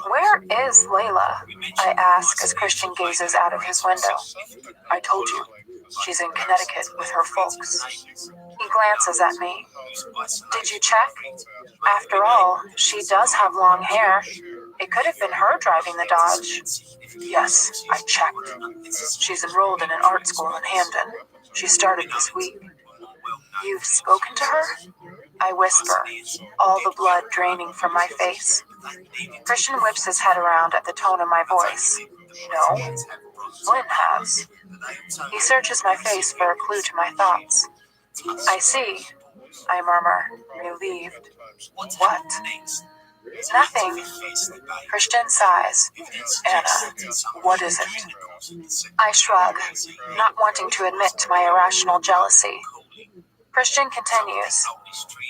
Where is Layla? I ask as Christian gazes out of his window. I told you, she's in Connecticut with her folks. He glances at me. Did you check? After all, she does have long hair. It could have been her driving the Dodge. Yes, I checked. She's enrolled in an art school in Hamden. She started this week. You've spoken to her? I whisper, all the blood draining from my face. Christian whips his head around at the tone of my voice. No, Lynn has. He searches my face for a clue to my thoughts. I see, I murmur, relieved. What? Nothing. Christian sighs. Anna, what is it? I shrug, not wanting to admit to my irrational jealousy. Christian continues.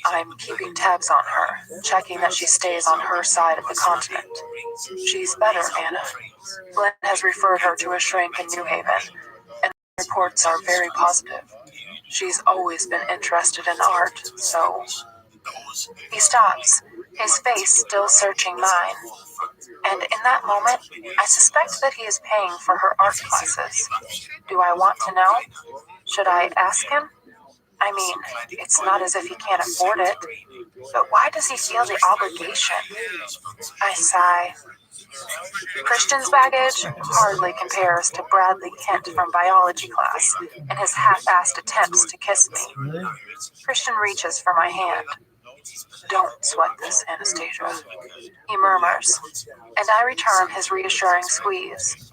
I'm keeping tabs on her, checking that she stays on her side of the continent. She's better, Anna. Glenn has referred her to a shrink in New Haven, and the reports are very positive. She's always been interested in art, so... He stops, his face still searching mine. And in that moment, I suspect that he is paying for her art classes. Do I want to know? Should I ask him? I mean, it's not as if he can't afford it. But why does he feel the obligation? I sigh. Christian's baggage hardly compares to Bradley Kent from biology class and his half-assed attempts to kiss me. Christian reaches for my hand. Don't sweat this, Anastasia, he murmurs, and I return his reassuring squeeze.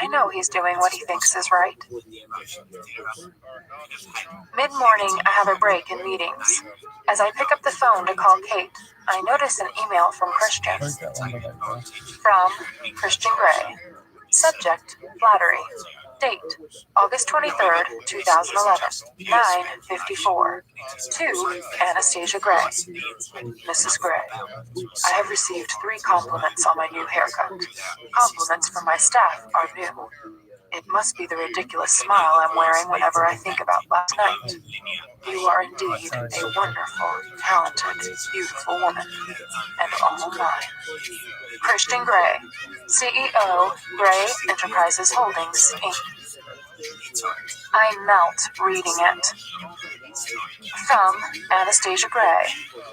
I know he's doing what he thinks is right. Mid-morning, I have a break in meetings. As I pick up the phone to call Kate, I notice an email from Christian. From Christian Gray. Subject, flattery. Date, August 23rd, 2011, 9:54. To Anastasia Gray. Mrs. Gray, I have received 3 compliments on my new haircut. Compliments from my staff are new. It must be the ridiculous smile I'm wearing whenever I think about last night. You are indeed a wonderful, talented, beautiful woman, and all mine. Christian Gray, CEO, Gray Enterprises Holdings, Inc. I melt reading it. From Anastasia Gray.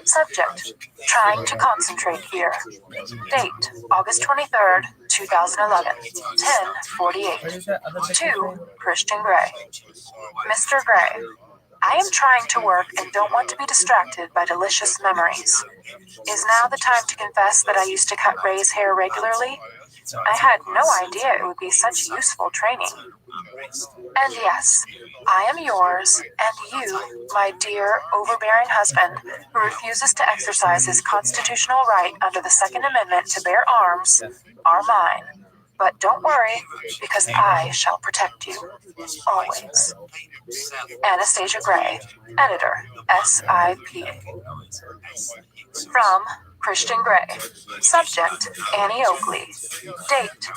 Subject, trying to concentrate here. Date, August 23rd, 2011, 10:48. To Christian Gray. Mr. Gray, I am trying to work and don't want to be distracted by delicious memories. Is now the time to confess that I used to cut Ray's hair regularly? I had no idea it would be such useful training. And yes, I am yours, and you, my dear, overbearing husband, who refuses to exercise his constitutional right under the Second Amendment to bear arms, are mine. But don't worry, because I shall protect you. Always. Anastasia Gray, Editor, SIP. From Christian Gray. Subject, Annie Oakley. Date,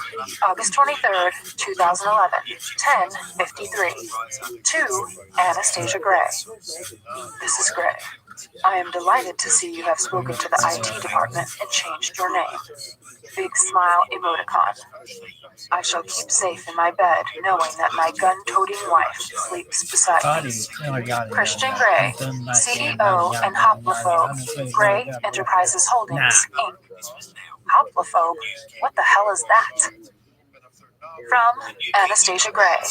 August 23rd, 2011, 10:53. To Anastasia Gray. Mrs. Gray, I am delighted to see you have spoken to the IT department and changed your name. Big smile emoticon. I shall keep safe in my bed knowing that my gun-toting wife sleeps beside me. Christian Gray, CEO and Hoplophobe, Gray Enterprises Holdings, Inc. Hoplophobe? What the hell is that? From Anastasia Gray.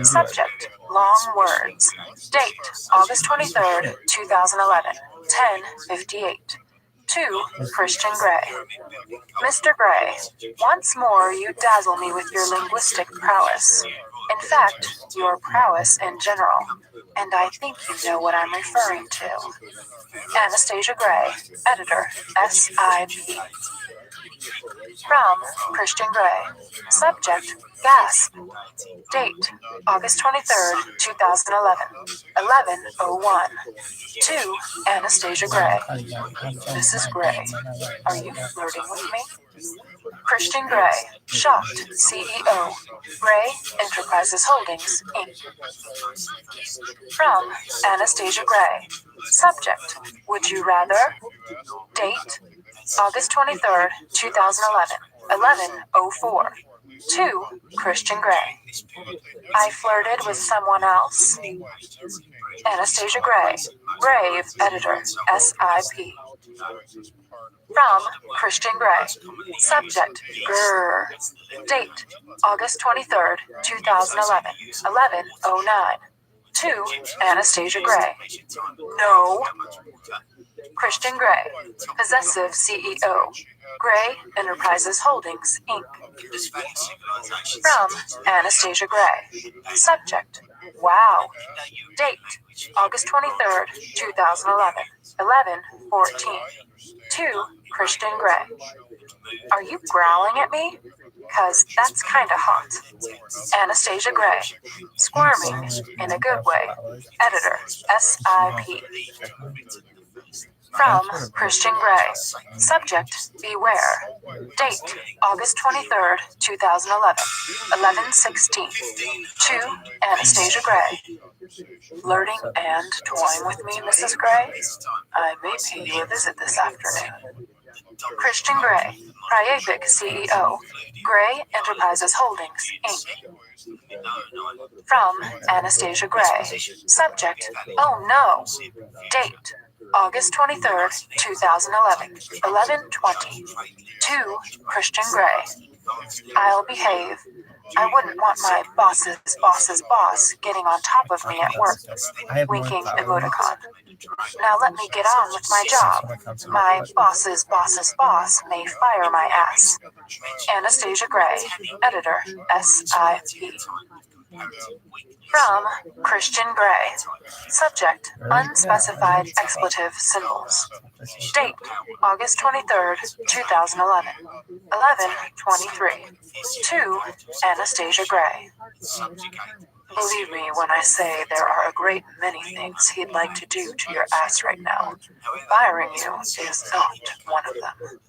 Subject, long words. Date, August 23rd, 2011, 10:58. To Christian Gray. Mr. Gray, once more you dazzle me with your linguistic prowess. In fact, your prowess in general. And I think you know what I'm referring to. Anastasia Gray, Editor, SIP. From Christian Gray. Subject, gasp. Date, August 23rd, 2011, 11:01. To Anastasia Gray. Mrs. Gray, are you flirting with me? Christian Gray, shocked, CEO, Gray Enterprises Holdings, Inc. From Anastasia Gray. Subject, would you rather? Date, August 23rd, 2011, 11:04. 2. Christian Gray. I flirted with someone else. Anastasia Gray. Brave editor. SIP. From Christian Gray. Subject. Grrr. Date. August 23rd, 2011. 11:09. 2. Anastasia Gray. No. Christian Gray. Possessive CEO. Gray Enterprises Holdings, Inc. From Anastasia Gray. Subject. Wow. Date. August 23rd, 2011. 11:14. 2. Christian Gray. Are you growling at me? 'Cause that's kinda hot. Anastasia Gray. Squirming in a good way. Editor. SIP. From Christian Gray. Subject. Beware. Date. August 23rd, 2011. 11:16. 2. Anastasia Gray. Flirting and toying with me, Mrs. Gray? I may pay you a visit this afternoon. Christian Gray. Priapic CEO. Gray Enterprises Holdings, Inc. From Anastasia Gray. Subject. Oh no. Date. August 23rd, 2011. 11:20. 2. Christian Gray. I'll behave. I wouldn't want my boss's boss getting on top of me at work. Winking emoticon. Now let me get on with my job. My boss's boss may fire my ass. Anastasia Gray. Editor. SIP. From Christian Gray. Subject. Unspecified expletive symbols. Date. August 23rd, 2011. 11:23. 2. Anastasia Gray. Believe me when I say there are a great many things he'd like to do to your ass right now. Firing you is not one of them.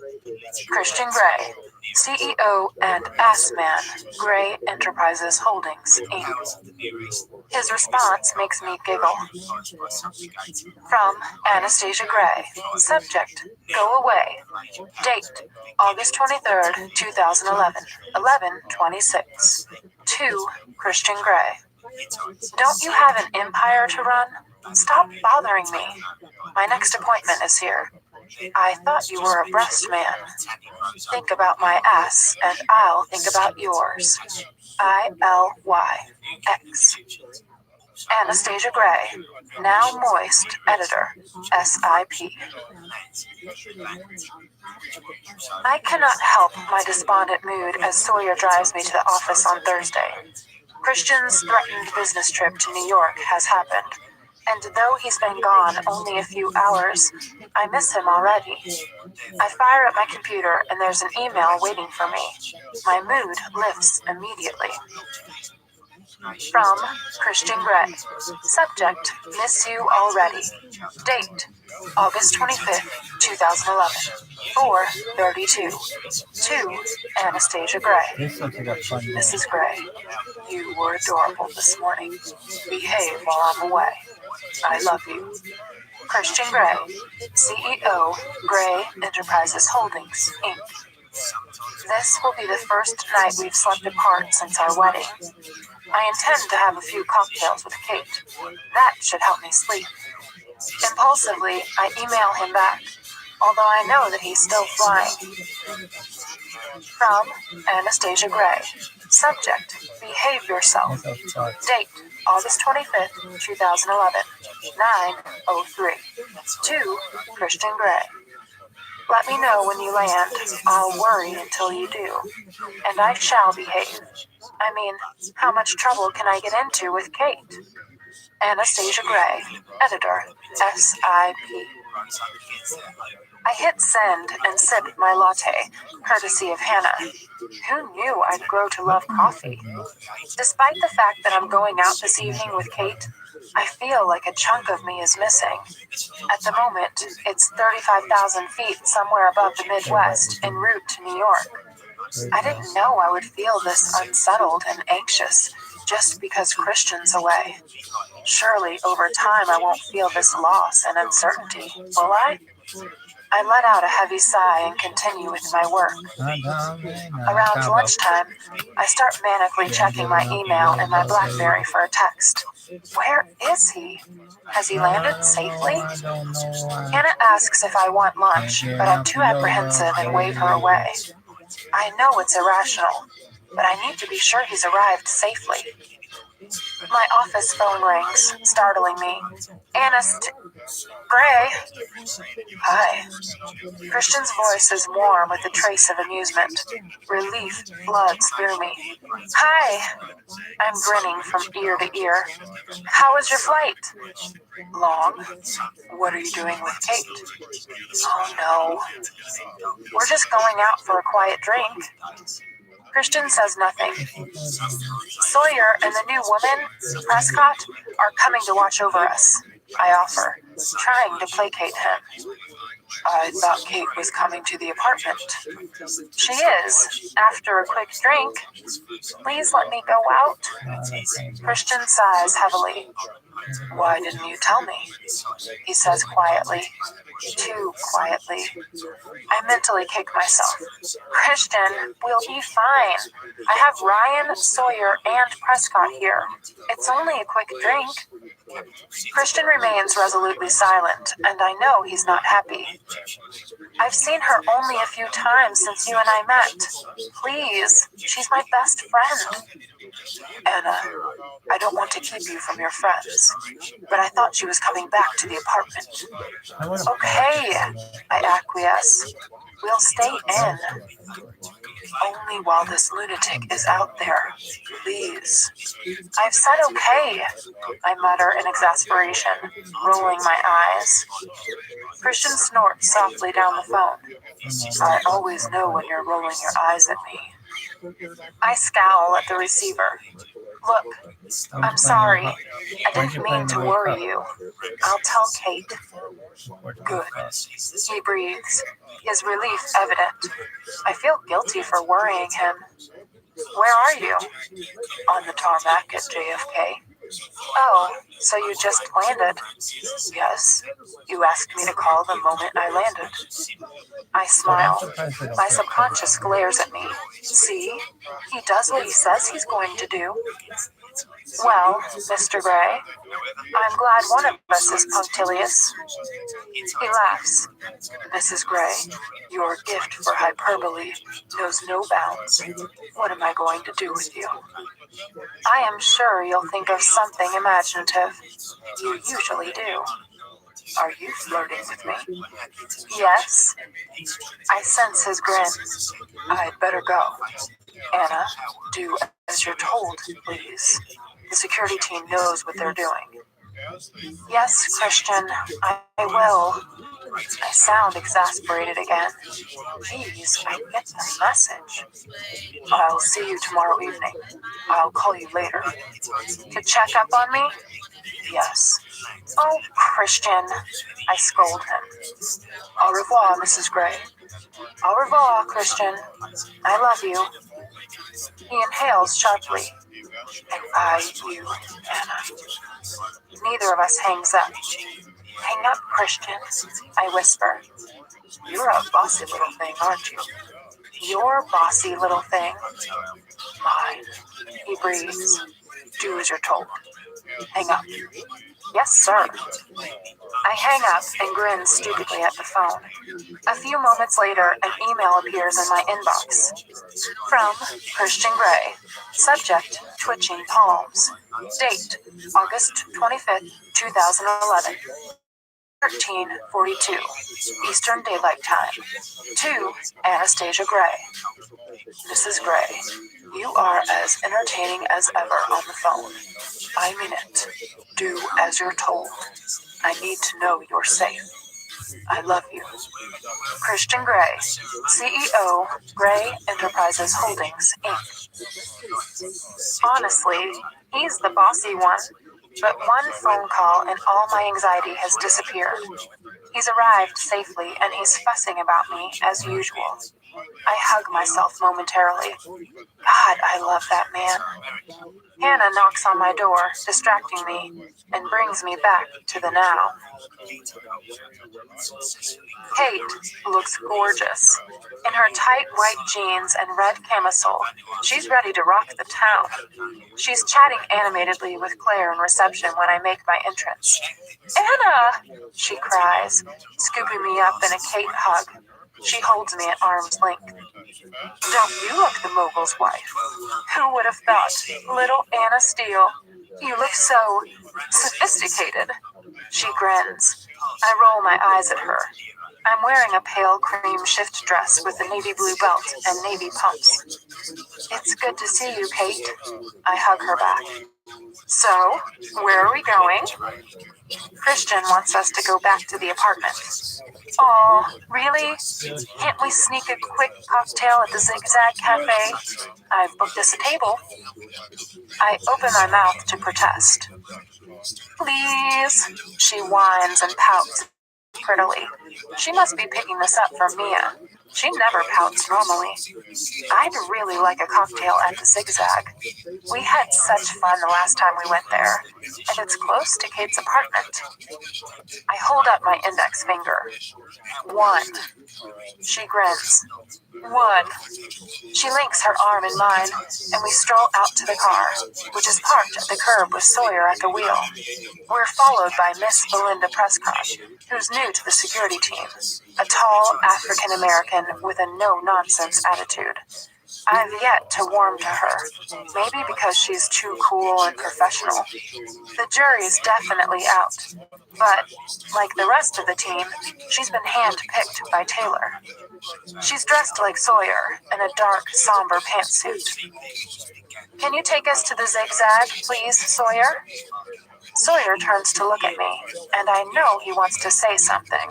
Christian Gray. CEO and Ass Man, Gray Enterprises Holdings, Inc. His response makes me giggle. From Anastasia Gray. Subject. Go away. Date. August 23rd, 2011. 11:26. 2. Christian Gray. Don't you have an empire to run? Stop bothering me. My next appointment is here. I thought you were a breast man. Think about my ass, and I'll think about yours. ILYX. Anastasia Gray. Now moist. Editor. SIP. I cannot help my despondent mood as Sawyer drives me to the office on Thursday. Christian's threatened business trip to New York has happened, and though he's been gone only a few hours, I miss him already. I fire up my computer and there's an email waiting for me. My mood lifts immediately. From Christian Gray. Subject. Miss you already. Date. August 25th, 2011. 4:32. 2. Anastasia Gray. Mrs. Gray. You were adorable this morning. Behave while I'm away. I love you. Christian Gray. CEO, Gray Enterprises Holdings, Inc. This will be the first night we've slept apart since our wedding. I intend to have a few cocktails with Kate. That should help me sleep. Impulsively, I email him back, although I know that he's still flying. From Anastasia Gray. Subject. Behave yourself. Date. August 25th, 2011. 9:03. 2. Christian Gray. Let me know when you land. I'll worry until you do. And I shall behave. I mean, how much trouble can I get into with Kate? Anastasia Gray. Editor. SIP. I hit send and sip my latte, courtesy of Hannah. Who knew I'd grow to love coffee? Despite the fact that I'm going out this evening with Kate, I feel like a chunk of me is missing. At the moment, it's 35,000 feet somewhere above the Midwest en route to New York. I didn't know I would feel this unsettled and anxious just because Christian's away. Surely over time I won't feel this loss and uncertainty, will I? I let out a heavy sigh and continue with my work. Around lunchtime, I start manically checking my email and my BlackBerry for a text. Where is he? Has he landed safely? Anna asks if I want lunch, but I'm too apprehensive and wave her away. I know it's irrational, but I need to be sure he's arrived safely. My office phone rings, startling me. Gray. Hi. Christian's voice is warm with a trace of amusement. Relief floods through me. Hi. I'm grinning from ear to ear. How was your flight? Long. What are you doing with Kate? Oh no. We're just going out for a quiet drink. Christian says nothing. Sawyer and the new woman, Prescott, are coming to watch over us, I offer, trying to placate him. I thought Kate was coming to the apartment. She is, after a quick drink. Please let me go out. Christian sighs heavily. Why didn't you tell me? He says quietly. Too quietly. I mentally kick myself. Christian, we'll be fine. I have Ryan, Sawyer, and Prescott here. It's only a quick drink. Christian remains resolutely silent, and I know he's not happy. I've seen her only a few times since you and I met. Please, she's my best friend. Anna, I don't want to keep you from your friends, but I thought she was coming back to the apartment. Okay, I acquiesce. We'll stay in. Only while this lunatic is out there. Please. I've said okay, I mutter in exasperation, rolling my eyes. Christian snorts softly down the phone. I always know when you're rolling your eyes at me. I scowl at the receiver. Look, I'm sorry. I didn't mean to worry you. I'll tell Kate. Good. He breathes, his relief evident. I feel guilty for worrying him. Where are you? On the tarmac at JFK. Oh, so you just landed? Yes. You asked me to call the moment I landed. I smile. My subconscious glares at me. See? He does what he says he's going to do. Well, Mr. Gray, I'm glad one of us is punctilious. He laughs. Mrs. Gray, your gift for hyperbole knows no bounds. What am I going to do with you? I am sure you'll think of something imaginative. You usually do. Are you flirting with me? Yes. I sense his grin. I'd better go. Anna, do as you're told, please. The security team knows what they're doing. Yes, Christian, I will. I sound exasperated again. Please, I get the message. I'll see you tomorrow evening. I'll call you later. To check up on me? Yes. Oh, Christian, I scold him. Au revoir, Mrs. Gray. Au revoir, Christian. I love you. He inhales sharply. And I, you, Anna. Neither of us hangs up. Hang up, Christian, I whisper. You're a bossy little thing, aren't you? Your bossy little thing. Mine. He breathes. Do as you're told. Hang up. Yes, sir. I hang up and grin stupidly at the phone. A few moments later, an email appears in my inbox. From Christian Gray. Subject, twitching palms. Date, August 25th, 2011. 13:42 Eastern Daylight Time. To Anastasia Gray. Mrs. Gray, you are as entertaining as ever on the phone. I mean it. Do as you're told. I need to know you're safe. I love you. Christian Gray, CEO, Gray Enterprises Holdings, Inc. Honestly, he's the bossy one. But one phone call and all my anxiety has disappeared. He's arrived safely and he's fussing about me as usual. I hug myself momentarily. God, I love that man. Hannah knocks on my door, distracting me, and brings me back to the now. Kate looks gorgeous. In her tight white jeans and red camisole, she's ready to rock the town. She's chatting animatedly with Claire in reception when I make my entrance. Anna! She cries, scooping me up in a Kate hug. She holds me at arm's length. Don't you look the mogul's wife? Who would have thought? Little Anna Steele. You look so sophisticated. She grins. I roll my eyes at her. I'm wearing a pale cream shift dress with a navy blue belt and navy pumps. It's good to see you, Kate. I hug her back. So, where are we going? Christian wants us to go back to the apartment. Aw, really? Can't we sneak a quick cocktail at the Zigzag Cafe? I've booked us a table. I open my mouth to protest. Please, she whines and pouts prettily. She must be picking this up from Mia. She never pouts normally. I'd really like a cocktail at the Zigzag. We had such fun the last time we went there, and it's close to Kate's apartment. I hold up my index finger. 1. She grins. 1. She links her arm in mine, and we stroll out to the car, which is parked at the curb with Sawyer at the wheel. We're followed by Miss Belinda Prescott, who's new to the security team, a tall African-American with a no-nonsense attitude. I've yet to warm to her, maybe because she's too cool and professional. The jury's definitely out, but, like the rest of the team, she's been hand-picked by Taylor. She's dressed like Sawyer in a dark, somber pantsuit. Can you take us to the Zigzag, please, Sawyer? Sawyer turns to look at me, and I know he wants to say something.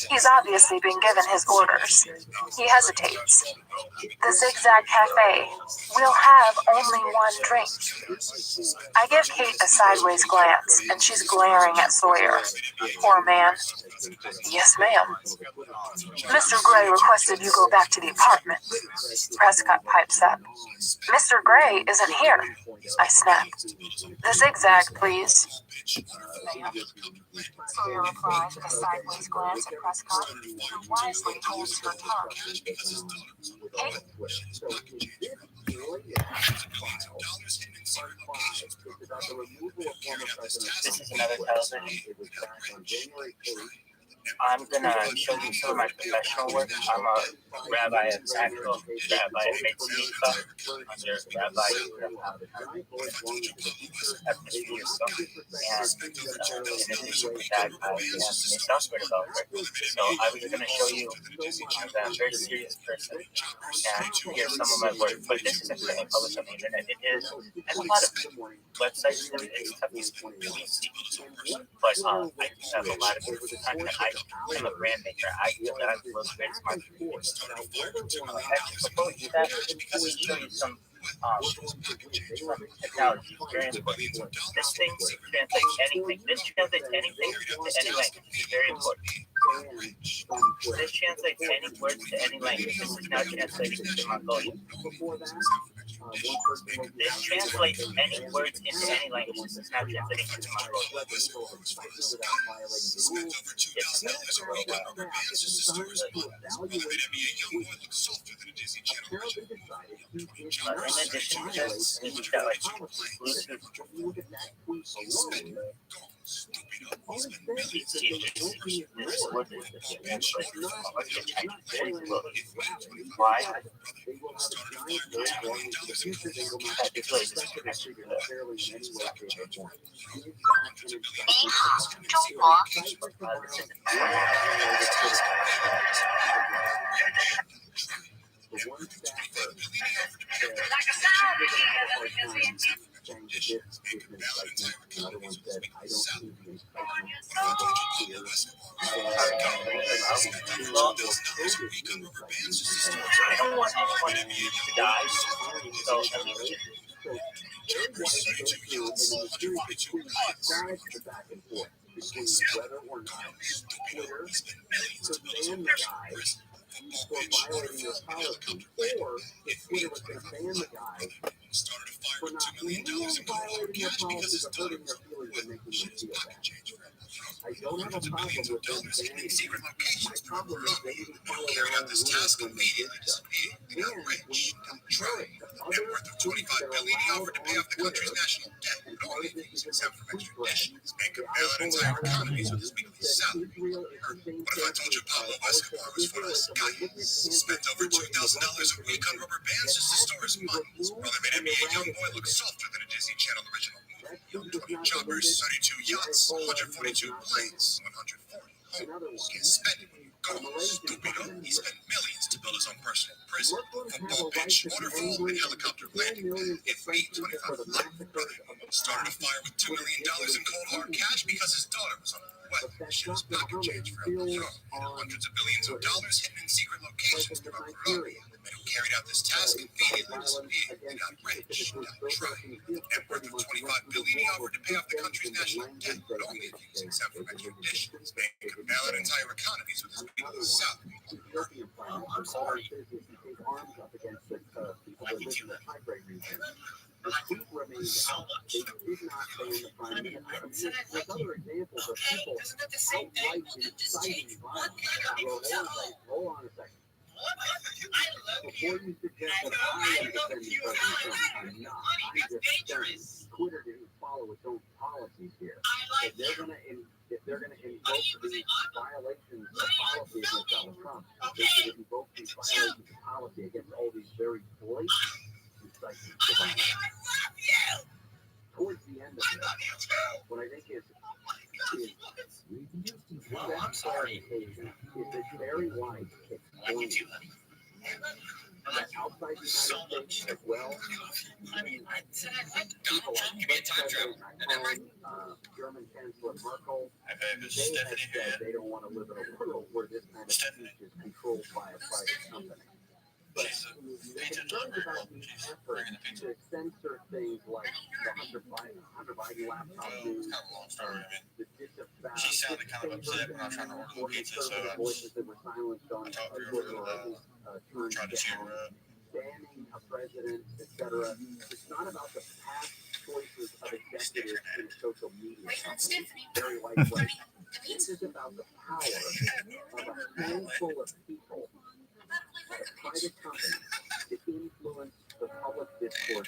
He's obviously been given his orders. He hesitates. The Zigzag Cafe. We'll have only one drink. I give Kate a sideways glance, and she's glaring at Sawyer. Poor man. Yes, ma'am. Mr. Gray requested you go back to the apartment. Prescott pipes up. Mr. Gray isn't here. I snap. The Zigzag, please. Sawyer replies with a sideways glance at Prescott, who wisely holds her tongue. Kate? This is another television. I'm gonna show you some of my professional work. I'm a rabbi at actual rabbi at Mitzvah under Rabbi at Mitzvah. And in addition to that, I am a software developer. So I was gonna show you I'm a very serious person and here's some of my work. But this isn't currently published on the internet. It is and a lot of websites and it's tough to see. But I do have a lot of content. I'm a brand maker. I feel that I'm the most great smart people. Actually, before we do that, let me show you some technology. Very important. This thing translates anything. This translates anything to any language. It's very important. This translates any words to any language. This is now translating to Mongolian. This translates any words into any language. This is now translating to Mongolian. In addition to this, we've got like Bluetooth. Why? I don't want anyone to die, so at least violating their policy, or if Twitter was going to ban the guy for not violating their policy but hurting their feelings and making them feel bad. I don't have a problem with them banning it. My problem is they didn't follow their own rules when they did so. And when you compare it to other tweets that are allowed on Twitter, and part of this is in the tweet thread, the article that says Israel is the same thing as Israel is a malignant Spent over $2,000 a week on rubber bands just to store his buttons. Brother made NBA young boy look softer than a Disney Channel original movie. 20 choppers, 32 yachts, 142 planes, 140 homes. Can't spend it. Go, stupido. He spent millions to build his own personal prison, football pitch, waterfall, and helicopter landing pad. It made 25 life, brother. Started a fire with $2 million in cold hard cash because his daughter was on the well. She was pocket change for El Patron. Hundreds of billions of dollars hidden in secret locations throughout Rabbi. The men who carried out this task immediately disappeared. They got rich, got tried. Net worth of $25 billion, he offered to pay off the country's national debt, but only if he was exempt from extradition. This man could bail out entire economies with his people in the South. I'm sorry. The tweet remained out. They did not ban the prime minister. There's other examples of people outright inciting violence. Hold on a second. Before you suggest that I am defending President Trump, I'm not. I'm just saying Twitter didn't follow its own policies here. If they're going to invoke these violations of policy against Donald Trump, they should invoke these violations of policy against all these very blatant incitements to violence. Towards the end of it, what I think is I'm sorry. is that Barry White Love you too, honey. outside the United States as well. Donald Trump can be a time traveler. German Chancellor Merkel, I've they have said they don't want to live in a world where this kind of speech is controlled by a private company. But the concerns about the effort to censor things like the Hunter Biden laptop news, the disavowed, She sounded kind of upset when I was trying to order the pizza, so I voices that were silenced on Twitter or tried to cheer her up. banning a president, etc. It's not about the past choices of executives in social media companies, very lightweight. This is about the power of a handful of people at a private company to influence the public discourse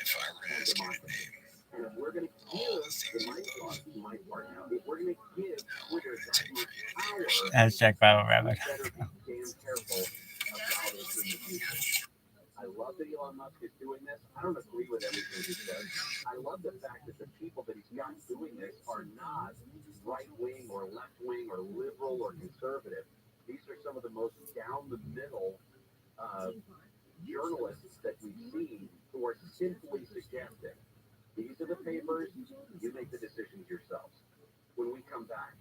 and democracy. And if we're going to give, in my thought, my part now, if we're going to give Twitter that much power, Hashtag ViralRabbi. we better be damn careful about it in the future. I love that Elon Musk is doing this. I don't agree with everything he says. I love the fact that the people that he's got doing this are not right-wing or left-wing or liberal or conservative. These are some of the most down-the-middle journalists that we've seen who are simply suggesting, these are the papers, you make the decisions yourselves. When we come back,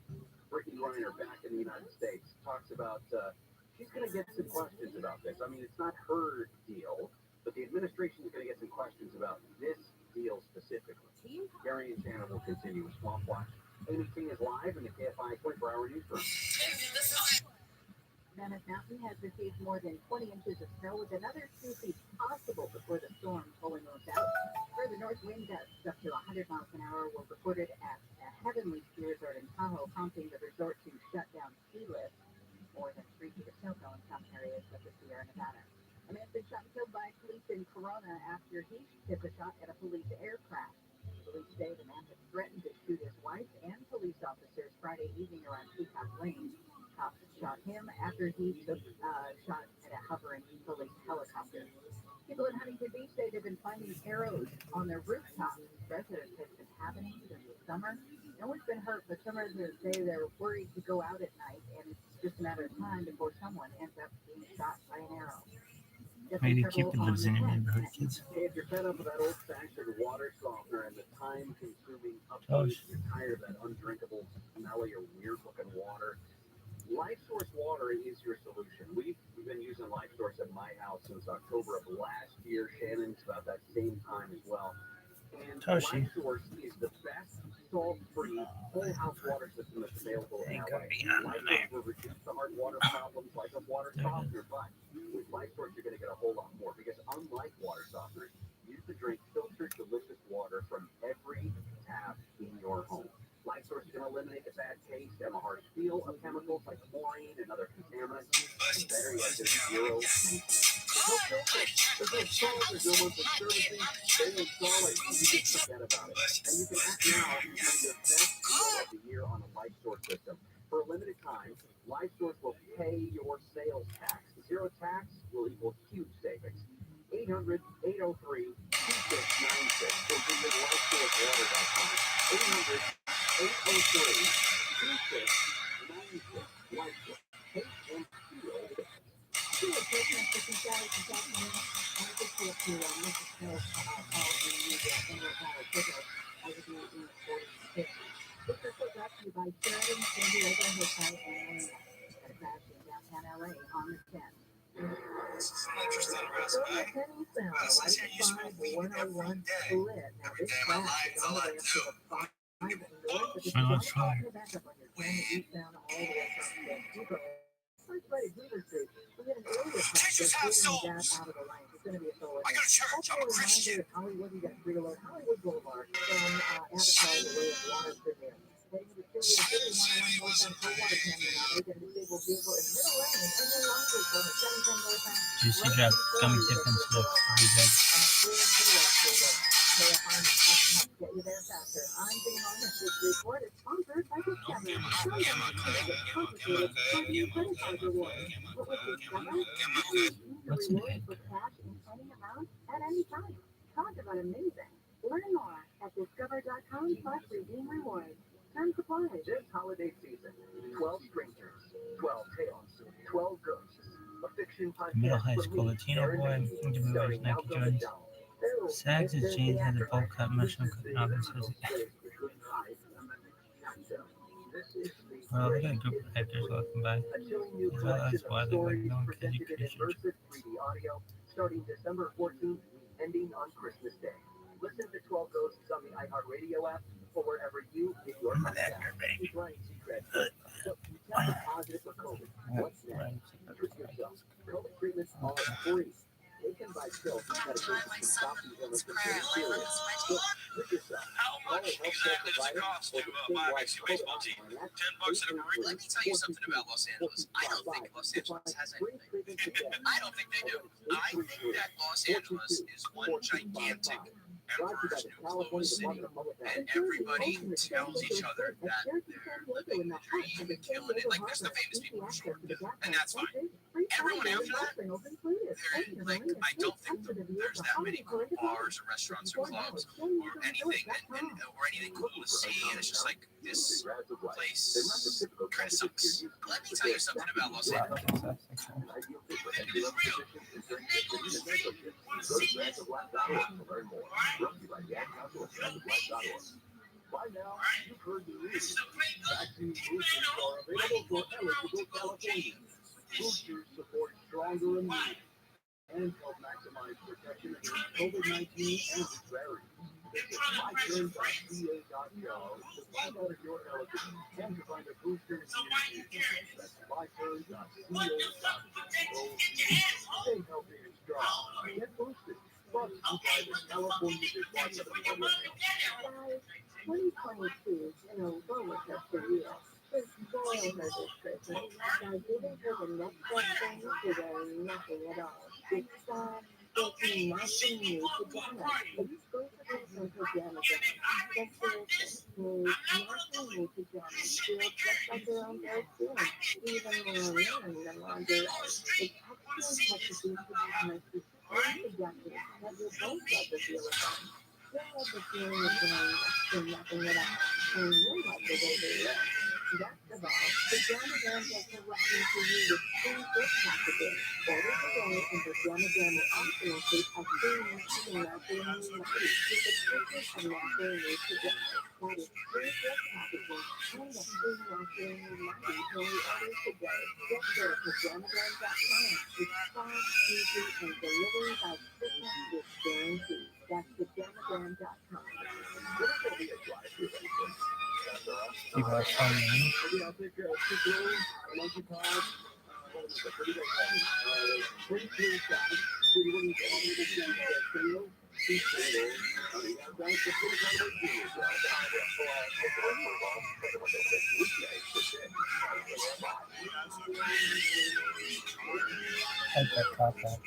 Brittany Griner, back in the United States, talks about, she's going to get some questions about this. I mean, it's not her deal, but the administration is going to get some questions about this deal specifically. Gary and Shannon will continue with Swamp Watch. Amy King is live in the KFI 24-hour newsroom. Mammoth Mountain has received more than 20 inches of snow, with another 2 feet possible before the storm fully moves out. Further north, wind gusts up to 100 miles an hour were recorded at a Heavenly Ski Resort in Tahoe, prompting the resort to shut down ski lifts. More than 3 feet of snow fell in some areas of the Sierra Nevada. A man's been shot and killed by police in Corona after he took a shot at a police aircraft. Police say the man had threatened to shoot his wife and police officers Friday evening around Peacock Lane. Cops shot him after he took a shot at a hovering police helicopter. People in Huntington Beach say they've been finding arrows on their rooftops. Residents have been happening since the summer. No one's been hurt, but some residents say they're worried to go out at night, and it's just a matter of time before someone ends up being shot by an arrow. Maybe Cupid lives in your neighborhood, kids. Hey, if you're fed up with that old-fashioned water softener and the time-consuming upgrade, you're tired of that undrinkable, smelly, or weird-looking water, LifeSource water is your solution. We've been using LifeSource at my house since October of last year. Shannon's about that same time as well. And Toshi. LifeSource is the best salt-free whole house water system that's available in Ain't LA. gonna be on LifeSource there. will reduce the hard water problems like a water There it is. softener, but with LifeSource you're going to get a whole lot more because unlike water softeners, use to drink filtered, delicious water from every tap in your home. LifeSource is going to eliminate the bad taste and the harsh feel of chemicals like chlorine and other contaminants. And better yet, there's zero maintenance. There's no filter. There's no salt. There's no monthly servicing. They install it. You just forget about it. And you can act now and spend your best deal of the year on a LifeSource system. For a limited time, LifeSource will pay your sales tax. Zero tax will equal huge savings. 800-803-2696. So visit lifesourcewater.com. 800-803-2696. LifeSource. Taste and feel the difference. By Sheridan, San Diego Hotel and Marina. At a crash in downtown LA on the 10th. This is an interesting So resume. the Penny Sound, Well, it says here you smoke weed every 101 day. split. Now Every this day of my crash life is is on a the lot way up too. to the 5 and north, but this is Well, all that's fine. the backup on your Penny Sound all the way from the Depot. First right at Hoover Street, we get an area cut Teachers that's have clearing souls. that out of the lane. It's going to be a solar. I go to church. Also I'm a a Christian. reminder of Hollywood, you got 301 Hollywood Boulevard from Avatar, the way of water premiere. Heading to the Studio City, 101 northbound Coldwater Canyon Avenue, get a disabled vehicle in the middle lane, and then laundry from 710 northbound. Juicy drop gummy dip into the food bag. Get you there faster. I'm being on this report. It's sponsored by Discover. What's an egg? For cash in any amount at any time. Talk about amazing. Learn more at discover.com/redeem rewards. Terms apply. This holiday season, 12 strangers, 12 tales, 12 ghosts. A fiction podcast Middle high from school me, Latino Aaron boy, Mancini, interview with starring Nike Malcolm Jones. McDowell. So, Sags his it's jeans the had the bowl afterlife. cut mushroom cooking oven says This is the well, we got a group of actors walking by. a chilling new As well collection as of why they stories were known presented in education. immersive 3D audio starting December 14th, ending on Christmas Day. Listen to 12 Ghosts on the iHeartRadio app or wherever you get your podcast. Keep running secrets. So, test positive for COVID. What's next? Treat yourself. COVID treatments are free. Taken by pills, these medications can stop the illness from getting serious. So, treat yourself. Call a healthcare provider or the statewide COVID hotline at $10 at a burrito. Let me tell you something about Los Angeles. I don't think Los Angeles has anything. I don't think they do. I think that Los Angeles is one gigantic Emperor's New Clothes city, and everybody tells each other that they're living the dream and killing it. Like, there's the famous people for sure, and that's fine. Everyone after that, I don't think there's that many cool bars or restaurants or clubs or anything or anything cool to see, and it's just like, this place kind of sucks. Let me tell you something about Los Angeles. By now, you've heard the news. Vaccine boosters are available for eligible Californians. Boosters support stronger immunity and help maximize protection against COVID-19 and its rarities. Visit myturn.ca.gov to find out if you're eligible and to find a booster near you. That's myturn.ca.gov. Stay healthy and strong. Get boosted. Plus, you buy the California Department of Public Health. 2022 is in a roller coaster year. This spoiled her this Christmas by giving her the next best thing to wear nothing at all. It's making matching new pajamas. Exclusively from Pajamas. That's seriously. Make matching new pajamas feel just like their own pair of skin. Even more wearing than lingerie. The texture and touch of these pajamas is so seductive that you'll both love the feel of them. You'll love the feeling of wearing nothing at all, and you'll love the way they look. Best of all, Pajama Jam has a wrapping for you with free gift packages. Order today, and Pajama Jam will also include a free matching naturally new night with a picture of naturally new pajamas. That is free gift packages and a free offering you money when you order today. Just go to pajamabrand.com. It's fast, easy, and delivery by Christmas is guaranteed. That's pajamabrand.com. People are coming. Take that top off.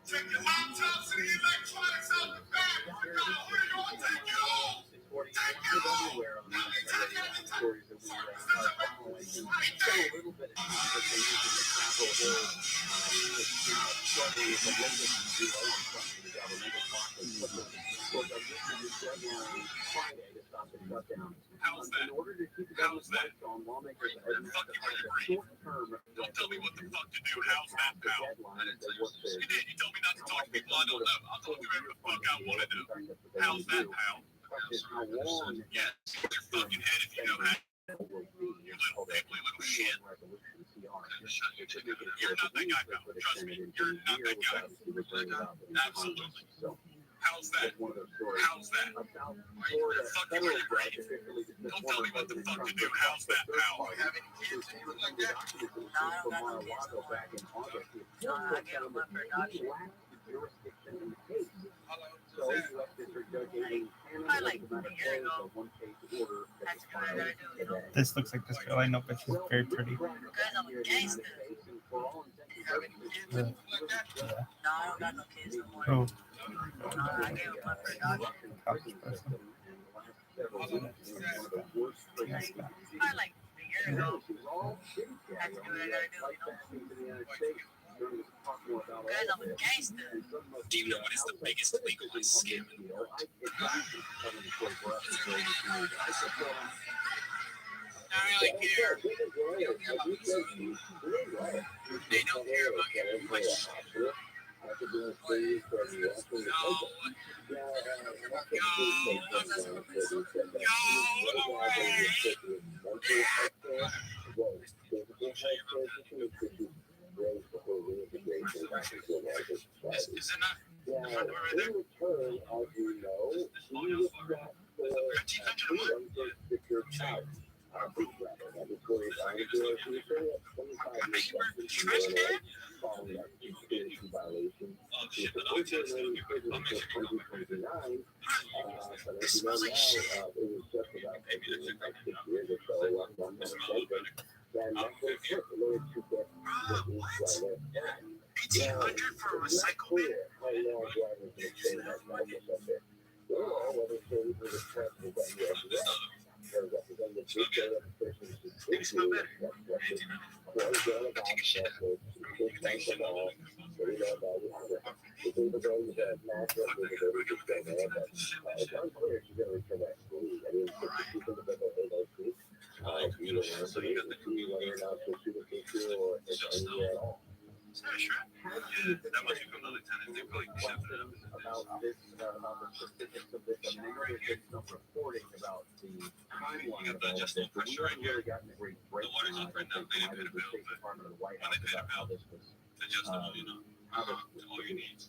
Take your laptops and electronics out the back. We're gonna take it all. Take it all. How's that? How's that? Don't tell me what the fuck to do. How's that, pal? You did. You told me not to talk to people I don't know. I'll talk to whoever the fuck I want to know. How's that, pal? Yes, your fucking head if you know how. You little pimply little shit. You're not that guy, pal. Trust me, you're not that guy. Absolutely. How's that? How's that? You're fucking really brave. Don't tell me what the fuck to do. How's that, pal? You have any kids that you look like that? No, I don't got no kids no more. I gave them up for adoption. Probably like a year ago. That's what I gotta do, you know? This looks like this girl I know, but she's very pretty. Because I'm a gangster. You have any kids that you look like that? Yeah. No, I don't got no kids no more. Oh, No, I gave them up for adoption. how's this person? Probably like a year ago. That's what I gotta do, you know? Because I'm a gangster. Do you know what is the biggest legalized scam in the world? I really care. They don't care about your much. Is it not? Right there? It smells like shit. $1,800 for a recycle bin? Maybe smell better. Take a shit. So you got the that much from the lieutenant. They probably shifted it up. You got the adjustable pressure right here. The water's up right now. They didn't pay the bill, but when they pay the bill, it's adjustable, you know, to all your needs.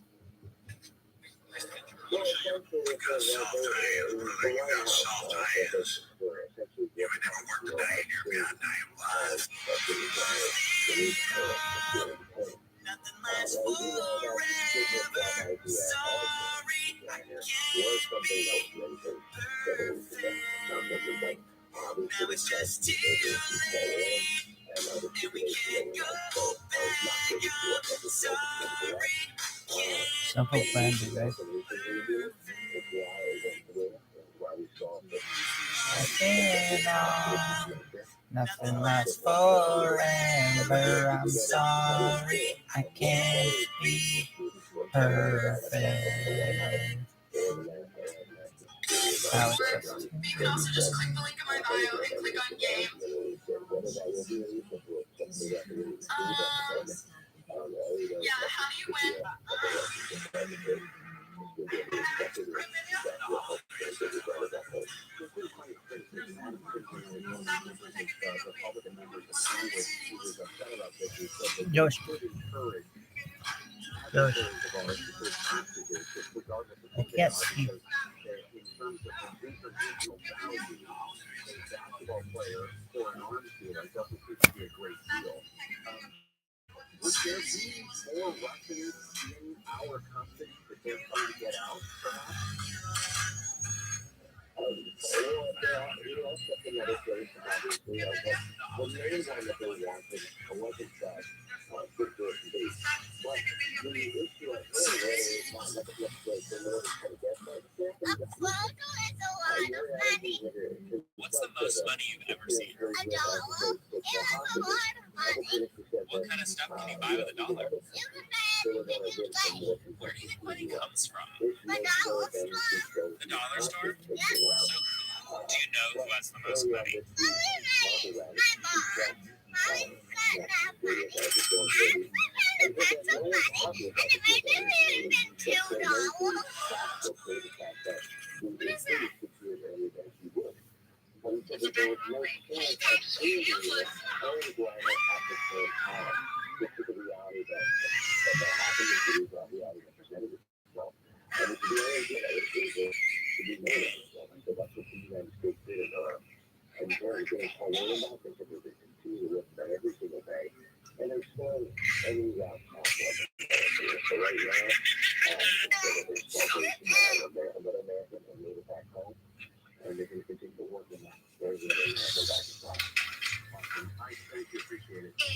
Because softer hands, brother, you got softer hands. You ain't never worked a day in your goddamn life. Nothing lasts forever. Sorry, I can't be perfect. Now it's just too late, and we can't go back. I'm sorry, Simple plan, you guys. Nothing lasts forever. I'm sorry, I can't be perfect. You can also just click the link in my bio and click on game. Josh, Josh, I can't see. In terms of interdimensional value, a basketball player for an arms dealer doesn't seem to be a great deal. Would there be more Russians in our custody that they're trying to get out, perhaps? Something that is very obviously the main one that they wanted wasn't that good for it to be. But the issue at hand, whether it's not like a place in order to get that, What's the most money you've ever seen? $1. What kind of stuff can you buy with $1? Where do you think money comes from? $1. The dollar store? So, do you know who has the most money?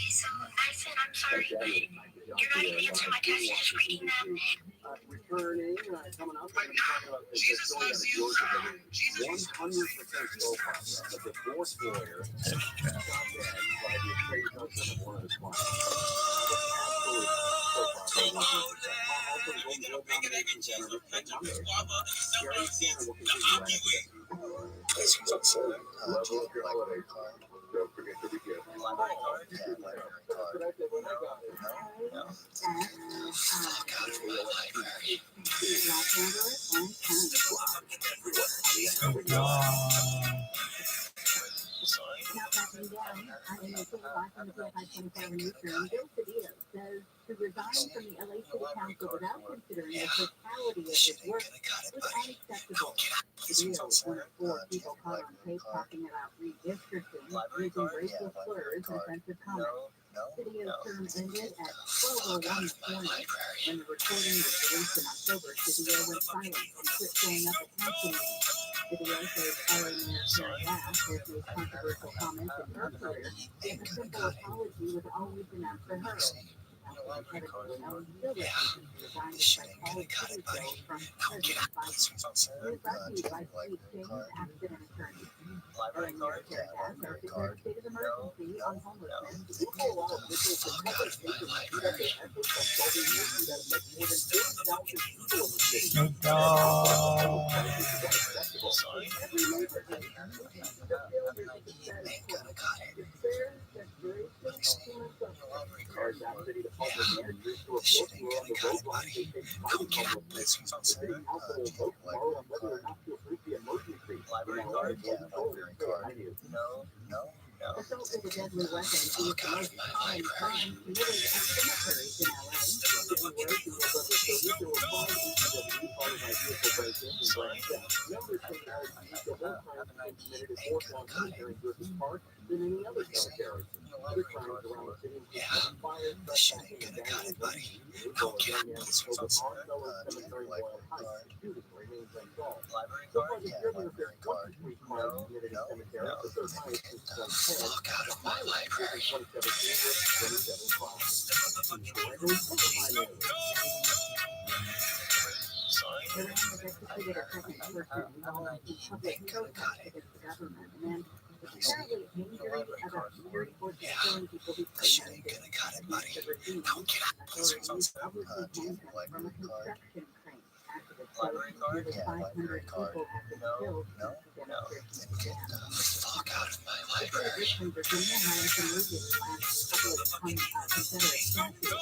So I said, I'm sorry, but you're not even answering my text. You're just reading them. Returning, coming up, we're going to talk about the story out of Georgia that is 100% profile, but the fourth lawyer shot dead by the estate husband of one of his clients. Absolute profile. Also, the Golden Globe nominations and a rich Monday. Jerry Sanders will continue level of your holiday time. Don't forget to be good. Library card? Yeah, library card. No. Fuck out of my library. Now backing down, says to resign from the LA City Council without considering the totality of his work was unacceptable. Video was one of 4 people caught on tape talking about redistricting, using racial slurs and offensive comments. Video's term ended at 12:01 this morning. When the recording was released in October, Video went silent and quit showing up at council meetings. Video shows LA Mayor Karen Bass has made controversial comments in her career, and a simple apology was always enough for her. Headed to LA still refuses to resign despite Paul's city bill from President Biden. ViralRabbi by Steve King's accident attorney. LA Mayor Karen Bass has declared a state of emergency on homelessness. Assault with a deadly weapon is the most common crime committed at cemeteries in LA. Other crimes around the city include fires, trespassing, and vandalism. Cemetery Royal Heights, shooting remains unsolved. So far this year, there have been 23 crimes committed in cemeteries, the third highest since 2010. The highest in 2017 was 27 crimes. Iran has executed a second person involved in public protests against the government, and apparently angry about security forces killing people who protested against the regime. Authorities publicly hanged him from a construction crane activists Library card? nearly 500 people have been killed since the demonstrations began. Fuck out of my The state of Richmond, Virginia, has removed its last couple of Confederate statues.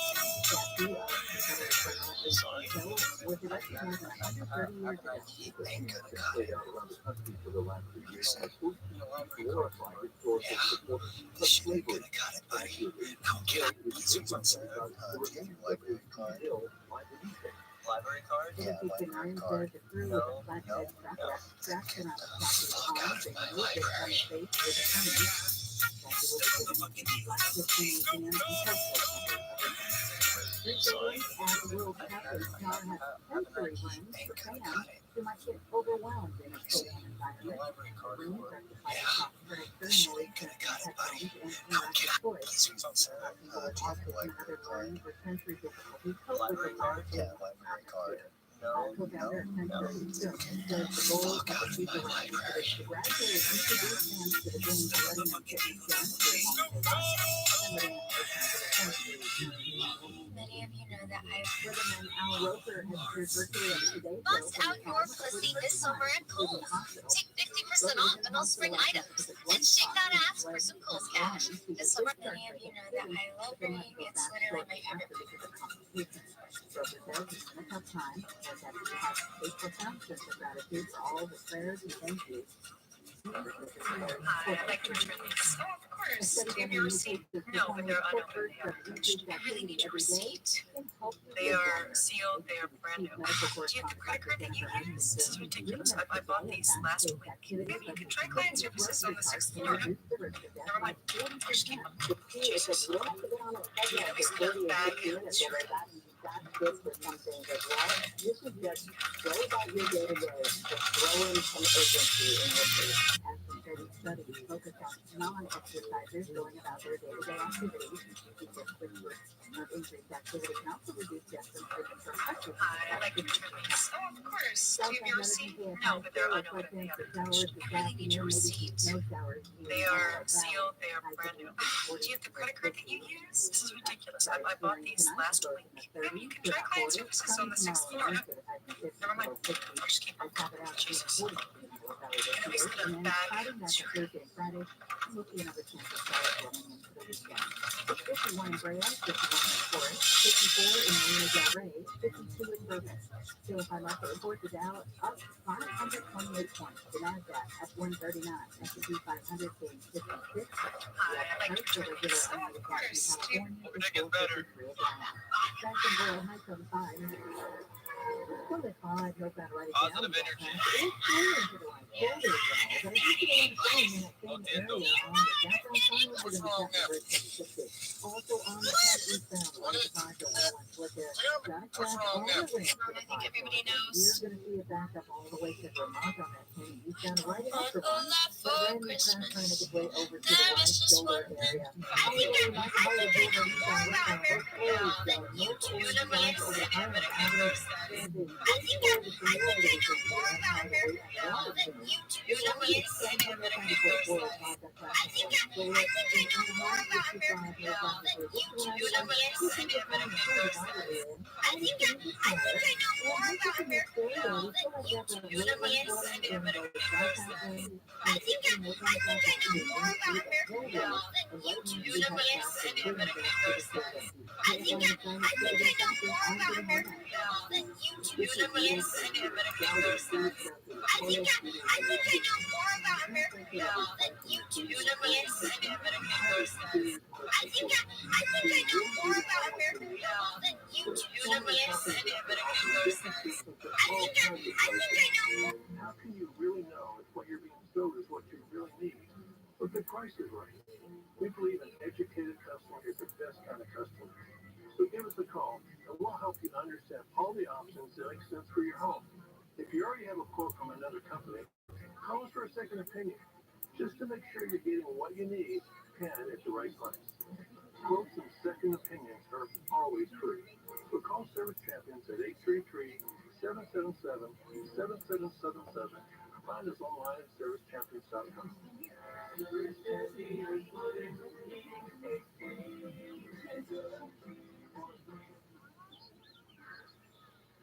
Statue of Confederate General Joe was erected more than 130 years ago. ain't gonna cut Played it. out around the country for the last 2 years. said- Schools glorify historical supporters of This shit ain't slavery. gonna cut it, buddy. Now get it. Please what's that? Library card. Library card? Yeah, Citizens library in card. the crew with a flathead truck strapped around the statue's arms and moved it from its base with a crane. Statue will be given to the Black History Museum and Cultural Center of Richmond. Three games at the World Cup in Qatar have sensory rooms for fans who might get overwhelmed in a stadium environment. Library card. Rooms are supplied with soft furniture, noise canceling headphones, and interactive toys. Please what's that? People with autism and other learning or sensory difficulties cope with Library the card? Yeah, library card. Co-founder of Sensory Film says the goal of the future is to gradually introduce fans to the games and letting them get in dance for as long as they want, and letting them listen to the sensory experience. Many of you know that I've Weatherman Al Roker has appeared virtually on the Today Show Bust from out his your home for pussy the this first summer time. at Kohl's. Take 50% off and they'll spring items. Then shake that ass for some Kohl's cash. This summer, many of you know that I love reading. It's literally my favorite thing. Roker says he's in a tough time, but that he has faithful thanks of gratitude for all the prayers and thank yous. Hi, I'd like to return these. Oh, of course. Do you have your receipt? No, but they're unopened. They are finished. I really need your receipt. They are sealed. They are brand new. Do you have the credit card that you used? This is ridiculous. I bought these last week. Maybe you can try client services on the 6th floor. Never mind. Just keep them. Jesus. You know, isn't that bad news? Good for something as well. You should just go about your day to day, just throw in some urgency in your face. As concerted studies focused on non-exercisers going about their day-to-day activities, keep their quick of increased activity can also reduce death from perspective. Hi, I'd like to return these. Oh, of course. Do you have your receipt? No, but they're unopened. They are finished. I really need your receipt. They are sealed. They are brand new. Do you have the credit card that you used? This is ridiculous. I bought these last week. Maybe you can try client services on the 6th floor. Never mind. I'll just keep them. Jesus. You know, isn't that bad news? We'll see another chance of solid running into the weekend. It's 51 in Brea, 51 in Forest, 54 in Marina Del Rey, 52 in Bergen. So if I like the report, the Dow up 528 points, the NASDAQ up 139, S&P 500 gained 56. Hi, I'd like to return these. Oh, of course. Do you We're gonna get better. Jacksonville, high 75. Still at 5, no bad right down. Positive energy. It's cool into the line. Cold as well. But if you get on the phone in that same area on the downtown side, we're going to get where it's 60. Also on the side eastbound, 105 to 101 Flicker. Backtrack all the way to the I think 5. everybody knows. You're going to see it back up all the way to Vermont on that chain. Eastbound right Want after a one. lot But for then you Christmas. trying to get way over to the There right is just shoulder one thing. area. I think I know more about America than you do. You know me, it's an American person. I think I know more about America than you do. You know me, it's an American person. I think I know more about America than you do. You know me, it's an American person. I think I know more about America than you do. You know me, it's an American person. I think I know more about America than you do. You know me, it's an American person. I think I know more about America than you do. You know me, it's an American person. I think I know more about America than you do. You know me, it's an American person. I think I know more about America than you do. You know me, it's an American person. I think I know more. How can you really know if what you're being sold is what you really need? But the price is right. We believe an educated customer is the best kind of customer. So give us a call, and we'll help you understand all the options that make sense for your home. If you already have a quote from another company, call us for a second opinion, just to make sure you're getting what you need and at the right price. Quotes and second opinions are always free. So call Service Champions at 833-777-7777. Find us online at servicechampions.com.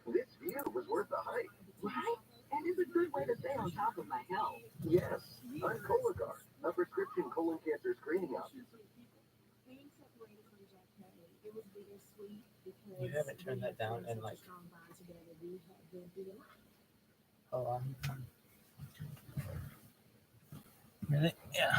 This view was worth the hype. right? And it's a good way to stay on top of my health. Yes, I'm Cologuard, a prescription colon cancer screening option. You haven't turned that down in like a long time. Really? Yeah.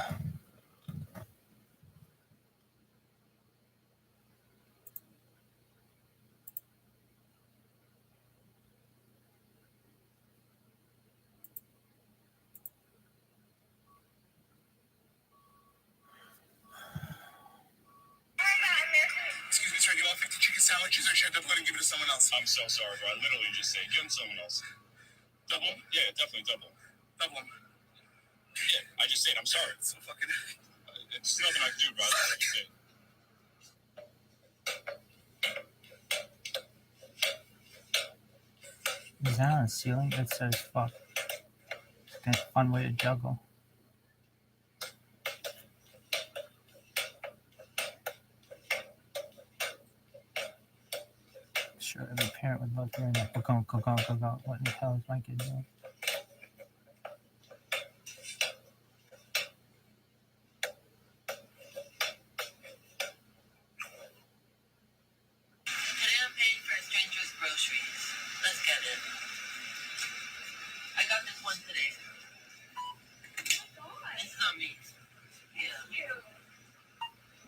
Excuse me, sir, do you want 50 chicken sandwiches or should I go and give it to someone else? I'm so sorry, bro. I literally just said, give him someone else. Double? Yeah, definitely double. Double. Yeah, I just said, I'm sorry. So fucking... It's nothing I can do, bro. That's what you said. Is that on the ceiling? That says fuck. That's a fun way to juggle. Sure, every parent would love hearing that. Go. What in the hell is my kid doing? Today I'm paying for a stranger's groceries. Let's get it. I got this one today. It's not me. Yeah.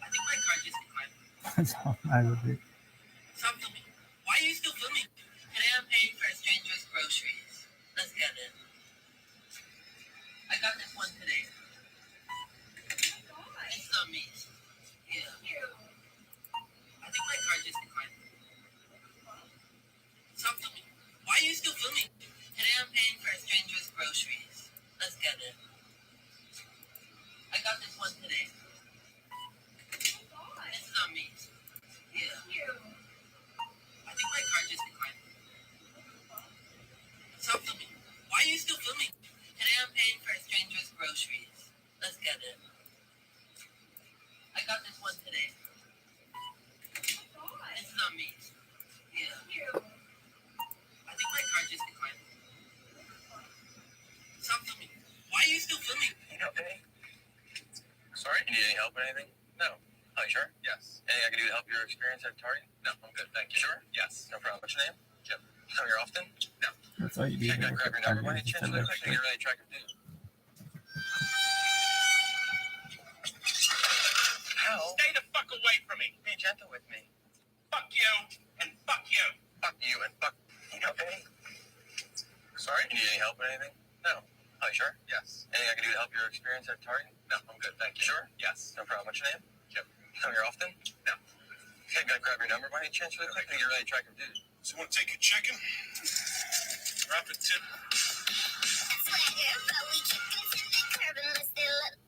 I think my card just declined. That's all I would do. Stop filming. Why are you still filming? Today I'm paying for a stranger's groceries. Let's get it. I got this one today. It's not me. Yeah. I think my card just declined. Stop filming. Why are you still filming? Today I'm paying for a stranger's groceries. Let's get it. I got this one today. It's not me. Yeah. I think my card just declined. Stop filming. Why are you still filming? Today I'm paying for a stranger's groceries. Let's get it. I got this one today. It's not me. Yeah. I think my card just declined. Stop filming. Why are you still filming? You know, hey. Sorry? You need any help or anything? No. Oh, you sure? Yes. Anything I can do to help your experience at Target? No, I'm good, thank you. Sure? Yes. No problem. What's your name? Jim. Come here often? No. That's all you do. Can I grab your number by any chance? Really quick, you're really attractive dude. How? Stay the fuck away from me. Be gentle with me. Fuck you and fuck you. Fuck you and fuck. You know, hey. Sorry? You need any help or anything? No. Oh, you sure? Yes. Anything I can do to help your experience at Target? No, I'm good, thank you. Sure? Yes. No problem. What's your name? Jim. Come here often? No. Okay, can I grab your number by any chance really quick? You're a really attractive dude. So want to take a chicken? Drop a tip. Swagger, but we kick it to the curb unless they let.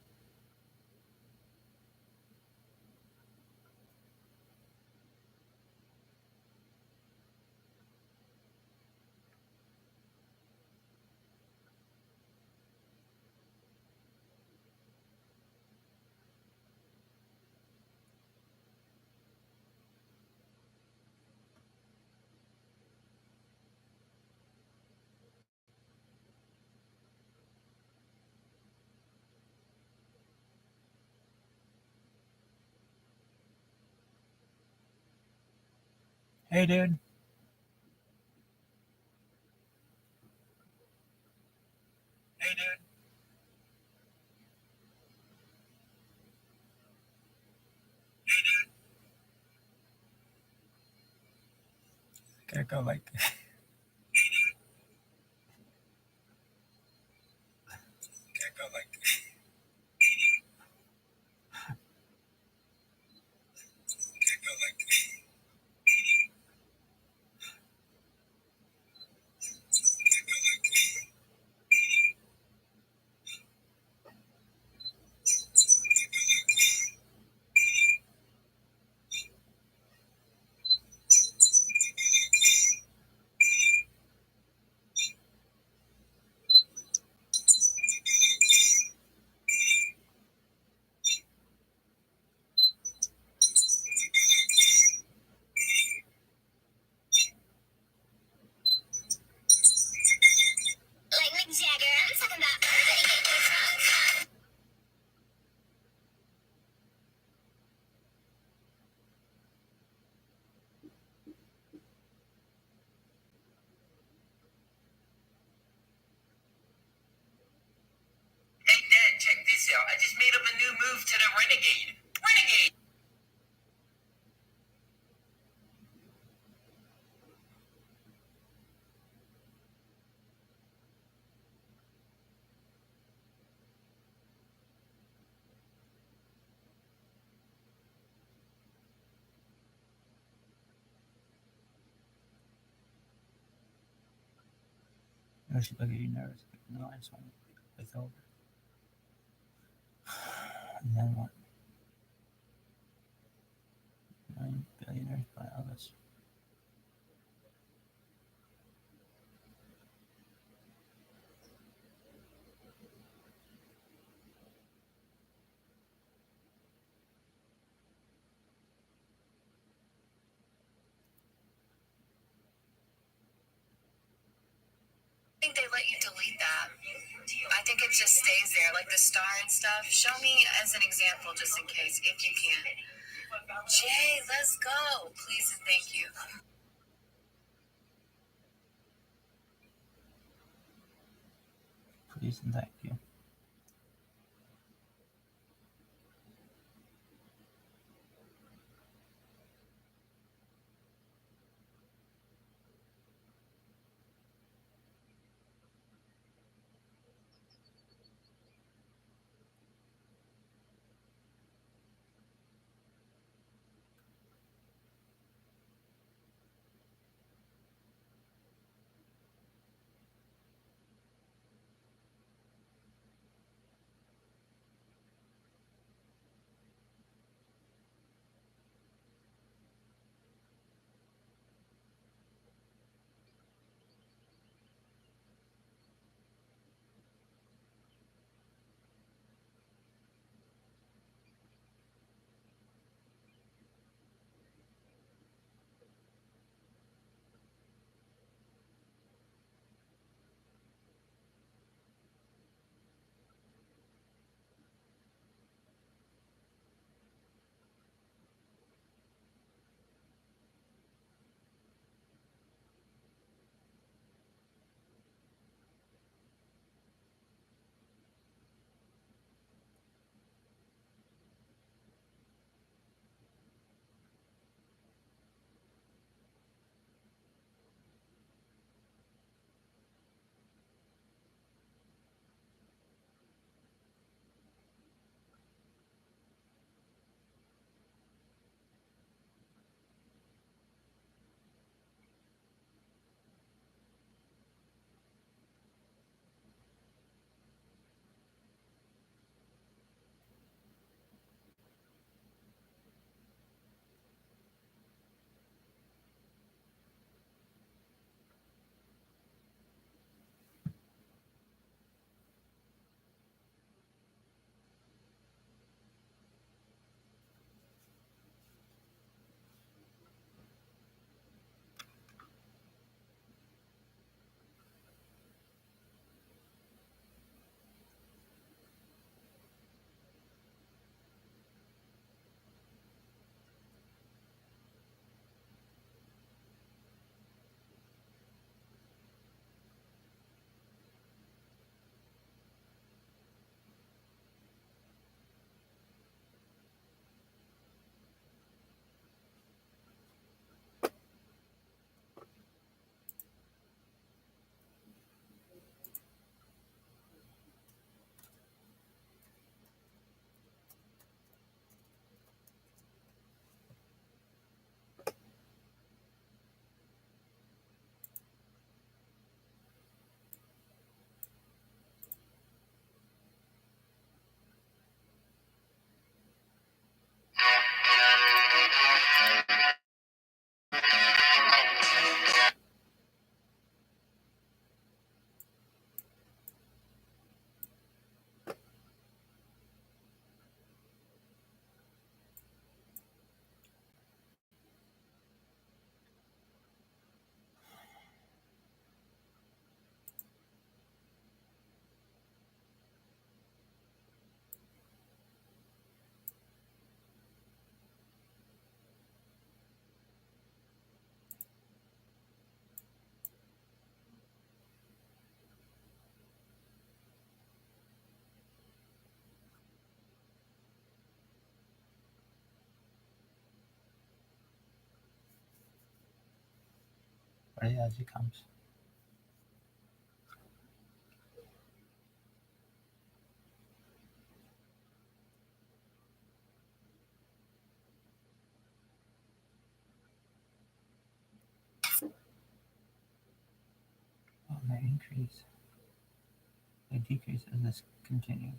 Hey, dude. Hey, dude. Gotta go like this. Can't go like this. Can't go like this. Can't go like this. There's billionaires in the last one with over. And then what? 9 billionaires by August. I think they let you delete that. I think it just stays there, like the star and stuff. Show me as an example, just in case, if you can. Jay, let's go. Please and thank you. Please and thank you. Ready as it comes. They increase. They decrease as this continues.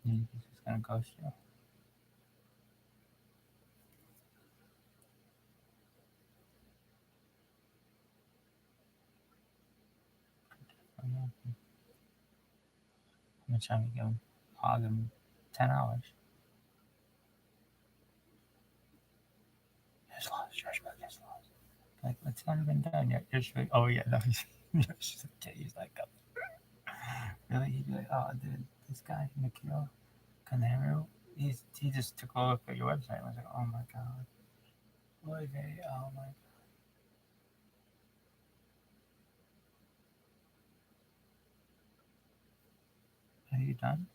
And it's just gonna ghost you. How much time you give them? I'll give them 10 hours. Just lost, Joshua, just lost. Like, it's not even done yet. Oh, yeah, no, he's okay. He's like, really? He'd be like, oh, dude, this guy, Nikhil Canaro, he just took a look at your website and was like, oh my god. Oh my god. Are you done?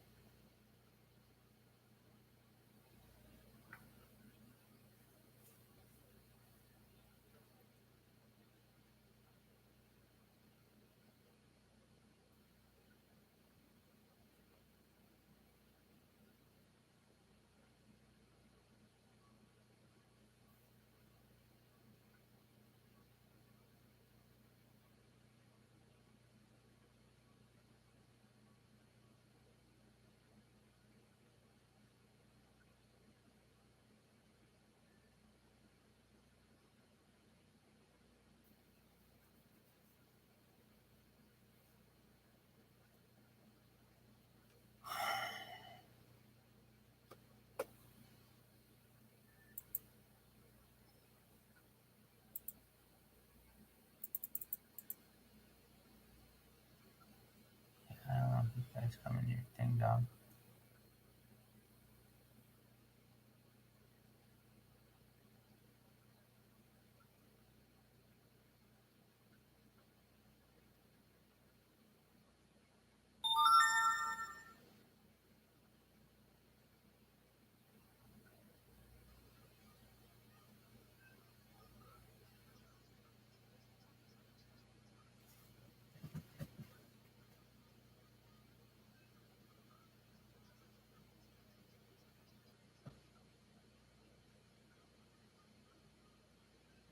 I don't know if you guys come in here, ding dong.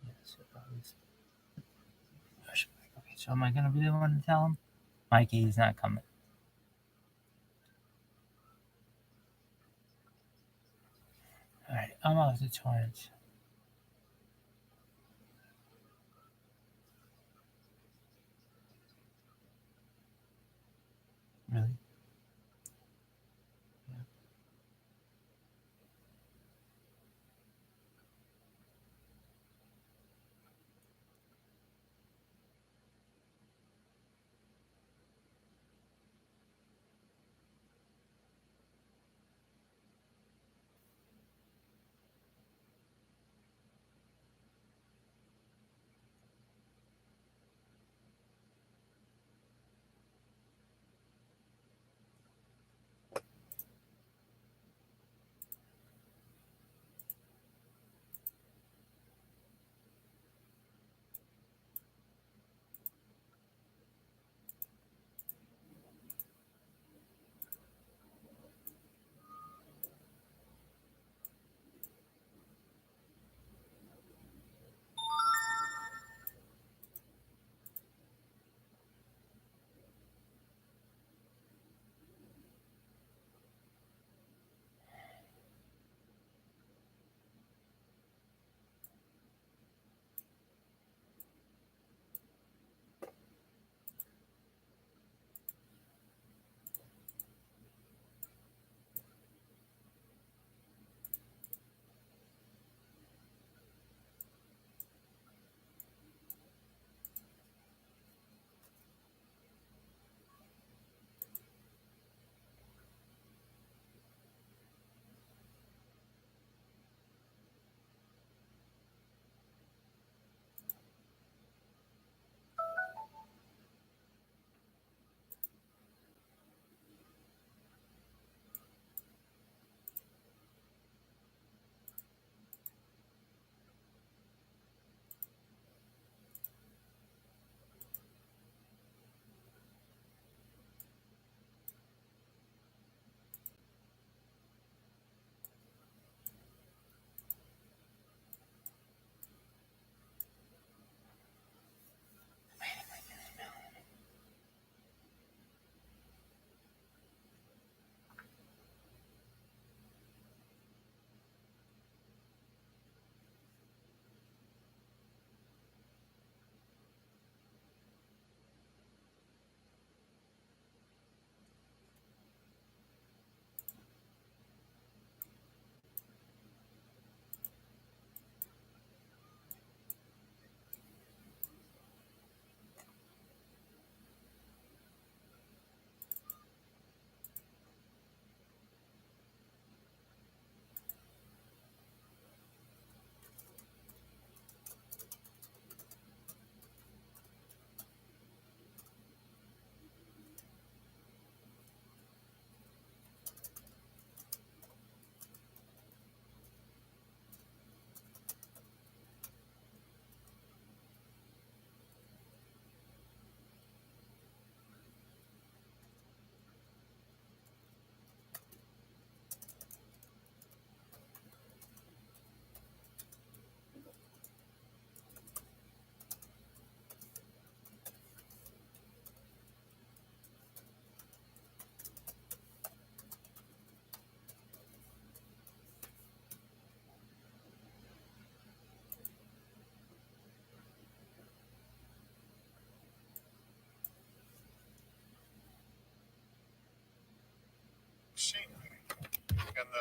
Yes, okay, so am I gonna be the one to tell him? Mikey, he's not coming. Alright, I'm off the torrents. Really? Yeah.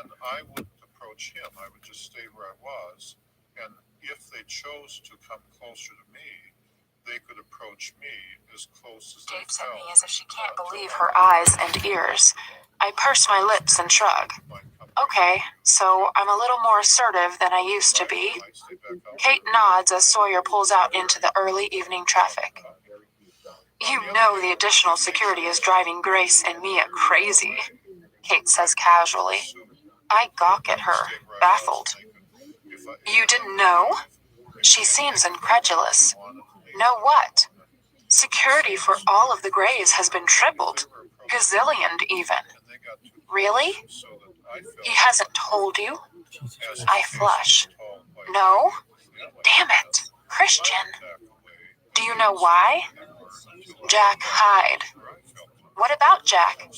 then I wouldn't approach him. I would just stay where I was. And if they chose to come closer to me, they could approach me as close as they Gapes at me felt. as if she can't believe her eyes and ears. I purse my lips and shrug. Okay, so I'm a little more assertive than I used to be. Kate nods as Sawyer pulls out into the early evening traffic. You know the additional security is driving Grace and Mia crazy, Kate says casually. I gawk at her, baffled. You didn't know? She seems incredulous. Know what? Security for all of the Grays has been tripled. Gazillioned even. Really? He hasn't told you? I flush. No? Damn it. Christian. Do you know why? Jack Hyde. What about Jack?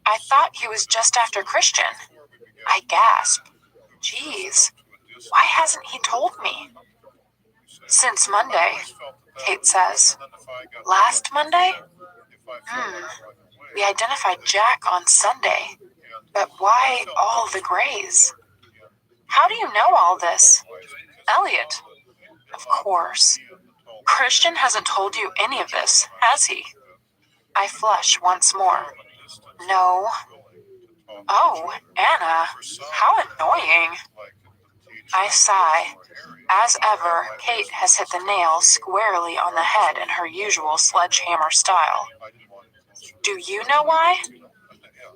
I thought he was just after Christian. I gasp. Jeez. Why hasn't he told me? Since Monday, Kate says. Last Monday? We identified Jack on Sunday. But why all the Grays? How do you know all this? Elliot. Of course. Christian hasn't told you any of this, has he? I flush once more. No. Oh, Anna, how annoying. I sigh. As ever, Kate has hit the nail squarely on the head in her usual sledgehammer style. Do you know why?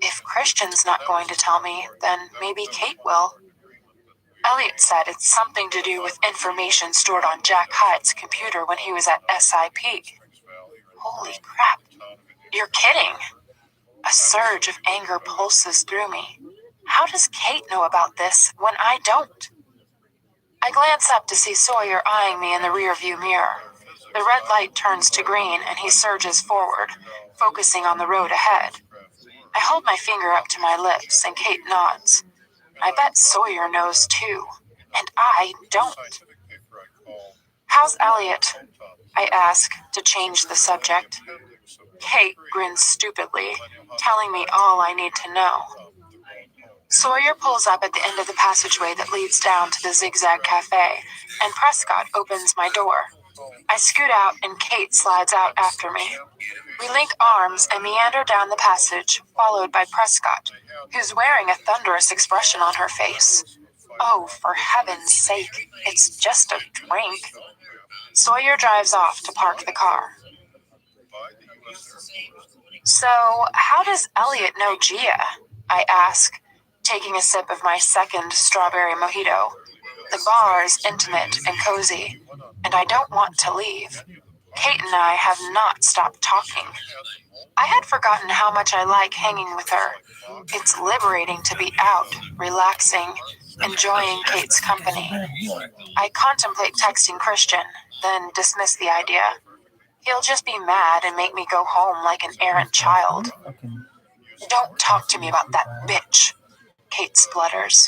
If Christian's not going to tell me, then maybe Kate will. Elliot said it's something to do with information stored on Jack Hyde's computer when he was at SIP. Holy crap. You're kidding. A surge of anger pulses through me. How does Kate know about this when I don't? I glance up to see Sawyer eyeing me in the rearview mirror. The red light turns to green and he surges forward, focusing on the road ahead. I hold my finger up to my lips and Kate nods. I bet Sawyer knows too, and I don't. How's Elliot? I ask to change the subject. Kate grins stupidly, telling me all I need to know. Sawyer pulls up at the end of the passageway that leads down to the Zigzag Cafe, and Prescott opens my door. I scoot out and Kate slides out after me. We link arms and meander down the passage, followed by Prescott, who's wearing a thunderous expression on her face. Oh, for heaven's sake, it's just a drink. Sawyer drives off to park the car. So, how does Elliot know Gia? I ask, taking a sip of my second strawberry mojito. The bar is intimate and cozy, and I don't want to leave. Kate and I have not stopped talking. I had forgotten how much I like hanging with her. It's liberating to be out, relaxing, enjoying Kate's company. I contemplate texting Christian, then dismiss the idea. He'll just be mad and make me go home like an errant child. Don't talk to me about that bitch, Kate splutters.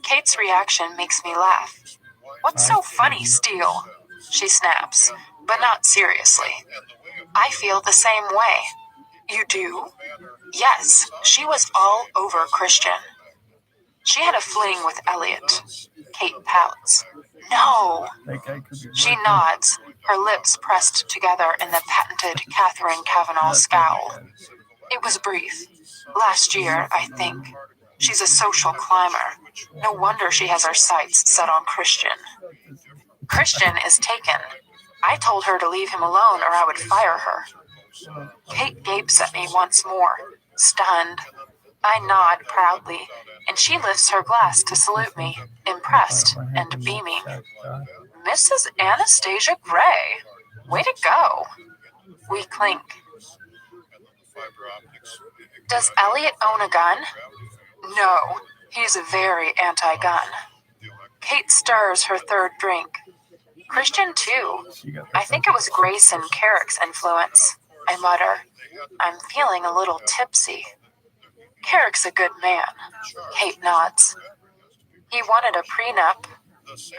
Kate's reaction makes me laugh. What's so funny, Steele? She snaps, but not seriously. I feel the same way. You do? Yes, she was all over Christian. She had a fling with Elliot. Kate pouts. No. She nods, her lips pressed together in the patented Catherine Kavanaugh scowl. It was brief. Last year, I think. She's a social climber. No wonder she has her sights set on Christian. Christian is taken. I told her to leave him alone or I would fire her. Kate gapes at me once more, stunned. I nod proudly, and she lifts her glass to salute me, impressed and beaming. Mrs. Anastasia Gray! Way to go! We clink. Does Elliot own a gun? No, he's very anti-gun. Kate stirs her third drink. Christian, too. I think it was Grace and Carrick's influence. I mutter. I'm feeling a little tipsy. Carrick's a good man. Kate nods. He wanted a prenup.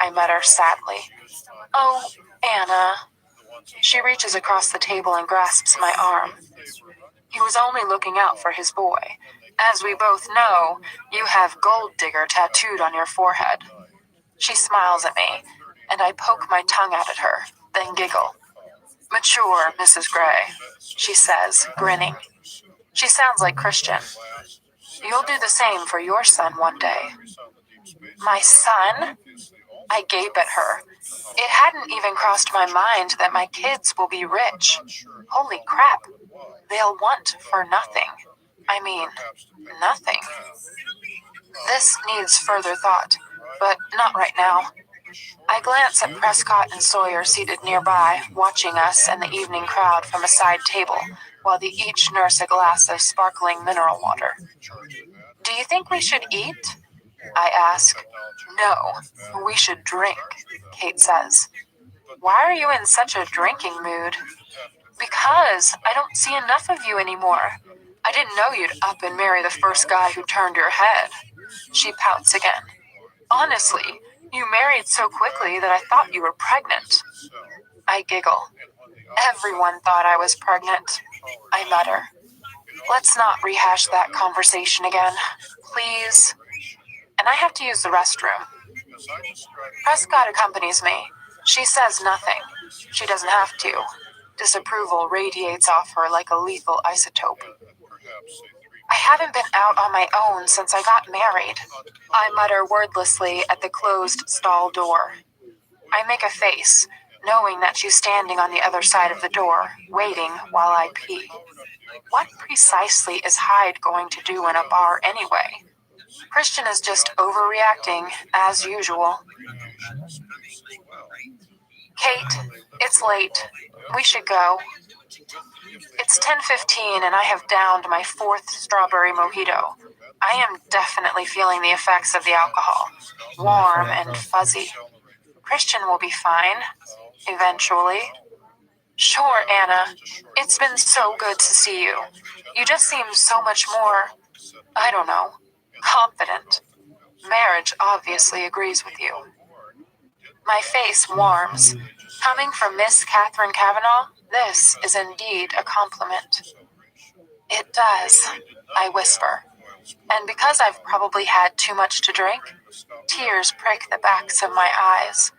I mutter sadly. Oh, Anna. She reaches across the table and grasps my arm. He was only looking out for his boy. As we both know, you have gold digger tattooed on your forehead. She smiles at me, and I poke my tongue out at her, then giggle. Mature, Mrs. Gray, she says, grinning. She sounds like Christian. You'll do the same for your son one day. My son? I gape at her. It hadn't even crossed my mind that my kids will be rich. Holy crap. They'll want for nothing. I mean, nothing. This needs further thought, but not right now. I glance at Prescott and Sawyer seated nearby, watching us and the evening crowd from a side table, while they each nurse a glass of sparkling mineral water. Do you think we should eat? I ask. No, we should drink, Kate says. Why are you in such a drinking mood? Because I don't see enough of you anymore. I didn't know you'd up and marry the first guy who turned your head. She pouts again. Honestly, you married so quickly that I thought you were pregnant. I giggle. Everyone thought I was pregnant. I mutter. Let's not rehash that conversation again, please. And I have to use the restroom. Prescott accompanies me. She says nothing. She doesn't have to. Disapproval radiates off her like a lethal isotope. I haven't been out on my own since I got married. I mutter wordlessly at the closed stall door. I make a face, knowing that she's standing on the other side of the door, waiting while I pee. What precisely is Hyde going to do in a bar anyway? Christian is just overreacting, as usual. Kate, it's late. We should go. It's 10:15 and I have downed my 4th strawberry mojito. I am definitely feeling the effects of the alcohol. Warm and fuzzy. Christian will be fine. Eventually. Sure, Anna. It's been so good to see you. You just seem so much more, I don't know, confident. Marriage obviously agrees with you. My face warms. Coming from Miss Catherine Cavanaugh, this is indeed a compliment. It does, I whisper. And because I've probably had too much to drink, tears prick the backs of my eyes.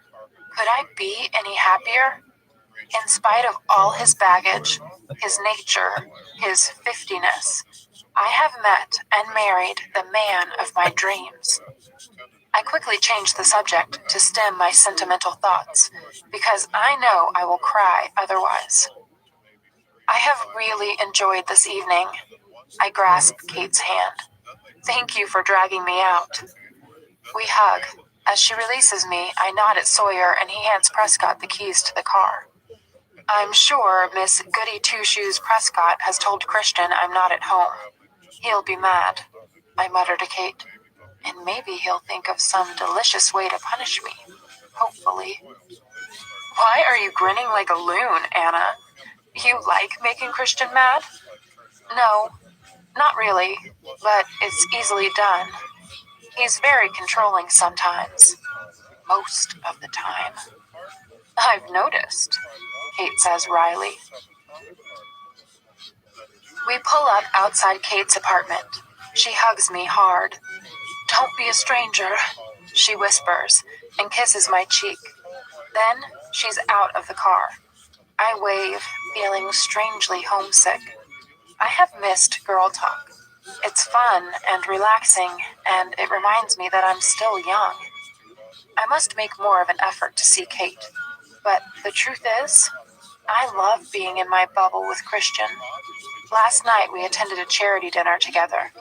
Could I be any happier? In spite of all his baggage, his nature, his 50-ness, I have met and married the man of my dreams. I quickly change the subject to stem my sentimental thoughts, because I know I will cry otherwise. I have really enjoyed this evening. I grasp Kate's hand. Thank you for dragging me out. We hug. As she releases me, I nod at Sawyer and he hands Prescott the keys to the car. I'm sure Miss Goody Two-Shoes Prescott has told Christian I'm not at home. He'll be mad, I mutter to Kate. And maybe he'll think of some delicious way to punish me. Hopefully. Why are you grinning like a loon, Anna? You like making Christian mad? No, not really, but it's easily done. He's very controlling sometimes. Most of the time. I've noticed, Kate says wryly. We pull up outside Kate's apartment. She hugs me hard. Don't be a stranger, she whispers, and kisses my cheek. Then she's out of the car. I wave, feeling strangely homesick. I have missed girl talk. It's fun and relaxing, and it reminds me that I'm still young. I must make more of an effort to see Kate. But the truth is, I love being in my bubble with Christian. Last night we attended a charity dinner together.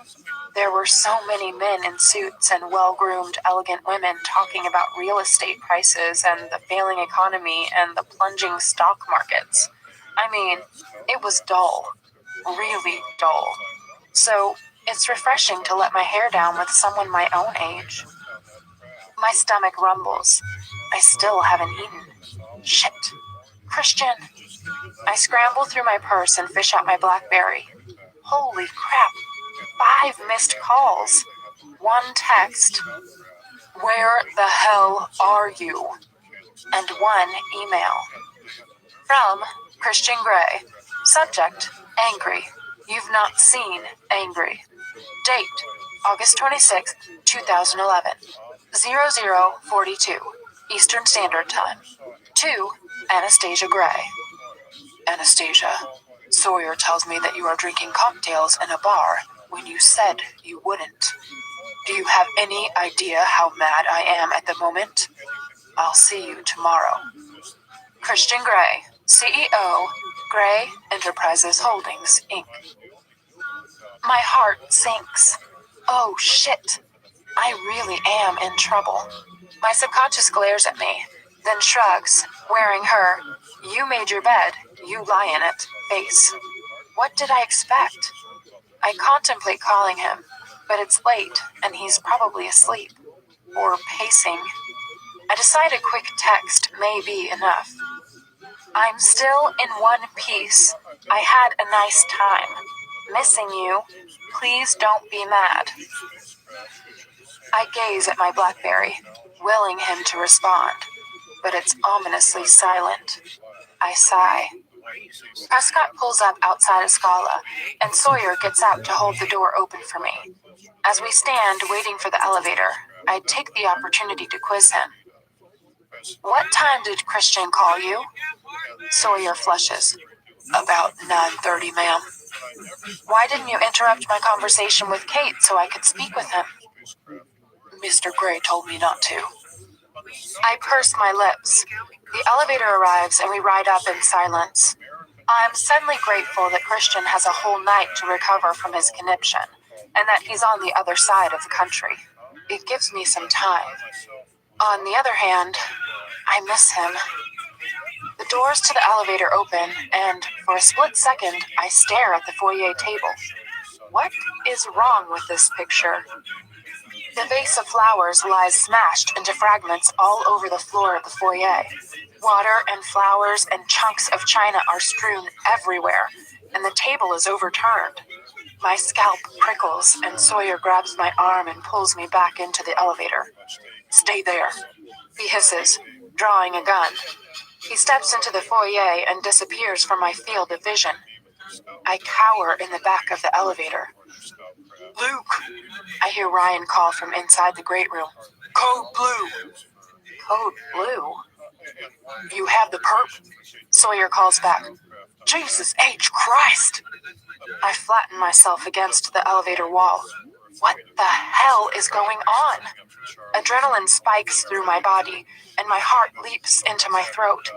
There were so many men in suits and well-groomed, elegant women talking about real estate prices and the failing economy and the plunging stock markets. I mean, it was dull. Really dull. So, it's refreshing to let my hair down with someone my own age. My stomach rumbles. I still haven't eaten. Shit. Christian. I scramble through my purse and fish out my BlackBerry. Holy crap. 5 missed calls. 1 text. Where the hell are you? And 1 email. From Christian Gray. Subject, angry. You've not seen angry. Date, August 26, 2011, 00:42, Eastern Standard Time. To Anastasia Gray. Anastasia, Sawyer tells me that you are drinking cocktails in a bar when you said you wouldn't. Do you have any idea how mad I am at the moment? I'll see you tomorrow. Christian Gray, CEO, Gray Enterprises Holdings, Inc. My heart sinks. Oh shit. I really am in trouble. My subconscious glares at me, then shrugs, wearing her, "You made your bed, you lie in it," face. What did I expect? I contemplate calling him, but it's late and he's probably asleep. Or pacing. I decide a quick text may be enough. I'm still in one piece. I had a nice time. Missing you. Please don't be mad. I gaze at my BlackBerry, willing him to respond, but it's ominously silent. I sigh. Prescott pulls up outside of Scala, and Sawyer gets out to hold the door open for me. As we stand waiting for the elevator, I take the opportunity to quiz him. What time did Christian call you? Sawyer flushes. About 9:30, ma'am. Why didn't you interrupt my conversation with Kate so I could speak with him? Mr. Gray told me not to. I purse my lips. The elevator arrives and we ride up in silence. I'm suddenly grateful that Christian has a whole night to recover from his conniption, and that he's on the other side of the country. It gives me some time. On the other hand, I miss him. The doors to the elevator open, and for a split second, I stare at the foyer table. What is wrong with this picture? The vase of flowers lies smashed into fragments all over the floor of the foyer. Water and flowers and chunks of china are strewn everywhere, and the table is overturned. My scalp prickles, and Sawyer grabs my arm and pulls me back into the elevator. Stay there, he hisses, drawing a gun. He steps into the foyer and disappears from my field of vision. I cower in the back of the elevator. Luke! I hear Ryan call from inside the great room. Code blue! Code blue? You have the perp? Sawyer calls back. Jesus H. Christ! I flatten myself against the elevator wall. What the hell is going on? Adrenaline spikes through my body, and my heart leaps into my throat.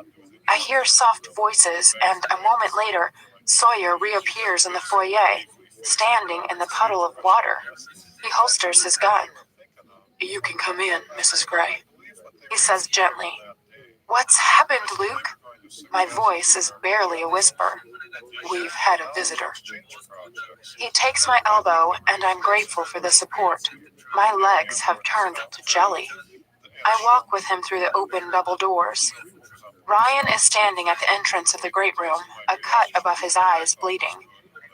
I hear soft voices, and a moment later, Sawyer reappears in the foyer, standing in the puddle of water. He holsters his gun. You can come in, Mrs. Gray, he says gently. What's happened, Luke? My voice is barely a whisper. We've had a visitor. He takes my elbow, and I'm grateful for the support. My legs have turned to jelly. I walk with him through the open double doors. Ryan is standing at the entrance of the great room, a cut above his eyes bleeding,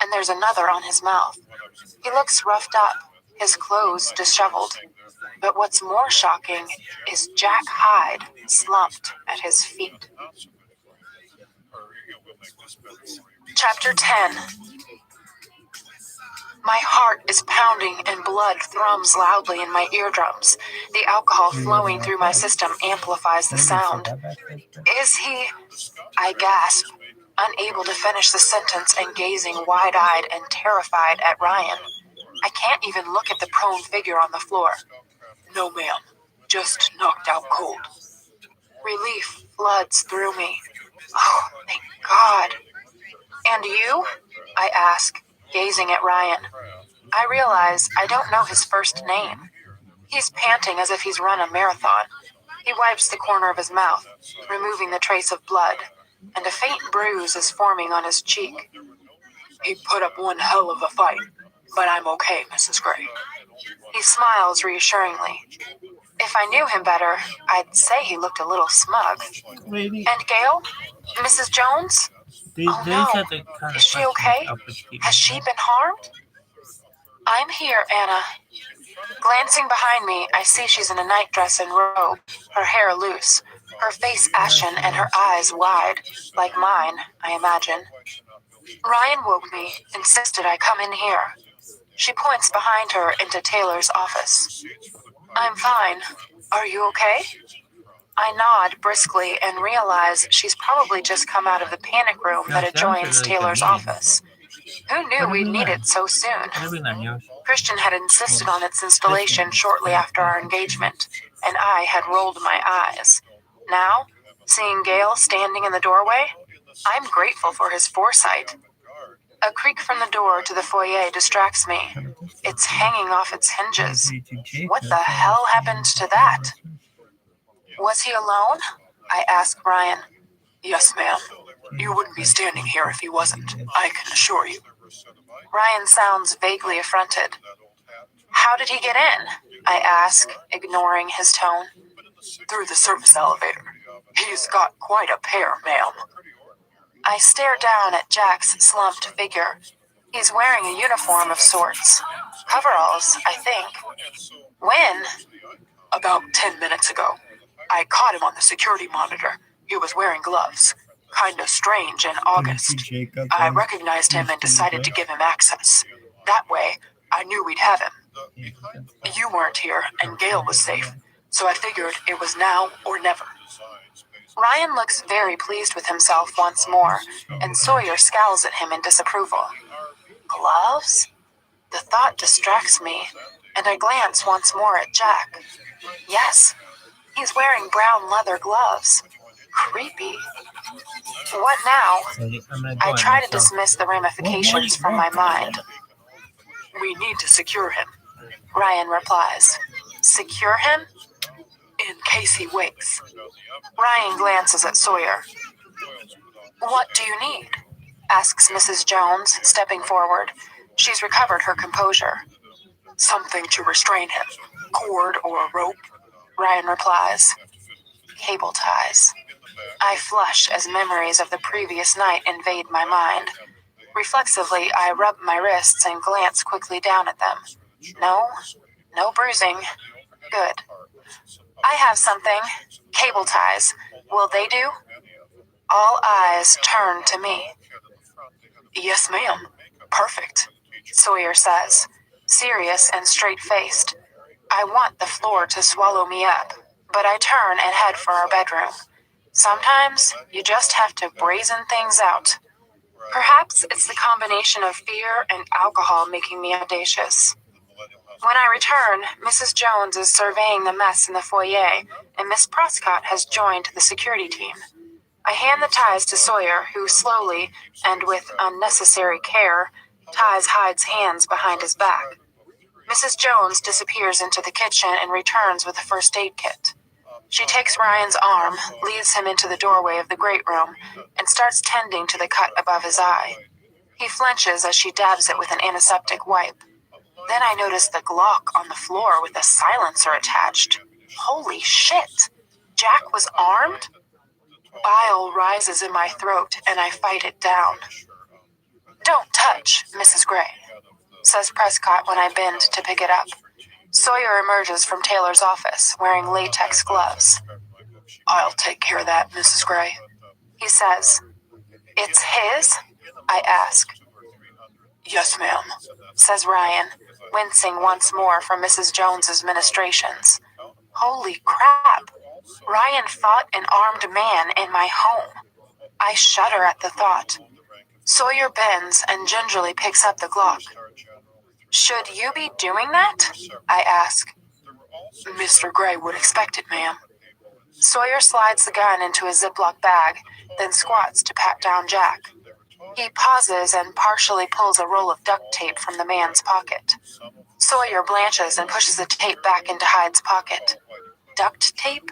and there's another on his mouth. He looks roughed up, his clothes disheveled. But what's more shocking is Jack Hyde slumped at his feet. Chapter 10. My heart is pounding and blood thrums loudly in my eardrums. The alcohol flowing through my system amplifies the sound. Is he? I gasp, unable to finish the sentence and gazing wide-eyed and terrified at Ryan. I can't even look at the prone figure on the floor. No, ma'am. Just knocked out cold. Relief floods through me. Oh, thank God. And you? I ask, gazing at Ryan. I realize I don't know his first name. He's panting as if he's run a marathon. He wipes the corner of his mouth, removing the trace of blood, and a faint bruise is forming on his cheek. He put up one hell of a fight, but I'm okay, Mrs. Gray. He smiles reassuringly. If I knew him better, I'd say he looked a little smug. Lady, And Gail? Mrs. Jones? these Oh are no. the kind of Is she questions okay? I would keep Has she myself. been harmed? I'm here, Anna. Glancing behind me, I see she's in a nightdress and robe, her hair loose, her face ashen and her eyes wide, like mine, I imagine. Ryan woke me, insisted I come in here. She points behind her into Taylor's office. I'm fine. Are you okay? I nod briskly and realize she's probably just come out of the panic room that adjoins Taylor's office. Who knew we'd need it so soon? Christian had insisted on its installation shortly after our engagement, and I had rolled my eyes. Now, seeing Gail standing in the doorway, I'm grateful for his foresight. A creak from the door to the foyer distracts me. It's hanging off its hinges. What the hell happened to that? Was he alone? I ask Ryan. Yes, ma'am. You wouldn't be standing here if he wasn't, I can assure you. Ryan sounds vaguely affronted. How did he get in? I ask, ignoring his tone. Through the service elevator. He's got quite a pair, ma'am. I stare down at Jack's slumped figure. He's wearing a uniform of sorts. Coveralls, I think. When? About 10 minutes ago. I caught him on the security monitor. He was wearing gloves. Kinda strange in August. I recognized him and decided to give him access. That way, I knew we'd have him. You weren't here, and Gail was safe, so I figured it was now or never. Ryan looks very pleased with himself once more, and Sawyer scowls at him in disapproval. Gloves? The thought distracts me, and I glance once more at Jack. Yes, he's wearing brown leather gloves. Creepy. What now? I try to dismiss the ramifications from my mind. We need to secure him, Ryan replies. Secure him? In case he wakes. Ryan glances at Sawyer. What do you need? Asks Mrs. Jones, stepping forward. She's recovered her composure. Something to restrain him. Cord or a rope, Ryan replies. Cable ties. I flush as memories of the previous night invade my mind. Reflexively, I rub my wrists and glance quickly down at them. No bruising. Good. I have something. Cable ties. Will they do? All eyes turn to me. Yes, ma'am. Perfect, Sawyer says, serious and straight-faced. I want the floor to swallow me up, but I turn and head for our bedroom. Sometimes you just have to brazen things out. Perhaps it's the combination of fear and alcohol making me audacious. When I return, Mrs. Jones is surveying the mess in the foyer, and Miss Prescott has joined the security team. I hand the ties to Sawyer, who slowly, and with unnecessary care, ties Hyde's hands behind his back. Mrs. Jones disappears into the kitchen and returns with a first aid kit. She takes Ryan's arm, leads him into the doorway of the great room, and starts tending to the cut above his eye. He flinches as she dabs it with an antiseptic wipe. Then I notice the Glock on the floor with a silencer attached. Holy shit! Jack was armed? Bile rises in my throat, and I fight it down. Don't touch, Mrs. Gray, says Prescott when I bend to pick it up. Sawyer emerges from Taylor's office, wearing latex gloves. I'll take care of that, Mrs. Gray, he says. It's his? I ask. Yes, ma'am, says Ryan, wincing once more from Mrs. Jones's ministrations. Holy crap! Ryan fought an armed man in my home. I shudder at the thought. Sawyer bends and gingerly picks up the Glock. Should you be doing that? I ask. Mr. Gray would expect it, ma'am. Sawyer slides the gun into a Ziploc bag, then squats to pat down Jack. He pauses and partially pulls a roll of duct tape from the man's pocket. Sawyer blanches and pushes the tape back into Hyde's pocket. Duct tape?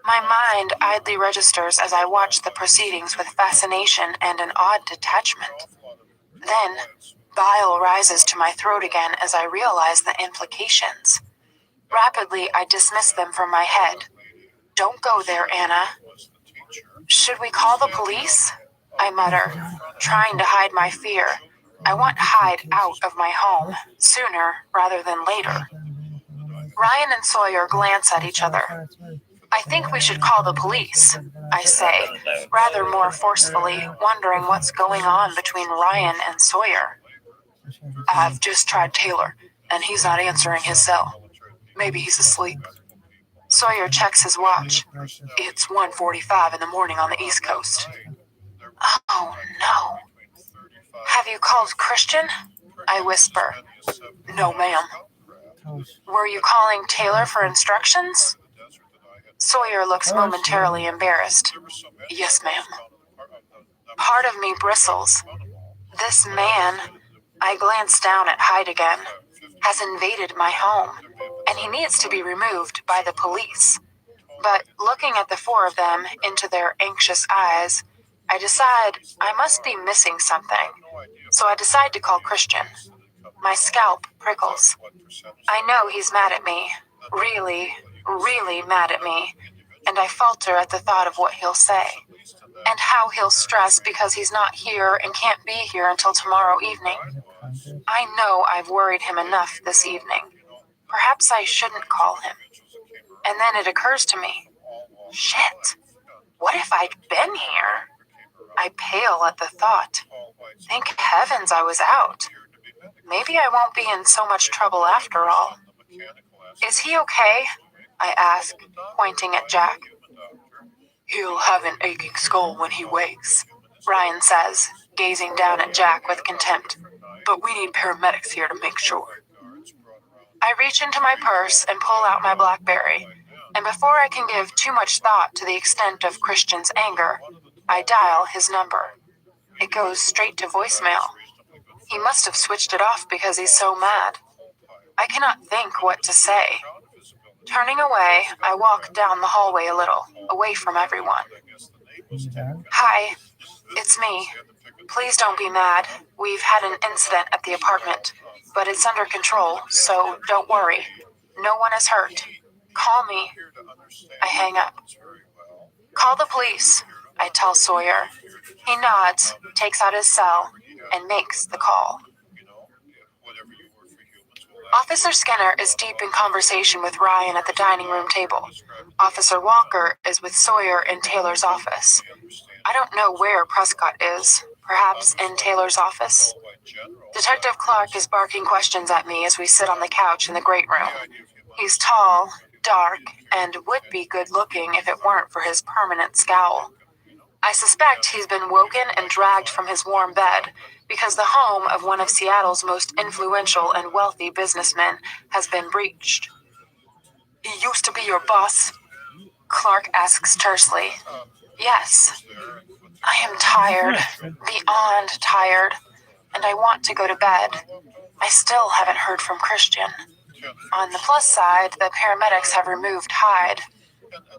My mind idly registers as I watch the proceedings with fascination and an odd detachment. Then, bile rises to my throat again as I realize the implications. Rapidly, I dismiss them from my head. Don't go there, Anna. Should we call the police? I mutter, trying to hide my fear. I want Hyde out of my home, sooner rather than later. Ryan and Sawyer glance at each other. I think we should call the police, I say, rather more forcefully, wondering what's going on between Ryan and Sawyer. I've just tried Taylor, and he's not answering his cell. Maybe he's asleep. Sawyer checks his watch. It's 1:45 in the morning on the East Coast. Oh, no. Have you called Christian? I whisper. No, ma'am. Were you calling Taylor for instructions? Sawyer looks momentarily embarrassed. Yes, ma'am. Part of me bristles. This man, I glance down at Hyde again, has invaded my home, and he needs to be removed by the police. But looking at the four of them into their anxious eyes, I decide I must be missing something. So I decide to call Christian. My scalp prickles. I know he's mad at me. Really, really mad at me. And I falter at the thought of what he'll say. And how he'll stress because he's not here and can't be here until tomorrow evening. I know I've worried him enough this evening. Perhaps I shouldn't call him. And then it occurs to me, shit, what if I'd been here? I pale at the thought. Thank heavens I was out. Maybe I won't be in so much trouble after all. Is he okay? I ask, pointing at Jack. He'll have an aching skull when he wakes, Ryan says, gazing down at Jack with contempt. But we need paramedics here to make sure. I reach into my purse and pull out my BlackBerry, and before I can give too much thought to the extent of Christian's anger, I dial his number. It goes straight to voicemail. He must have switched it off because he's so mad. I cannot think what to say. Turning away, I walk down the hallway a little, away from everyone. Hi, it's me. Please don't be mad. We've had an incident at the apartment, but it's under control, so don't worry. No one is hurt. Call me. I hang up. Call the police, I tell Sawyer. He nods, takes out his cell, and makes the call. Officer Skinner is deep in conversation with Ryan at the dining room table. Officer Walker is with Sawyer in Taylor's office. I don't know where Prescott is. Perhaps in Taylor's office? Detective Clark is barking questions at me as we sit on the couch in the great room. He's tall, dark, and would be good-looking if it weren't for his permanent scowl. I suspect he's been woken and dragged from his warm bed because the home of one of Seattle's most influential and wealthy businessmen has been breached. He used to be your boss? Clark asks tersely. Yes. I am tired, beyond tired, and I want to go to bed. I still haven't heard from Christian. On the plus side, the paramedics have removed Hyde.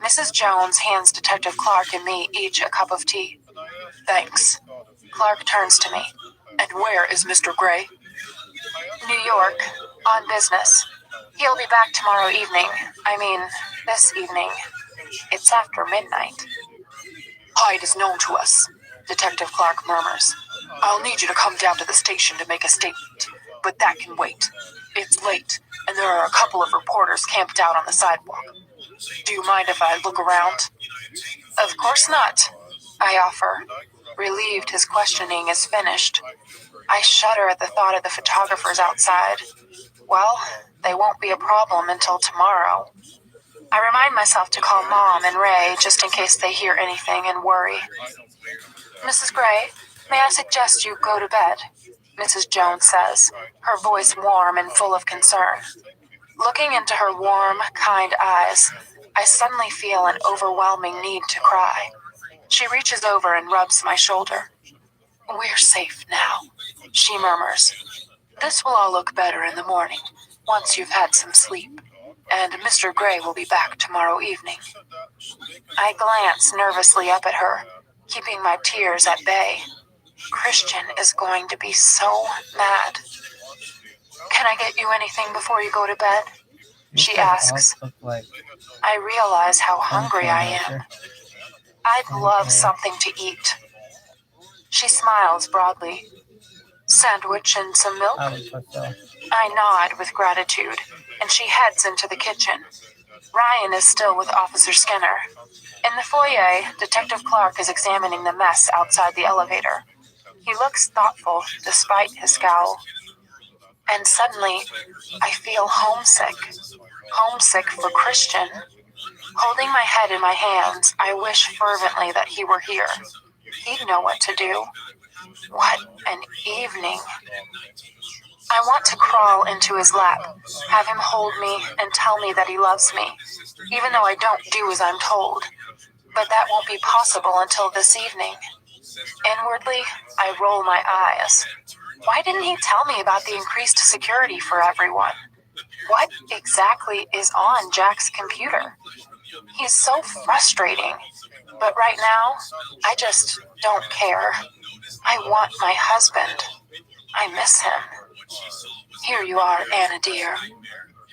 Mrs. Jones hands Detective Clark and me each a cup of tea. Thanks. Clark turns to me. And where is Mr. Gray? New York, on business. He'll be back tomorrow evening. I mean, this evening. It's after midnight. Hyde is known to us, Detective Clark murmurs. I'll need you to come down to the station to make a statement, but that can wait. It's late, and there are a couple of reporters camped out on the sidewalk. Do you mind if I look around? Of course not, I offer, relieved his questioning is finished. I shudder at the thought of the photographers outside. Well, they won't be a problem until tomorrow. I remind myself to call Mom and Ray just in case they hear anything and worry. Mrs. Gray, may I suggest you go to bed? Mrs. Jones says, her voice warm and full of concern. Looking into her warm, kind eyes, I suddenly feel an overwhelming need to cry. She reaches over and rubs my shoulder. We're safe now, she murmurs. This will all look better in the morning, once you've had some sleep, and Mr. Gray will be back tomorrow evening. I glance nervously up at her, keeping my tears at bay. Christian is going to be so mad. Can I get you anything before you go to bed? She asks. I realize how hungry I am. I'd love something to eat. She smiles broadly. Sandwich and some milk? I nod with gratitude, and she heads into the kitchen. Ryan is still with Officer Skinner. In the foyer, Detective Clark is examining the mess outside the elevator. He looks thoughtful, despite his scowl. And suddenly, I feel homesick. Homesick for Christian. Holding my head in my hands, I wish fervently that he were here. He'd know what to do. What an evening. I want to crawl into his lap, have him hold me and tell me that he loves me, even though I don't do as I'm told. But that won't be possible until this evening. Inwardly, I roll my eyes. Why didn't he tell me about the increased security for everyone? What exactly is on Jack's computer? He's so frustrating. But right now, I just don't care. I want my husband. I miss him. Here you are, Anna dear.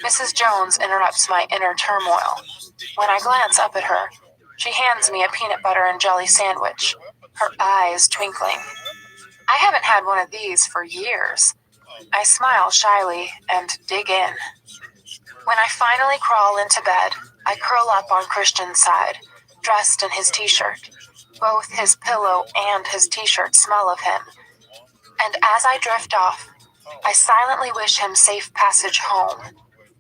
Mrs. Jones interrupts my inner turmoil. When I glance up at her, she hands me a peanut butter and jelly sandwich, her eyes twinkling. I haven't had one of these for years. I smile shyly and dig in. When I finally crawl into bed, I curl up on Christian's side, dressed in his t-shirt. Both his pillow and his t-shirt smell of him. And as I drift off, I silently wish him safe passage home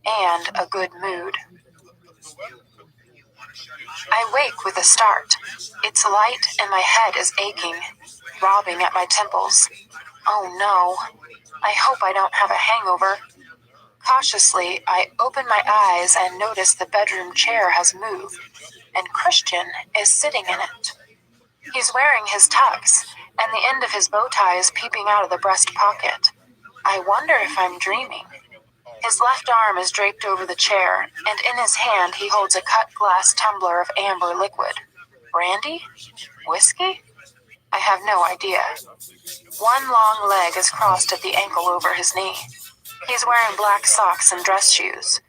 and a good mood. I wake with a start. It's light and my head is aching, throbbing at my temples. Oh no, I hope I don't have a hangover. Cautiously, I open my eyes and notice the bedroom chair has moved, and Christian is sitting in it. He's wearing his tux, and the end of his bow tie is peeping out of the breast pocket. I wonder if I'm dreaming. His left arm is draped over the chair, and in his hand he holds a cut glass tumbler of amber liquid. Brandy? Whiskey? I have no idea. One long leg is crossed at the ankle over his knee. He's wearing black socks and dress shoes.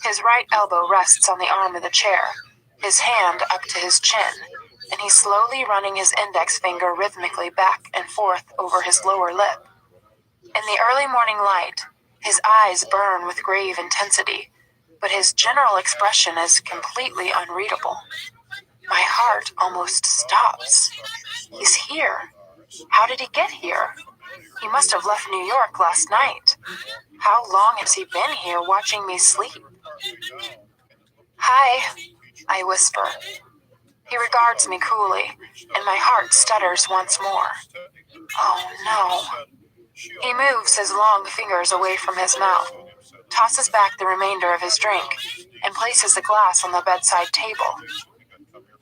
His right elbow rests on the arm of the chair, his hand up to his chin, and he's slowly running his index finger rhythmically back and forth over his lower lip. In the early morning light, his eyes burn with grave intensity, but his general expression is completely unreadable. My heart almost stops. He's here. How did he get here? He must have left New York last night. How long has he been here watching me sleep? Hi, I whisper. He regards me coolly, and my heart stutters once more. Oh no. He moves his long fingers away from his mouth, tosses back the remainder of his drink, and places a glass on the bedside table.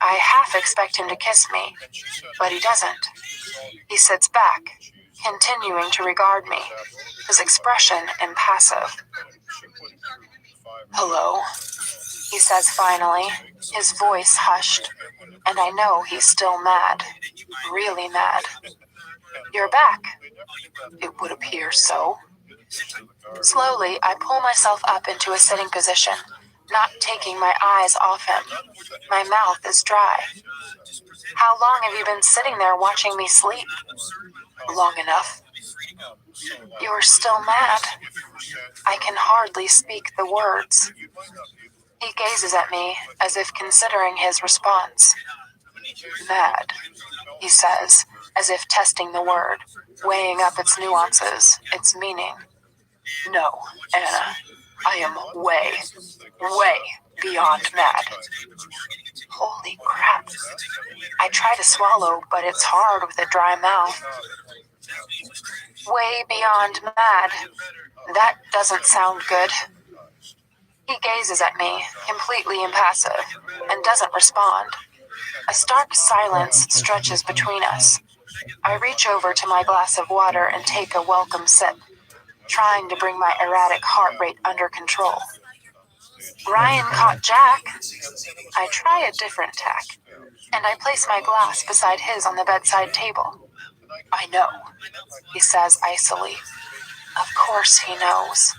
I half expect him to kiss me, but he doesn't. He sits back, continuing to regard me, his expression impassive. Hello, he says finally, his voice hushed, and I know he's still mad, really mad. You're back. It would appear so. Slowly, I pull myself up into a sitting position, not taking my eyes off him. My mouth is dry. How long have you been sitting there watching me sleep? Long enough. You're still mad. I can hardly speak the words. He gazes at me as if considering his response. Mad, he says, as if testing the word, weighing up its nuances, its meaning. No, Anna, I am way beyond mad. Holy crap. I try to swallow, but it's hard with a dry mouth. Way beyond mad. That doesn't sound good. He gazes at me, completely impassive, and doesn't respond. A stark silence stretches between us. I reach over to my glass of water and take a welcome sip, trying to bring my erratic heart rate under control. Ryan caught Jack. I try a different tack, and I place my glass beside his on the bedside table. I know, he says icily. Of course he knows.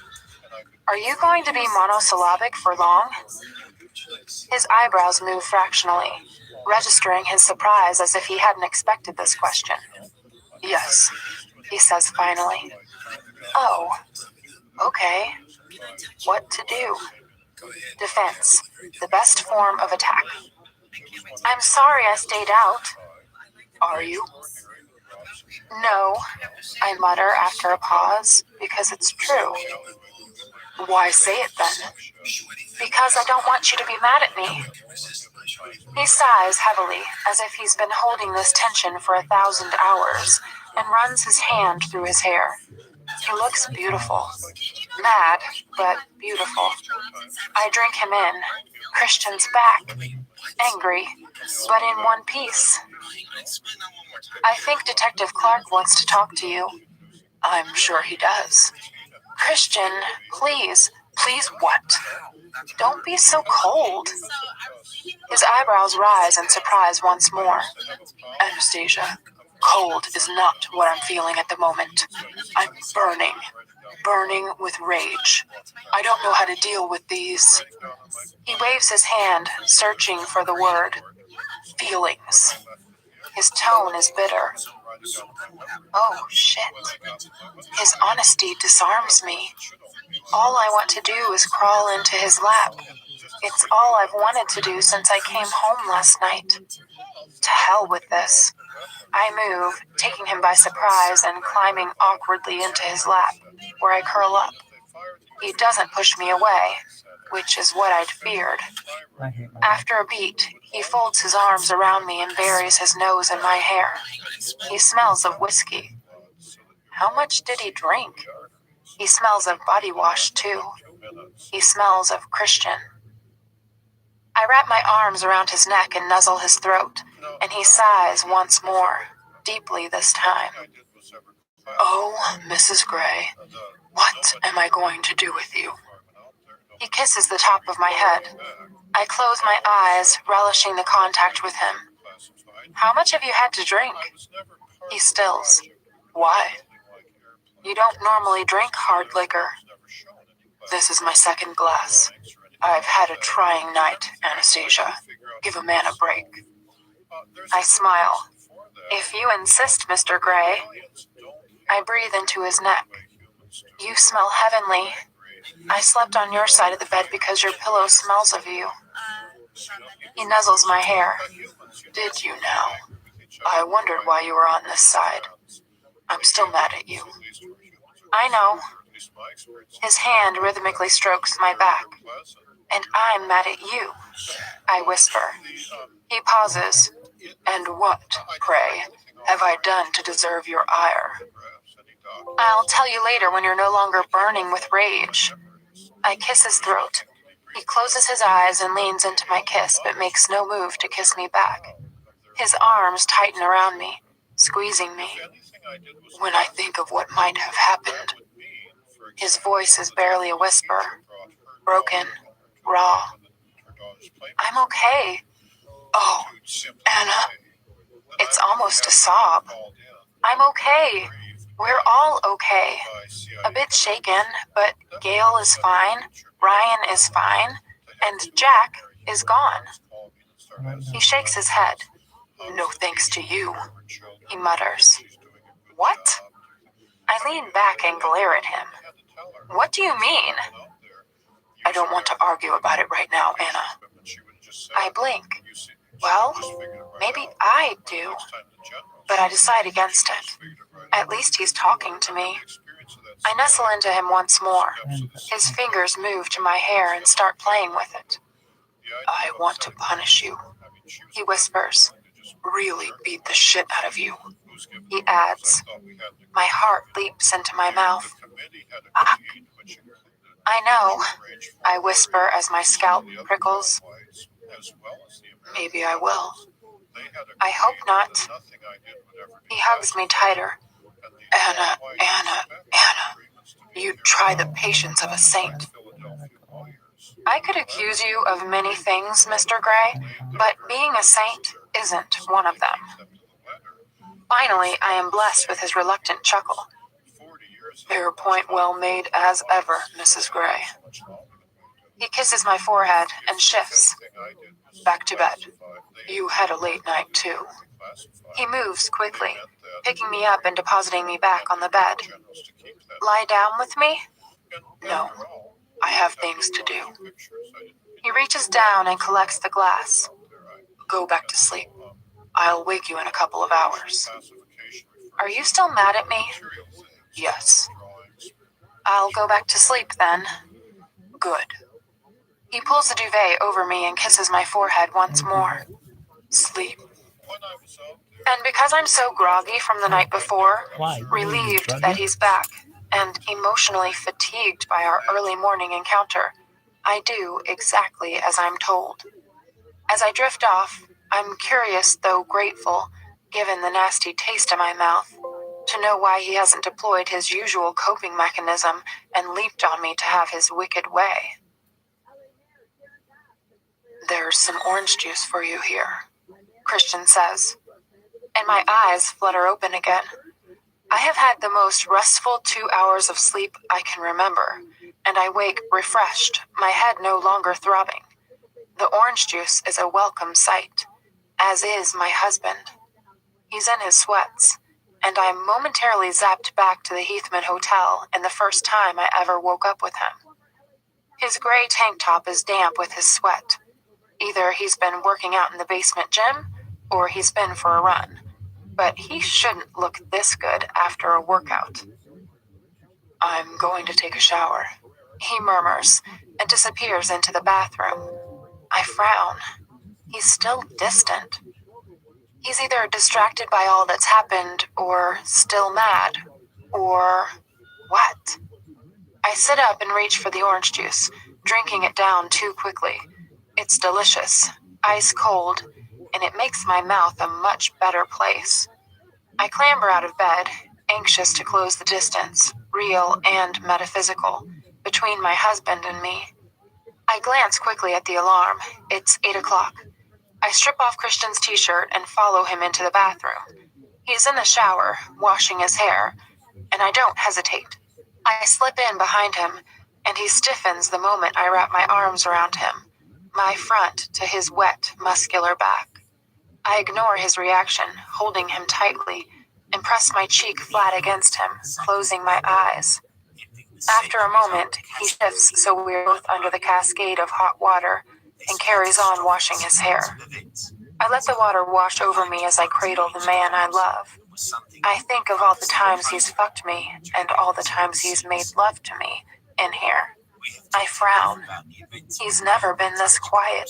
Are you going to be monosyllabic for long? His eyebrows move fractionally, registering his surprise as if he hadn't expected this question. Yes, he says finally. Oh, okay. What to do? Defense, the best form of attack. I'm sorry I stayed out. Are you? No, I mutter after a pause, because it's true. Why say it then? Because I don't want you to be mad at me. He sighs heavily, as if he's been holding this tension for 1,000 hours, and runs his hand through his hair. He looks beautiful. Mad, but beautiful. I drink him in. Christian's back. Angry, but in one piece. I think Detective Clark wants to talk to you. I'm sure he does. Christian, please. Please what? Don't be so cold. His eyebrows rise in surprise once more. Anastasia, cold is not what I'm feeling at the moment. I'm burning. Burning with rage. I don't know how to deal with these. He waves his hand, searching for the word. Feelings. His tone is bitter. Oh, shit. His honesty disarms me. All I want to do is crawl into his lap. It's all I've wanted to do since I came home last night. To hell with this. I move, taking him by surprise and climbing awkwardly into his lap, where I curl up. He doesn't push me away, which is what I'd feared. After a beat, he folds his arms around me and buries his nose in my hair. He smells of whiskey. How much did he drink? He smells of body wash, too. He smells of Christian. I wrap my arms around his neck and nuzzle his throat, and he sighs once more, deeply this time. Oh, Mrs. Gray, what am I going to do with you? He kisses the top of my head. I close my eyes, relishing the contact with him. How much have you had to drink? He stills. Why? You don't normally drink hard liquor. This is my second glass. I've had a trying night, Anastasia. Give a man a break. I smile. If you insist, Mr. Gray. I breathe into his neck. You smell heavenly. I slept on your side of the bed because your pillow smells of you. He nuzzles my hair. Did you now? I wondered why you were on this side. I'm still mad at you. I know. His hand rhythmically strokes my back. And I'm mad at you, I whisper. He pauses. And what, pray, have I done to deserve your ire? I'll tell you later when you're no longer burning with rage. I kiss his throat. He closes his eyes and leans into my kiss, but makes no move to kiss me back. His arms tighten around me, squeezing me. When I think of what might have happened, his voice is barely a whisper, broken, raw. I'm okay. Oh, Anna. It's almost a sob. I'm okay. We're all okay. A bit shaken, but Gail is fine, Ryan is fine, and Jack is gone. He shakes his head. No thanks to you, he mutters. What? I lean back and glare at him. What do you mean? I don't want to argue about it right now, Anna. I blink. Well, maybe I do, but I decide against it. At least he's talking to me. I nestle into him once more. His fingers move to my hair and start playing with it. I want to punish you, he whispers. Really beat the shit out of you. He adds. My heart leaps into my mouth. Fuck. I know, I whisper as my scalp prickles. Maybe I will. I hope not. He hugs me tighter. Anna. You try the patience of a saint. I could accuse you of many things, Mr. Gray, but being a saint isn't one of them. Finally, I am blessed with his reluctant chuckle. Fair point well made as ever, Mrs. Gray. He kisses my forehead and shifts. Back to bed. You had a late night, too. He moves quickly, picking me up and depositing me back on the bed. Lie down with me? No. I have things to do. He reaches down and collects the glass. Go back to sleep. I'll wake you in a couple of hours. Are you still mad at me? Yes. I'll go back to sleep then. Good. He pulls the duvet over me and kisses my forehead once more. Sleep. And because I'm so groggy from the night before, relieved that he's back, and emotionally fatigued by our early morning encounter, I do exactly as I'm told. As I drift off, I'm curious though grateful, given the nasty taste in my mouth, to know why he hasn't deployed his usual coping mechanism and leaped on me to have his wicked way. There's some orange juice for you here, Christian says, and my eyes flutter open again. I have had the most restful 2 hours of sleep I can remember, and I wake refreshed, my head no longer throbbing. The orange juice is a welcome sight, as is my husband. He's in his sweats, and I'm momentarily zapped back to the Heathman Hotel and the first time I ever woke up with him. His gray tank top is damp with his sweat. Either he's been working out in the basement gym, or he's been for a run. But he shouldn't look this good after a workout. I'm going to take a shower, he murmurs, and disappears into the bathroom. I frown. He's still distant. He's either distracted by all that's happened, or still mad, or what? I sit up and reach for the orange juice, drinking it down too quickly. It's delicious, ice cold, and it makes my mouth a much better place. I clamber out of bed, anxious to close the distance, real and metaphysical, between my husband and me. I glance quickly at the alarm. It's 8 o'clock. I strip off Christian's t-shirt and follow him into the bathroom. He's in the shower, washing his hair, and I don't hesitate. I slip in behind him, and he stiffens the moment I wrap my arms around him, my front to his wet, muscular back. I ignore his reaction, holding him tightly, and press my cheek flat against him, closing my eyes. After a moment, he shifts so we're both under the cascade of hot water and carries on washing his hair. I let the water wash over me as I cradle the man I love. I think of all the times he's fucked me and all the times he's made love to me in here. I frown. He's never been this quiet.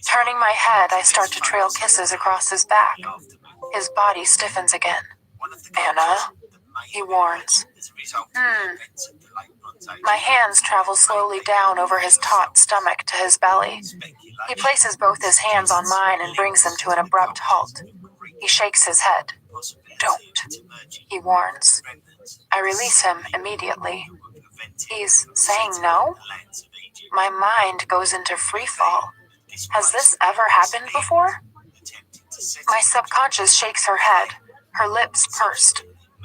Turning my head, I start to trail kisses across his back. His body stiffens again. Anna, he warns. My hands travel slowly down over his taut stomach to his belly. He places both his hands on mine and brings them to an abrupt halt. He shakes his head. Don't, he warns. I release him immediately. He's saying no? My mind goes into freefall. Has this ever happened before? My subconscious shakes her head, her lips pursed.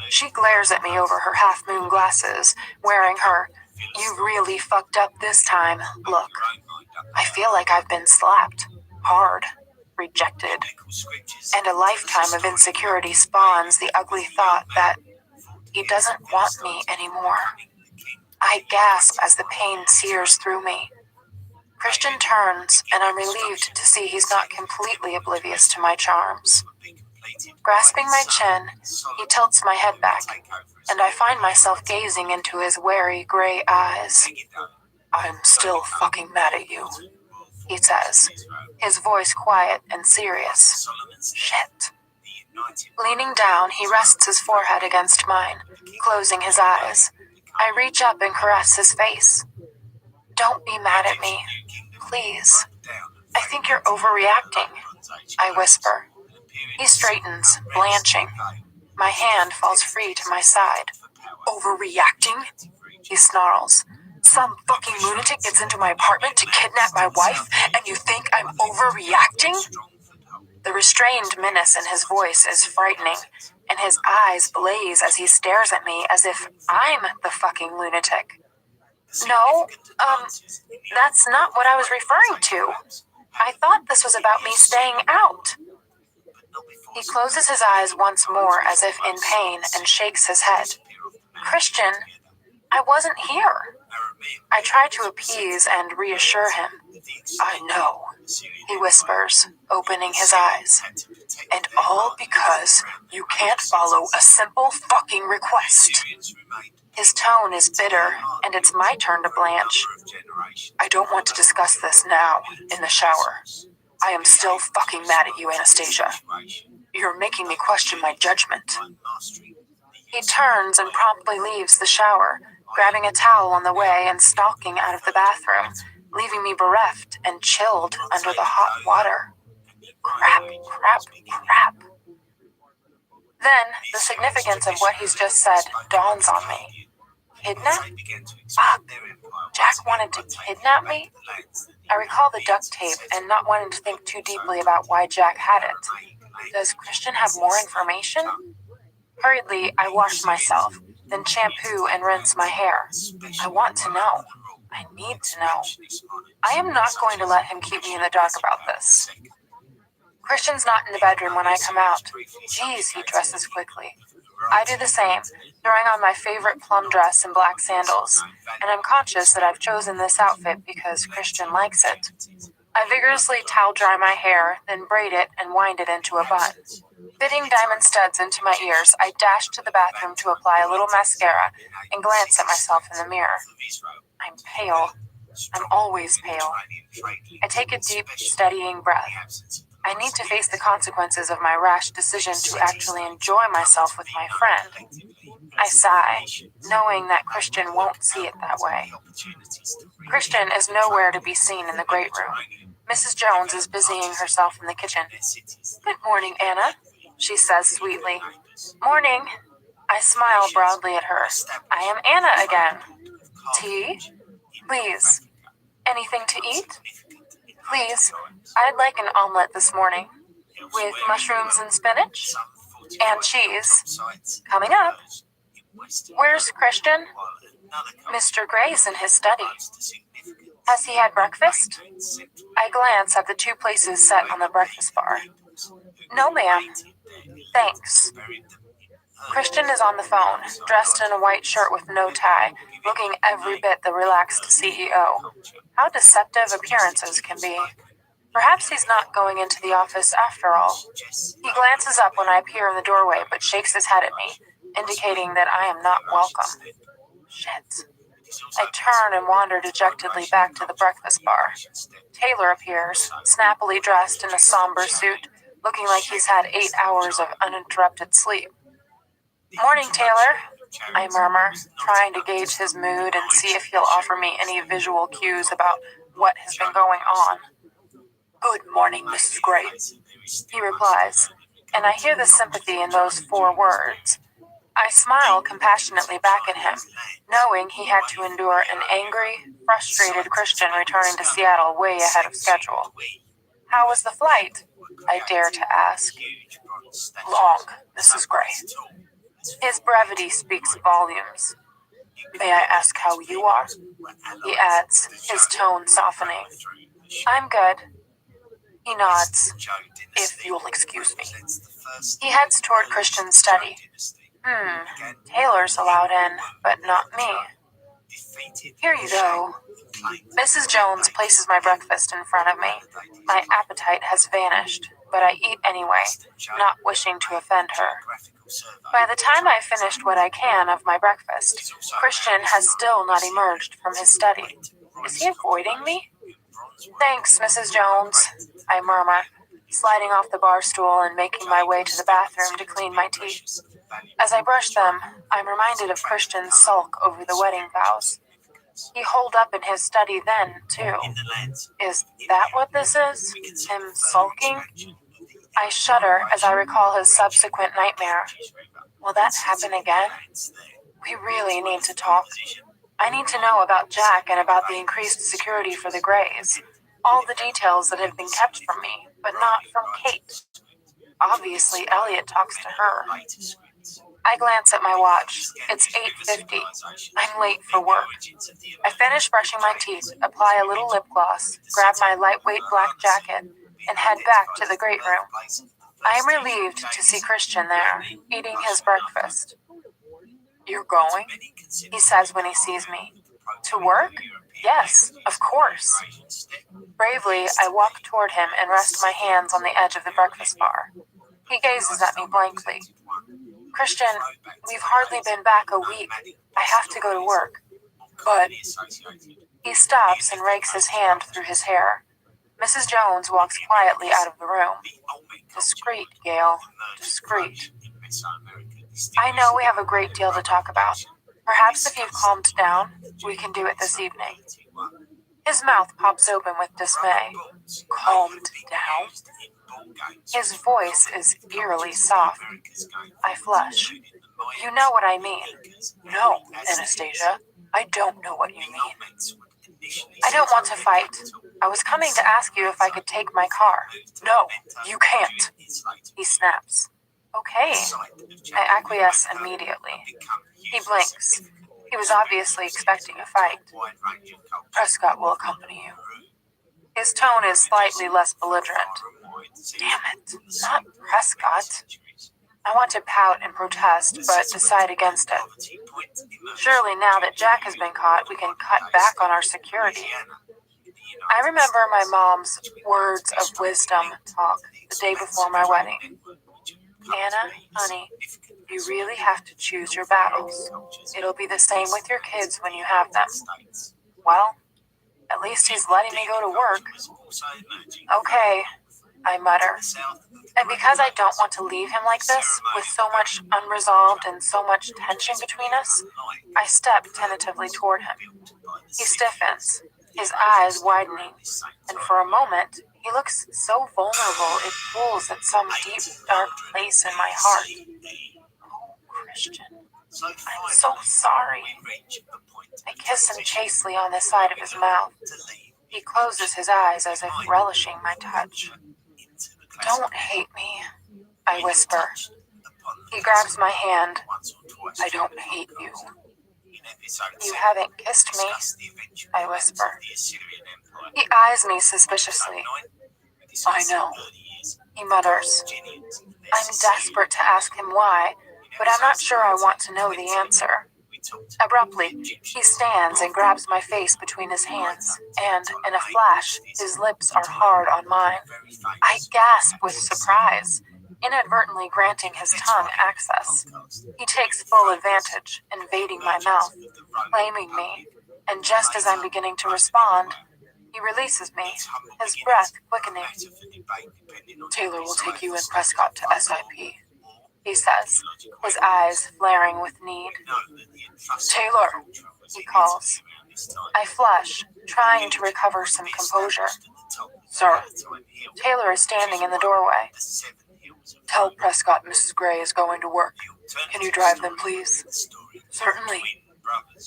She glares at me over her half-moon glasses, wearing her "you really fucked up this time" look. I feel like I've been slapped, hard, rejected, and a lifetime of insecurity spawns the ugly thought that he doesn't want me anymore. I gasp as the pain sears through me. Christian turns, and I'm relieved to see he's not completely oblivious to my charms. Grasping my chin, he tilts my head back, and I find myself gazing into his wary gray eyes. I'm still fucking mad at you, he says, his voice quiet and serious. Shit. Leaning down, he rests his forehead against mine, closing his eyes. I reach up and caress his face. Don't be mad at me, please. I think you're overreacting, I whisper. He straightens, blanching. My hand falls free to my side. Overreacting? He snarls. Some fucking lunatic gets into my apartment to kidnap my wife, and you think I'm overreacting? The restrained menace in his voice is frightening, and his eyes blaze as he stares at me as if I'm the fucking lunatic. No, that's not what I was referring to. I thought this was about me staying out. He closes his eyes once more as if in pain and shakes his head. Christian, I wasn't here. I try to appease and reassure him. I know, He whispers, opening his eyes. And all because you can't follow a simple fucking request. His tone is bitter, and it's my turn to blanch. I don't want to discuss this now, in the shower. I am still fucking mad at you, Anastasia. You're making me question my judgment. He turns and promptly leaves the shower, grabbing a towel on the way and stalking out of the bathroom, leaving me bereft and chilled under the hot water. Crap, crap, crap. Then, the significance of what he's just said dawns on me. Kidnap? Fuck. Jack wanted to kidnap me? I recall the duct tape and not wanting to think too deeply about why Jack had it. Does Christian have more information? Hurriedly, I wash myself, then shampoo and rinse my hair. I want to know. I need to know. I am not going to let him keep me in the dark about this. Christian's not in the bedroom when I come out. Geez, he dresses quickly. I do the same, throwing on my favorite plum dress and black sandals, and I'm conscious that I've chosen this outfit because Christian likes it. I vigorously towel dry my hair, then braid it and wind it into a bun. Fitting diamond studs into my ears, I dash to the bathroom to apply a little mascara and glance at myself in the mirror. I'm pale. I'm always pale. I take a deep, steadying breath. I need to face the consequences of my rash decision to actually enjoy myself with my friend. I sigh, knowing that Christian won't see it that way. Christian is nowhere to be seen in the great room. Mrs. Jones is busying herself in the kitchen. Good morning, Anna, she says sweetly. Morning. I smile broadly at her. I am Anna again. Tea? Please. Anything to eat? Please, I'd like an omelet this morning. With mushrooms and spinach? And cheese. Coming up. Where's Christian? Mr. Gray's in his study. Has he had breakfast? I glance at the two places set on the breakfast bar. No, ma'am. Thanks. Christian is on the phone, dressed in a white shirt with no tie, looking every bit the relaxed CEO. How deceptive appearances can be. Perhaps he's not going into the office after all. He glances up when I appear in the doorway, but shakes his head at me, indicating that I am not welcome. Shit. I turn and wander dejectedly back to the breakfast bar. Taylor appears, snappily dressed in a somber suit, looking like he's had 8 hours of uninterrupted sleep. Morning, Taylor, I murmur, trying to gauge his mood and see if he'll offer me any visual cues about what has been going on. Good morning, Mrs. Gray, he replies, and I hear the sympathy in those 4 words. I smile compassionately back at him, knowing he had to endure an angry, frustrated Christian returning to Seattle way ahead of schedule. How was the flight? I dare to ask. Long, Mrs. Gray. His brevity speaks volumes. May I ask how you are? He adds, his tone softening. I'm good. He nods. If you'll excuse me. He heads toward Christian's study. Taylor's allowed in, but not me. Here you go. Mrs. Jones places my breakfast in front of me. My appetite has vanished, but I eat anyway, not wishing to offend her. By the time I've finished what I can of my breakfast, Christian has still not emerged from his study. Is he avoiding me? Thanks, Mrs. Jones, I murmur, sliding off the bar stool and making my way to the bathroom to clean my teeth. As I brush them, I'm reminded of Christian's sulk over the wedding vows. He holed up in his study then, too. Is that what this is? Him sulking? I shudder as I recall his subsequent nightmare. Will that happen again? We really need to talk. I need to know about Jack and about the increased security for the Grays. All the details that have been kept from me, but not from Kate. Obviously, Elliot talks to her. I glance at my watch. It's 8:50. I'm late for work. I finish brushing my teeth, apply a little lip gloss, grab my lightweight black jacket, and head back to the great room. I am relieved to see Christian there, eating his breakfast. You're going? He says when he sees me. To work? Yes, of course. Bravely, I walk toward him and rest my hands on the edge of the breakfast bar. He gazes at me blankly. Christian, we've hardly been back a week. I have to go to work. But he stops and rakes his hand through his hair. Mrs. Jones walks quietly out of the room. Discreet, Gail. Discreet. I know we have a great deal to talk about. Perhaps if you've calmed down, we can do it this evening. His mouth pops open with dismay. Calmed down? His voice is eerily soft. I flush. You know what I mean. No, Anastasia, I don't know what you mean. I don't want to fight. I was coming to ask you if I could take my car. No, you can't. He snaps. Okay. I acquiesce immediately. He blinks. He was obviously expecting a fight. Prescott will accompany you. His tone is slightly less belligerent. Damn it, not Prescott. I want to pout and protest, but decide against it. Surely now that Jack has been caught, we can cut back on our security. I remember my mom's words of wisdom talk the day before my wedding. Anna, honey, you really have to choose your battles. It'll be the same with your kids when you have them. Well, at least he's letting me go to work. Okay, I mutter. And because I don't want to leave him like this, with so much unresolved and so much tension between us, I step tentatively toward him. He stiffens, his eyes widening, and for a moment, he looks so vulnerable it pulls at some deep, dark place in my heart. Oh, Christian, I'm so sorry. I kiss him chastely on the side of his mouth. He closes his eyes as if relishing my touch. Don't hate me, I whisper. He grabs my hand. I don't hate you. You haven't kissed me, I whisper. He eyes me suspiciously. I know, he mutters. I'm desperate to ask him why, but I'm not sure I want to know the answer. Abruptly, he stands and grabs my face between his hands, and, in a flash, his lips are hard on mine. I gasp with surprise, inadvertently granting his tongue access. He takes full advantage, invading my mouth, claiming me, and just as I'm beginning to respond, he releases me, his breath quickening. Taylor will take you and Prescott to SIP, he says, his eyes flaring with need. Taylor, he calls. I flush, trying to recover some composure. Sir, Taylor is standing in the doorway. Tell Prescott Mrs. Gray is going to work. Can you drive them, please? Certainly.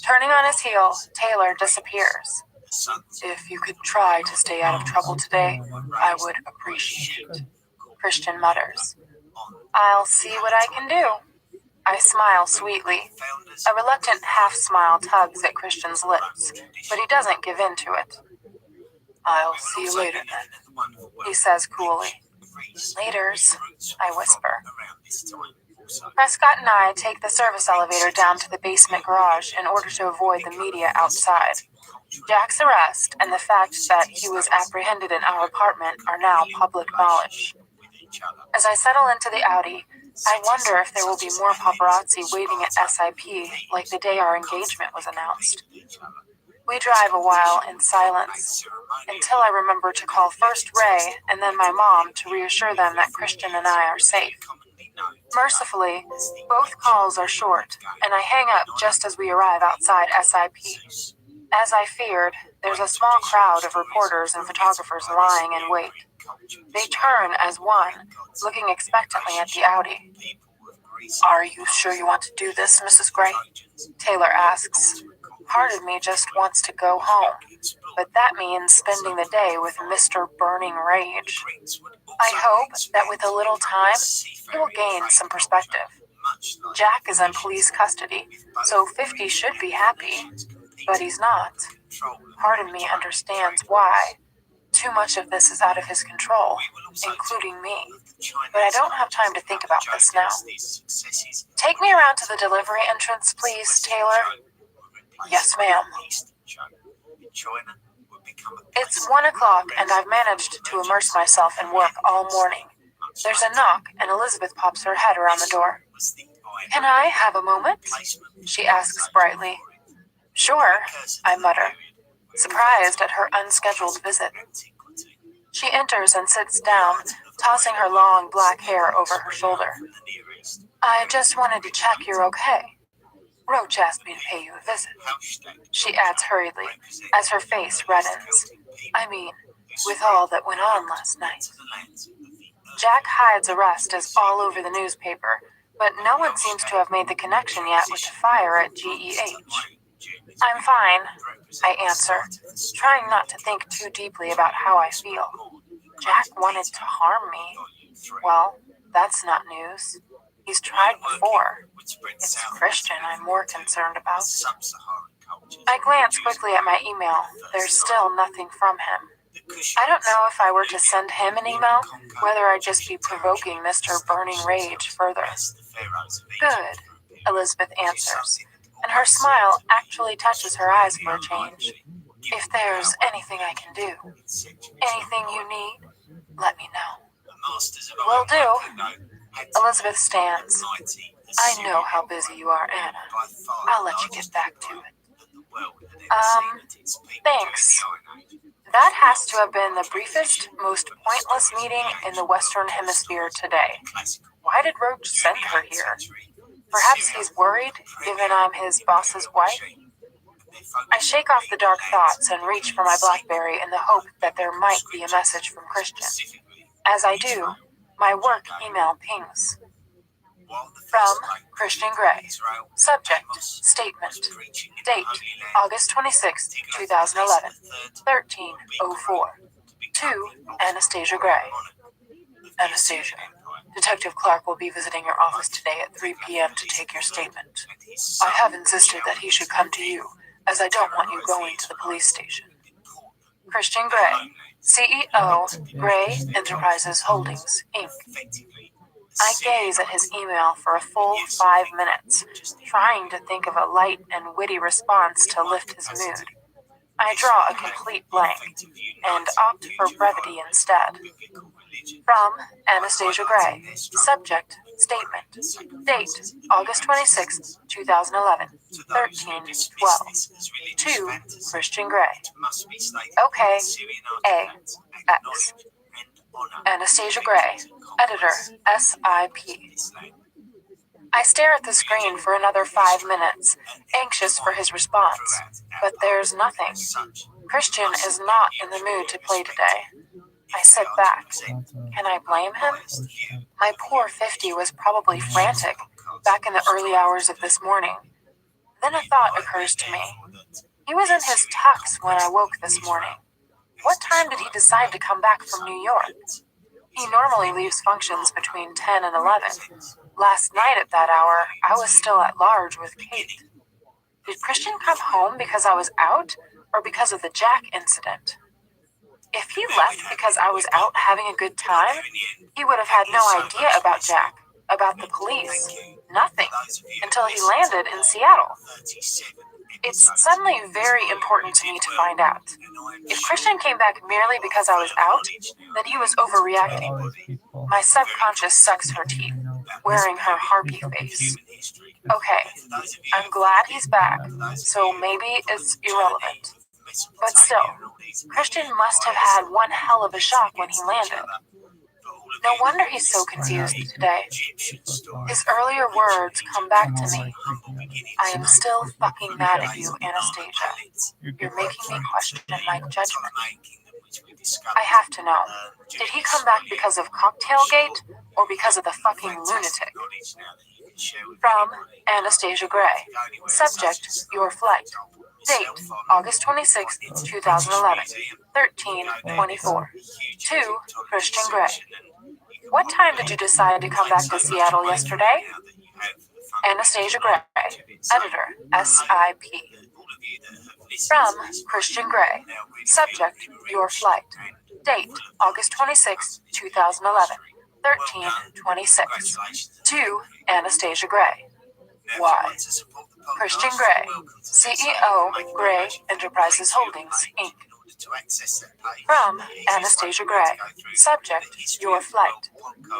Turning on his heel, Taylor disappears. If you could try to stay out of trouble today, I would appreciate it, Christian mutters. I'll see what I can do. I smile sweetly. A reluctant half-smile tugs at Christian's lips, but he doesn't give in to it. I'll see you later, then, he says coolly. Laters, I whisper. Prescott and I take the service elevator down to the basement garage in order to avoid the media outside. Jack's arrest and the fact that he was apprehended in our apartment are now public knowledge. As I settle into the Audi, I wonder if there will be more paparazzi waiting at SIP like the day our engagement was announced. We drive a while in silence, until I remember to call first Ray and then my mom to reassure them that Christian and I are safe. Mercifully, both calls are short, and I hang up just as we arrive outside SIP. As I feared, there's a small crowd of reporters and photographers lying in wait. They turn as one, looking expectantly at the Audi. Are you sure you want to do this, Mrs. Gray? Taylor asks. Part of me just wants to go home, but that means spending the day with Mr. Burning Rage. I hope that with a little time, he will gain some perspective. Jack is in police custody, so 50 should be happy, but he's not. Part of me understands why. Too much of this is out of his control, including me. But I don't have time to think about this now. Take me around to the delivery entrance, please, Taylor. Yes, ma'am. It's 1 o'clock and I've managed to immerse myself in work all morning. There's a knock and Elizabeth pops her head around the door. Can I have a moment? She asks brightly. Sure, I mutter, surprised at her unscheduled visit. She enters and sits down, tossing her long black hair over her shoulder. I just wanted to check you're okay. Roach asked me to pay you a visit. She adds hurriedly, as her face reddens. I mean, with all that went on last night. Jack Hyde's arrest is all over the newspaper, but no one seems to have made the connection yet with the fire at GEH. I'm fine, I answer, trying not to think too deeply about how I feel. Jack wanted to harm me. Well, that's not news. He's tried before. It's Christian I'm more concerned about. I glance quickly at my email. There's still nothing from him. I don't know if I were to send him an email, whether I'd just be provoking Mr. Burning Rage further. Good, Elizabeth answers, and her smile actually touches her eyes for a change. If there's anything I can do, anything you need, let me know. Will do. Elizabeth stands. I know how busy you are, Anna. I'll let you get back to it. Thanks. That has to have been the briefest, most pointless meeting in the Western Hemisphere today. Why did Roach send her here? Perhaps he's worried, given I'm his boss's wife? I shake off the dark thoughts and reach for my BlackBerry in the hope that there might be a message from Christian. As I do, my work email pings. From Christian Gray. Subject, statement. Date, August 26, 2011, 13:04. To Anastasia Gray. Anastasia, Detective Clark will be visiting your office today at 3 p.m. to take your statement. I have insisted that he should come to you, as I don't want you going to the police station. Christian Gray, CEO, Gray Enterprises Holdings, Inc. I gaze at his email for a full 5 minutes, trying to think of a light and witty response to lift his mood. I draw a complete blank, and opt for brevity instead. From Anastasia Gray. Subject, statement. Date, August 26, 2011, 13:12. To Christian Gray. Okay, A, X. Anastasia Gray, editor, SIP. I stare at the screen for another 5 minutes, anxious for his response, but there's nothing. Christian is not in the mood to play today. I sit back. Can I blame him? My poor 50 was probably frantic back in the early hours of this morning. Then a thought occurs to me. He was in his tux when I woke this morning. What time did he decide to come back from New York? He normally leaves functions between 10 and 11. Last night at that hour, I was still at large with Kate. Did Christian come home because I was out, or because of the Jack incident? If he left because I was out having a good time, he would have had no idea about Jack, about the police, nothing, until he landed in Seattle. It's suddenly very important to me to find out. If Christian came back merely because I was out, then he was overreacting. My subconscious sucks her teeth, wearing her harpy face. Okay, I'm glad he's back, so maybe it's irrelevant. But still, Christian must have had one hell of a shock when he landed. No wonder he's so confused today. His earlier words come back to me. I am still fucking mad at you, Anastasia. You're making me question my judgment. I have to know, did he come back because of Cocktailgate, or because of the fucking lunatic? From Anastasia Gray. Subject, your flight. Date, August 26, 2011, 13:24. To Christian Gray. What time did you decide to come back to Seattle yesterday? Anastasia Gray, editor, SIP. From Christian Gray. Subject, your flight. Date, August 26, 2011, 13:26. To Anastasia Gray. Why? Christian Gray, CEO, Gray Enterprises Holdings, Inc. From Anastasia Gray. Subject, your flight.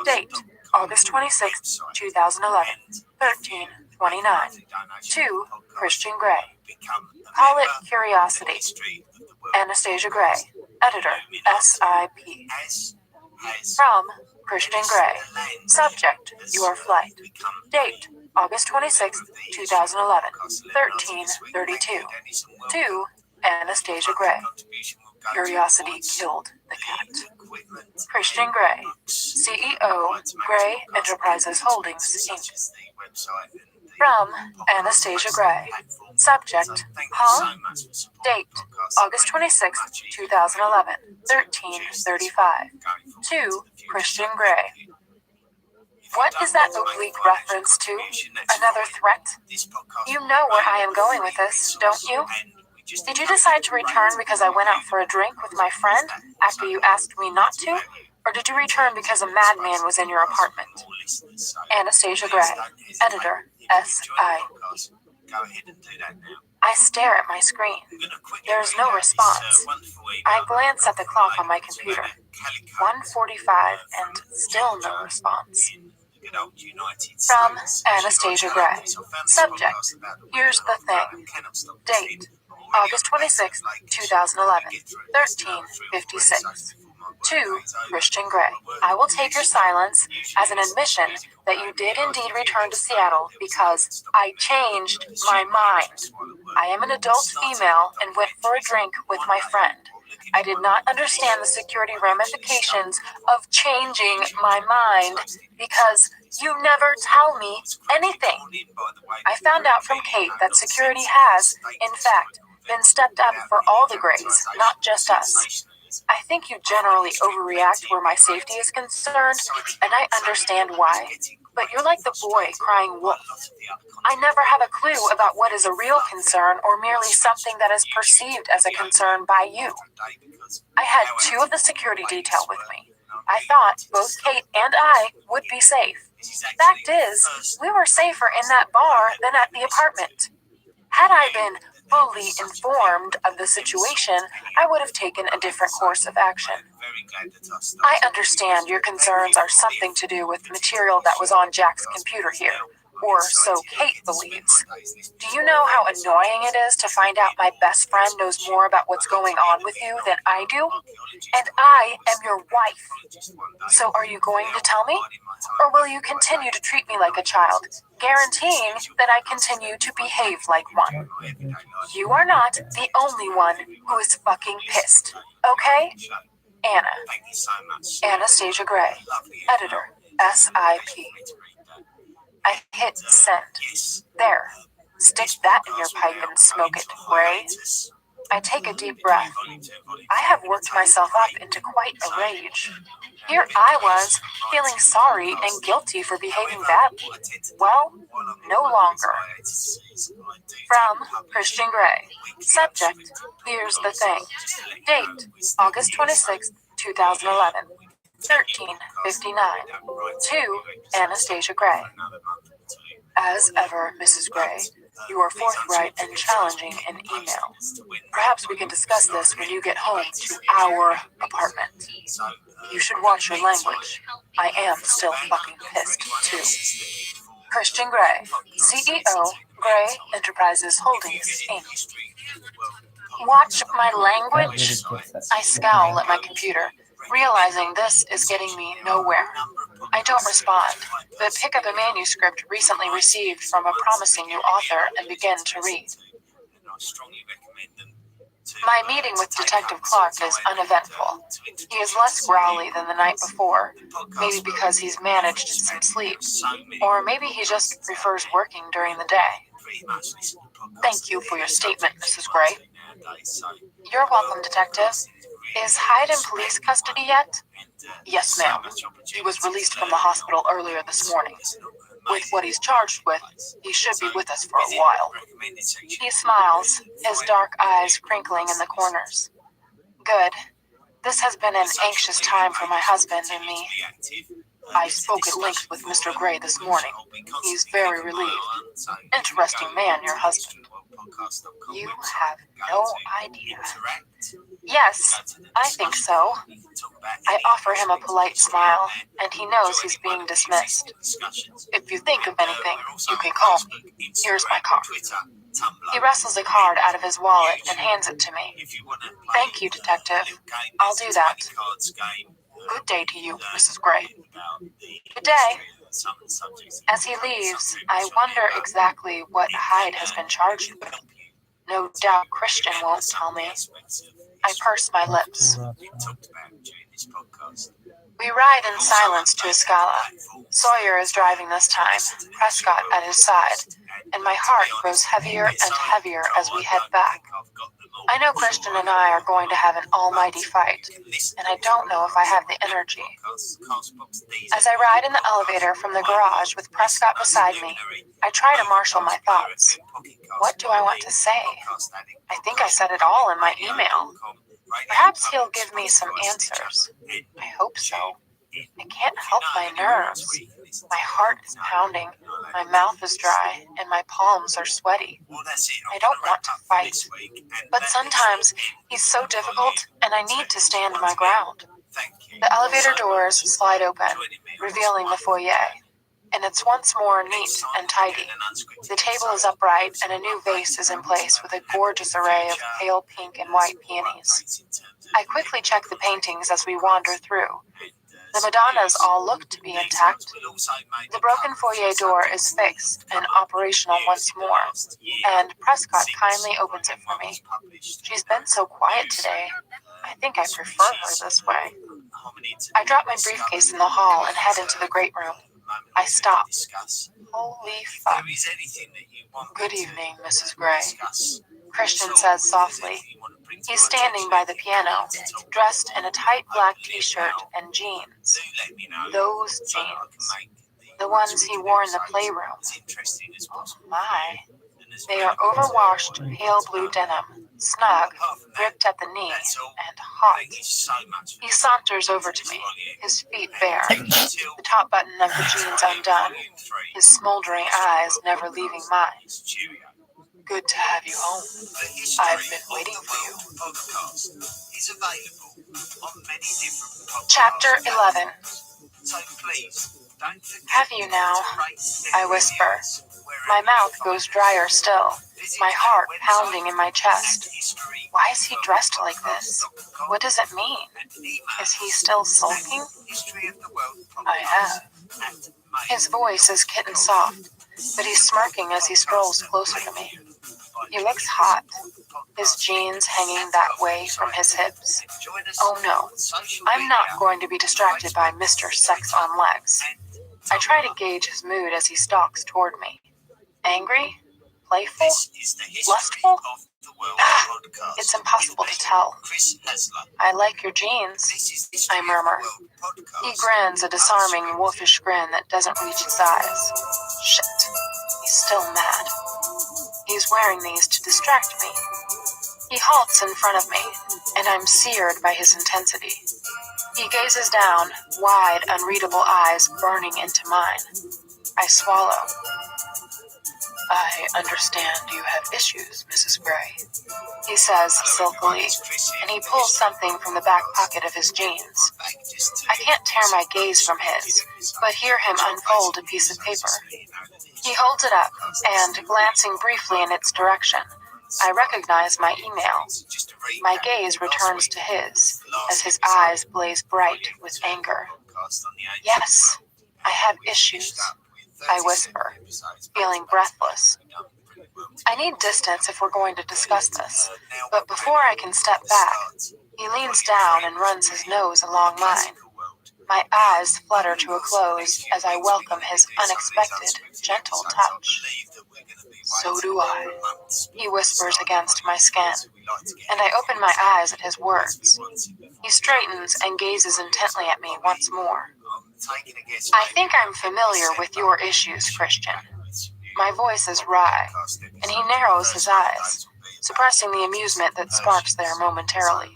Date, August 26, 2011, 13:29. To Christian Gray. Call it curiosity. Anastasia Gray, editor, SIP. From Christian Gray. Subject, your flight. Date, August 26, 2011, 13:32. To Anastasia Gray. Curiosity killed the cat. Christian Gray, CEO, Gray Enterprises Holdings, Inc. From Anastasia Gray. Subject, huh? Date, August 26, 2011, 13:35. To Christian Gray. What is that oblique reference to? Another threat? You know where I am going with this, don't you? Did you decide to return because I went out for a drink with my friend after you asked me not to? Or did you return because a madman was in your apartment? Anastasia Gray, editor, SI. I stare at my screen. There is no response. I glance at the clock on my computer. 1:45 and still no response. From Anastasia Gray. Subject, here's the thing. Date, August 26, 2011, 13:56. To Christian Gray. I will take your silence as an admission that you did indeed return to Seattle because I changed my mind. I am an adult female and went for a drink with my friend. I did not understand the security ramifications of changing my mind because you never tell me anything. I found out from Kate that security has, in fact, been stepped up for all the Grays, not just us. I think you generally overreact where my safety is concerned, and I understand why. But you're like the boy crying wolf. I never have a clue about what is a real concern or merely something that is perceived as a concern by you. I had 2 of the security detail with me. I thought both Kate and I would be safe. Fact is, we were safer in that bar than at the apartment. Had I been fully informed of the situation, I would have taken a different course of action. I understand your concerns are something to do with material that was on Jack's computer here, or so Kate believes. Do you know how annoying it is to find out my best friend knows more about what's going on with you than I do? And I am your wife. So are you going to tell me? Or will you continue to treat me like a child, guaranteeing that I continue to behave like one? You are not the only one who is fucking pissed, okay? Anna. Anastasia Gray, editor, SIP. I hit send. There. Stick that in your pipe and smoke it, Gray. I take a deep breath. I have worked myself up into quite a rage. Here I was, feeling sorry and guilty for behaving badly. Well, no longer. From Christian Gray. Subject, here's the thing. Date, August 26, 2011, 13:59. To Anastasia Gray. As ever, Mrs. Gray, you are forthright and challenging in email. Perhaps we can discuss this when you get home to our apartment. You should watch your language. I am still fucking pissed, too. Christian Gray, CEO, Gray Enterprises Holdings, Inc. Watch my language? I scowl at my computer, realizing this is getting me nowhere. I don't respond, but pick up a manuscript recently received from a promising new author and begin to read. My meeting with Detective Clark is uneventful. He is less growly than the night before, maybe because he's managed some sleep, or maybe he just prefers working during the day. Thank you for your statement, Mrs. Gray. You're welcome, Detective. Is Hyde in police custody yet? Yes, ma'am. He was released from the hospital earlier this morning. With what he's charged with, he should be with us for a while. He smiles, his dark eyes crinkling in the corners. Good. This has been an anxious time for my husband and me. I spoke at length with Mr. Gray this morning. He's very relieved. Interesting man, your husband. You have no idea. Yes, I think so. I offer him a polite smile, and he knows he's being dismissed. If you think of anything, you can call me. Here's my card. He wrestles a card out of his wallet and hands it to me. Thank you, Detective. I'll do that. Good day to you, Mrs. Gray. Good day. As he leaves, I wonder exactly what Hyde has been charged with. No doubt Christian won't tell me. I purse my lips. We ride in silence to Escala. Sawyer is driving this time, Prescott at his side, and my heart grows heavier and heavier as we head back. I know Christian and I are going to have an almighty fight, and I don't know if I have the energy. As I ride in the elevator from the garage with Prescott beside me, I try to marshal my thoughts. What do I want to say? I think I said it all in my email. Perhaps he'll give me some answers. I hope so. I can't help my nerves. My heart is pounding, my mouth is dry, and my palms are sweaty. I don't want to fight, but sometimes he's so difficult, and I need to stand my ground. The elevator doors slide open, revealing the foyer, and it's once more neat and tidy. The table is upright, and a new vase is in place with a gorgeous array of pale pink and white peonies. I quickly check the paintings as we wander through. The Madonnas all look to be intact. The broken foyer door is fixed and operational once more, and Prescott kindly opens it for me. She's been so quiet today. I think I prefer her this way. I drop my briefcase in the hall and head into the great room. I stop. Holy fuck. Good evening, Mrs. Gray. Christian says softly. He's standing by the piano, dressed in a tight black t-shirt and jeans. Those jeans. The ones he wore in the playroom. Oh my. They are overwashed, pale blue denim, snug, ripped at the knee, and hot. He saunters over to me, his feet bare, the top button of the jeans undone, his smoldering eyes never leaving mine. Good to have you home. I've been waiting for you. Chapter 11. Have you now? I whisper. My mouth goes drier still, my heart pounding in my chest. Why is he dressed like this? What does it mean? Is he still sulking? I have. His voice is kitten soft, but he's smirking as he strolls closer to me. He looks hot, his jeans hanging that way from his hips. Oh no, I'm not going to be distracted by Mr. Sex on Legs. I try to gauge his mood as he stalks toward me. Angry? Playful? Lustful? It's impossible to tell. I like your jeans, I murmur. He grins a disarming, wolfish grin that doesn't reach his eyes. Shit, he's still mad. He's wearing these to distract me. He halts in front of me, and I'm seared by his intensity. He gazes down, wide, unreadable eyes burning into mine. I swallow. I understand you have issues, Mrs. Gray, he says silkily, and he pulls something from the back pocket of his jeans. I can't tear my gaze from his, but hear him unfold a piece of paper. He holds it up, and glancing briefly in its direction, I recognize my email. My gaze returns to his, as his eyes blaze bright with anger. Yes, I have issues, I whisper, feeling breathless. I need distance if we're going to discuss this, but before I can step back, he leans down and runs his nose along mine. My eyes flutter to a close as I welcome his unexpected, gentle touch. So do I, he whispers against my skin, and I open my eyes at his words. He straightens and gazes intently at me once more. I think I'm familiar with your issues, Christian. My voice is wry, and he narrows his eyes, suppressing the amusement that sparks there momentarily.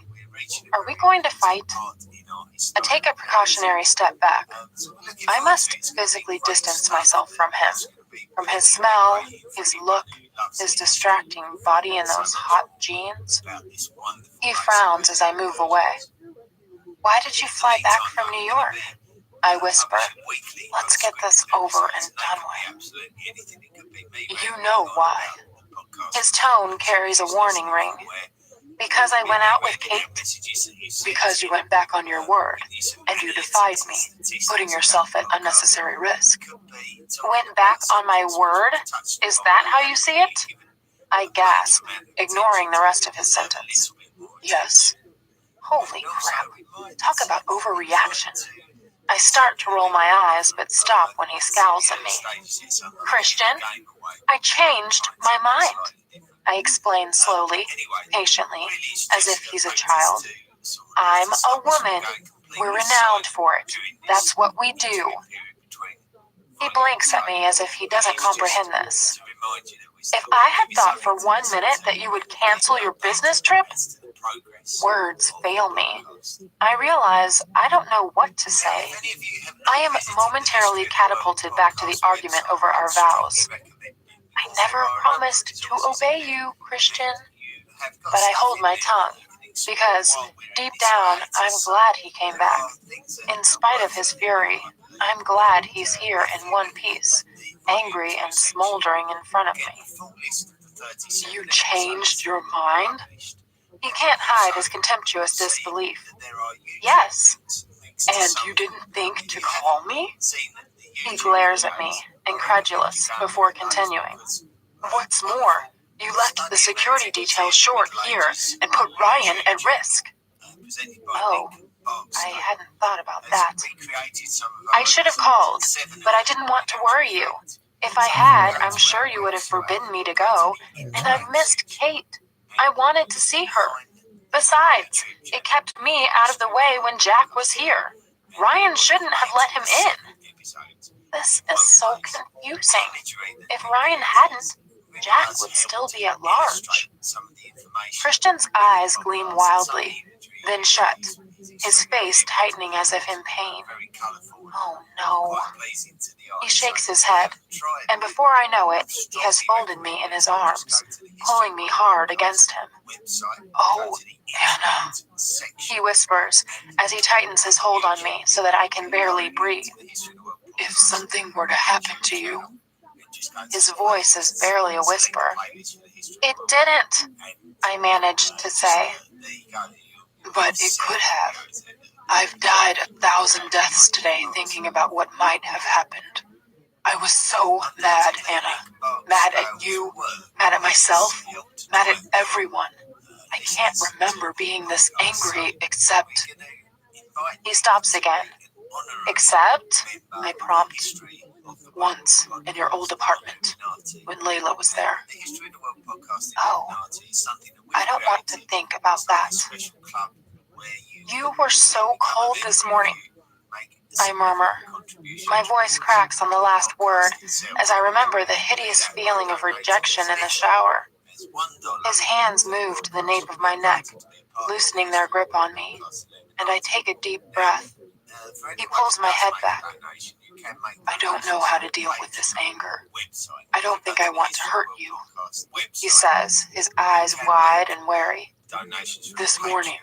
Are we going to fight? I take a precautionary step back. I must physically distance myself from him, from his smell, his look, his distracting body in those hot jeans. He frowns as I move away. Why did you fly back from New York? I whisper. Let's get this over and done with. You know why. His tone carries a warning ring. Because I went out with Kate? Because you went back on your word, and you defied me, putting yourself at unnecessary risk. Went back on my word? Is that how you see it? I gasp, ignoring the rest of his sentence. Yes. Holy crap. Talk about overreaction. I start to roll my eyes, but stop when he scowls at me. Christian, I changed my mind. I explain slowly, patiently, as if he's a child. I'm a woman. We're renowned for it. That's what we do. He blinks at me as if he doesn't comprehend this. If I had thought for 1 minute that you would cancel your business trip, words fail me. I realize I don't know what to say. I am momentarily catapulted back to the argument over our vows. I never promised to obey you, Christian. But I hold my tongue, because deep down, I'm glad he came back. In spite of his fury, I'm glad he's here in one piece, angry and smoldering in front of me. You changed your mind? He can't hide his contemptuous disbelief. Yes. And you didn't think to call me? He glares at me, incredulous, before continuing. What's more, you left the security details short here and put Ryan at risk. Oh, I hadn't thought about that. I should have called, but I didn't want to worry you. If I had, I'm sure you would have forbidden me to go, and I've missed Kate. I wanted to see her. Besides, it kept me out of the way when Jack was here. Ryan shouldn't have let him in. This is so confusing. If Ryan hadn't, Jack would still be at large. Christian's eyes gleam wildly, then shut, his face tightening as if in pain. Oh no. He shakes his head, and before I know it, he has folded me in his arms, pulling me hard against him. Oh, Anna, he whispers as he tightens his hold on me so that I can barely breathe. If something were to happen to you. His voice is barely a whisper. It didn't, I managed to say. But it could have. I've died 1,000 deaths today thinking about what might have happened. I was so mad, Anna. Mad at you, mad at myself, mad at everyone. I can't remember being this angry except... He stops again. Except, I prompt, once in your old apartment, when Layla was there. Oh, I don't want to think about that. You were so cold this morning, I murmur. My voice cracks on the last word as I remember the hideous feeling of rejection in the shower. His hands move to the nape of my neck, loosening their grip on me, and I take a deep breath. He pulls my head back. I don't know how to deal with this anger. I don't think I want to hurt you, he says, his eyes wide and wary. This morning,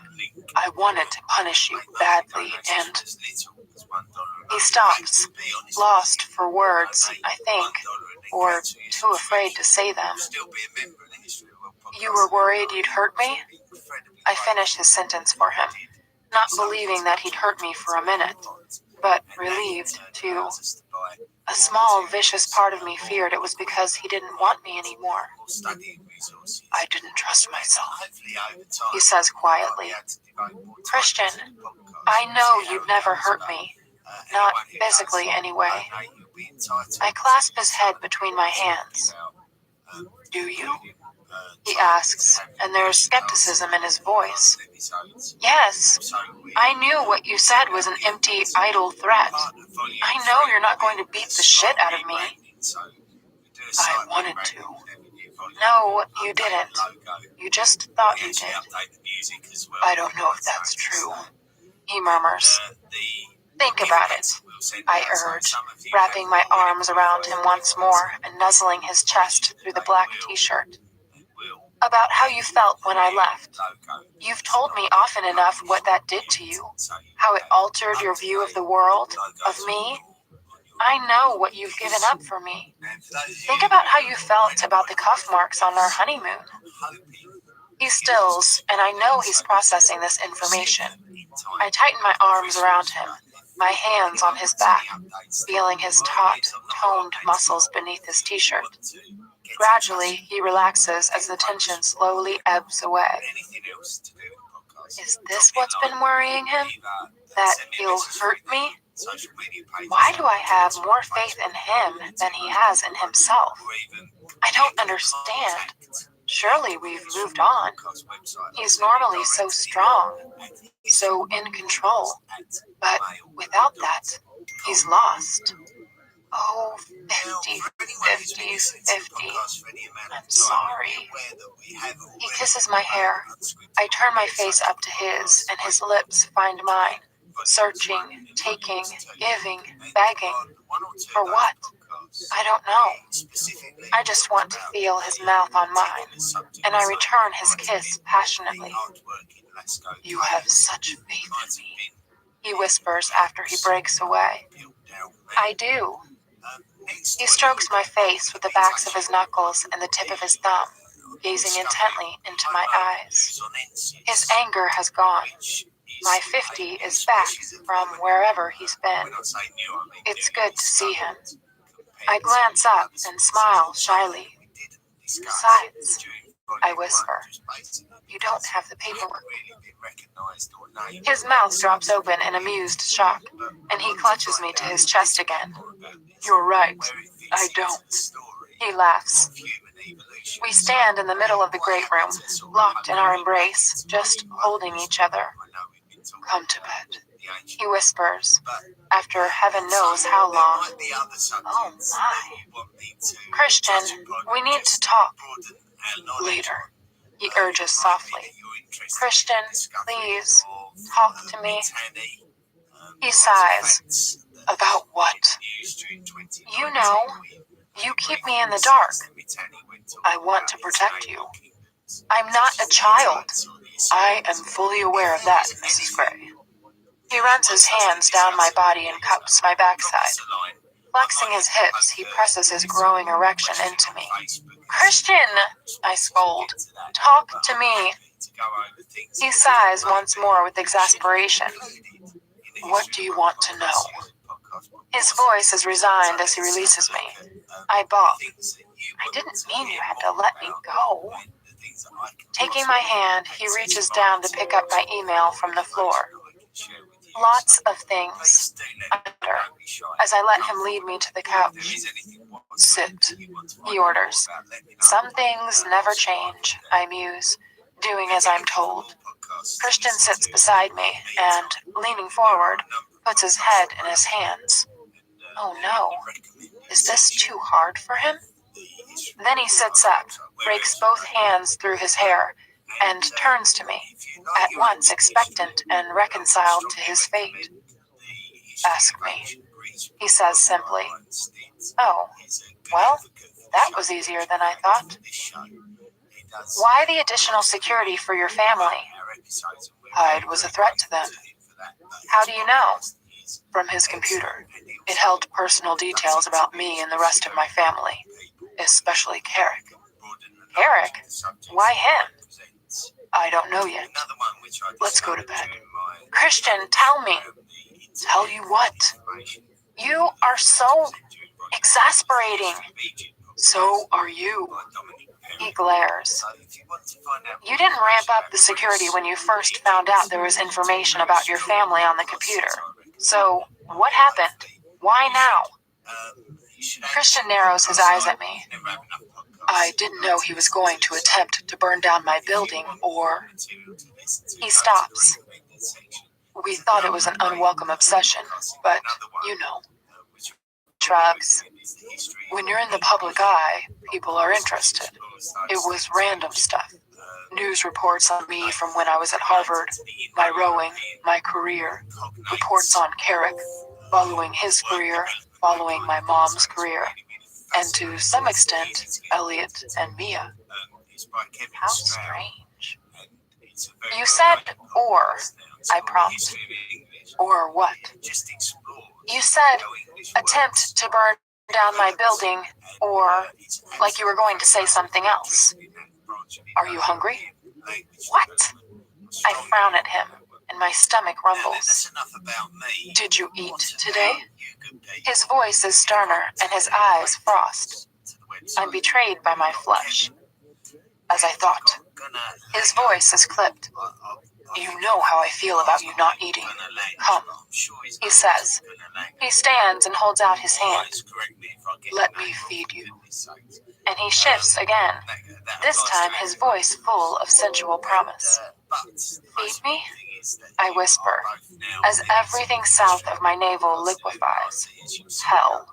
I wanted to punish you badly, and... He stops, lost for words, I think, or too afraid to say them. You were worried you'd hurt me? I finish his sentence for him, not believing that he'd hurt me for a minute, but relieved, too. A small, vicious part of me feared it was because he didn't want me anymore. I didn't trust myself, he says quietly. Christian, I know you'd never hurt me. Not physically, anyway. I clasp his head between my hands. Do you? He asks, and there is skepticism in his voice. Yes, I knew what you said was an empty, idle threat. I know you're not going to beat the shit out of me. I wanted to. No, you didn't. You just thought you did. I don't know if that's true. he murmurs. Think about it, I urge, wrapping my arms around him once more and nuzzling his chest through the black t-shirt. About how you felt when I left. You've told me often enough what that did to you, how it altered your view of the world, of me. I know what you've given up for me. Think about how you felt about the cuff marks on our honeymoon. He stills, and I know he's processing this information. I tighten my arms around him, my hands on his back, feeling his taut, toned muscles beneath his t-shirt. Gradually, he relaxes as the tension slowly ebbs away. Is this what's been worrying him? That he'll hurt me? Why do I have more faith in him than he has in himself? I don't understand. Surely we've moved on. He's normally so strong, so in control. But without that, he's lost. Oh, 50, 50, 50. I'm sorry. He kisses my hair. I turn my face up to his, and his lips find mine. Searching, taking, giving, begging. For what? I don't know. I just want to feel his mouth on mine, and I return his kiss passionately. You have such faith in me, he whispers after he breaks away. I do. He strokes my face with the backs of his knuckles and the tip of his thumb, gazing intently into my eyes. His anger has gone. My 50 is back from wherever he's been. It's good to see him. I glance up and smile shyly. Besides, I whisper, you don't have the paperwork. His mouth drops open in amused shock, and he clutches me to his chest again. You're right, I don't. He laughs. We stand in the middle of the great room, locked in our embrace, just holding each other. Come to bed, he whispers, after heaven knows how long. Oh my. Christian, we need to talk. Later, he urges softly. Christian, please, talk to me. He sighs. About what? You know, you keep me in the dark. I want to protect you. I'm not a child. I am fully aware of that, Mrs. Gray. He runs his hands down my body and cups my backside. Flexing his hips, he presses his growing erection into me. Christian, I scold. Talk to me. He sighs once more with exasperation. What do you want to know? His voice is resigned as he releases me. I balk. I didn't mean you had to let me go. Taking my hand, he reaches down to pick up my email from the floor. Lots of things. I wonder, as I let him lead me to the couch. Sit, he orders. Some things never change, I muse, doing as I'm told. Christian sits beside me and, leaning forward, puts his head in his hands. Oh no, is this too hard for him? Then he sits up, rakes both hands through his hair, and turns to me, at once expectant and reconciled to his fate. Ask me, he says simply. Oh, well, that was easier than I thought. Why the additional security for your family? Hyde was a threat to them. How do you know? From his computer. It held personal details about me and the rest of my family, especially Carrick. Carrick? Why him? I don't know yet. Let's go to bed. Christian, tell me. Tell you what? You are so exasperating. So are you. He glares. You didn't ramp up the security when you first found out there was information about your family on the computer. So, what happened? Why now? Christian narrows his eyes at me. I didn't know he was going to attempt to burn down my building, or... He stops. We thought it was an unwelcome obsession, but, you know. Shrugs. When you're in the public eye, people are interested. It was random stuff. News reports on me from when I was at Harvard, my rowing, my career. Reports on Carrick, following his career, following my mom's career. And to some extent, Elliot and Mia. How strange. You said or, I prompt. Or what? You said attempt to burn down my building, or like you were going to say something else. Are you hungry? What? I frown at him, and my stomach rumbles. Did you eat today? His voice is sterner, and his eyes frost. I'm betrayed by my flesh. As I thought. His voice is clipped. You know how I feel about you not eating. Come, he says. He stands and holds out his hand. Let me feed you. And he shifts again, this time his voice full of sensual promise. Feed me? I whisper, as everything south of my navel liquefies. Hell.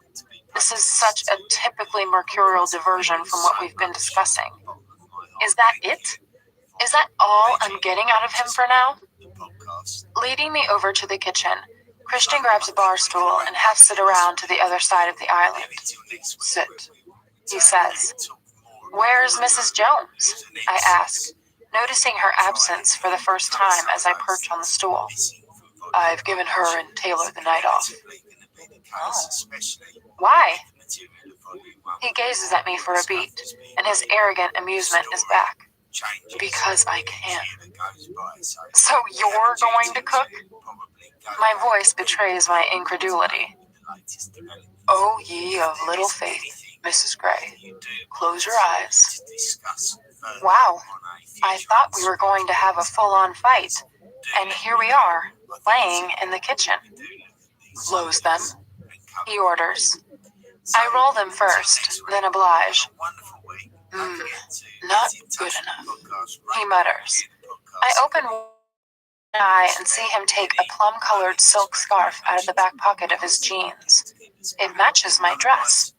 This is such a typically mercurial diversion from what we've been discussing. Is that it? Is that all I'm getting out of him for now? Leading me over to the kitchen, Christian grabs a bar stool and hefts it around to the other side of the island. Sit, he says. Where's Mrs. Jones? I ask, noticing her absence for the first time as I perch on the stool. I've given her and Taylor the night off. Oh. Why? He gazes at me for a beat, and his arrogant amusement is back. Because I can. So you're going to cook? My voice betrays my incredulity. O ye of little faith, Mrs. Gray, close your eyes. Wow, I thought we were going to have a full-on fight, and here we are, playing in the kitchen. Close them, he orders. I roll them first, then oblige. Not good enough, he mutters. I open one eye and see him take a plum-colored silk scarf out of the back pocket of his jeans. It matches my dress.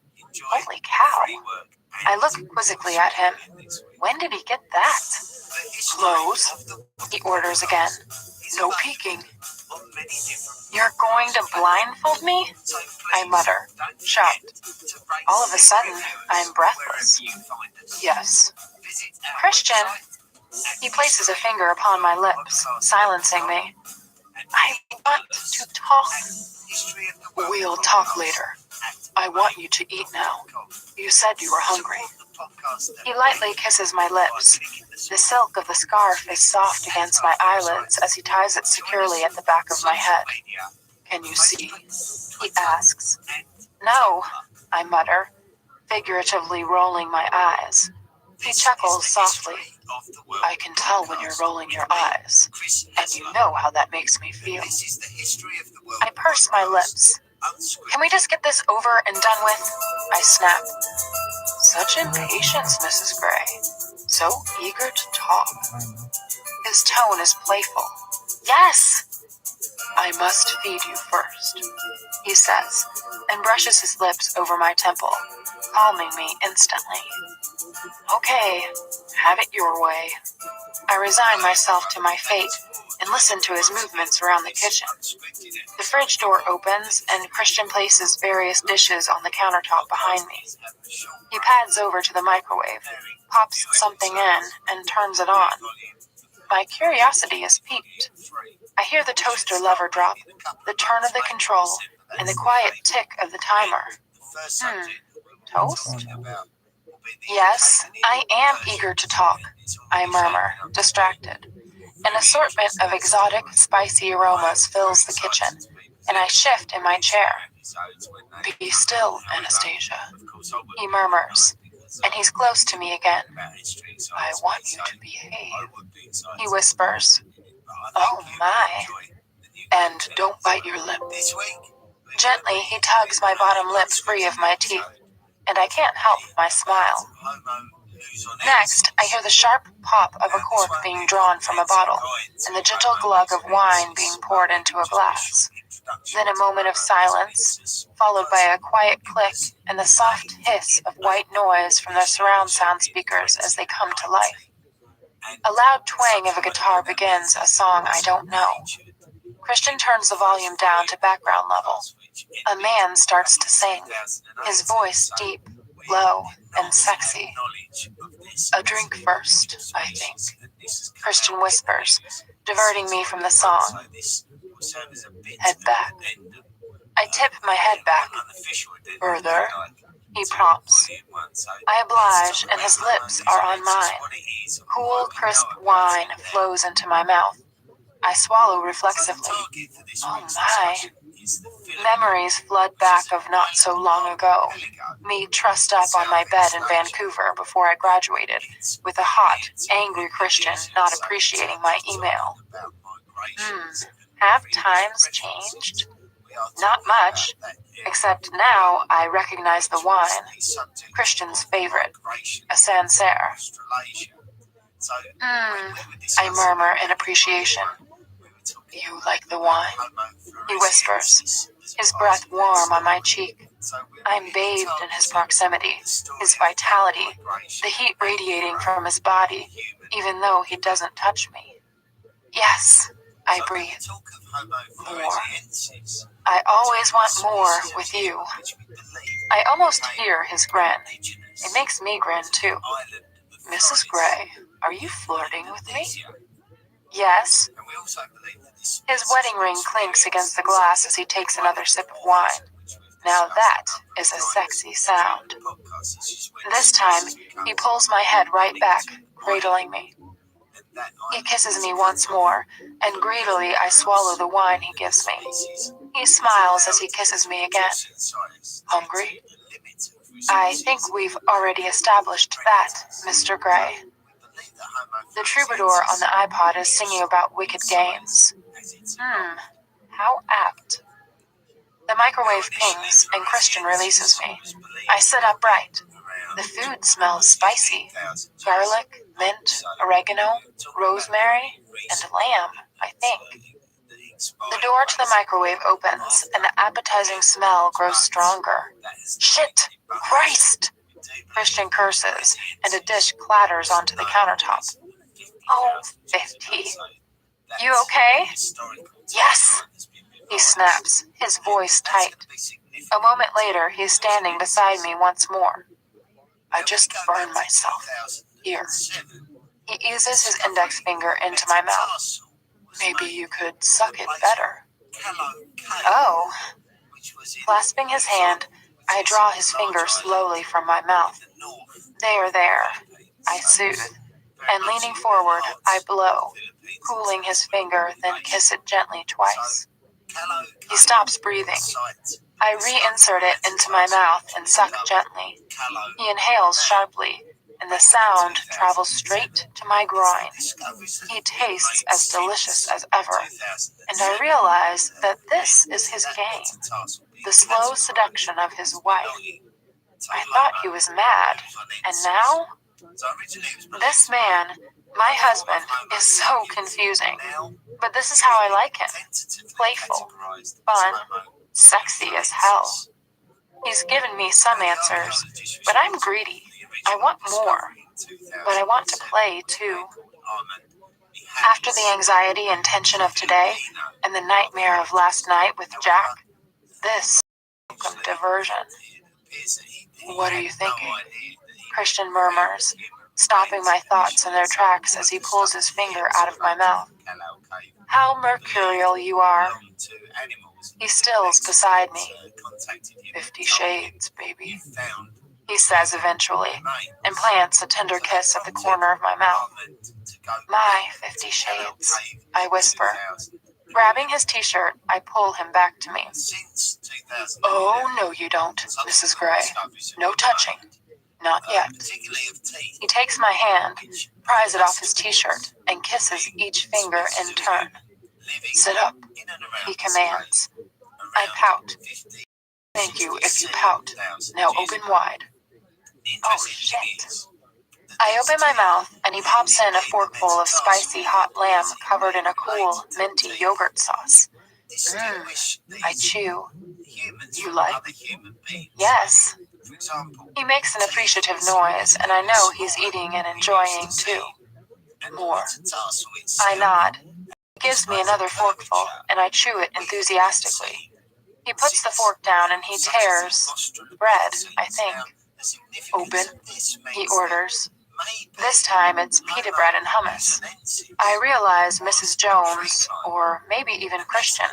Holy cow. I look quizzically at him. When did he get that? Close, he orders again. No peeking. You're going to blindfold me? I mutter, shocked. All of a sudden, I'm breathless. Yes. Christian. He places a finger upon my lips, silencing me. I want to talk. We'll talk later. I want you to eat now. You said you were hungry. He lightly kisses my lips. The silk of the scarf is soft against my eyelids as he ties it securely at the back of my head. Can you see? He asks. No, I mutter, figuratively rolling my eyes. He chuckles softly. I can tell when you're rolling your eyes, and you know how that makes me feel. I purse my lips. Can we just get this over and done with? I snap. Such impatience, Mrs. Gray. So eager to talk. His tone is playful. Yes! I must feed you first, he says, and brushes his lips over my temple, calming me instantly. Okay, have it your way. I resign myself to my fate and listen to his movements around the kitchen. The fridge door opens and Christian places various dishes on the countertop behind me. He pads over to the microwave, pops something in, and turns it on. My curiosity is piqued. I hear the toaster lever drop, the turn of the control, and the quiet tick of the timer. Toast? Yes, I am eager to talk, I murmur, distracted. An assortment of exotic, spicy aromas fills the kitchen, and I shift in my chair. Be still, Anastasia, he murmurs, and he's close to me again. I want you to behave, he whispers. Oh my. And don't bite your lip. Gently, he tugs my bottom lip free of my teeth, and I can't help my smile. Next, I hear the sharp pop of a cork being drawn from a bottle, and the gentle glug of wine being poured into a glass. Then a moment of silence, followed by a quiet click and the soft hiss of white noise from their surround sound speakers as they come to life. A loud twang of a guitar begins a song I don't know. Christian turns the volume down to background level. A man starts to sing, his voice deep, low, and sexy. A drink first, I think, Christian whispers, diverting me from the song. Head back. I tip my head back. Further, he prompts. I oblige, and his lips are on mine. Cool, crisp wine flows into my mouth. I swallow reflexively. Oh my. Memories flood back of not so long ago. Me trussed up on my bed in Vancouver before I graduated, with a hot, angry Christian not appreciating my email. Have times changed? Not much, except now I recognize the wine. Christian's favorite, a Sancerre. I murmur in appreciation. You like the wine? He whispers, his breath warm on my cheek. I'm bathed in his proximity, his vitality, the heat radiating from his body, even though he doesn't touch me. Yes, I breathe. More. I always want more with you. I almost hear his grin. It makes me grin too. Mrs. Gray, are you flirting with me? Yes. His wedding ring clinks against the glass as he takes another sip of wine. Now that is a sexy sound. This time, he pulls my head right back, cradling me. He kisses me once more, and greedily I swallow the wine he gives me. He smiles as he kisses me again. Hungry? I think we've already established that, Mr. Gray. The troubadour on the iPod is singing about wicked games. How apt. The microwave pings, and Christian releases me. I sit upright. The food smells spicy. Garlic, mint, oregano, rosemary, and lamb, I think. The door to the microwave opens, and the appetizing smell grows stronger. Shit! Christ! Christian curses, and a dish clatters onto the countertop. Oh, 50. You okay? Yes! He snaps, his voice tight. A moment later, he is standing beside me once more. I just burned myself. Here. He eases his index finger into my mouth. Maybe you could suck it better. Oh. Clasping his hand, I draw his finger slowly from my mouth. There. I soothe, and leaning forward, I blow, cooling his finger, then kiss it gently twice. He stops breathing. I reinsert it into my mouth and suck gently. He inhales sharply, and the sound travels straight to my groin. He tastes as delicious as ever, and I realize that this is his game, the slow seduction of his wife. I thought he was mad, and now? This man, my husband, is so confusing, but this is how I like him. Playful, fun, sexy as hell. He's given me some answers, but I'm greedy. I want more, but I want to play too. After the anxiety and tension of today, and the nightmare of last night with Jack, this welcome diversion. What are you thinking? Christian murmurs, stopping my thoughts in their tracks as he pulls his finger out of my mouth. How mercurial you are. He stills beside me. 50 Shades, baby. He says eventually, and plants a tender kiss at the corner of my mouth. My 50 Shades, I whisper. Grabbing his t-shirt, I pull him back to me. Oh, no you don't, Mrs. Gray. No touching. Not yet. He takes my hand, pries it off his t-shirt, and kisses each finger in turn. Sit up, he commands. I pout. Thank you if you pout. Now open wide. Oh, shit. I open my mouth, and he pops in a forkful of spicy hot lamb covered in a cool, minty yogurt sauce. I chew. You like? Yes. He makes an appreciative noise, and I know he's eating and enjoying too. More. I nod. He gives me another forkful, and I chew it enthusiastically. He puts the fork down and he tears bread, I think. Open, he orders. This time it's pita bread and hummus. I realize Mrs. Jones, or maybe even Christian,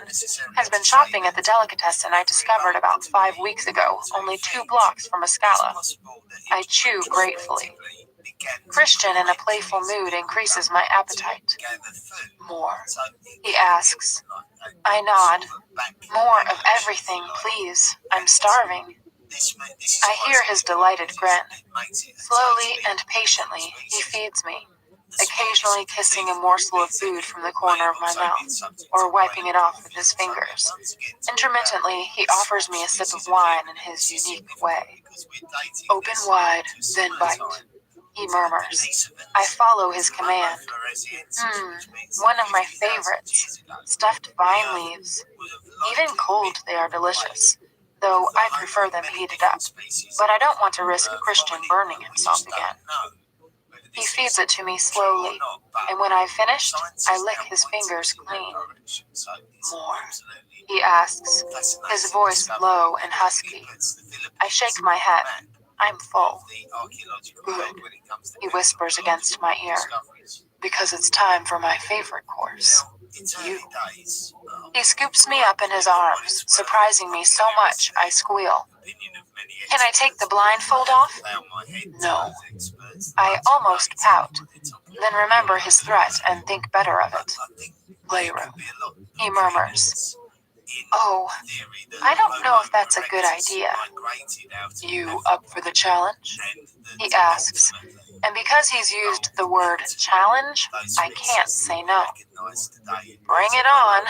has been shopping at the delicatessen I discovered about 5 weeks ago, only 2 blocks from Escala. I chew gratefully. Christian in a playful mood increases my appetite. More. He asks. I nod. More of everything, please. I'm starving. I hear his delighted grin. Slowly and patiently, he feeds me, occasionally kissing a morsel of food from the corner of my mouth, or wiping it off with his fingers. Intermittently, he offers me a sip of wine in his unique way. Open wide, then bite. He murmurs. I follow his command. One of my favorites. Stuffed vine leaves. Even cold, they are delicious, though I prefer them heated up. But I don't want to risk Christian burning himself again. He feeds it to me slowly, and when I've finished, I lick his fingers clean. More. He asks, his voice low and husky. I shake my head. I'm full. Good, he whispers against my ear, because it's time for my favorite course. You. He scoops me up in his arms, surprising me so much I squeal. Can I take the blindfold off? No. I almost pout, then remember his threat and think better of it. Playroom. He murmurs. Oh, I don't know if that's a good idea. You up for the challenge? He asks, and because he's used the word challenge, I can't say no. Bring it on,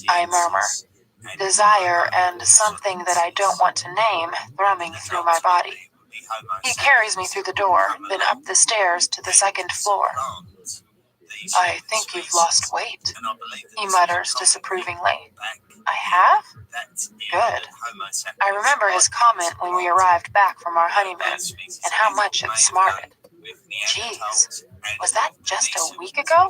I murmur, desire and something that I don't want to name thrumming through my body. He carries me through the door, then up the stairs to the 2nd floor. I think you've lost weight, he mutters disapprovingly. I have? Good. I remember his comment when we arrived back from our honeymoon, and how much it smarted. Jeez, was that just a week ago?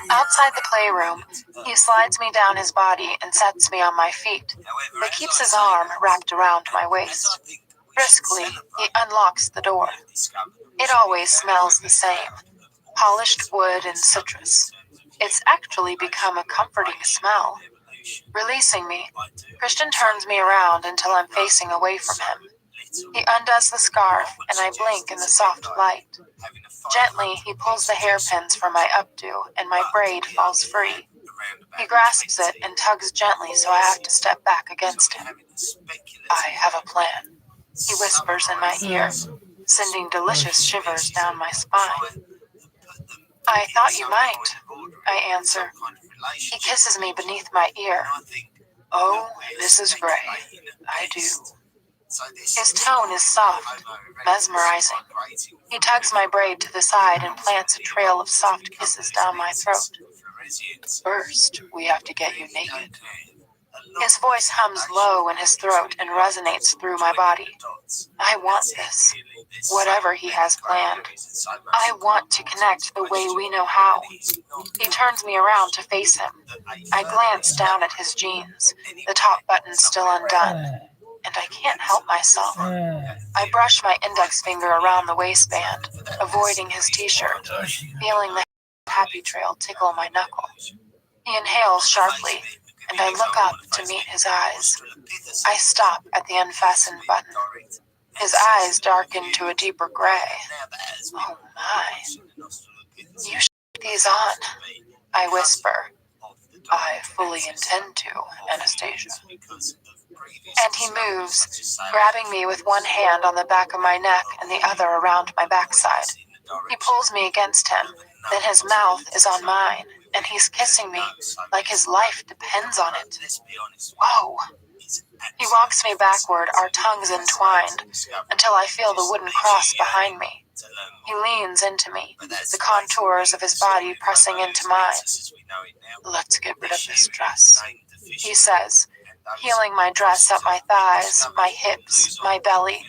Outside the playroom, he slides me down his body and sets me on my feet, but keeps his arm wrapped around my waist. Briskly, he unlocks the door. It always smells the same, polished wood and citrus. It's actually become a comforting smell. Releasing me, Christian turns me around until I'm facing away from him. He undoes the scarf, and I blink in the soft light. Gently, he pulls the hairpins from my updo, and my braid falls free. He grasps it and tugs gently, so I have to step back against him. I have a plan, he whispers in my ear, sending delicious shivers down my spine. I thought you might, I answer. He kisses me beneath my ear. Oh, this is great. I do. His tone is soft, mesmerizing. He tugs my braid to the side and plants a trail of soft kisses down my throat. First, we have to get you naked. His voice hums low in his throat and resonates through my body. I want this, whatever he has planned. I want to connect the way we know how. He turns me around to face him. I glance down at his jeans, the top button still undone, and I can't help myself. I brush my index finger around the waistband, avoiding his t-shirt, feeling the happy trail tickle my knuckle. He inhales sharply, and I look up to meet his eyes. I stop at the unfastened button. His eyes darken to a deeper gray. Oh my. You should these on, I whisper. I fully intend to, Anastasia. And he moves, grabbing me with one hand on the back of my neck and the other around my backside. He pulls me against him, then his mouth is on mine, and he's kissing me like his life depends on it. Whoa. He walks me backward, our tongues entwined, until I feel the wooden cross behind me. He leans into me, the contours of his body pressing into mine. Let's get rid of this dress, he says, peeling my dress up my thighs, my hips, my belly,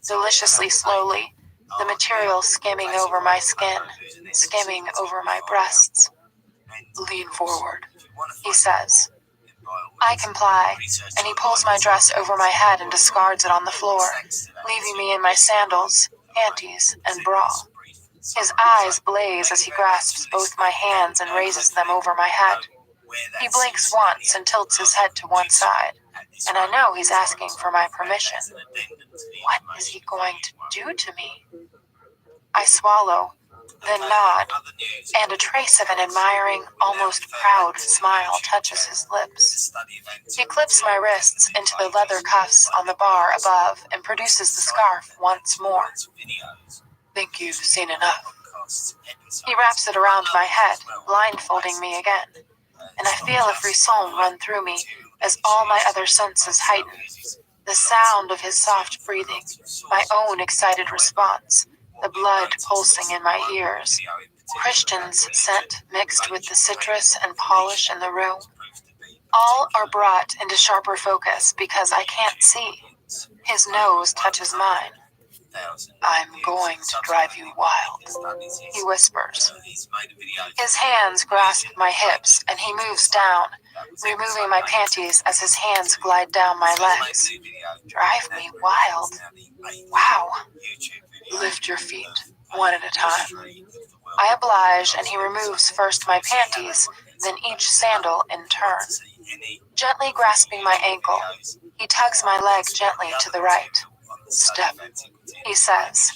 deliciously slowly, the material skimming over my skin, skimming over my breasts. Lean forward, he says. I comply, and he pulls my dress over my head and discards it on the floor, leaving me in my sandals, panties, and bra. His eyes blaze as he grasps both my hands and raises them over my head. He blinks once and tilts his head to one side, and I know he's asking for my permission. What is he going to do to me? I swallow, then nod, and a trace of an admiring, almost proud smile touches his lips. He clips my wrists into the leather cuffs on the bar above and produces the scarf once more. Think you've seen enough. He wraps it around my head, blindfolding me again, and I feel a frisson run through me as all my other senses heighten. The sound of his soft breathing, my own excited response, the blood pulsing in my ears, Christian's scent mixed with the citrus and polish in the room. All are brought into sharper focus because I can't see. His nose touches mine. I'm going to drive you wild, he whispers. His hands grasp my hips and he moves down, removing my panties as his hands glide down my legs. Drive me wild. Wow. Lift your feet, one at a time. I oblige and he removes first my panties, then each sandal in turn. Gently grasping my ankle, he tugs my leg gently to the right. Step, he says.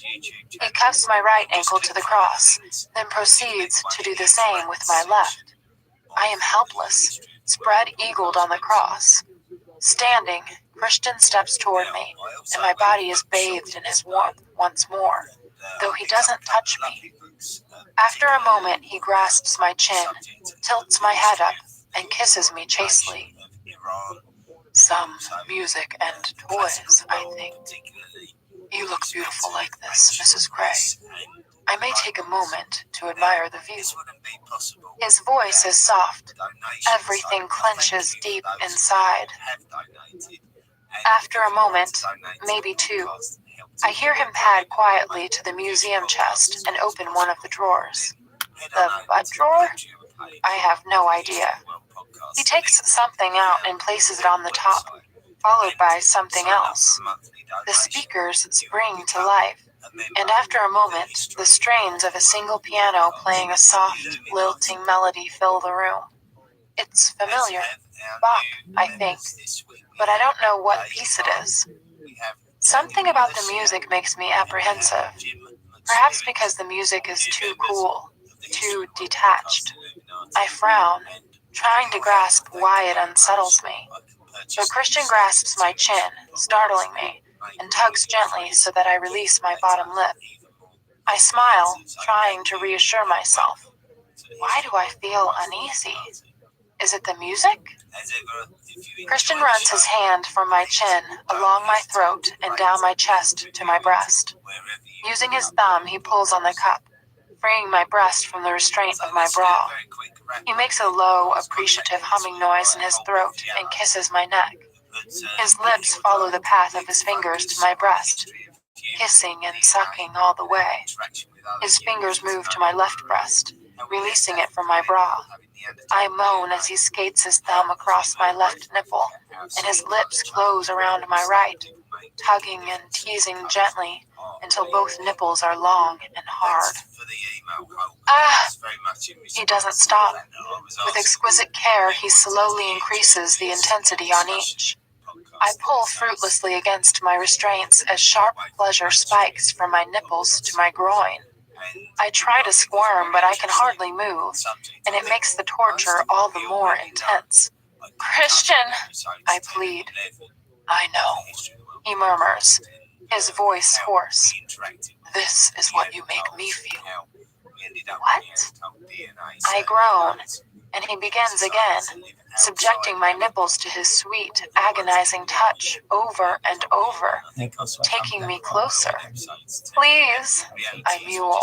He cuffs my right ankle to the cross, then proceeds to do the same with my left. I am helpless, spread-eagled on the cross. Standing, Christian steps toward me, and my body is bathed in his warmth once more, though he doesn't touch me. After a moment, he grasps my chin, tilts my head up, and kisses me chastely. Some music and toys, I think. You look beautiful like this, Mrs. Gray. I may take a moment to admire the view. His voice is soft. Everything clenches deep inside. After a moment, maybe two, I hear him pad quietly to the museum chest and open one of the drawers. The butt drawer? I have no idea. He takes something out and places it on the top, followed by something else. The speakers spring to life, and after a moment, the strains of a single piano playing a soft, lilting melody fill the room. It's familiar. Bach, I think, but I don't know what piece it is. Something about the music makes me apprehensive, perhaps because the music is too cool, too detached. I frown, trying to grasp why it unsettles me. But Christian grasps my chin, startling me, and tugs gently so that I release my bottom lip. I smile, trying to reassure myself. Why do I feel uneasy? Is it the music? Christian runs his hand from my chin, along my throat, and down my chest to my breast. Using his thumb, he pulls on the cup, freeing my breast from the restraint of my bra. He makes a low, appreciative humming noise in his throat and kisses my neck. His lips follow the path of his fingers to my breast, kissing and sucking all the way. His fingers move to my left breast, releasing it from my bra. I moan as he skates his thumb across my left nipple, and his lips close around my right, tugging and teasing gently until both nipples are long and hard. Ah! He doesn't stop. With exquisite care, he slowly increases the intensity on each. I pull fruitlessly against my restraints as sharp pleasure spikes from my nipples to my groin. I try to squirm, but I can hardly move, and it makes the torture all the more intense. Christian, I plead. I know, he murmurs, his voice hoarse. This is what you make me feel. What? I groan, and he begins again, subjecting my nipples to his sweet, agonizing touch over and over, taking me closer. Please, I mewl.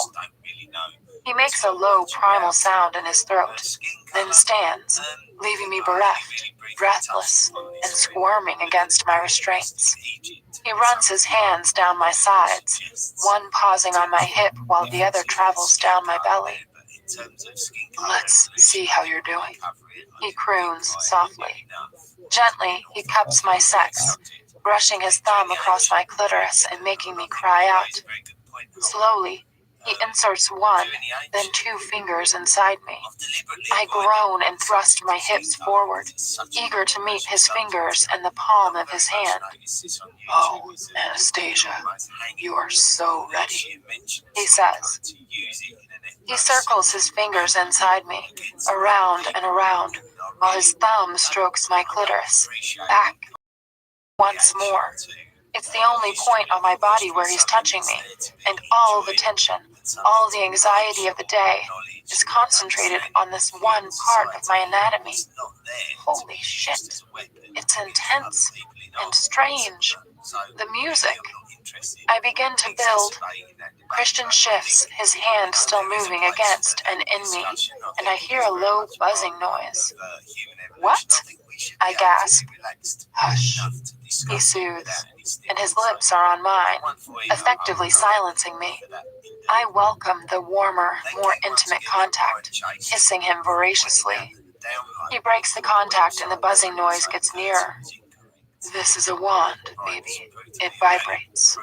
He makes a low primal sound in his throat, then stands, leaving me bereft, breathless, and squirming against my restraints. He runs his hands down my sides, one pausing on my hip while the other travels down my belly. "Let's see how you're doing," he croons softly. Gently, he cups my sex, brushing his thumb across my clitoris and making me cry out. Slowly, he inserts one, then two fingers inside me. I groan and thrust my hips forward, eager to meet his fingers and the palm of his hand. "Oh, Anastasia, you are so ready," he says. He circles his fingers inside me, around and around, while his thumb strokes my clitoris, back once more. It's the only point on my body where he's touching me, and all the tension, all the anxiety of the day is concentrated on this one part of my anatomy. Holy shit. It's intense and strange. The music. I begin to build. Christian shifts, his hand still moving against and in me, and I hear a low buzzing noise. "What?" I gasp. "Hush," he soothes, and his lips are on mine, effectively silencing me. I welcome the warmer, more intimate contact, kissing him voraciously. He breaks the contact and the buzzing noise gets nearer. "This is a wand, baby. It vibrates."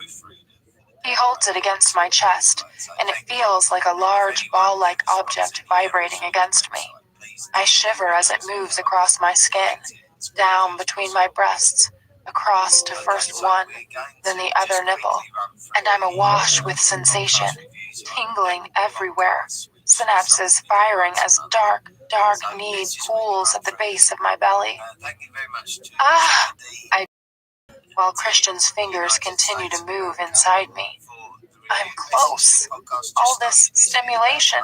He holds it against my chest, and it feels like a large ball-like object vibrating against me. I shiver as it moves across my skin, down between my breasts, across to first one, then the other nipple, and I'm awash with sensation, tingling everywhere, synapses firing as dark need pools at the base of my belly. "Ah!" while Christian's fingers continue to move inside me. I'm close. All this stimulation.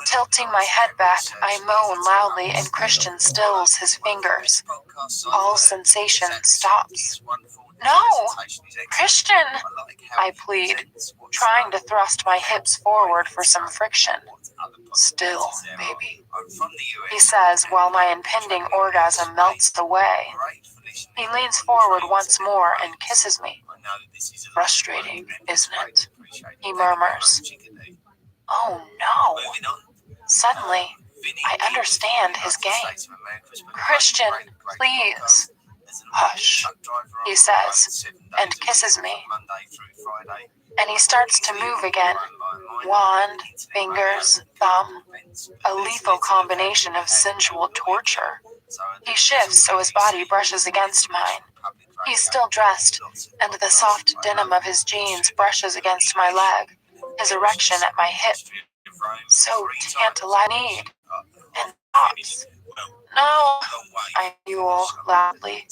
Tilting my head back, I moan loudly and Christian stills his fingers. All sensation stops. "No! Christian!" I plead, trying to thrust my hips forward for some friction. "Still, baby," he says while my impending orgasm melts away. He leans forward once more and kisses me. "Frustrating, isn't it?" he murmurs. Oh no. Suddenly, I understand his game. "Christian, please." "Hush," he says, and kisses me. And he starts to move again. Wand, fingers, thumb. A lethal combination of sensual torture. He shifts so his body brushes against mine. He's still dressed, and the soft denim of his jeans brushes against my leg, his erection at my hip. So tantalizing, and stops. "No," I yell loudly.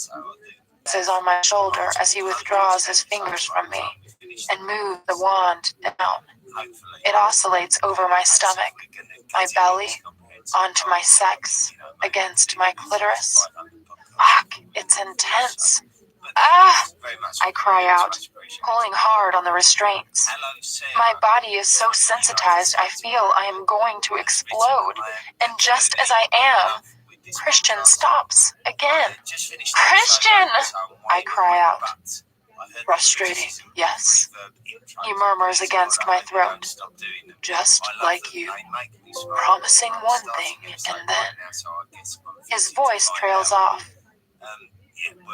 Is on my shoulder as he withdraws his fingers from me and moves the wand down. It oscillates over my stomach, my belly, onto my sex, against my clitoris. Fuck, it's intense. "Ah!" I cry out, pulling hard on the restraints. My body is so sensitized I feel I am going to explode, and just as I am, Christian stops again. "Christian!" I cry out. "Frustrating, yes," he murmurs against my throat. "Just like you. Promising one thing, and then..." His voice trails off.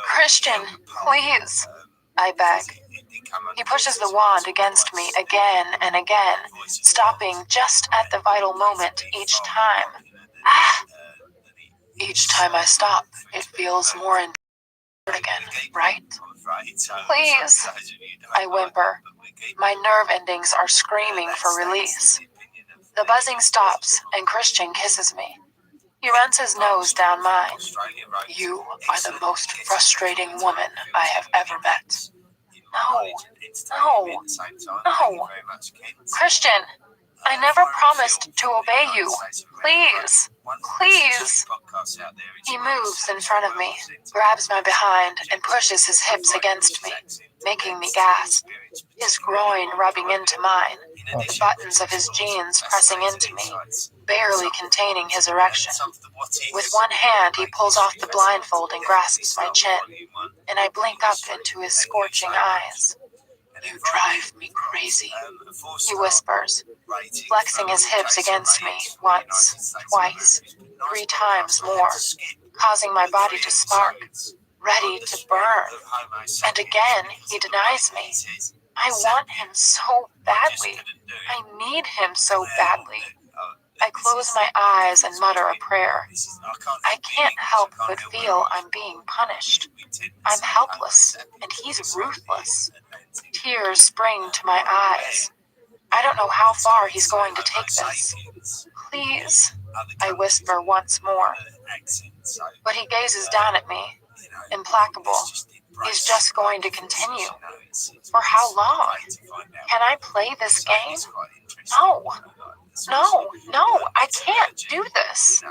"Christian, please," I beg. He pushes the wand against me again and again, stopping just at the vital moment each time. Ah! Each time I stop, it feels more intense again, right? "Please," I whimper. My nerve endings are screaming for release. The buzzing stops, and Christian kisses me. He runs his nose down mine. "You are the most frustrating woman I have ever met." No. Christian, I never promised to obey you. Please. Please. He moves in front of me, grabs my behind, and pushes his hips against me, making me gasp. His groin rubbing into mine, the buttons of his jeans pressing into me, barely containing his erection. With one hand, he pulls off the blindfold and grasps my chin, and I blink up into his scorching eyes. You drive me crazy, he whispers, flexing his hips against me once, twice, 3 times more, causing my body to spark, ready to burn. And again, he denies me. I want him so badly. I need him so badly. I close my eyes and mutter a prayer. I can't help but feel I'm being punished. I'm helpless, and he's ruthless. Tears spring to my eyes. I don't know how far he's going to take this. Please, I whisper once more. But he gazes down at me, implacable. He's just going to continue. For how long? Can I play this game? No, I can't do this.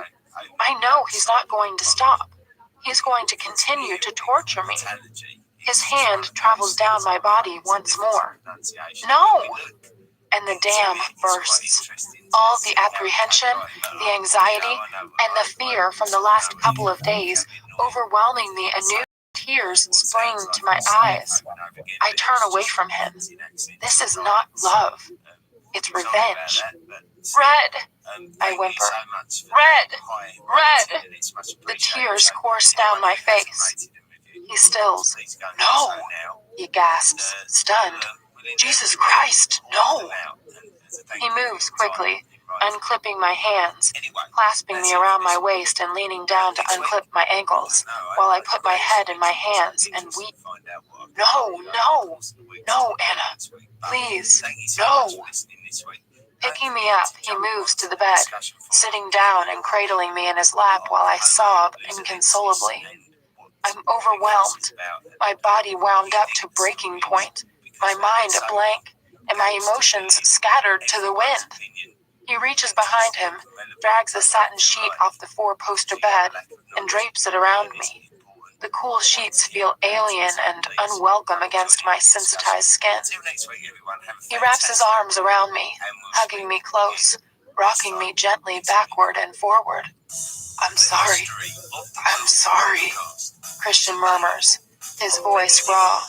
I know he's not going to stop. He's going to continue to torture me. His hand travels down my body once more. No! And the dam bursts. All the apprehension, the anxiety, and the fear from the last couple of days overwhelming me anew. Tears spring to my eyes. I turn away from him. This is not love. It's revenge. Red! I whimper. Red! The tears course down my face. He stills. No! He gasps, stunned. Jesus Christ, no! He moves quickly, unclipping my hands, clasping me around my waist and leaning down to unclip my ankles, while I put my head in my hands and weep. No, Anna. Please, no. Picking me up, he moves to the bed, sitting down and cradling me in his lap while I sob inconsolably. I'm overwhelmed, my body wound up to breaking point, my mind a blank, and my emotions scattered to the wind. He reaches behind him, drags a satin sheet off the 4-poster bed, and drapes it around me. The cool sheets feel alien and unwelcome against my sensitized skin. He wraps his arms around me, hugging me close, rocking me gently backward and forward. I'm sorry, Christian murmurs, his voice raw.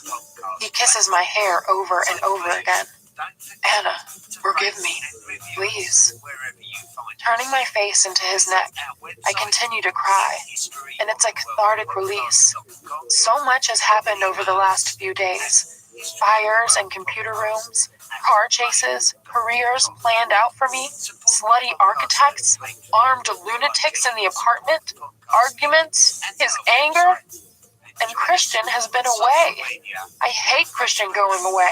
He kisses my hair over and over again. Anna, forgive me, please. Turning my face into his neck, I continue to cry, and it's a cathartic release. So much has happened over the last few days. Fires and computer rooms, car chases, careers planned out for me, slutty architects, armed lunatics in the apartment, arguments, his anger, and Christian has been away. I hate Christian going away.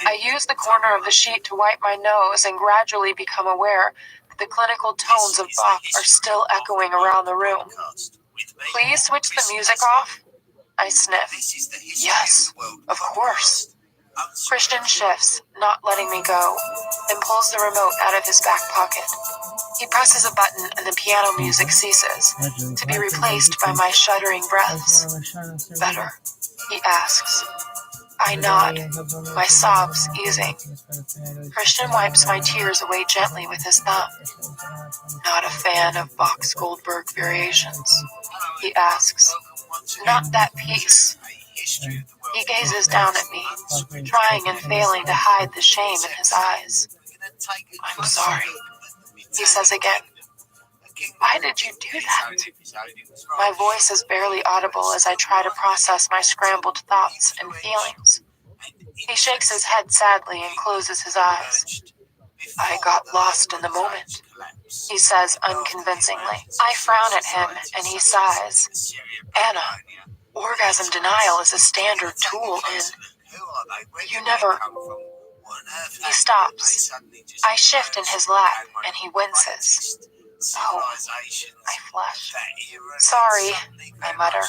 I use the corner of the sheet to wipe my nose and gradually become aware that the clinical tones of Bach are still echoing around the room. Please switch the music off? I sniff. Yes, of course. Christian shifts, not letting me go, then pulls the remote out of his back pocket. He presses a button and the piano music ceases, to be replaced by my shuddering breaths. Better, he asks. I nod, my sobs easing. Christian wipes my tears away gently with his thumb. Not a fan of Bach's Goldberg variations, he asks. Not that piece. He gazes down at me, trying and failing to hide the shame in his eyes. I'm sorry, he says again. Why did you do that? My voice is barely audible as I try to process my scrambled thoughts and feelings. He shakes his head sadly and closes his eyes. I got lost in the moment, he says unconvincingly. I frown at him and he sighs. Anna, orgasm denial is a standard tool in... You never... He stops. I shift in his lap and he winces. Oh, I flush. Sorry, I mutter.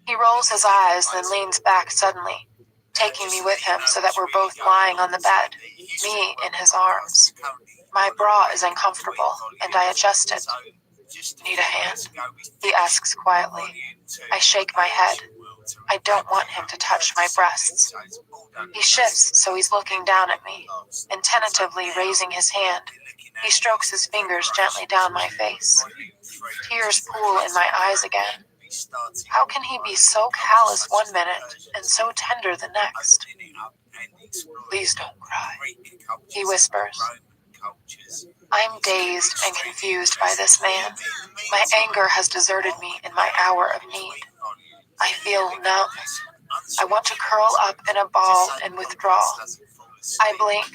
He rolls his eyes, then leans back suddenly. taking me with him so that we're both lying on the bed, me in his arms. My bra is uncomfortable, and I adjust it. Need a hand? He asks quietly. I shake my head. I don't want him to touch my breasts. He shifts so he's looking down at me, and tentatively raising his hand, he strokes his fingers gently down my face. Tears pool in my eyes again. How can he be so callous one minute and so tender the next? Please don't cry, he whispers. I'm dazed and confused by this man. My anger has deserted me in my hour of need. I feel numb. I want to curl up in a ball and withdraw. I blink,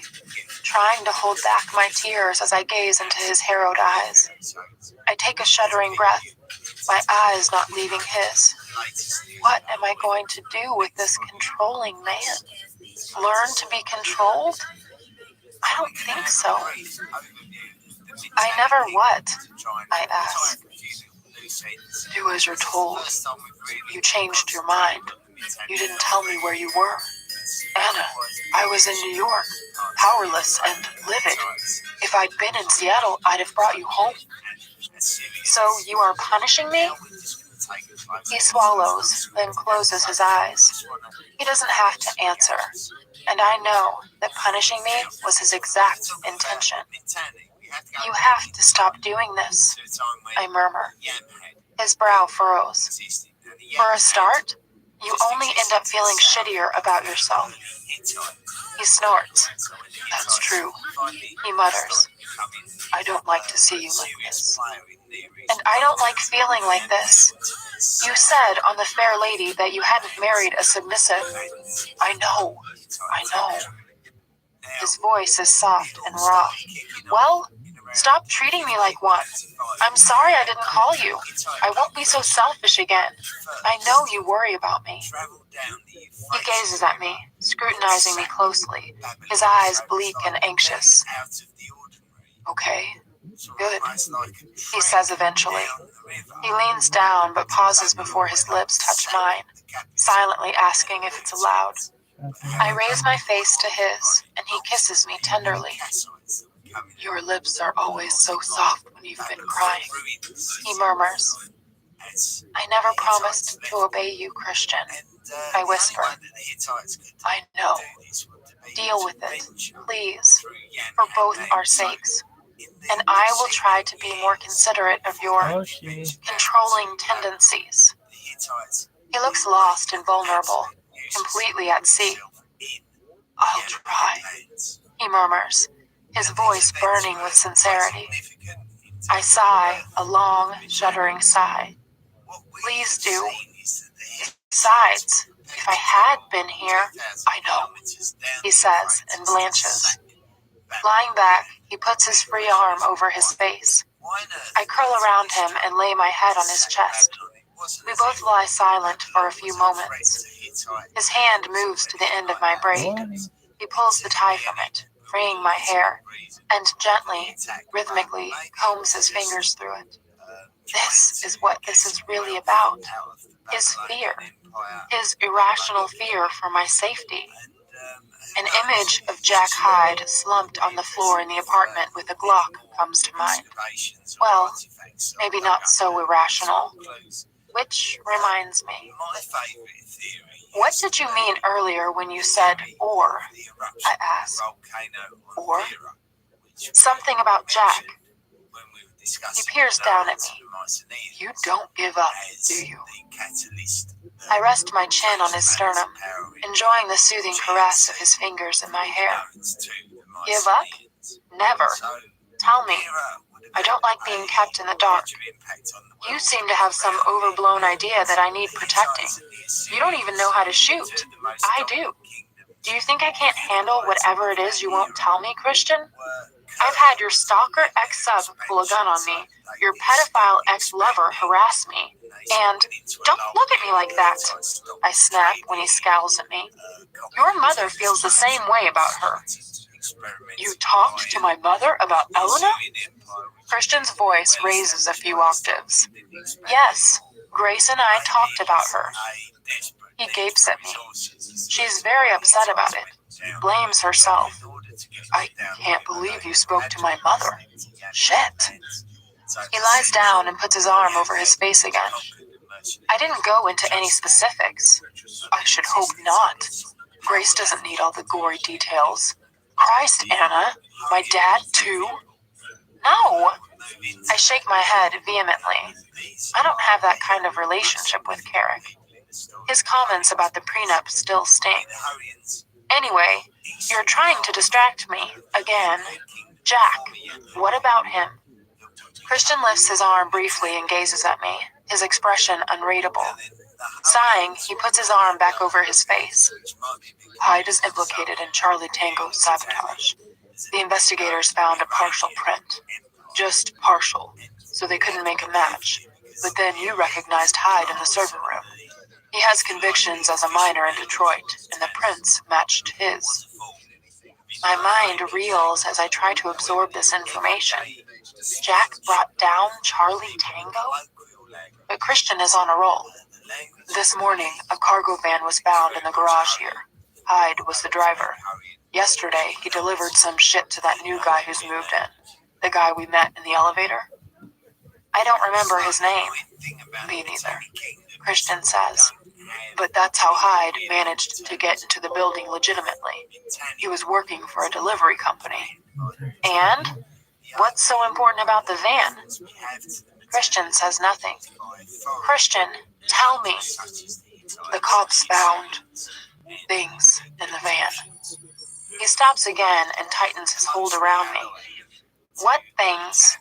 trying to hold back my tears as I gaze into his harrowed eyes. I take a shuddering breath, my eyes not leaving his. What am I going to do with this controlling man? Learn to be controlled? I don't think so. I never what? I ask. Do as you're told. You changed your mind. You didn't tell me where you were. Anna, I was in New York, powerless and livid. If I'd been in Seattle, I'd have brought you home. So you are punishing me? He swallows, then closes his eyes. He doesn't have to answer, and I know that punishing me was his exact intention. You have to stop doing this, I murmur. His brow furrows. For a start, you only end up feeling shittier about yourself. He snorts. That's true, he mutters. I don't like to see you like this. And I don't like feeling like this. You said on The Fair Lady that you hadn't married a submissive. I know. His voice is soft and raw. Well, stop treating me like one. I'm sorry I didn't call you. I won't be so selfish again. I know you worry about me. He gazes at me, scrutinizing me closely, his eyes bleak and anxious. Okay, good, he says eventually. He leans down but pauses before his lips touch mine, silently asking if it's allowed. I raise my face to his, and he kisses me tenderly. Your lips are always so soft when you've been crying, he murmurs. I never promised to obey you, Christian, I whisper. I know. Deal with it, please, for both our sakes. And I will try to be more considerate of your controlling tendencies. He looks lost and vulnerable, completely at sea. I'll try, he murmurs, his voice burning with sincerity. I sigh, a long, shuddering sigh. Please do. Besides, if I had been here, I know, he says and blanches. Lying back, he puts his free arm over his face. I curl around him and lay my head on his chest. We both lie silent for a few moments. His hand moves to the end of my braid. He pulls the tie from it, freeing my hair, and gently, rhythmically combs his fingers through it. This is what this is really about. His fear. His irrational fear for my safety. An image of Jack Hyde slumped on the floor in the apartment with a Glock comes to mind. Well, maybe not so irrational. Which reminds me. What did you mean earlier when you said or? I asked. Or? Something about Jack. He peers down at me. You don't give up, do you? I rest my chin on his sternum, enjoying the soothing caress of his fingers in my hair. Give up? Never. Tell me. I don't like being kept in the dark. You seem to have some overblown idea that I need protecting. You don't even know how to shoot. I do. Do you think I can't handle whatever it is you won't tell me, Christian? I've had your stalker ex-sub pull a gun on me, your pedophile ex-lover harass me, and don't look at me like that, I snap when he scowls at me. Your mother feels the same way about her. You talked to my mother about Elena? Christian's voice raises a few octaves. Yes, Grace and I talked about her. He gapes at me. She's very upset about it. Blames herself. I can't believe you spoke to my mother. Shit. He lies down and puts his arm over his face again. I didn't go into any specifics. I should hope not. Grace doesn't need all the gory details. Christ, Anna. My dad, too? No. I shake my head vehemently. I don't have that kind of relationship with Carrick. His comments about the prenup still sting. Anyway, you're trying to distract me, again. Jack, what about him? Christian lifts his arm briefly and gazes at me, his expression unreadable. Sighing, he puts his arm back over his face. Hyde is implicated in Charlie Tango's sabotage. The investigators found a partial print. Just partial, so they couldn't make a match. But then you recognized Hyde in the server room. He has convictions as a minor in Detroit, and the prints matched his. My mind reels as I try to absorb this information. Jack brought down Charlie Tango? But Christian is on a roll. This morning, a cargo van was found in the garage here. Hyde was the driver. Yesterday, he delivered some shit to that new guy who's moved in. The guy we met in the elevator. I don't remember his name. Me neither, Christian says. But that's how Hyde managed to get into the building legitimately. He was working for a delivery company. And? What's so important about the van? Christian says nothing. Christian, tell me. The cops found things in the van. He stops again and tightens his hold around me. What things?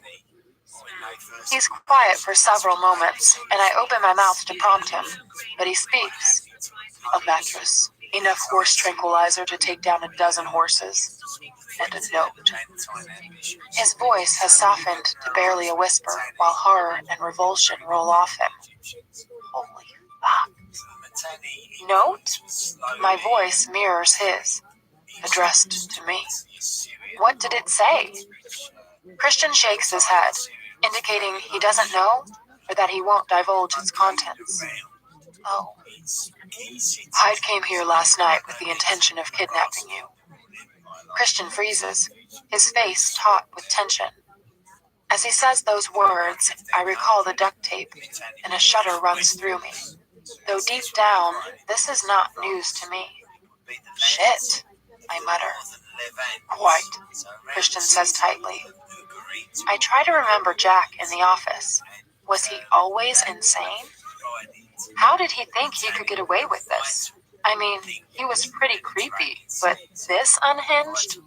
He's quiet for several moments, and I open my mouth to prompt him, but he speaks. A mattress, enough horse tranquilizer to take down a dozen horses, and a note. His voice has softened to barely a whisper, while horror and revulsion roll off him. Holy fuck. Note? My voice mirrors his, addressed to me. What did it say? Christian shakes his head, indicating he doesn't know or that he won't divulge its contents. Oh. Hyde came here last night with the intention of kidnapping you. Christian freezes, his face taut with tension. As he says those words, I recall the duct tape, and a shudder runs through me. Though deep down, this is not news to me. Shit, I mutter. Quite, Christian says tightly. I try to remember Jack in the office. Was he always insane? How did he think he could get away with this? I mean, he was pretty creepy, but this unhinged?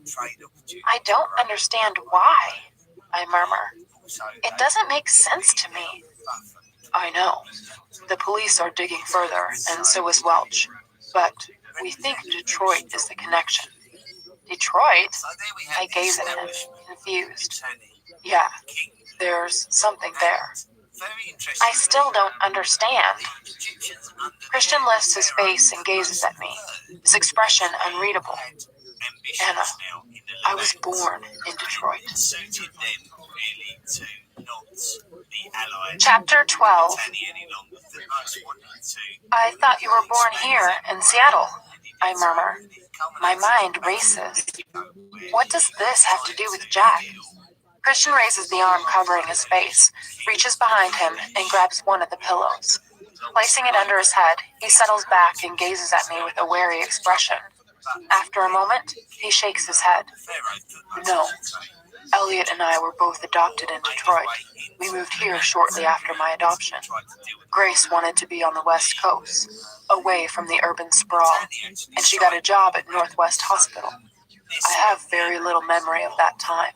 I don't understand why, I murmur. It doesn't make sense to me. I know. The police are digging further, and so is Welch. But we think Detroit is the connection. Detroit? I gaze at him, confused. Yeah, there's something there. I still don't understand. Christian lifts his face and gazes at me, his expression unreadable. Anna, I was born in Detroit. Chapter 12. I thought you were born here in Seattle, I murmur. My mind races. What does this have to do with Jack? Christian raises the arm covering his face, reaches behind him, and grabs one of the pillows. Placing it under his head, he settles back and gazes at me with a wary expression. After a moment, he shakes his head. No. Elliot and I were both adopted in Detroit. We moved here shortly after my adoption. Grace wanted to be on the West Coast, away from the urban sprawl, and she got a job at Northwest Hospital. I have very little memory of that time.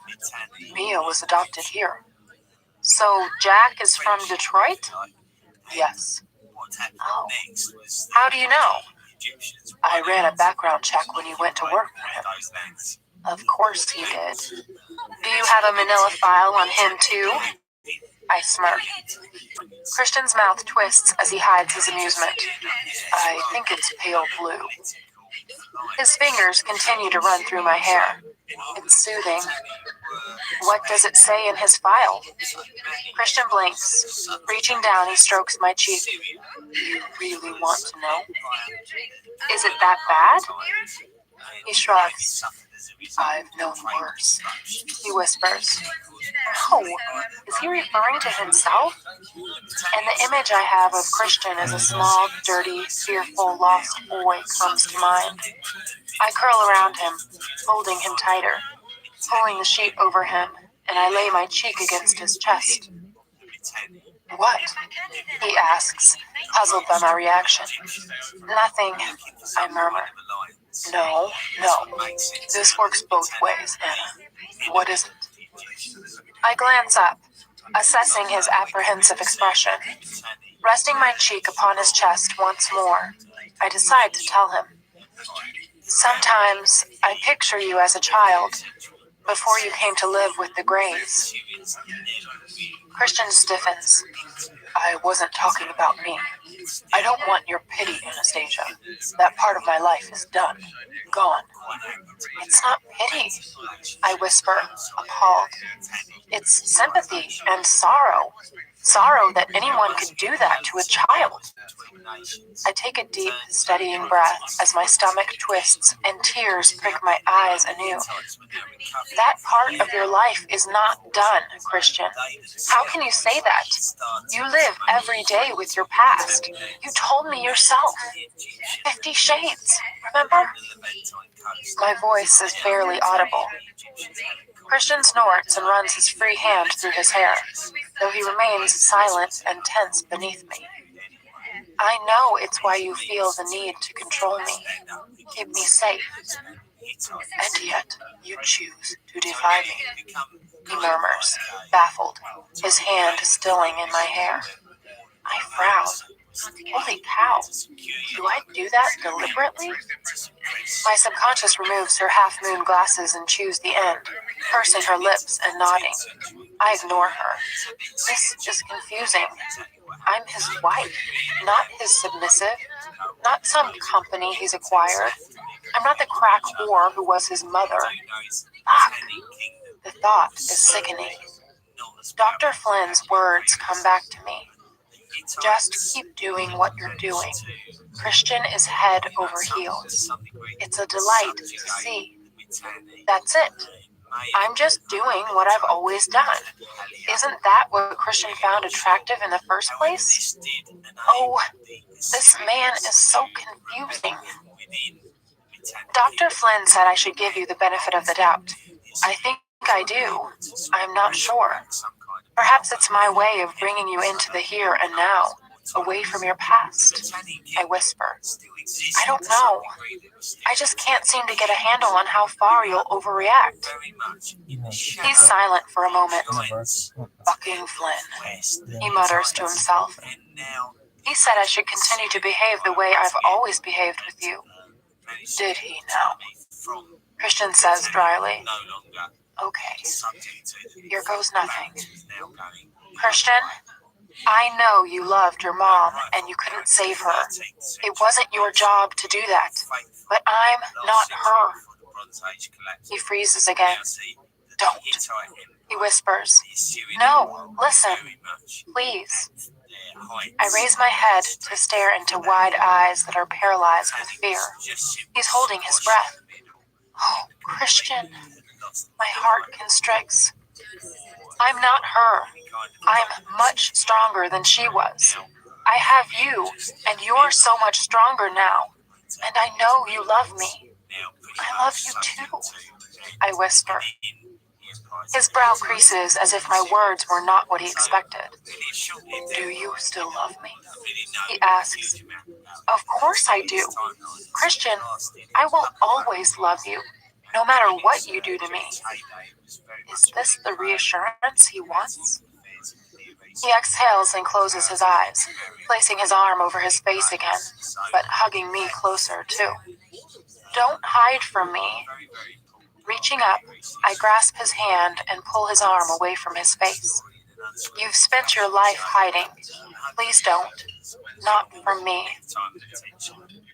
Mia was adopted here. So Jack is from Detroit? Yes. Oh. How do you know? I ran a background check when you went to work for him. Of course you did. Do you have a manila file on him too? I smirk. Christian's mouth twists as he hides his amusement. I think it's pale blue. His fingers continue to run through my hair. It's soothing. What does it say in his file? Christian blinks. Reaching down, he strokes my cheek. You really want to know? Is it that bad? He shrugs. I've known worse. He whispers. No. Is he referring to himself? And the image I have of Christian as a small, dirty, fearful, lost boy comes to mind. I curl around him, holding him tighter, pulling the sheet over him, and I lay my cheek against his chest. What? He asks, puzzled by my reaction. Nothing, I murmur. No. This works both ways, Anna. What is it? I glance up, assessing his apprehensive expression. Resting my cheek upon his chest once more, I decide to tell him. Sometimes I picture you as a child, before you came to live with the Greys. Christian stiffens. I wasn't talking about me. I don't want your pity, Anastasia. That part of my life is done. Gone. It's not pity, I whisper, appalled. It's sympathy and sorrow. Sorrow that anyone could do that to a child. I take a deep, steadying breath as my stomach twists and tears prick my eyes anew. That part of your life is not done, Christian. How can you say that? You live every day with your past. You told me yourself. 50 Shades, remember? My voice is barely audible. Christian snorts and runs his free hand through his hair, though he remains silent and tense beneath me. I know it's why you feel the need to control me, keep me safe. And yet, you choose to defy me, he murmurs, baffled, his hand stilling in my hair. I frown. Holy cow, do I do that deliberately? My subconscious removes her half-moon glasses and chews the end, pursing her lips and nodding. I ignore her. This is confusing. I'm his wife, not his submissive, not some company he's acquired. I'm not the crack whore who was his mother. Fuck. The thought is sickening. Dr. Flynn's words come back to me. Just keep doing what you're doing. Christian is head over heels. It's a delight to see. That's it. I'm just doing what I've always done. Isn't that what Christian found attractive in the first place? Oh, this man is so confusing. Dr. Flynn said I should give you the benefit of the doubt. I think I do. I'm not sure. Perhaps it's my way of bringing you into the here and now, away from your past, I whisper. I don't know. I just can't seem to get a handle on how far you'll overreact. He's silent for a moment. Fucking Flynn, he mutters to himself. He said I should continue to behave the way I've always behaved with you. Did he now? Christian says dryly. Okay. Here goes nothing. Christian, I know you loved your mom and you couldn't save her. It wasn't your job to do that. But I'm not her. He freezes again. Don't. He whispers. No, listen. Please. I raise my head to stare into wide eyes that are paralyzed with fear. He's holding his breath. Oh, Christian. My heart constricts. I'm not her. I'm much stronger than she was. I have you, and you're so much stronger now. And I know you love me. I love you too, I whisper. His brow creases as if my words were not what he expected. Do you still love me? He asks. Of course I do. Christian, I will always love you, no matter what you do to me. Is this the reassurance he wants? He exhales and closes his eyes, placing his arm over his face again, but hugging me closer too. Don't hide from me. Reaching up, I grasp his hand and pull his arm away from his face. You've spent your life hiding. Please don't. Not from me.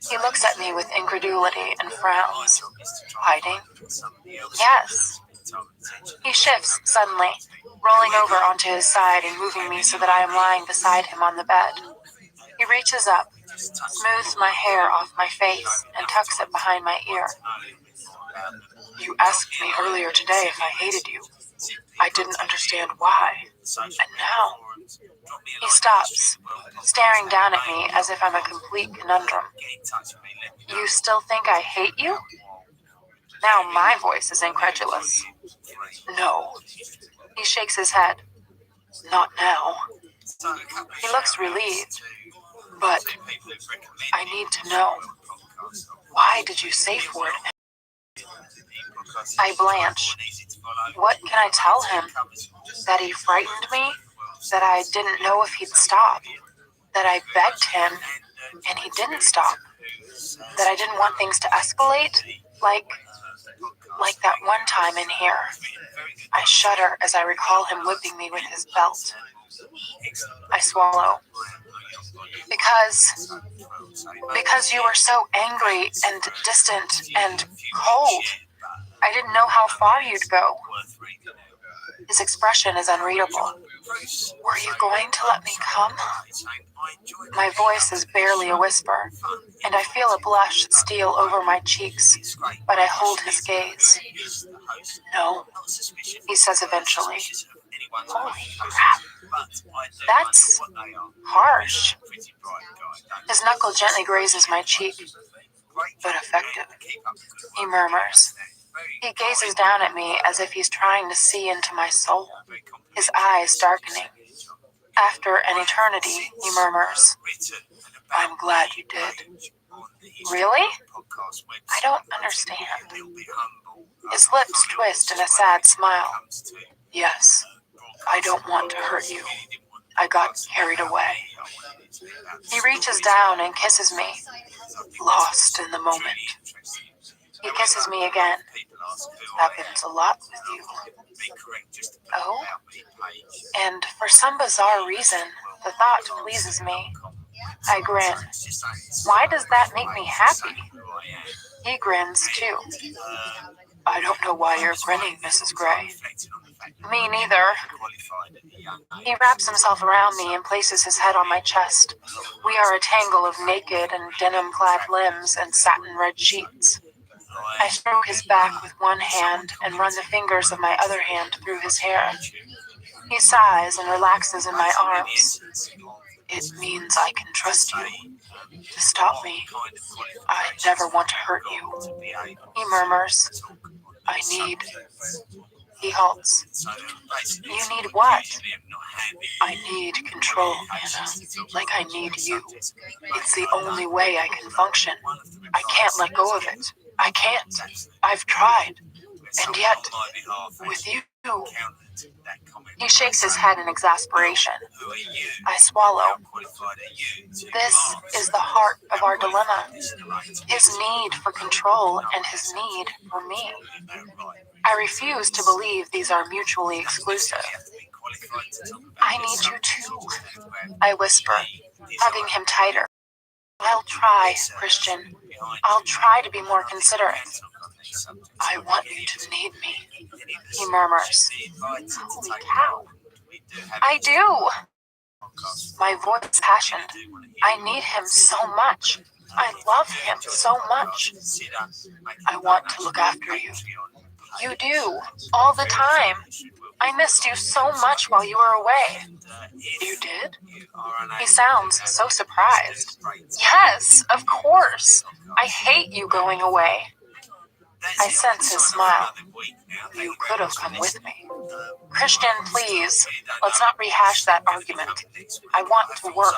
He looks at me with incredulity and frowns. Hiding? Yes. He shifts suddenly, rolling over onto his side and moving me so that I am lying beside him on the bed. He reaches up, smooths my hair off my face, and tucks it behind my ear. You asked me earlier today if I hated you. I didn't understand why. And now... He stops, staring down at me as if I'm a complete conundrum. You still think I hate you? Now my voice is incredulous. No. He shakes his head. Not now. He looks relieved. But I need to know. Why did you say for it? I blanch. What can I tell him? That he frightened me? That I didn't know if he'd stop? That I begged him and he didn't stop? That I didn't want things to escalate? Like that one time in here. I shudder as I recall him whipping me with his belt. I swallow. Because you were so angry and distant and cold. I didn't know how far you'd go. His expression is unreadable. Were you going to let me come? My voice is barely a whisper, and I feel a blush steal over my cheeks, but I hold his gaze. No, he says eventually. Holy crap. That's harsh. His knuckle gently grazes my cheek, but effective. He murmurs. He gazes down at me as if he's trying to see into my soul, his eyes darkening. After an eternity, he murmurs, I'm glad you did. Really? I don't understand. His lips twist in a sad smile. Yes, I don't want to hurt you. I got carried away. He reaches down and kisses me, lost in the moment. He kisses me again. Happens a lot with you. Oh? And for some bizarre reason, the thought pleases me. I grin. Why does that make me happy? He grins too. I don't know why you're grinning, Mrs. Gray. Me neither. He wraps himself around me and places his head on my chest. We are a tangle of naked and denim-clad limbs and satin-red sheets. I stroke his back with one hand and run the fingers of my other hand through his hair. He sighs and relaxes in my arms. It means I can trust you. To stop me. I never want to hurt you. He murmurs. I need... He halts. You need what? I need control, Anna. Like I need you. It's the only way I can function. I can't let go of it. I can't. I've tried. And yet, with you... He shakes his head in exasperation. I swallow. This is the heart of our dilemma. His need for control and his need for me. I refuse to believe these are mutually exclusive. I need you too, I whisper, hugging him tighter. I'll try, Christian. I'll try to be more considerate. I want you to need me, he murmurs. Holy cow. I do. My voice passionate. I need him so much. I love him so much. I want to look after you. You do, all the time. I missed you so much while you were away. You did? He sounds so surprised. Yes, of course. I hate you going away. I sense his smile. You could have come with me. Christian, please, let's not rehash that argument. I want to work.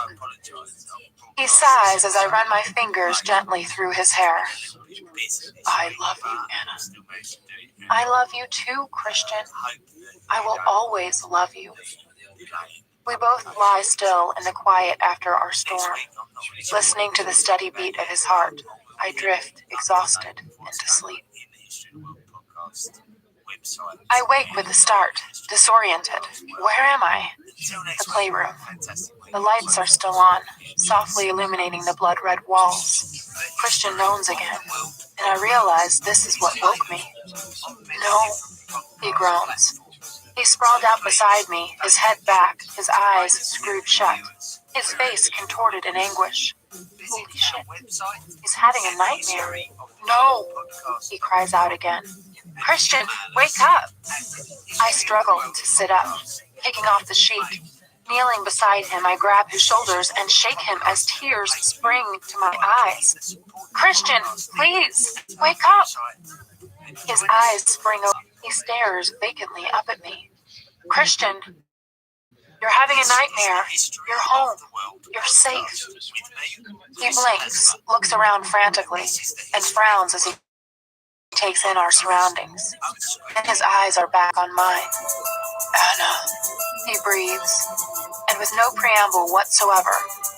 He sighs as I run my fingers gently through his hair. I love you, Anna. I love you too, Christian. I will always love you. We both lie still in the quiet after our storm. Listening to the steady beat of his heart, I drift, exhausted, into sleep. I wake with a start, disoriented. Where am I? The playroom. The lights are still on, softly illuminating the blood-red walls. Christian moans again, and I realize this is what woke me. No, he groans. He sprawled out beside me, his head back, his eyes screwed shut, his face contorted in anguish. Holy shit, he's having a nightmare. No, he cries out again. Christian, wake up! I struggle to sit up, picking off the sheet. Kneeling beside him, I grab his shoulders and shake him as tears spring to my eyes. Christian, please, wake up! His eyes spring open. He stares vacantly up at me. Christian, you're having a nightmare. You're home. You're safe. He blinks, looks around frantically, and frowns as he takes in our surroundings. And his eyes are back on mine. Anna, he breathes, and with no preamble whatsoever,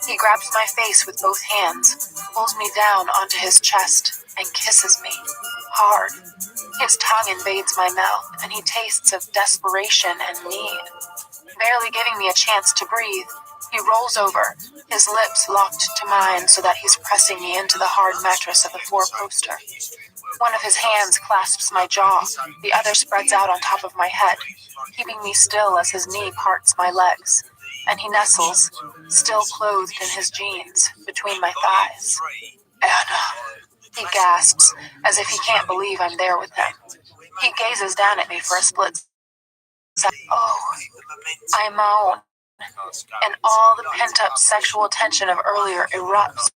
he grabs my face with both hands, pulls me down onto his chest, and kisses me. Hard. His tongue invades my mouth, and he tastes of desperation and need. Barely giving me a chance to breathe, he rolls over, his lips locked to mine so that he's pressing me into the hard mattress of the four-poster. One of his hands clasps my jaw, the other spreads out on top of my head, keeping me still as his knee parts my legs, and he nestles, still clothed in his jeans, between my thighs. Anna, he gasps, as if he can't believe I'm there with him. He gazes down at me for a split second. Oh, I moan, and all the pent-up sexual tension of earlier erupts,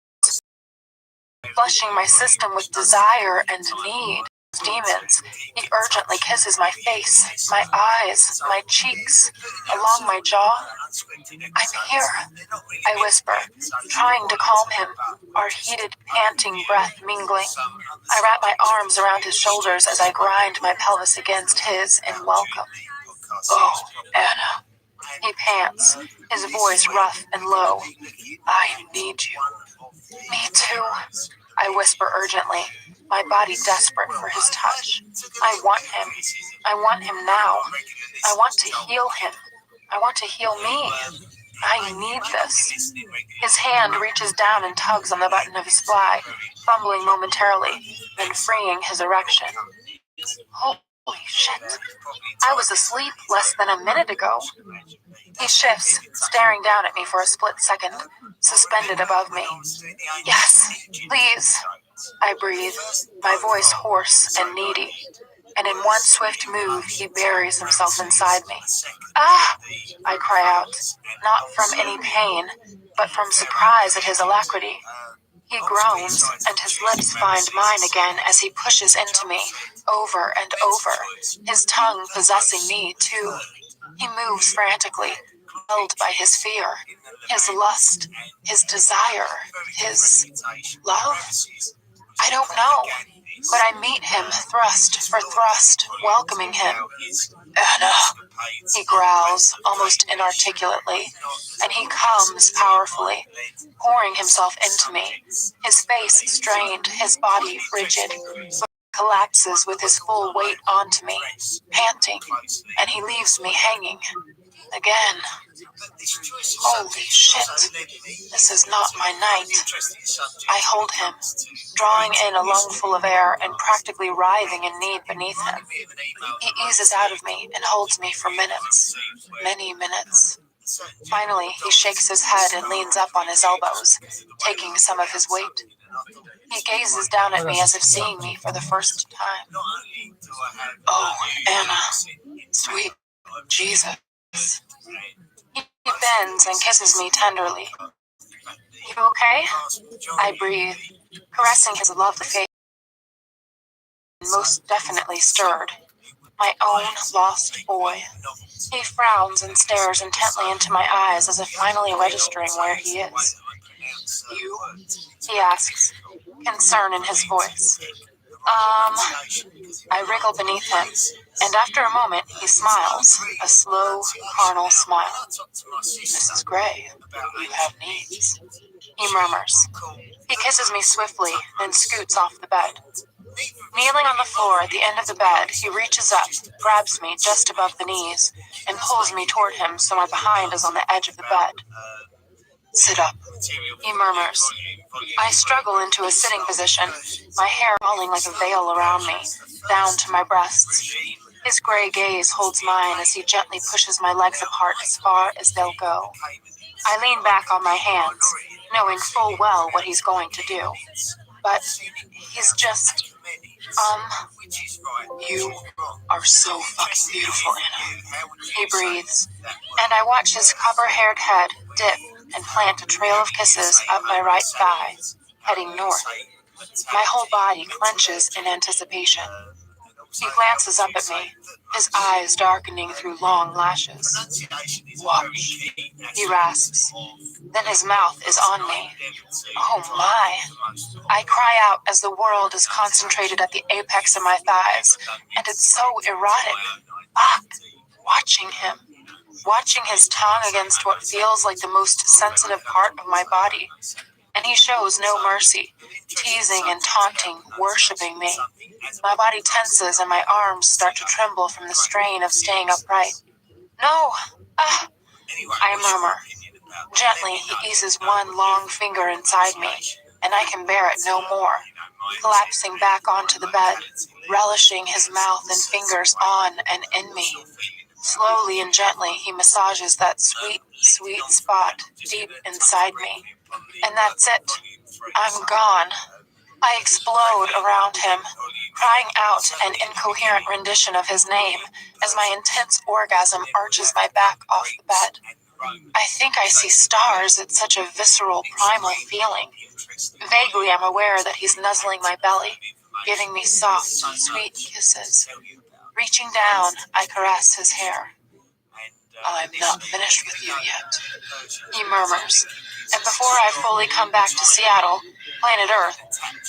flushing my system with desire and need. Demons, he urgently kisses my face, my eyes, my cheeks, along my jaw. I'm here, I whisper, trying to calm him, our heated, panting breath mingling. I wrap my arms around his shoulders as I grind my pelvis against his in welcome. Oh, Anna, he pants, his voice rough and low. I need you. Me too, I whisper urgently, my body desperate for his touch. I want him. I want him now. I want to heal him. I want to heal me. I need this. His hand reaches down and tugs on the button of his fly, fumbling momentarily, then freeing his erection. Holy shit. I was asleep less than a minute ago. He shifts, staring down at me for a split second, suspended above me. Yes, please, I breathe, my voice hoarse and needy. And in one swift move, he buries himself inside me. Ah! I cry out, not from any pain, but from surprise at his alacrity. He groans, and his lips find mine again as he pushes into me, over and over, his tongue possessing me, too. He moves frantically, held by his fear, his lust, his desire, his love? I don't know, but I meet him thrust for thrust, welcoming him. Anna, he growls, almost inarticulately, and he comes powerfully, pouring himself into me, his face strained, his body rigid, but collapses with his full weight onto me, panting, and he leaves me hanging. Again. Holy shit. This is not my night. I hold him, drawing in a lungful of air and practically writhing in need beneath him. He eases out of me and holds me for minutes. Many minutes. Finally, he shakes his head and leans up on his elbows, taking some of his weight. He gazes down at me as if seeing me for the first time. Oh, Anna. Sweet Jesus. He bends and kisses me tenderly. You okay? I breathe, caressing his lovely face. Most definitely stirred. My own lost boy. He frowns and stares intently into my eyes as if finally registering where he is. You? He asks, concern in his voice. I wriggle beneath him, and after a moment he smiles, a slow, carnal smile. Mrs. Gray, you have needs, he murmurs. He kisses me swiftly, then scoots off the bed. Kneeling on the floor at the end of the bed, he reaches up, grabs me just above the knees, and pulls me toward him so my behind is on the edge of the bed. Sit up, he murmurs. I struggle into a sitting position, my hair falling like a veil around me, down to my breasts. His gray gaze holds mine as he gently pushes my legs apart as far as they'll go. I lean back on my hands, knowing full well what he's going to do. But he's just, you are so fucking beautiful, Anna. He breathes, and I watch his copper-haired head dip and plant a trail of kisses up my right thigh, heading north. My whole body clenches in anticipation. He glances up at me, his eyes darkening through long lashes. Watch, he rasps. Then his mouth is on me. Oh my! I cry out as the world is concentrated at the apex of my thighs, and it's so erotic. Fuck! Watching his tongue against what feels like the most sensitive part of my body. And he shows no mercy, teasing and taunting, worshipping me. My body tenses and my arms start to tremble from the strain of staying upright. No! I murmur. Gently, he eases one long finger inside me, and I can bear it no more. Collapsing back onto the bed, relishing his mouth and fingers on and in me. Slowly and gently, he massages that sweet, sweet spot deep inside me. And that's it. I'm gone. I explode around him, crying out an incoherent rendition of his name as my intense orgasm arches my back off the bed. I think I see stars. It's such a visceral, primal feeling. Vaguely, I'm aware that he's nuzzling my belly, giving me soft, sweet kisses. Reaching down, I caress his hair. I'm not finished with you yet, he murmurs. And before I fully come back to Seattle, planet Earth,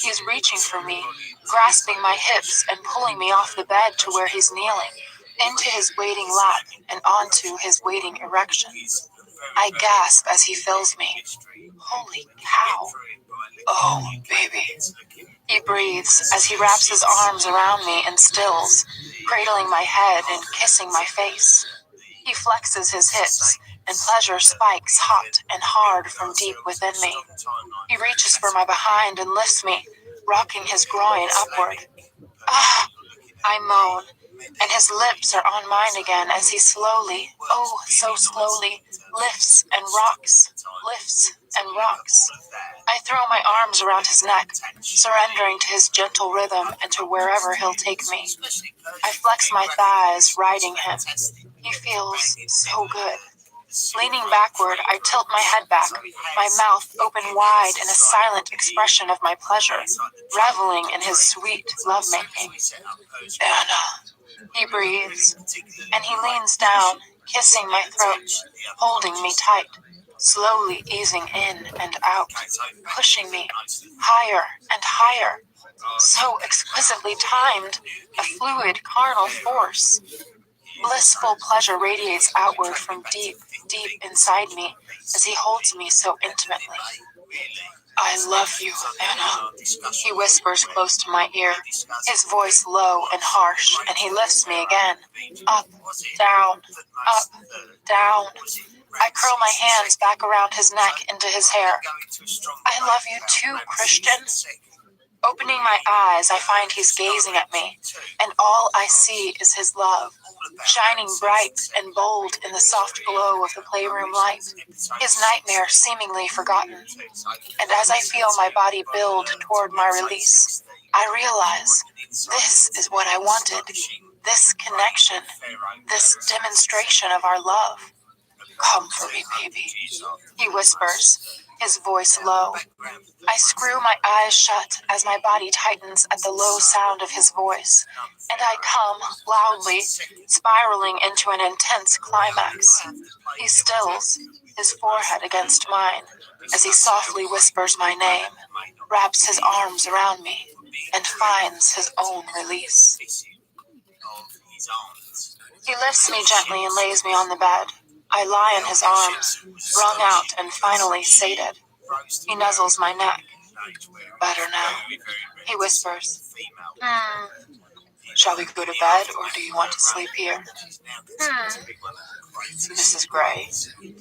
he's reaching for me, grasping my hips and pulling me off the bed to where he's kneeling, into his waiting lap and onto his waiting erection. I gasp as he fills me. Holy cow. Oh, baby. He breathes as he wraps his arms around me and stills, cradling my head and kissing my face. He flexes his hips, and pleasure spikes hot and hard from deep within me. He reaches for my behind and lifts me, rocking his groin upward. Ah! I moan, and his lips are on mine again as he slowly, oh so slowly, lifts and rocks. I throw my arms around his neck, surrendering to his gentle rhythm and to wherever he'll take me. I flex my thighs, riding him. He feels so good. Leaning backward, I tilt my head back, my mouth open wide in a silent expression of my pleasure, reveling in his sweet lovemaking. Anna, he breathes, and he leans down, kissing my throat, holding me tight, slowly easing in and out, pushing me higher and higher, so exquisitely timed, a fluid carnal force. Blissful pleasure radiates outward from deep, deep inside me as he holds me so intimately. I love you, Anna, he whispers close to my ear, his voice low and harsh, and he lifts me again. Up, down, up, down. I curl my hands back around his neck into his hair. I love you too, Christian. Opening my eyes, I find he's gazing at me, and all I see is his love, shining bright and bold in the soft glow of the playroom light, his nightmare seemingly forgotten. And as I feel my body build toward my release, I realize this is what I wanted, this connection, this demonstration of our love. Come for me, baby, he whispers, his voice low. I screw my eyes shut as my body tightens at the low sound of his voice, and I come loudly, spiraling into an intense climax. He stills, his forehead against mine, as he softly whispers my name, wraps his arms around me, and finds his own release. He lifts me gently and lays me on the bed. I lie in his arms, wrung out and finally sated. He nuzzles my neck, Better now, he whispers. Shall we go to bed, or do you want to sleep here? Mrs. Gray,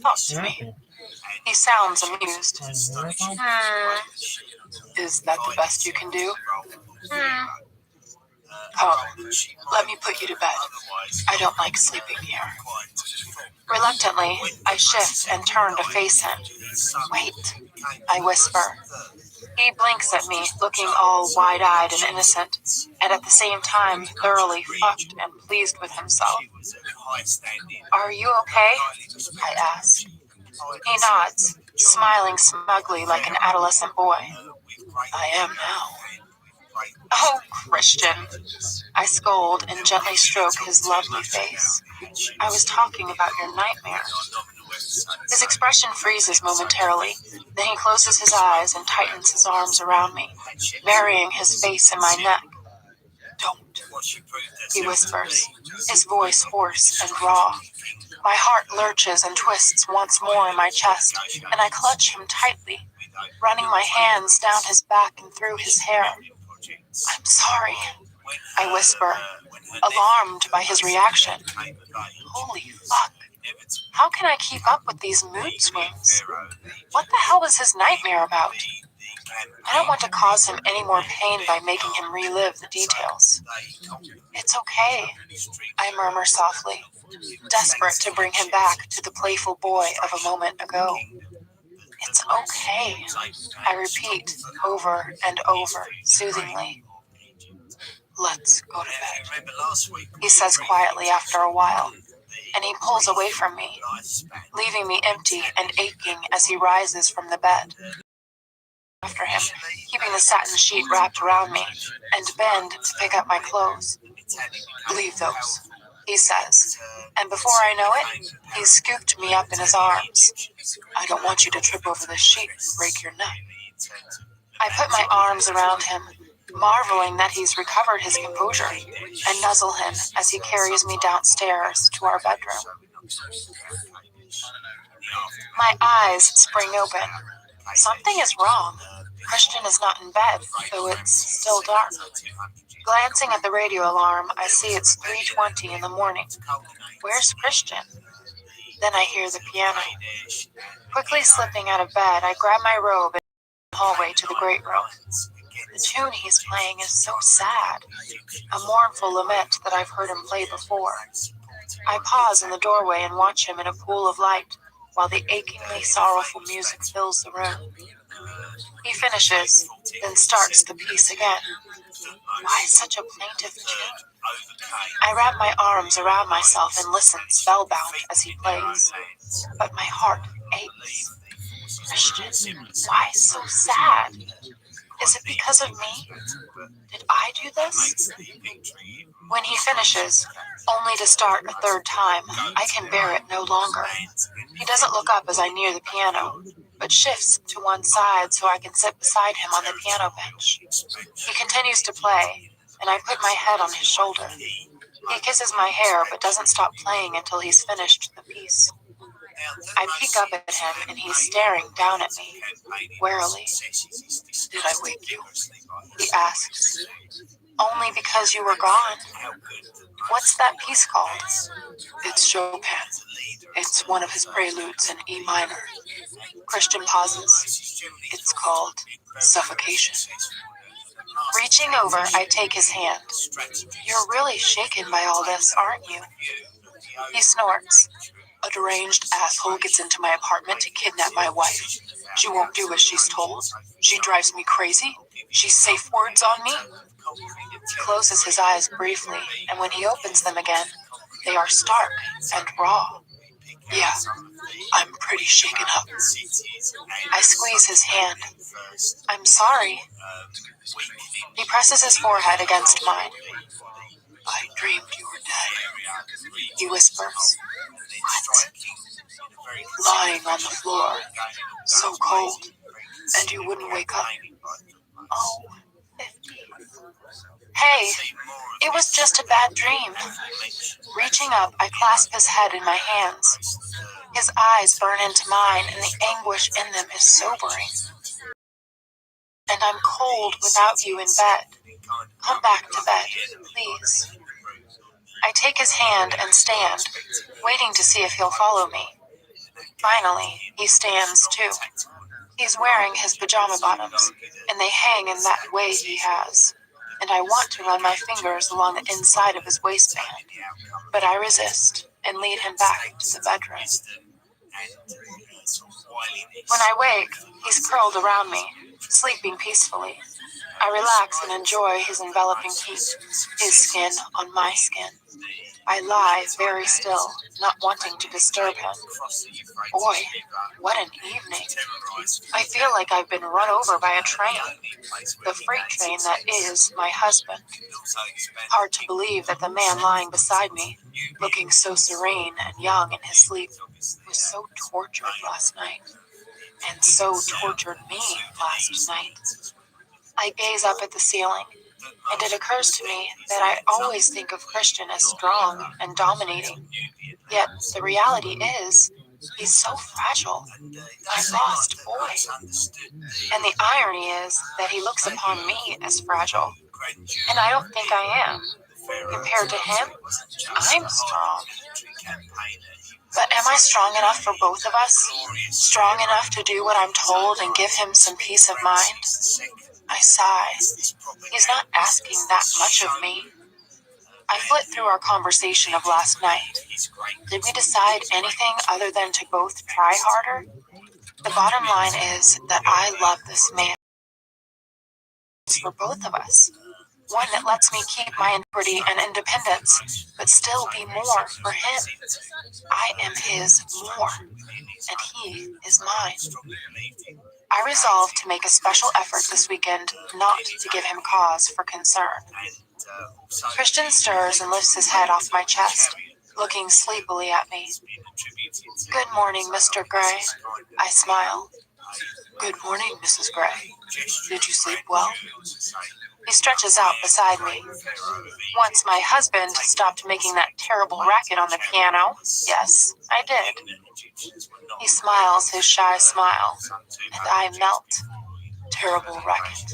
talk to me. He sounds amused. Is that the best you can do? Come, let me put you to bed. I don't like sleeping here. Reluctantly, I shift and turn to face him. Wait, I whisper. He blinks at me, looking all wide-eyed and innocent, and at the same time thoroughly fucked and pleased with himself. Are you okay? I ask. He nods, smiling smugly like an adolescent boy. I am now. Oh, Christian, I scold and gently stroke his lovely face. I was talking about your nightmare. His expression freezes momentarily, then he closes his eyes and tightens his arms around me, burying his face in my neck. Don't, he whispers, his voice hoarse and raw. My heart lurches and twists once more in my chest, and I clutch him tightly, running my hands down his back and through his hair. I'm sorry, I whisper, alarmed by his reaction. Holy fuck. How can I keep up with these mood swings? What the hell is his nightmare about? I don't want to cause him any more pain by making him relive the details. It's okay, I murmur softly, desperate to bring him back to the playful boy of a moment ago. It's okay, I repeat over and over, soothingly. Let's go to bed, he says quietly after a while, and he pulls away from me, leaving me empty and aching as he rises from the bed. After him, keeping the satin sheet wrapped around me, and bend to pick up my clothes. Leave those, he says, and before I know it, he's scooped me up in his arms. I don't want you to trip over the sheet and break your neck. I put my arms around him, marveling that he's recovered his composure, and nuzzle him as he carries me downstairs to our bedroom. My eyes spring open. Something is wrong. Christian is not in bed, though it's still dark. Glancing at the radio alarm, I see it's 3:20 in the morning. Where's Christian? Then I hear the piano. Quickly slipping out of bed, I grab my robe and the hallway to the great room. The tune he's playing is so sad, a mournful lament that I've heard him play before. I pause in the doorway and watch him in a pool of light, while the achingly sorrowful music fills the room. He finishes, then starts the piece again. Why such a plaintive tune? I wrap my arms around myself and listen spellbound as he plays, but my heart aches. Christian, why so sad? Is it because of me? Did I do this? When he finishes, only to start a third time, I can bear it no longer. He doesn't look up as I near the piano, but shifts to one side so I can sit beside him on the piano bench. He continues to play, and I put my head on his shoulder. He kisses my hair but doesn't stop playing until he's finished the piece. I peek up at him and he's staring down at me, warily. Did I wake you? He asks. Only because you were gone. What's that piece called? It's Chopin. It's one of his preludes in E minor. Christian pauses. It's called Suffocation. Reaching over, I take his hand. You're really shaken by all this, aren't you? He snorts. A deranged asshole gets into my apartment to kidnap my wife. She won't do as she's told. She drives me crazy. She safe words on me. He closes his eyes briefly, and when he opens them again, they are stark and raw. Yeah, I'm pretty shaken up. I squeeze his hand. I'm sorry. He presses his forehead against mine. I dreamed you were dead, he whispers. What? Lying on the floor, so cold, and you wouldn't wake up. Oh, 50. Hey, it was just a bad dream. Reaching up, I clasp his head in my hands. His eyes burn into mine, and the anguish in them is sobering. And I'm cold without you in bed. Come back to bed, please. I take his hand and stand, waiting to see if he'll follow me. Finally, he stands too. He's wearing his pajama bottoms, and they hang in that way he has. And I want to run my fingers along the inside of his waistband, but I resist and lead him back to the bedroom. When I wake, he's curled around me, sleeping peacefully. I relax and enjoy his enveloping heat, his skin on my skin. I lie very still, not wanting to disturb him. Boy, what an evening. I feel like I've been run over by a train. The freight train that is my husband. Hard to believe that the man lying beside me, looking so serene and young in his sleep, was so tortured last night. And so tortured me last night. I gaze up at the ceiling, and it occurs to me that I always think of Christian as strong and dominating. Yet the reality is, he's so fragile, my lost boy. And the irony is that he looks upon me as fragile, and I don't think I am. Compared to him, I'm strong. But am I strong enough for both of us? Strong enough to do what I'm told and give him some peace of mind? I sigh. He's not asking that much of me. I flit through our conversation of last night. Did we decide anything other than to both try harder? The bottom line is that I love this man for both of us. One that lets me keep my integrity and independence, but still be more for him. I am his more, and he is mine. I resolve to make a special effort this weekend not to give him cause for concern. Christian stirs and lifts his head off my chest, looking sleepily at me. Good morning, Mr. Gray. I smile. Good morning, Mrs. Gray. Did you sleep well? He stretches out beside me. Once my husband stopped making that terrible racket on the piano, yes, I did. He smiles his shy smile, and I melt. Terrible racket.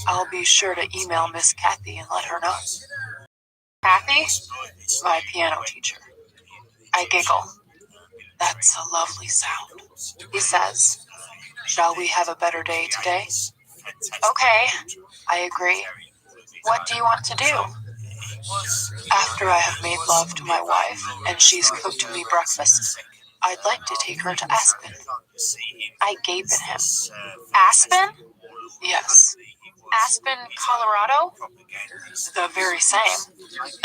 I'll be sure to email Miss Kathy and let her know. Kathy? My piano teacher. I giggle. That's a lovely sound. He says, shall we have a better day today? Okay, I agree. What do you want to do? After I have made love to my wife and she's cooked me breakfast, I'd like to take her to Aspen. I gape at him. Aspen? Yes. Aspen, Colorado? The very same,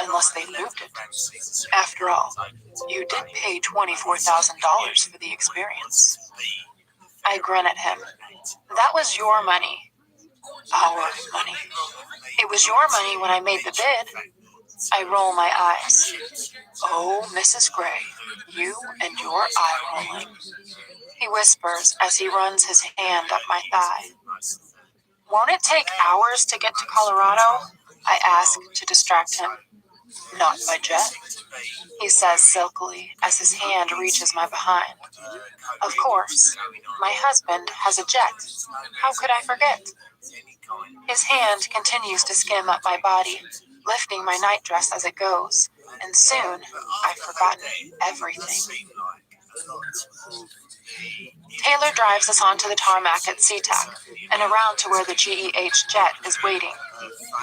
unless they moved it. After all, you did pay $24,000 for the experience. I grin at him. That was your money. Our money. It was your money when I made the bid. I roll my eyes. Oh, Mrs. Gray, you and your eye rolling. He whispers as he runs his hand up my thigh. Won't it take hours to get to Colorado? I ask to distract him. Not by jet, he says silkily as his hand reaches my behind. Of course, my husband has a jet. How could I forget? His hand continues to skim up my body, lifting my nightdress as it goes, and soon I've forgotten everything. Taylor drives us onto the tarmac at SeaTac and around to where the GEH jet is waiting.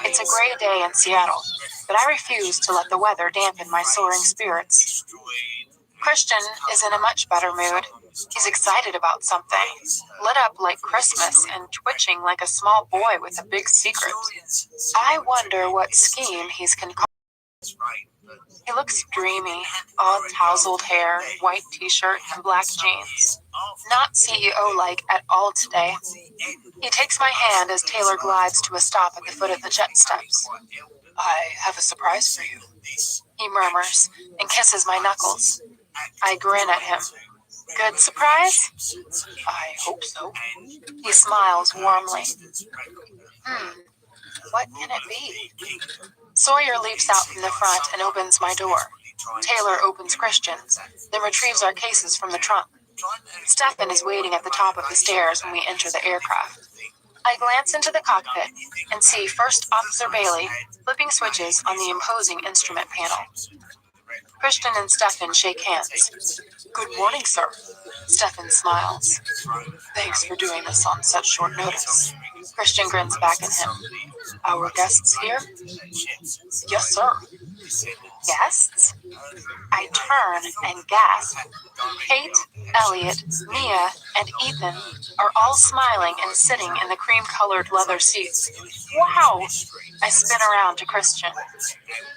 It's a gray day in Seattle, but I refuse to let the weather dampen my soaring spirits. Christian is in a much better mood. He's excited about something, lit up like Christmas and twitching like a small boy with a big secret. I wonder what scheme he's concocted. He looks dreamy, all tousled hair, white t-shirt, and black jeans. Not CEO-like at all today. He takes my hand as Taylor glides to a stop at the foot of the jet steps. I have a surprise for you, he murmurs and kisses my knuckles. I grin at him. Good surprise? I hope so. He smiles warmly. What can it be? Sawyer leaps out from the front and opens my door. Taylor opens Christian's, then retrieves our cases from the trunk. Stefan is waiting at the top of the stairs when we enter the aircraft. I glance into the cockpit and see First Officer Bailey flipping switches on the imposing instrument panel. Christian and Stefan shake hands. Good morning, sir. Stefan smiles. Thanks for doing this on such short notice. Christian grins back at him. Our guests here? Yes, sir. Guests? I turn and gasp. Kate, Elliot, Mia, and Ethan are all smiling and sitting in the cream-colored leather seats. Wow! I spin around to Christian.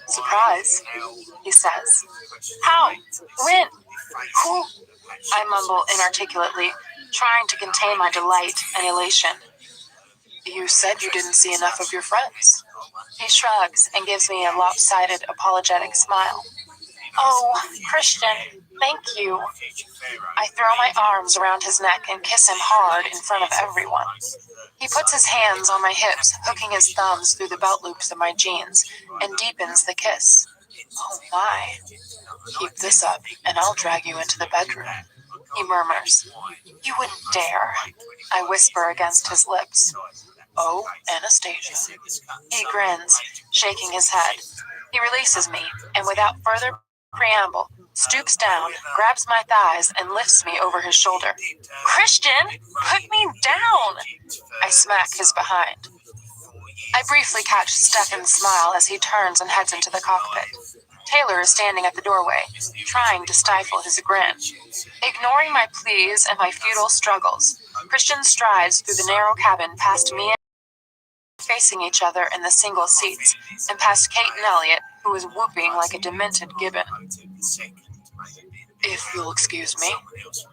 Surprise, he says. How? When? Who? I mumble inarticulately, trying to contain my delight and elation. You said you didn't see enough of your friends. He shrugs and gives me a lopsided, apologetic smile. Oh, Christian, thank you. I throw my arms around his neck and kiss him hard in front of everyone. He puts his hands on my hips, hooking his thumbs through the belt loops of my jeans, and deepens the kiss. Oh my. Keep this up, and I'll drag you into the bedroom, he murmurs. You wouldn't dare, I whisper against his lips. Oh, Anastasia. He grins, shaking his head. He releases me, and without further preamble, stoops down, grabs my thighs, and lifts me over his shoulder. Christian, put me down! I smack his behind. I briefly catch Stefan's smile as he turns and heads into the cockpit. Taylor is standing at the doorway, trying to stifle his grin. Ignoring my pleas and my futile struggles, Christian strides through the narrow cabin past me and facing each other in the single seats, and past Kate and Elliot, who is whooping like a demented gibbon. If you'll excuse me,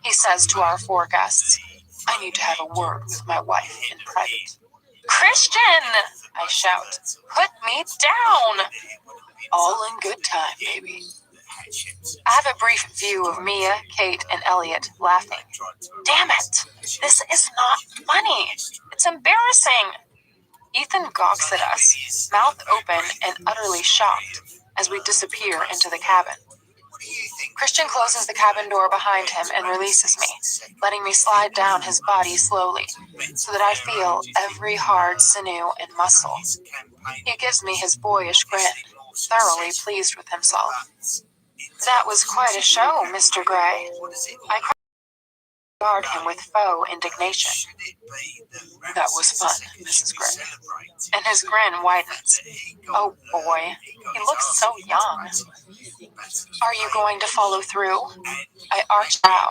he says to our four guests, I need to have a word with my wife in private. Christian! I shout. Put me down! All in good time, baby. I have a brief view of Mia, Kate, and Elliot laughing. Damn it! This is not funny! It's embarrassing! Ethan gawks at us, mouth open and utterly shocked, as we disappear into the cabin. Christian closes the cabin door behind him and releases me, letting me slide down his body slowly, so that I feel every hard sinew and muscle. He gives me his boyish grin, thoroughly pleased with himself. That was quite a show, Mr. Gray. I regard him with faux indignation. That was fun, Mrs. Gray. And his grin widens. Oh boy, he looks so young. Are you going to follow through? I arch brow,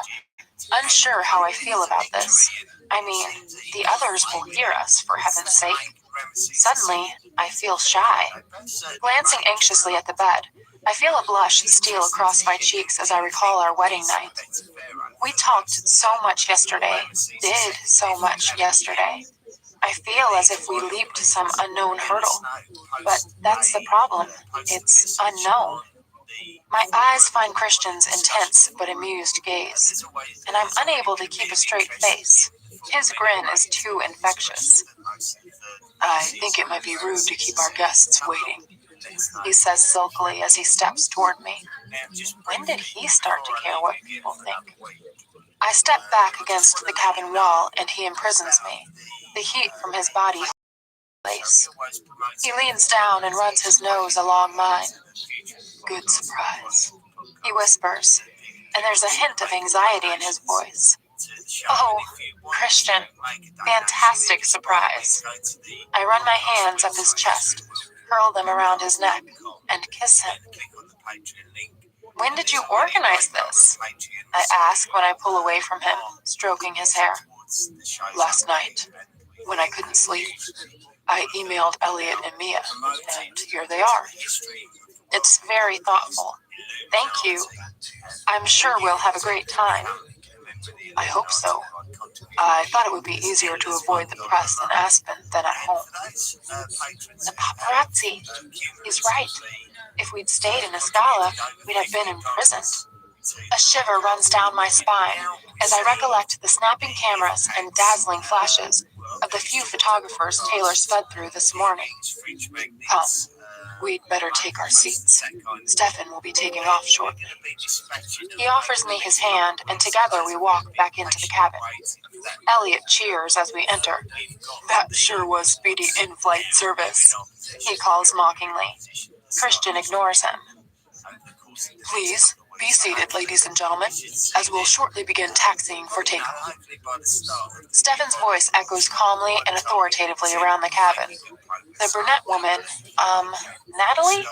unsure how I feel about this. I mean, the others will hear us, for heaven's sake. Suddenly, I feel shy. Glancing anxiously at the bed, I feel a blush steal across my cheeks as I recall our wedding night. We talked so much yesterday, did so much yesterday. I feel as if we leaped some unknown hurdle. But that's the problem. It's unknown. My eyes find Christian's intense but amused gaze, and I'm unable to keep a straight face. His grin is too infectious. I think it might be rude to keep our guests waiting, he says silkily as he steps toward me. When did he start to care what people think? I step back against the cabin wall and he imprisons me, the heat from his body place. He leans down and runs his nose along mine. Good surprise, he whispers, and there's a hint of anxiety in his voice. Oh, Christian, fantastic surprise. I run my hands up his chest, curl them around his neck, and kiss him. When did you organize this? I ask when I pull away from him, stroking his hair. Last night, when I couldn't sleep, I emailed Elliot and Mia, and here they are. It's very thoughtful. Thank you. I'm sure we'll have a great time. I hope so. I thought it would be easier to avoid the press in Aspen than at home. The paparazzi. He's right. If we'd stayed in Escala, we'd have been imprisoned. A shiver runs down my spine as I recollect the snapping cameras and dazzling flashes of the few photographers Taylor sped through this morning. Come, We'd better take our seats. Stefan will be taking off shortly. He offers me his hand, and together we walk back into the cabin. Elliot cheers as we enter. That sure was speedy in-flight service, he calls mockingly. Christian ignores him. Please, be seated, ladies and gentlemen, as we'll shortly begin taxiing for takeoff. Stefan's voice echoes calmly and authoritatively around the cabin. The brunette woman, Natalie,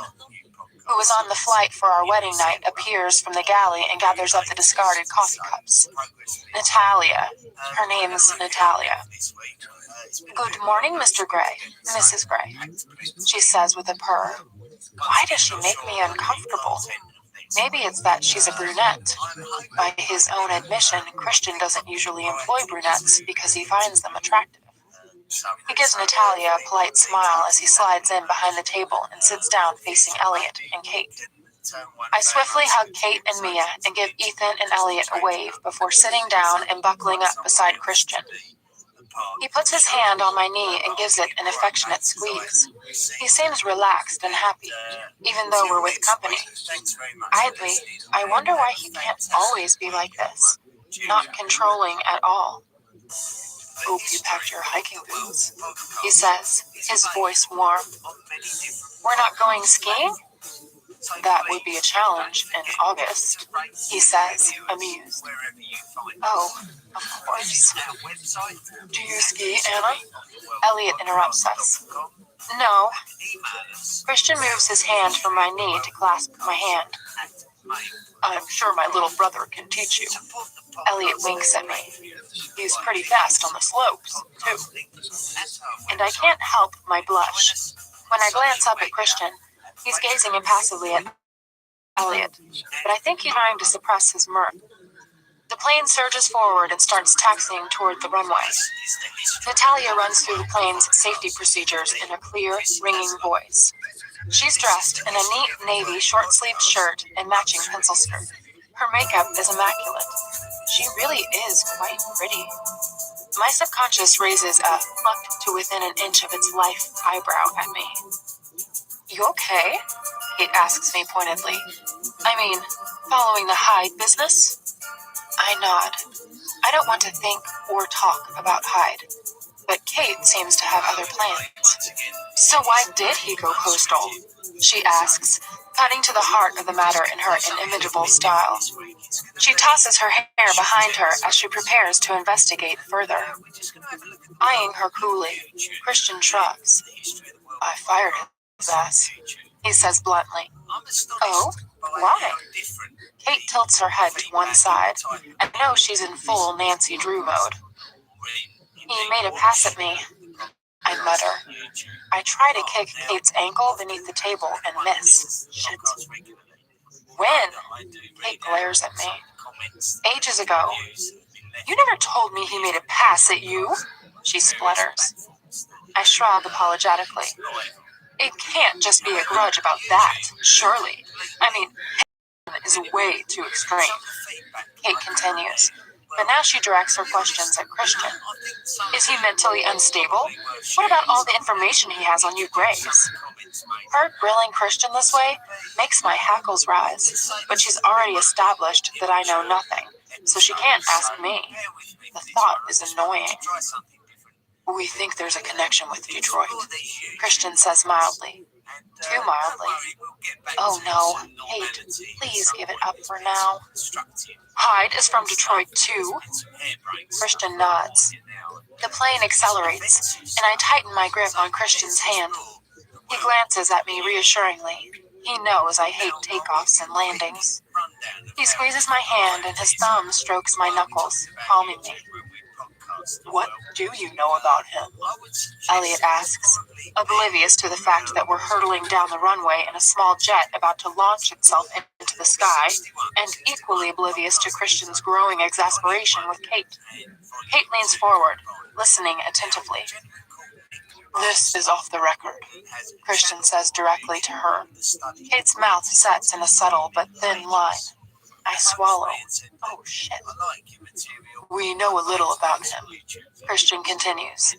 who was on the flight for our wedding night, appears from the galley and gathers up the discarded coffee cups. Natalia. Her name's Natalia. Good morning, Mr. Gray, Mrs. Gray, she says with a purr. Why does she make me uncomfortable? Maybe it's that she's a brunette. By his own admission, Christian doesn't usually employ brunettes because he finds them attractive. He gives Natalia a polite smile as he slides in behind the table and sits down facing Elliot and Kate. I swiftly hug Kate and Mia and give Ethan and Elliot a wave before sitting down and buckling up beside Christian. He puts his hand on my knee and gives it an affectionate squeeze. He seems relaxed and happy, even though we're with company. Idly, I wonder why he can't always be like this, not controlling at all. Hope you packed your hiking boots, he says, his voice warm. We're not going skiing? That would be a challenge in August, he says, amused. Oh, of course. Do you ski, Anna? Elliot interrupts us. No. Christian moves his hand from my knee to clasp my hand. I'm sure my little brother can teach you. Elliot winks at me. He's pretty fast on the slopes, too. And I can't help my blush. When I glance up at Christian, he's gazing impassively at Elliot, but I think he's trying to suppress his mirth. The plane surges forward and starts taxiing toward the runway. Natalia runs through the plane's safety procedures in a clear, ringing voice. She's dressed in a neat navy short-sleeved shirt and matching pencil skirt. Her makeup is immaculate. She really is quite pretty. My subconscious raises a plucked to within an inch of its life eyebrow at me. You okay? Kate asks me pointedly. I mean, following the Hyde business? I nod. I don't want to think or talk about Hyde, but Kate seems to have other plans. So why did he go postal? She asks, cutting to the heart of the matter in her inimitable style. She tosses her hair behind her as she prepares to investigate further. Eyeing her coolly, Christian shrugs. I fired his ass, he says bluntly. Oh? Why? Kate tilts her head to one side, and I know she's in full Nancy Drew mode. He made a pass at me, I mutter. I try to kick Kate's ankle beneath the table and miss. Shit. When? Kate glares at me. Ages ago. You never told me he made a pass at you, she splutters. I shrug apologetically. It can't just be a grudge about that, surely. I mean, is way too extreme. Kate continues, but now she directs her questions at Christian. Is he mentally unstable? What about all the information he has on you Grays? Her grilling Christian this way makes my hackles rise, but she's already established that I know nothing, so she can't ask me. The thought is annoying. We think there's a connection with Detroit, Christian says mildly. Too mildly. Oh no, Kate, please give it up for now. Hyde is from Detroit too? Christian nods. The plane accelerates, and I tighten my grip on Christian's hand. He glances at me reassuringly. He knows I hate takeoffs and landings. He squeezes my hand and his thumb strokes my knuckles, calming me. What do you know about him? Elliot asks, oblivious to the fact that we're hurtling down the runway in a small jet about to launch itself into the sky, and equally oblivious to Christian's growing exasperation with Kate. Kate leans forward, listening attentively. This is off the record, Christian says directly to her. Kate's mouth sets in a subtle but thin line. I swallow. Oh, shit. We know a little about him, Christian continues.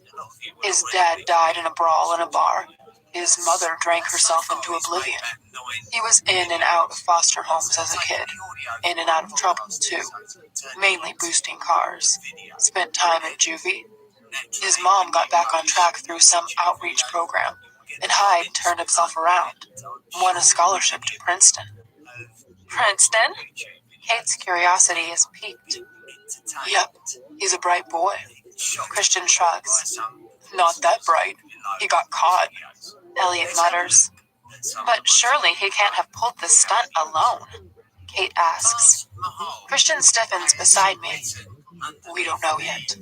His dad died in a brawl in a bar. His mother drank herself into oblivion. He was in and out of foster homes as a kid, in and out of trouble too, mainly boosting cars. Spent time in juvie. His mom got back on track through some outreach program, and Hyde turned himself around. Won a scholarship to Princeton. Princeton? Kate's curiosity is piqued. Yep, he's a bright boy. Christian shrugs. Not that bright. He got caught. Elliot mutters. But surely he can't have pulled this stunt alone, Kate asks. Christian stiffens beside me. We don't know yet.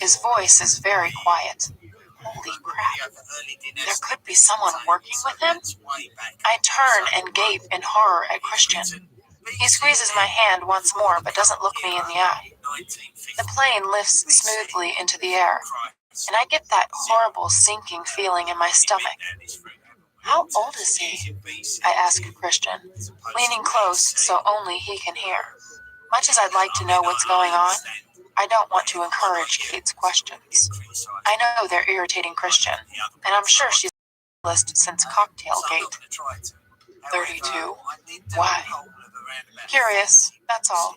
His voice is very quiet. Holy crap. There could be someone working with him? I turn and gape in horror at Christian. He squeezes my hand once more but doesn't look me in the eye. The plane lifts smoothly into the air, and I get that horrible sinking feeling in my stomach. How old is he? I ask Christian, leaning close so only he can hear. Much as I'd like to know what's going on, I don't want to encourage Kate's questions. I know they're irritating Christian, and I'm sure she's on the list since Cocktailgate. 32? Why? Curious, that's all.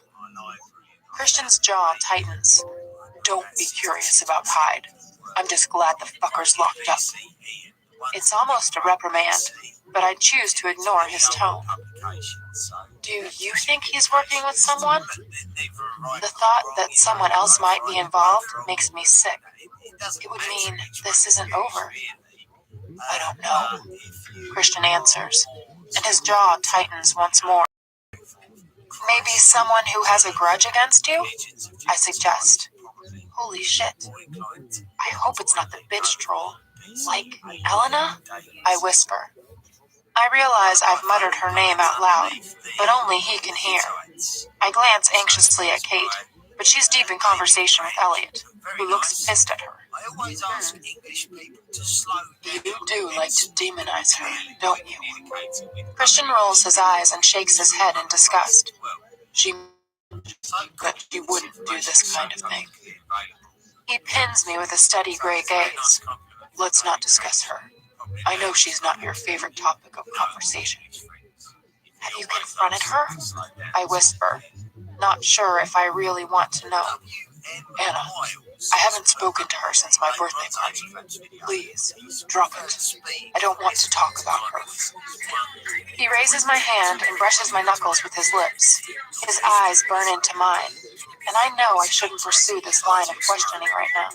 Christian's jaw tightens. Don't be curious about Hyde. I'm just glad the fucker's locked up. It's almost a reprimand, but I choose to ignore his tone. Do you think he's working with someone? The thought that someone else might be involved makes me sick. It would mean this isn't over. I don't know, Christian answers, and his jaw tightens once more. Maybe someone who has a grudge against you? I suggest. Holy shit. I hope it's not the bitch troll. Like Elena? I whisper. I realize I've muttered her name out loud, but only he can hear. I glance anxiously at Kate, but she's deep in conversation with Elliot, who looks pissed at her. You do like to demonize her, don't you? Christian rolls his eyes and shakes his head in disgust. She that she wouldn't do this kind of thing. He pins me with a steady gray gaze. Let's not discuss her. I know she's not your favorite topic of conversation. Have you confronted her? I whisper, not sure if I really want to know. Anna, I haven't spoken to her since my birthday party. Please, drop it. I don't want to talk about her. He raises my hand and brushes my knuckles with his lips. His eyes burn into mine, and I know I shouldn't pursue this line of questioning right now.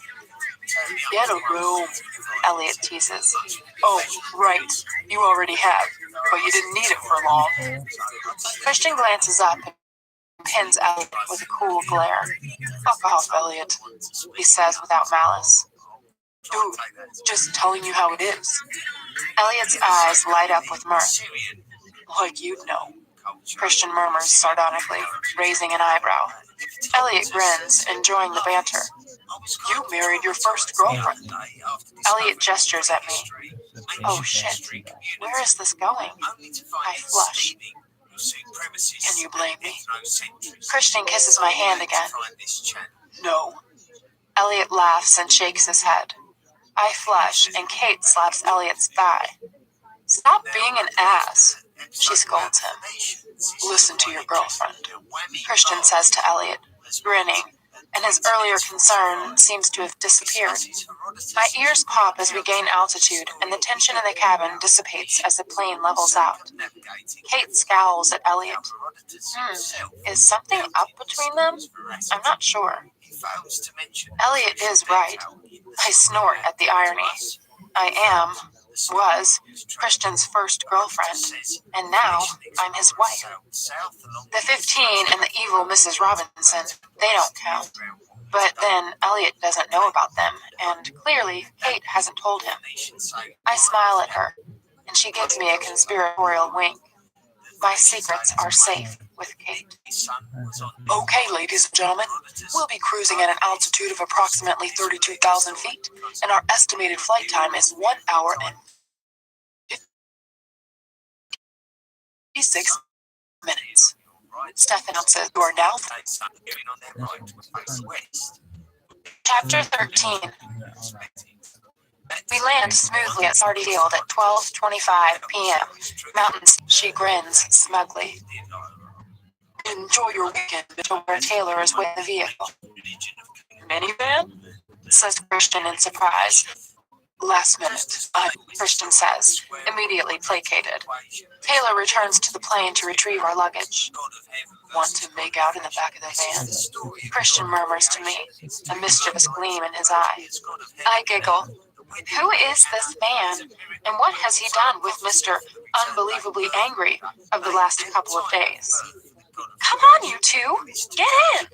Get a room, Elliot teases. Oh, right, you already have, but you didn't need it for long. Christian glances up and pins Elliot with a cool glare. Fuck off, Elliot, he says without malice. Dude, just telling you how it is. Elliot's eyes light up with mirth. Like you'd know, Christian murmurs sardonically, raising an eyebrow. Elliot grins, enjoying the banter. You married your first girlfriend. Elliot gestures at me. Oh shit, where is this going? I flush. Can you blame me? Christian kisses my hand again. No. Elliot laughs and shakes his head. I flush and Kate slaps Elliot's thigh. Stop being an ass, she scolds him. Listen to your girlfriend, Christian says to Elliot, grinning, and his earlier concern seems to have disappeared. My ears pop as we gain altitude, and the tension in the cabin dissipates as the plane levels out. Kate scowls at Elliot. Is something up between them? I'm not sure. Elliot is right. I snort at the irony. I was Christian's first girlfriend, and now I'm his wife. The 15 and the evil Mrs. Robinson, they don't count. But then Elliot doesn't know about them, and clearly Kate hasn't told him. I smile at her, and she gives me a conspiratorial wink. My secrets are safe with Kate. Okay, ladies and gentlemen, we'll be cruising at an altitude of approximately 32,000 feet, and our estimated flight time is 1 hour and 56 minutes. Stefan says you are now. Chapter 13. We land smoothly at Sardi Field at 12:25 p.m. Mountains, she grins smugly. Enjoy your weekend until where Taylor is with the vehicle. Minivan? Says Christian in surprise. Last minute, Christian says, immediately placated. Taylor returns to the plane to retrieve our luggage. Want to make out in the back of the van? Christian murmurs to me, a mischievous gleam in his eye. I giggle. Who is this man, and what has he done with Mr. Unbelievably Angry of the last couple of days? Come on, you two! Get in!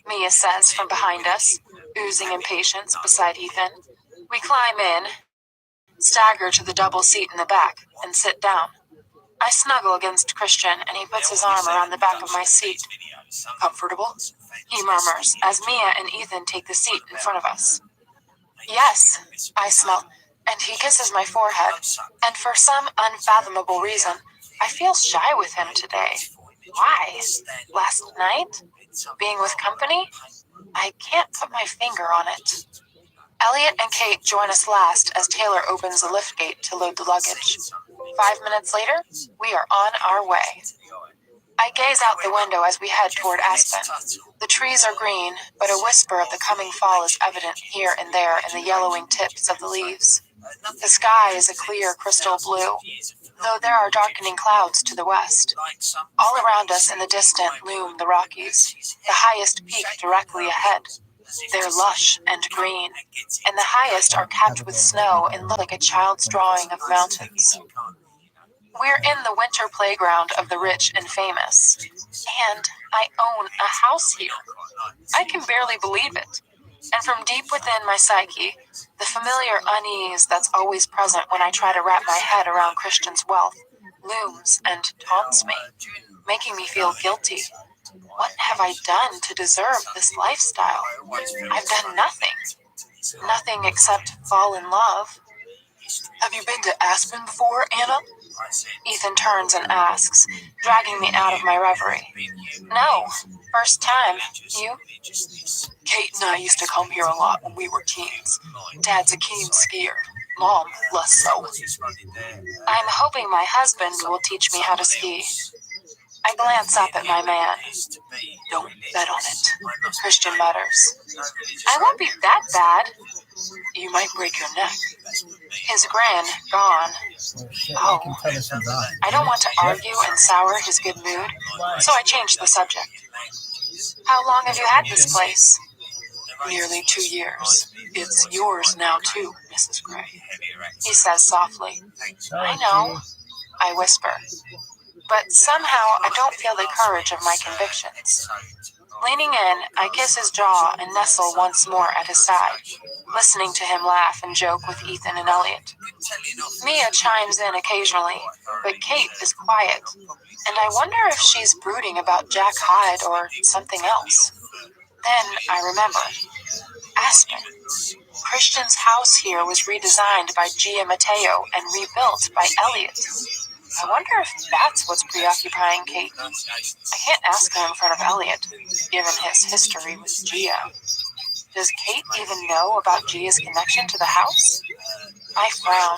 Mia says from behind us, oozing impatience beside Ethan. We climb in, stagger to the double seat in the back, and sit down. I snuggle against Christian, and he puts his arm around the back of my seat. Comfortable? He murmurs, as Mia and Ethan take the seat in front of us. Yes, I smell, and he kisses my forehead, and for some unfathomable reason, I feel shy with him today. Why? Last night? Being with company? I can't put my finger on it. Elliot and Kate join us last as Taylor opens the liftgate to load the luggage. 5 minutes later, we are on our way. I gaze out the window as we head toward Aspen. The trees are green, but a whisper of the coming fall is evident here and there in the yellowing tips of the leaves. The sky is a clear crystal blue, though there are darkening clouds to the west. All around us in the distance loom the Rockies, the highest peak directly ahead. They're lush and green, and the highest are capped with snow and look like a child's drawing of mountains. We're in the winter playground of the rich and famous, and I own a house here. I can barely believe it. And from deep within my psyche, the familiar unease that's always present when I try to wrap my head around Christian's wealth looms and taunts me, making me feel guilty. What have I done to deserve this lifestyle? I've done nothing. Nothing except fall in love. Have you been to Aspen before, Anna? Ethan turns and asks, dragging me out of my reverie. No, first time. You? Kate and I used to come here a lot when we were teens. Dad's a keen skier. Mom, less so. I'm hoping my husband will teach me how to ski. I glance up at my man. Don't bet on it, Christian mutters. I won't be that bad. You might break your neck. His grin gone. Oh, I don't want to argue and sour his good mood, so I changed the subject. How long have you had this place? Nearly 2 years. It's yours now too, Mrs. Gray. He says softly. I know, I whisper. But somehow I don't feel the courage of my convictions. Leaning in, I kiss his jaw and nestle once more at his side, listening to him laugh and joke with Ethan and Elliot. Mia chimes in occasionally, but Kate is quiet, and I wonder if she's brooding about Jack Hyde or something else. Then I remember. Aspen. Christian's house here was redesigned by Gia Mateo and rebuilt by Elliot. I wonder if that's what's preoccupying Kate. I can't ask her in front of Elliot, given his history with Gia. Does Kate even know about Gia's connection to the house? I frown,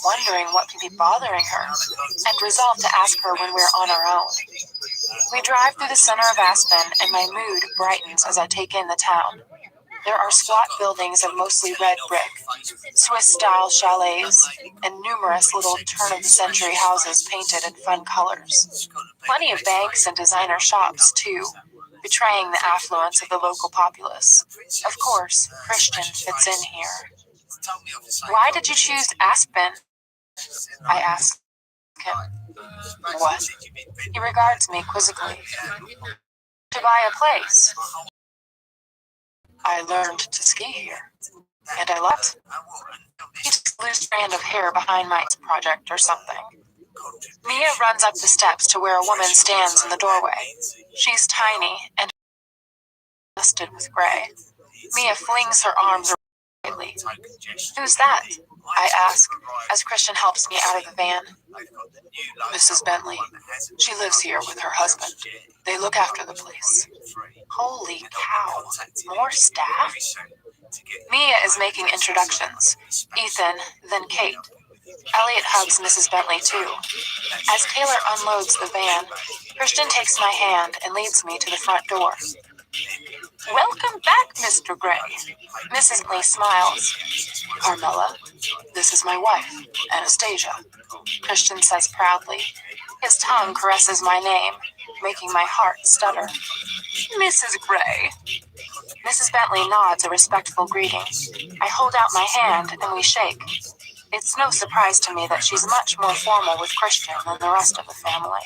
wondering what can be bothering her, and resolve to ask her when we're on our own. We drive through the center of Aspen, and my mood brightens as I take in the town. There are squat buildings of mostly red brick, Swiss-style chalets, and numerous little turn-of-the-century houses painted in fun colors. Plenty of banks and designer shops, too, betraying the affluence of the local populace. Of course, Christian fits in here. Why did you choose Aspen? I ask him. What? He regards me quizzically. To buy a place. I learned to ski here, and I love it. He took a loose strand of hair behind my project or something. Mia runs up the steps to where a woman stands in the doorway. She's tiny and dusted with gray. Mia flings her arms around me. Who's that? I ask, as Christian helps me out of the van. Mrs. Bentley. She lives here with her husband. They look after the place. Holy cow. More staff? Mia is making introductions. Ethan, then Kate. Elliot hugs Mrs. Bentley too. As Taylor unloads the van, Christian takes my hand and leads me to the front door. Welcome back, Mr. Gray. Mrs. Bentley smiles. Carmela, this is my wife, Anastasia, Christian says proudly. His tongue caresses my name, making my heart stutter. Mrs. Gray. Mrs. Bentley nods a respectful greeting. I hold out my hand and we shake. It's no surprise to me that she's much more formal with Christian than the rest of the family.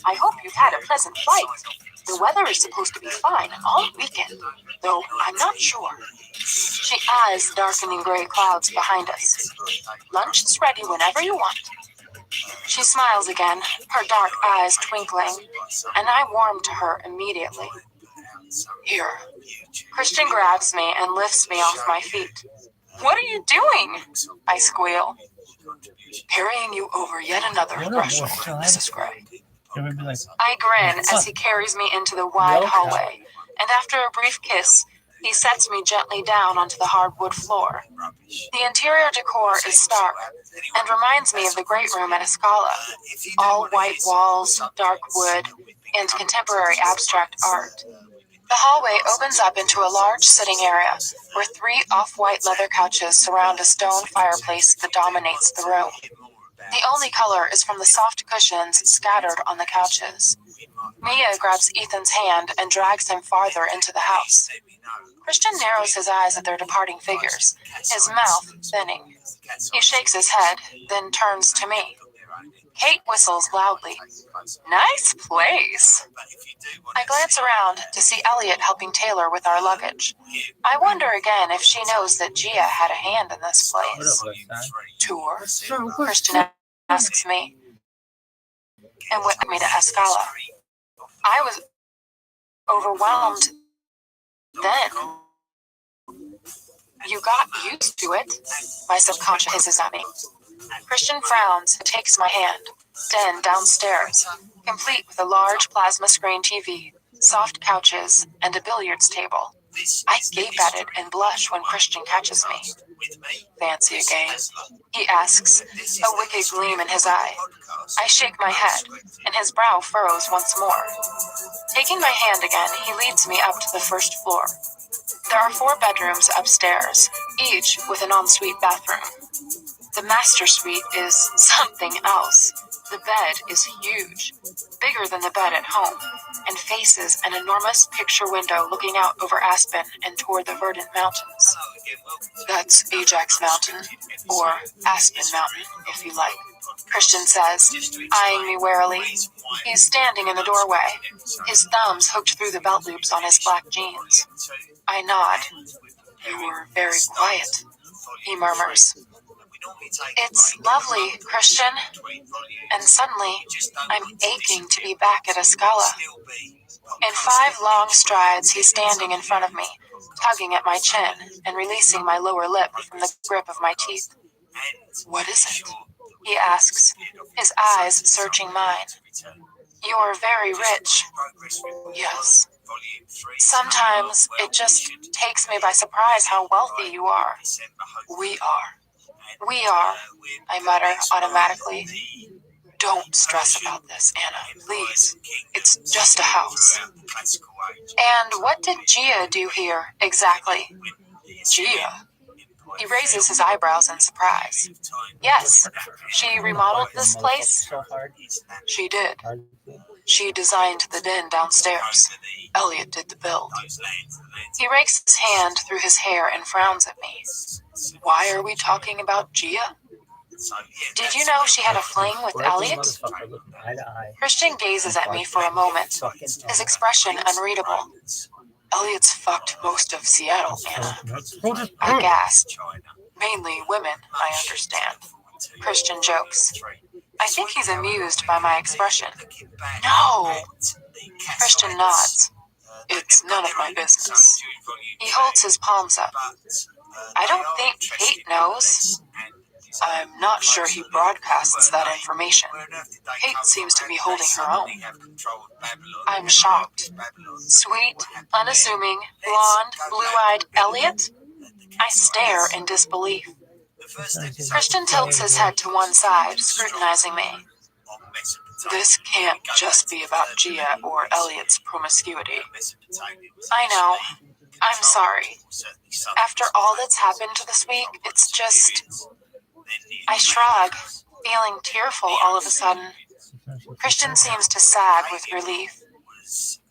I hope you've had a pleasant flight. The weather is supposed to be fine all weekend, though I'm not sure. She eyes darkening gray clouds behind us. Lunch is ready whenever you want. She smiles again, her dark eyes twinkling, and I warm to her immediately. Here. Christian grabs me and lifts me off my feet. What are you doing? I squeal. Carrying you over yet another threshold, Mrs. Gray. It would be like, I grin as he carries me into the wide hallway, and after a brief kiss, he sets me gently down onto the hardwood floor. The interior decor is stark and reminds me of the great room at Escala. All white walls, dark wood, and contemporary abstract art. The hallway opens up into a large sitting area where 3 off-white leather couches surround a stone fireplace that dominates the room. The only color is from the soft cushions scattered on the couches. Mia grabs Ethan's hand and drags him farther into the house. Christian narrows his eyes at their departing figures, his mouth thinning. He shakes his head, then turns to me. Kate whistles loudly. Nice place. I glance around to see Elliot helping Taylor with our luggage. I wonder again if she knows that Gia had a hand in this place. Tour? Christian asks me. And went me to Escala. I was overwhelmed then. You got used to it. My subconscious hisses at me. Christian frowns and takes my hand. Then downstairs, complete with a large plasma screen TV, soft couches, and a billiards table. I gape at it and blush when Christian catches me. Fancy a game? He asks, a wicked gleam in his eye. I shake my head, and his brow furrows once more. Taking my hand again, he leads me up to the first floor. There are 4 bedrooms upstairs, each with an ensuite bathroom. The master suite is something else. The bed is huge, bigger than the bed at home, and faces an enormous picture window looking out over Aspen and toward the verdant mountains. That's Ajax Mountain, or Aspen Mountain, if you like, Christian says, eyeing me warily. He's standing in the doorway, his thumbs hooked through the belt loops on his black jeans. I nod. You're very quiet, he murmurs. It's lovely, Christian. And suddenly, I'm aching to be back at Escala. In 5 long strides, he's standing in front of me, tugging at my chin and releasing my lower lip from the grip of my teeth. What is it? He asks, his eyes searching mine. You're very rich. Yes. Sometimes it just takes me by surprise how wealthy you are. We are, I mutter automatically. Don't stress about this, Anna, please. It's just a house. And what did Gia do here, exactly? Gia? He raises his eyebrows in surprise. Yes, she remodeled this place? She did. She designed the den downstairs. Elliot did the build. He rakes his hand through his hair and frowns at me. Why are we talking about Gia? Did you know she had a fling with Elliot? Christian gazes at me for a moment, his expression unreadable. Elliot's fucked most of Seattle, Anna. I gasp. Mainly women, I understand. Christian jokes. I think he's amused by my expression. No! Christian nods. It's none of my business. He holds his palms up. I don't think Kate knows. I'm not sure he broadcasts that information. Kate seems to be holding her own. I'm shocked. Sweet, unassuming, blonde, blue-eyed Elliot? I stare in disbelief. Christian tilts his head to one side, scrutinizing me. This can't just be about Gia or Elliot's promiscuity. I know. I'm sorry. After all that's happened this week, it's just... I shrug, feeling tearful all of a sudden. Christian seems to sag with relief.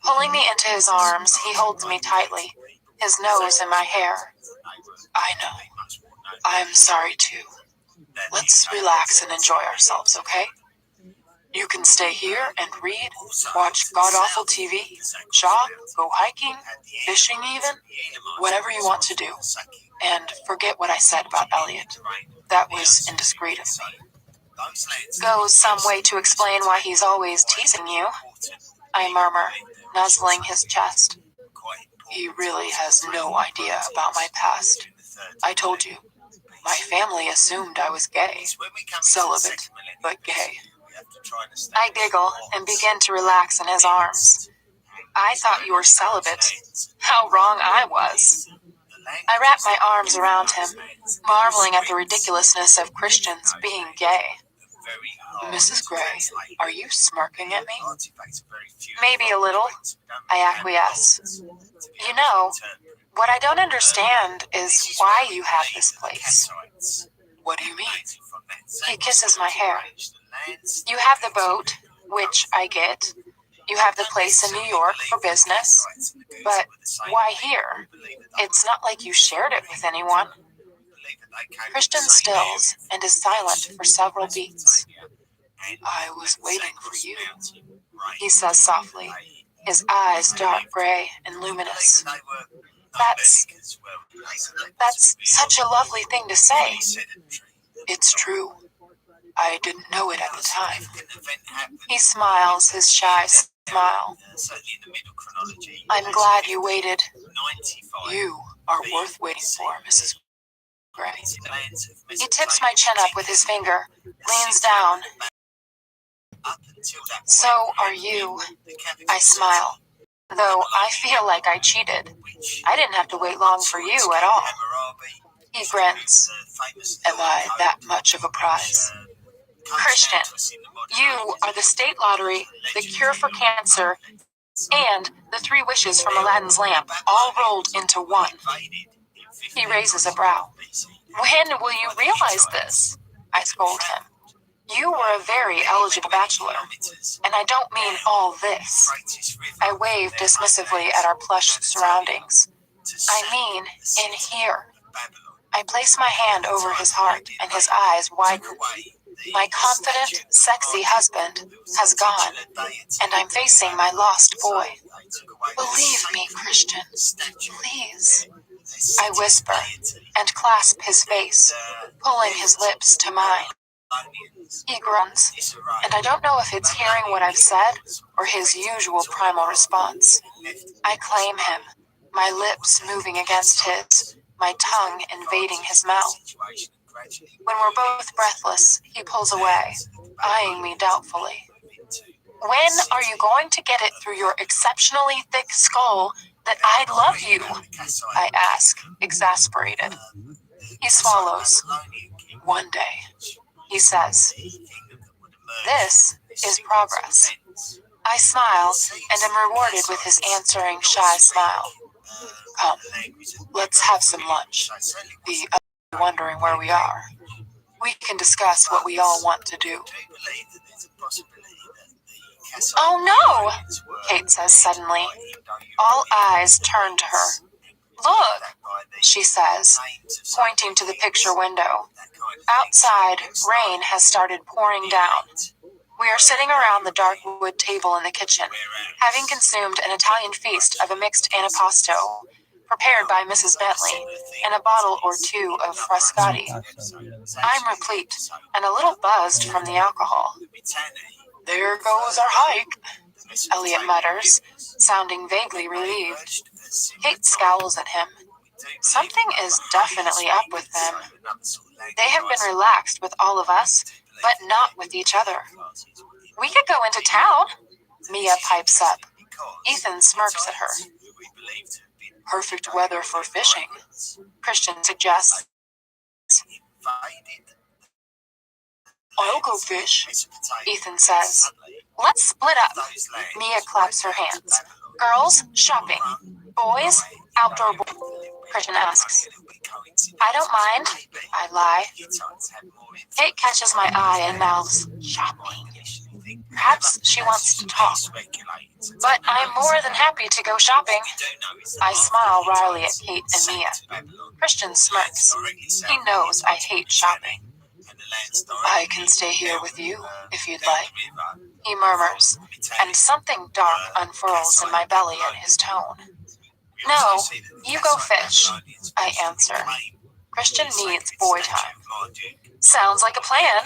Pulling me into his arms, he holds me tightly, his nose in my hair. I know. I'm sorry too. Let's relax and enjoy ourselves, okay? You can stay here and read, watch god-awful TV, shop, go hiking, fishing even, whatever you want to do. And forget what I said about Elliot. That was indiscreet of me. Goes some way to explain why he's always teasing you, I murmur, nuzzling his chest. He really has no idea about my past. I told you, my family assumed I was gay. Celibate, but gay. I giggle and begin to relax in his arms. I thought you were celibate. How wrong I was. I wrap my arms around him, marveling at the ridiculousness of Christians being gay. Mrs. Gray, are you smirking at me? Maybe a little, I acquiesce. You know, what I don't understand is why you have this place. What do you mean? He kisses my hair. You have the boat, which I get. You have the place in New York for business. But why here? It's not like you shared it with anyone. Christian stills and is silent for several beats. I was waiting for you, he says softly, his eyes dark gray and luminous. That's such a lovely thing to say. It's true. I didn't know it at the time. He smiles his shy smile. I'm glad you waited. You are worth waiting for, Mrs. Gray. He tips my chin up with his finger, leans down. So are you. I smile. Though I feel like I cheated. I didn't have to wait long for you at all. He grins. Am I that much of a prize? Christian, you are the state lottery, the cure for cancer, and the 3 wishes from Aladdin's lamp, all rolled into one. He raises a brow. When will you realize this? I scold him. You were a very eligible bachelor, and I don't mean all this. I wave dismissively at our plush surroundings. I mean in here. I place my hand over his heart, and his eyes widen. My confident, sexy husband has gone, and I'm facing my lost boy. Believe me, Christian, please. I whisper, and clasp his face, pulling his lips to mine. He grunts, and I don't know if it's hearing what I've said, or his usual primal response. I claim him, my lips moving against his, my tongue invading his mouth. When we're both breathless, he pulls away, eyeing me doubtfully. When are you going to get it through your exceptionally thick skull that I'd love you? I ask, exasperated. He swallows. One day, he says. This is progress. I smile and am rewarded with his answering shy smile. Come, let's have some lunch. The other wondering where we are. We can discuss what we all want to do. Oh no, Kate says suddenly. All eyes turn to her. Look, she says, pointing to the picture window. Outside, rain has started pouring down. We are sitting around the dark wood table in the kitchen, having consumed an Italian feast of a mixed antipasto, prepared by Mrs. Bentley, and a bottle or 2 of Frascati. I'm replete, and a little buzzed from the alcohol. There goes our hike, Elliot mutters, sounding vaguely relieved. Kate scowls at him. Something is definitely up with them. They have been relaxed with all of us, but not with each other. We could go into town, Mia pipes up. Ethan smirks at her. Perfect weather for fishing, Christian suggests. I'll go fish, Ethan says. Let's split up. Mia claps her hands. Girls, shopping. Boys, outdoor. Christian asks. I don't mind, I lie. Kate catches my eye and mouths, shopping. Perhaps she wants to talk. But I'm more than happy to go shopping. I smile wryly at Kate and Mia. Christian smirks. He knows I hate shopping. I can stay here with you, if you'd like, he murmurs, and something dark unfurls in my belly at his tone. No, you go fish, I answer. Christian needs boy time. Sounds like a plan,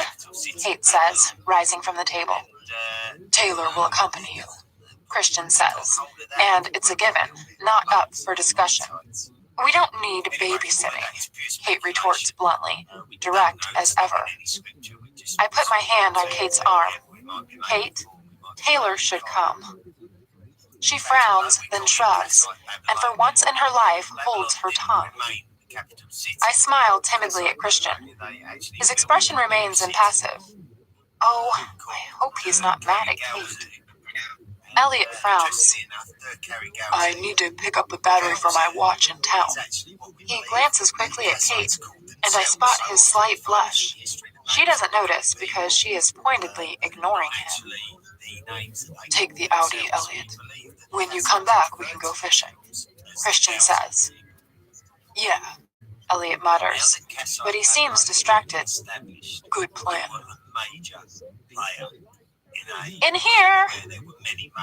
Kate says, rising from the table. Taylor will accompany you, Christian says, and it's a given, not up for discussion. We don't need babysitting, Kate retorts bluntly, direct as ever. I put my hand on Kate's arm. Kate, Taylor should come. She frowns, then shrugs, and for once in her life holds her tongue. I smile timidly at Christian. His expression remains impassive. Oh, I hope he's not mad at Kate. Elliot frowns. I need to pick up the battery for my watch in town. He glances quickly at Kate, and I spot his slight blush. She doesn't notice because she is pointedly ignoring him. Take the Audi, Elliot. When you come back, we can go fishing, Christian says. Yeah, Elliot mutters, but he seems distracted. Good plan. In here!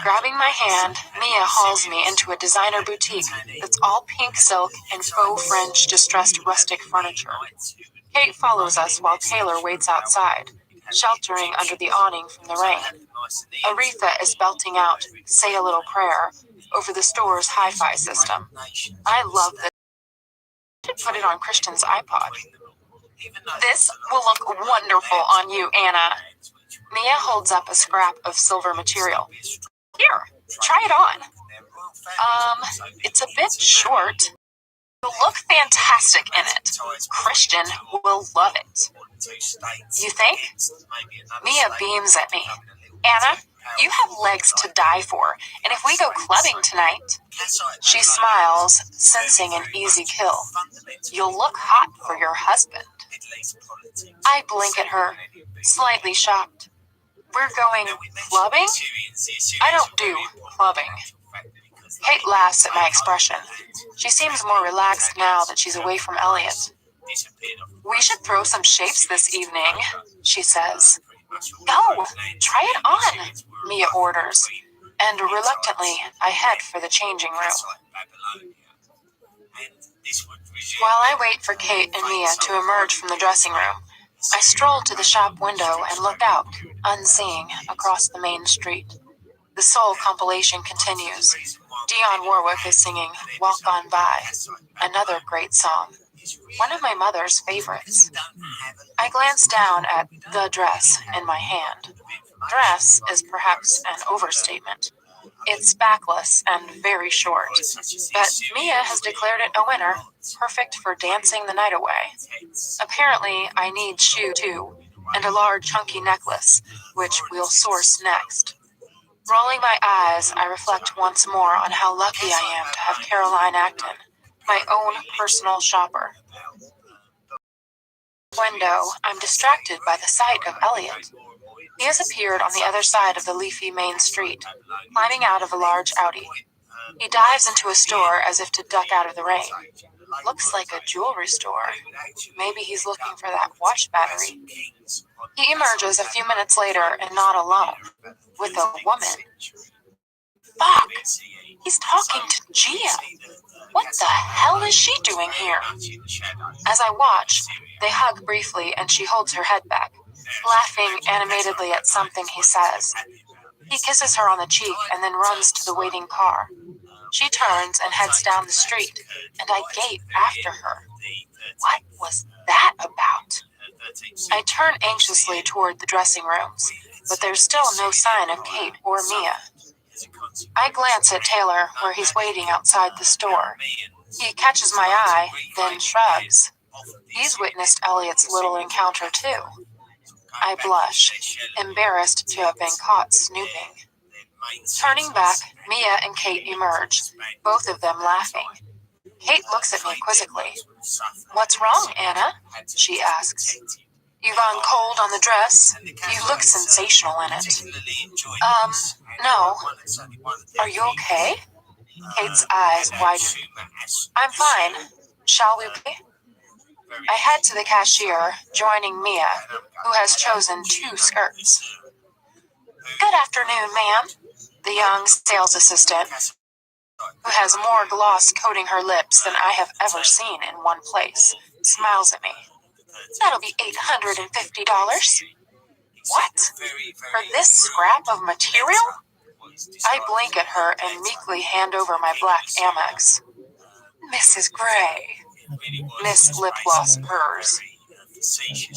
Grabbing my hand, Mia hauls me into a designer boutique that's all pink silk and faux French distressed rustic furniture. Kate follows us while Taylor waits outside, sheltering under the awning from the rain. Aretha is belting out Say a Little Prayer over the store's hi-fi system. I love this. I should put it on Christian's iPod. This will look wonderful on you, Anna. Mia holds up a scrap of silver material. Here, try it on. It's a bit short. You'll look fantastic in it. Christian will love it. You think? Mia beams at me. Anna, you have legs to die for, and if we go clubbing tonight... She smiles, sensing an easy kill. You'll look hot for your husband. I blink at her, slightly shocked. We're going clubbing? I don't do clubbing. Kate laughs at my expression. She seems more relaxed now that she's away from Elliot. We should throw some shapes this evening, she says. Go, try it on, Mia orders, and reluctantly I head for the changing room. While I wait for Kate and Mia to emerge from the dressing room, I stroll to the shop window and look out, unseeing, across the main street. The Soul compilation continues. Dionne Warwick is singing Walk On By, another great song, one of my mother's favorites. I glance down at the dress in my hand. Dress is perhaps an overstatement. It's backless and very short, but Mia has declared it a winner, perfect for dancing the night away. Apparently, I need shoe too, and a large chunky necklace, which we'll source next. Rolling my eyes, I reflect once more on how lucky I am to have Caroline Acton, my own personal shopper. Window, I'm distracted by the sight of Elliot. He has appeared on the other side of the leafy main street, climbing out of a large Audi. He dives into a store as if to duck out of the rain. Looks like a jewelry store. Maybe he's looking for that watch battery. He emerges a few minutes later and not alone, with a woman. Fuck! He's talking to Gia. What the hell is she doing here? As I watch, they hug briefly and she holds her head back, laughing animatedly at something he says. He kisses her on the cheek and then runs to the waiting car. She turns and heads down the street, and I gape after her. What was that about? I turn anxiously toward the dressing rooms, but there's still no sign of Kate or Mia. I glance at Taylor, where he's waiting outside the store. He catches my eye, then shrugs. He's witnessed Elliot's little encounter too. I blush, embarrassed to have been caught snooping. Turning back, Mia and Kate emerge, both of them laughing. Kate looks at me quizzically. "What's wrong, Anna?" she asks. "You've gone cold on the dress. You look sensational in it." No. "Are you okay?" Kate's eyes widen. "I'm fine. Shall we pay?" I head to the cashier, joining Mia, who has chosen 2 skirts. "Good afternoon, ma'am." The young sales assistant, who has more gloss coating her lips than I have ever seen in one place, smiles at me. "That'll be $850. What? For this scrap of material?" I blink at her and meekly hand over my black Amex. "Mrs. Gray." Miss Lipgloss purrs.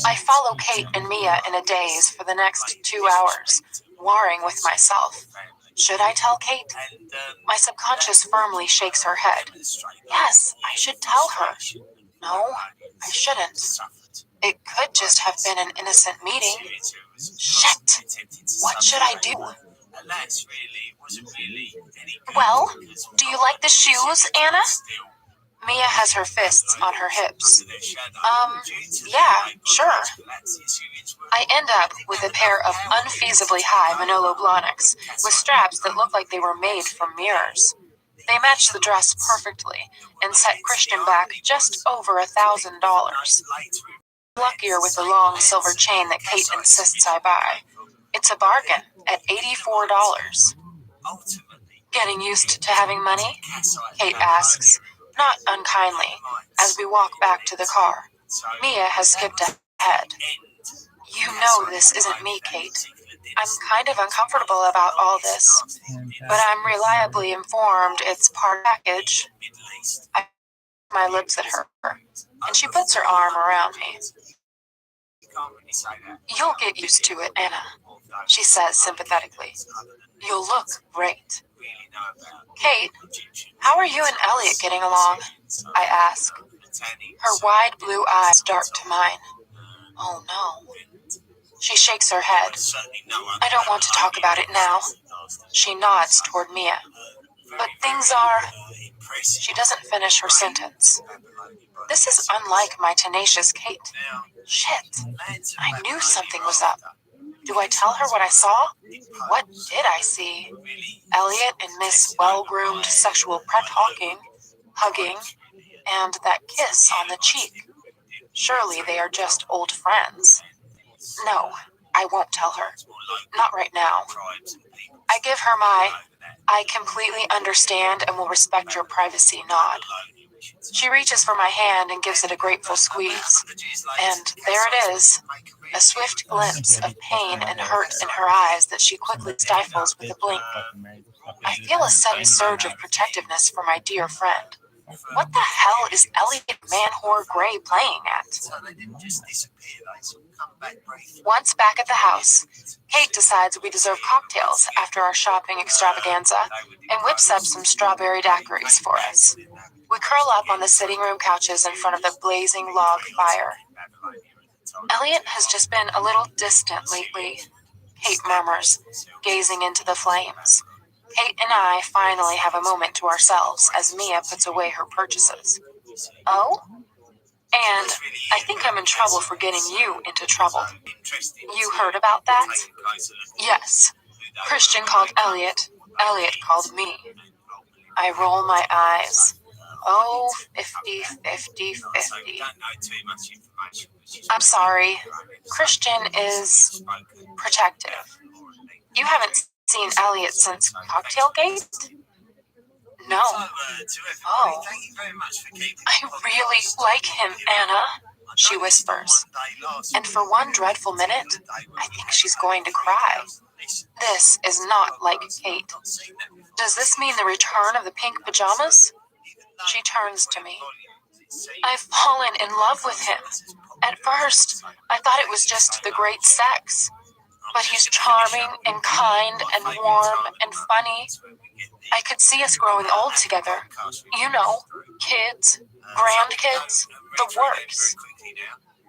I follow Kate and Mia in a daze for the next 2 hours, warring with myself. Should I tell Kate? My subconscious firmly shakes her head. Yes, I should tell her. No, I shouldn't. It could just have been an innocent meeting. Shit! What should I do? "Well, do you like the shoes, Anna?" Mia has her fists on her hips. Yeah, sure." I end up with a pair of unfeasibly high Manolo Blahniks with straps that look like they were made from mirrors. They match the dress perfectly and set Christian back just over $1,000. I'm luckier with the long silver chain that Kate insists I buy. It's a bargain at $84. "Getting used to having money?" Kate asks, not unkindly, as we walk back to the car. Mia has skipped ahead. "You know this isn't me, Kate. I'm kind of uncomfortable about all this, but I'm reliably informed it's part of the package." I put my lips at her, and she puts her arm around me. "You'll get used to it, Anna," she says sympathetically. "You'll look great." "Kate, how are you and Elliot getting along?" I ask. Her wide blue eyes dart to mine. Oh no. She shakes her head. "I don't want to talk about it now." She nods toward Mia. "But things are..." She doesn't finish her sentence. This is unlike my tenacious Kate. Shit. I knew something was up. Do I tell her what I saw? What did I see? Elliot and Miss well-groomed sexual pret-talking, hugging, and that kiss on the cheek. Surely they are just old friends. No, I won't tell her. Not right now. I give her my, "I completely understand and will respect your privacy" nod. She reaches for my hand and gives it a grateful squeeze. And there it is, a swift glimpse of pain and hurt in her eyes that she quickly stifles with a blink. I feel a sudden surge of protectiveness for my dear friend. What the hell is Elliot Man-Whore Gray playing at? Once back at the house, Kate decides we deserve cocktails after our shopping extravaganza and whips up some strawberry daiquiris for us. We curl up on the sitting room couches in front of the blazing log fire. "Elliot has just been a little distant lately," Kate murmurs, gazing into the flames. Kate and I finally have a moment to ourselves as Mia puts away her purchases. "Oh? And I think I'm in trouble for getting you into trouble. You heard about that?" "Yes. Christian called Elliot. Elliot called me." I roll my eyes. Oh, 50-50-50. "I'm sorry. Christian is protective. You haven't seen Elliot since Cocktailgate?" "No." "Oh. I really like him, Anna." she whispers. And for one dreadful minute, I think she's going to cry. This is not like Kate. Does this mean the return of the pink pajamas? She turns to me. I've fallen in love with him. At first, I thought it was just the great sex. But he's charming and kind and warm and funny. I could see us growing old together. You know, kids, grandkids, the works.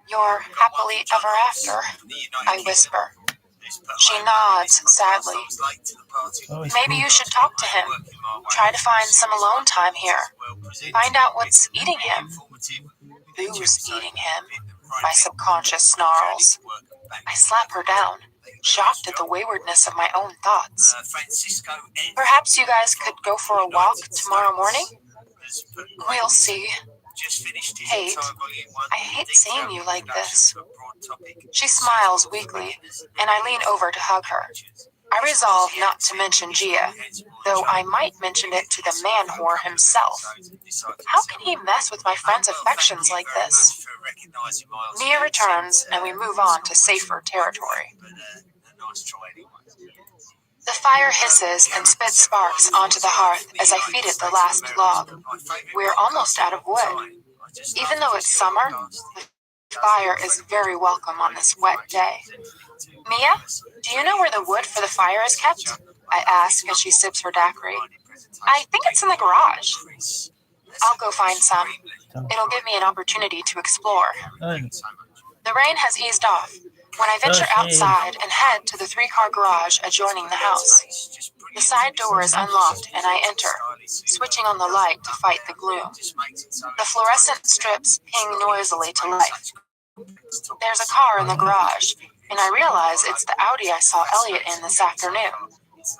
You're happily ever after, I whisper. She nods sadly. Maybe you should talk to him. Try to find some alone time here. Find out what's eating him. Who's eating him? My subconscious snarls. I slap her down, shocked at the waywardness of my own thoughts. Perhaps you guys could go for a walk tomorrow morning? We'll see. Kate, I hate seeing you like this. She smiles weakly, and I lean over to hug her. I resolve not to mention Gia, though I might mention it to the man whore himself. How can he mess with my friend's affections like this? Mia returns, and we move on to safer territory. The fire hisses and spits sparks onto the hearth as I feed it the last log. We're almost out of wood. Even though it's summer, the fire is very welcome on this wet day. Mia, do you know where the wood for the fire is kept? I ask as she sips her daiquiri. I think it's in the garage. I'll go find some. It'll give me an opportunity to explore. The rain has eased off when I venture outside and head to the 3-car garage adjoining the house. The side door is unlocked and I enter, switching on the light to fight the gloom. The fluorescent strips ping noisily to life. There's a car in the garage, and I realize it's the Audi I saw Elliot in this afternoon.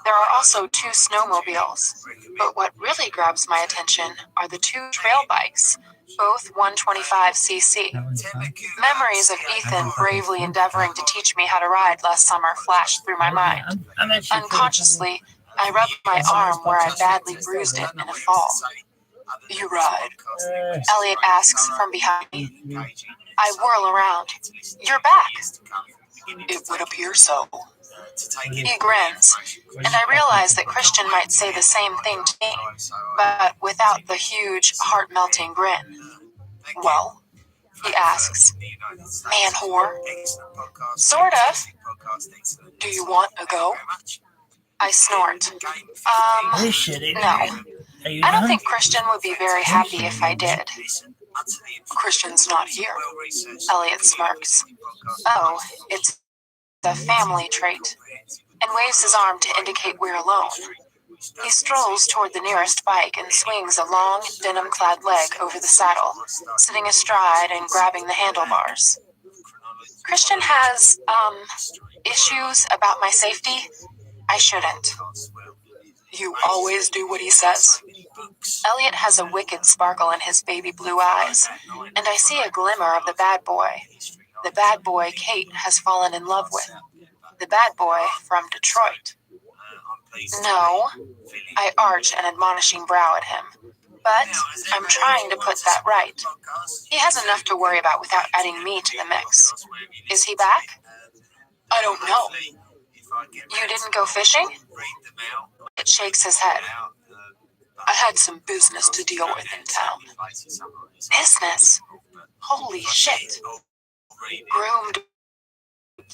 There are also 2 snowmobiles, but what really grabs my attention are the 2 trail bikes, both 125cc. Memories of Ethan bravely endeavoring to teach me how to ride last summer flash through my mind. Unconsciously, I rub my arm where I badly bruised it in a fall. You ride? Elliot asks from behind me. I whirl around. You're back. It would appear so. He grins, and I realize that Christian might say the same thing to me, but without the huge, heart-melting grin. Well, he asks, man whore? Sort of. Do you want a go? I snort. No. I don't think Christian would be very happy if I did. Christian's not here. Elliot smirks. Oh, it's a family trait, and waves his arm to indicate we're alone. He strolls toward the nearest bike and swings a long, denim-clad leg over the saddle, sitting astride and grabbing the handlebars. Christian has, issues about my safety? I shouldn't. You always do what he says? Elliot has a wicked sparkle in his baby blue eyes, and I see a glimmer of the bad boy. The bad boy Kate has fallen in love with. The bad boy from Detroit. No, I arch an admonishing brow at him. But I'm trying to put that right. He has enough to worry about without adding me to the mix. Is he back? I don't know. You didn't go fishing? It shakes his head. I had some business to deal with in town. Business? Holy shit. Groomed blonde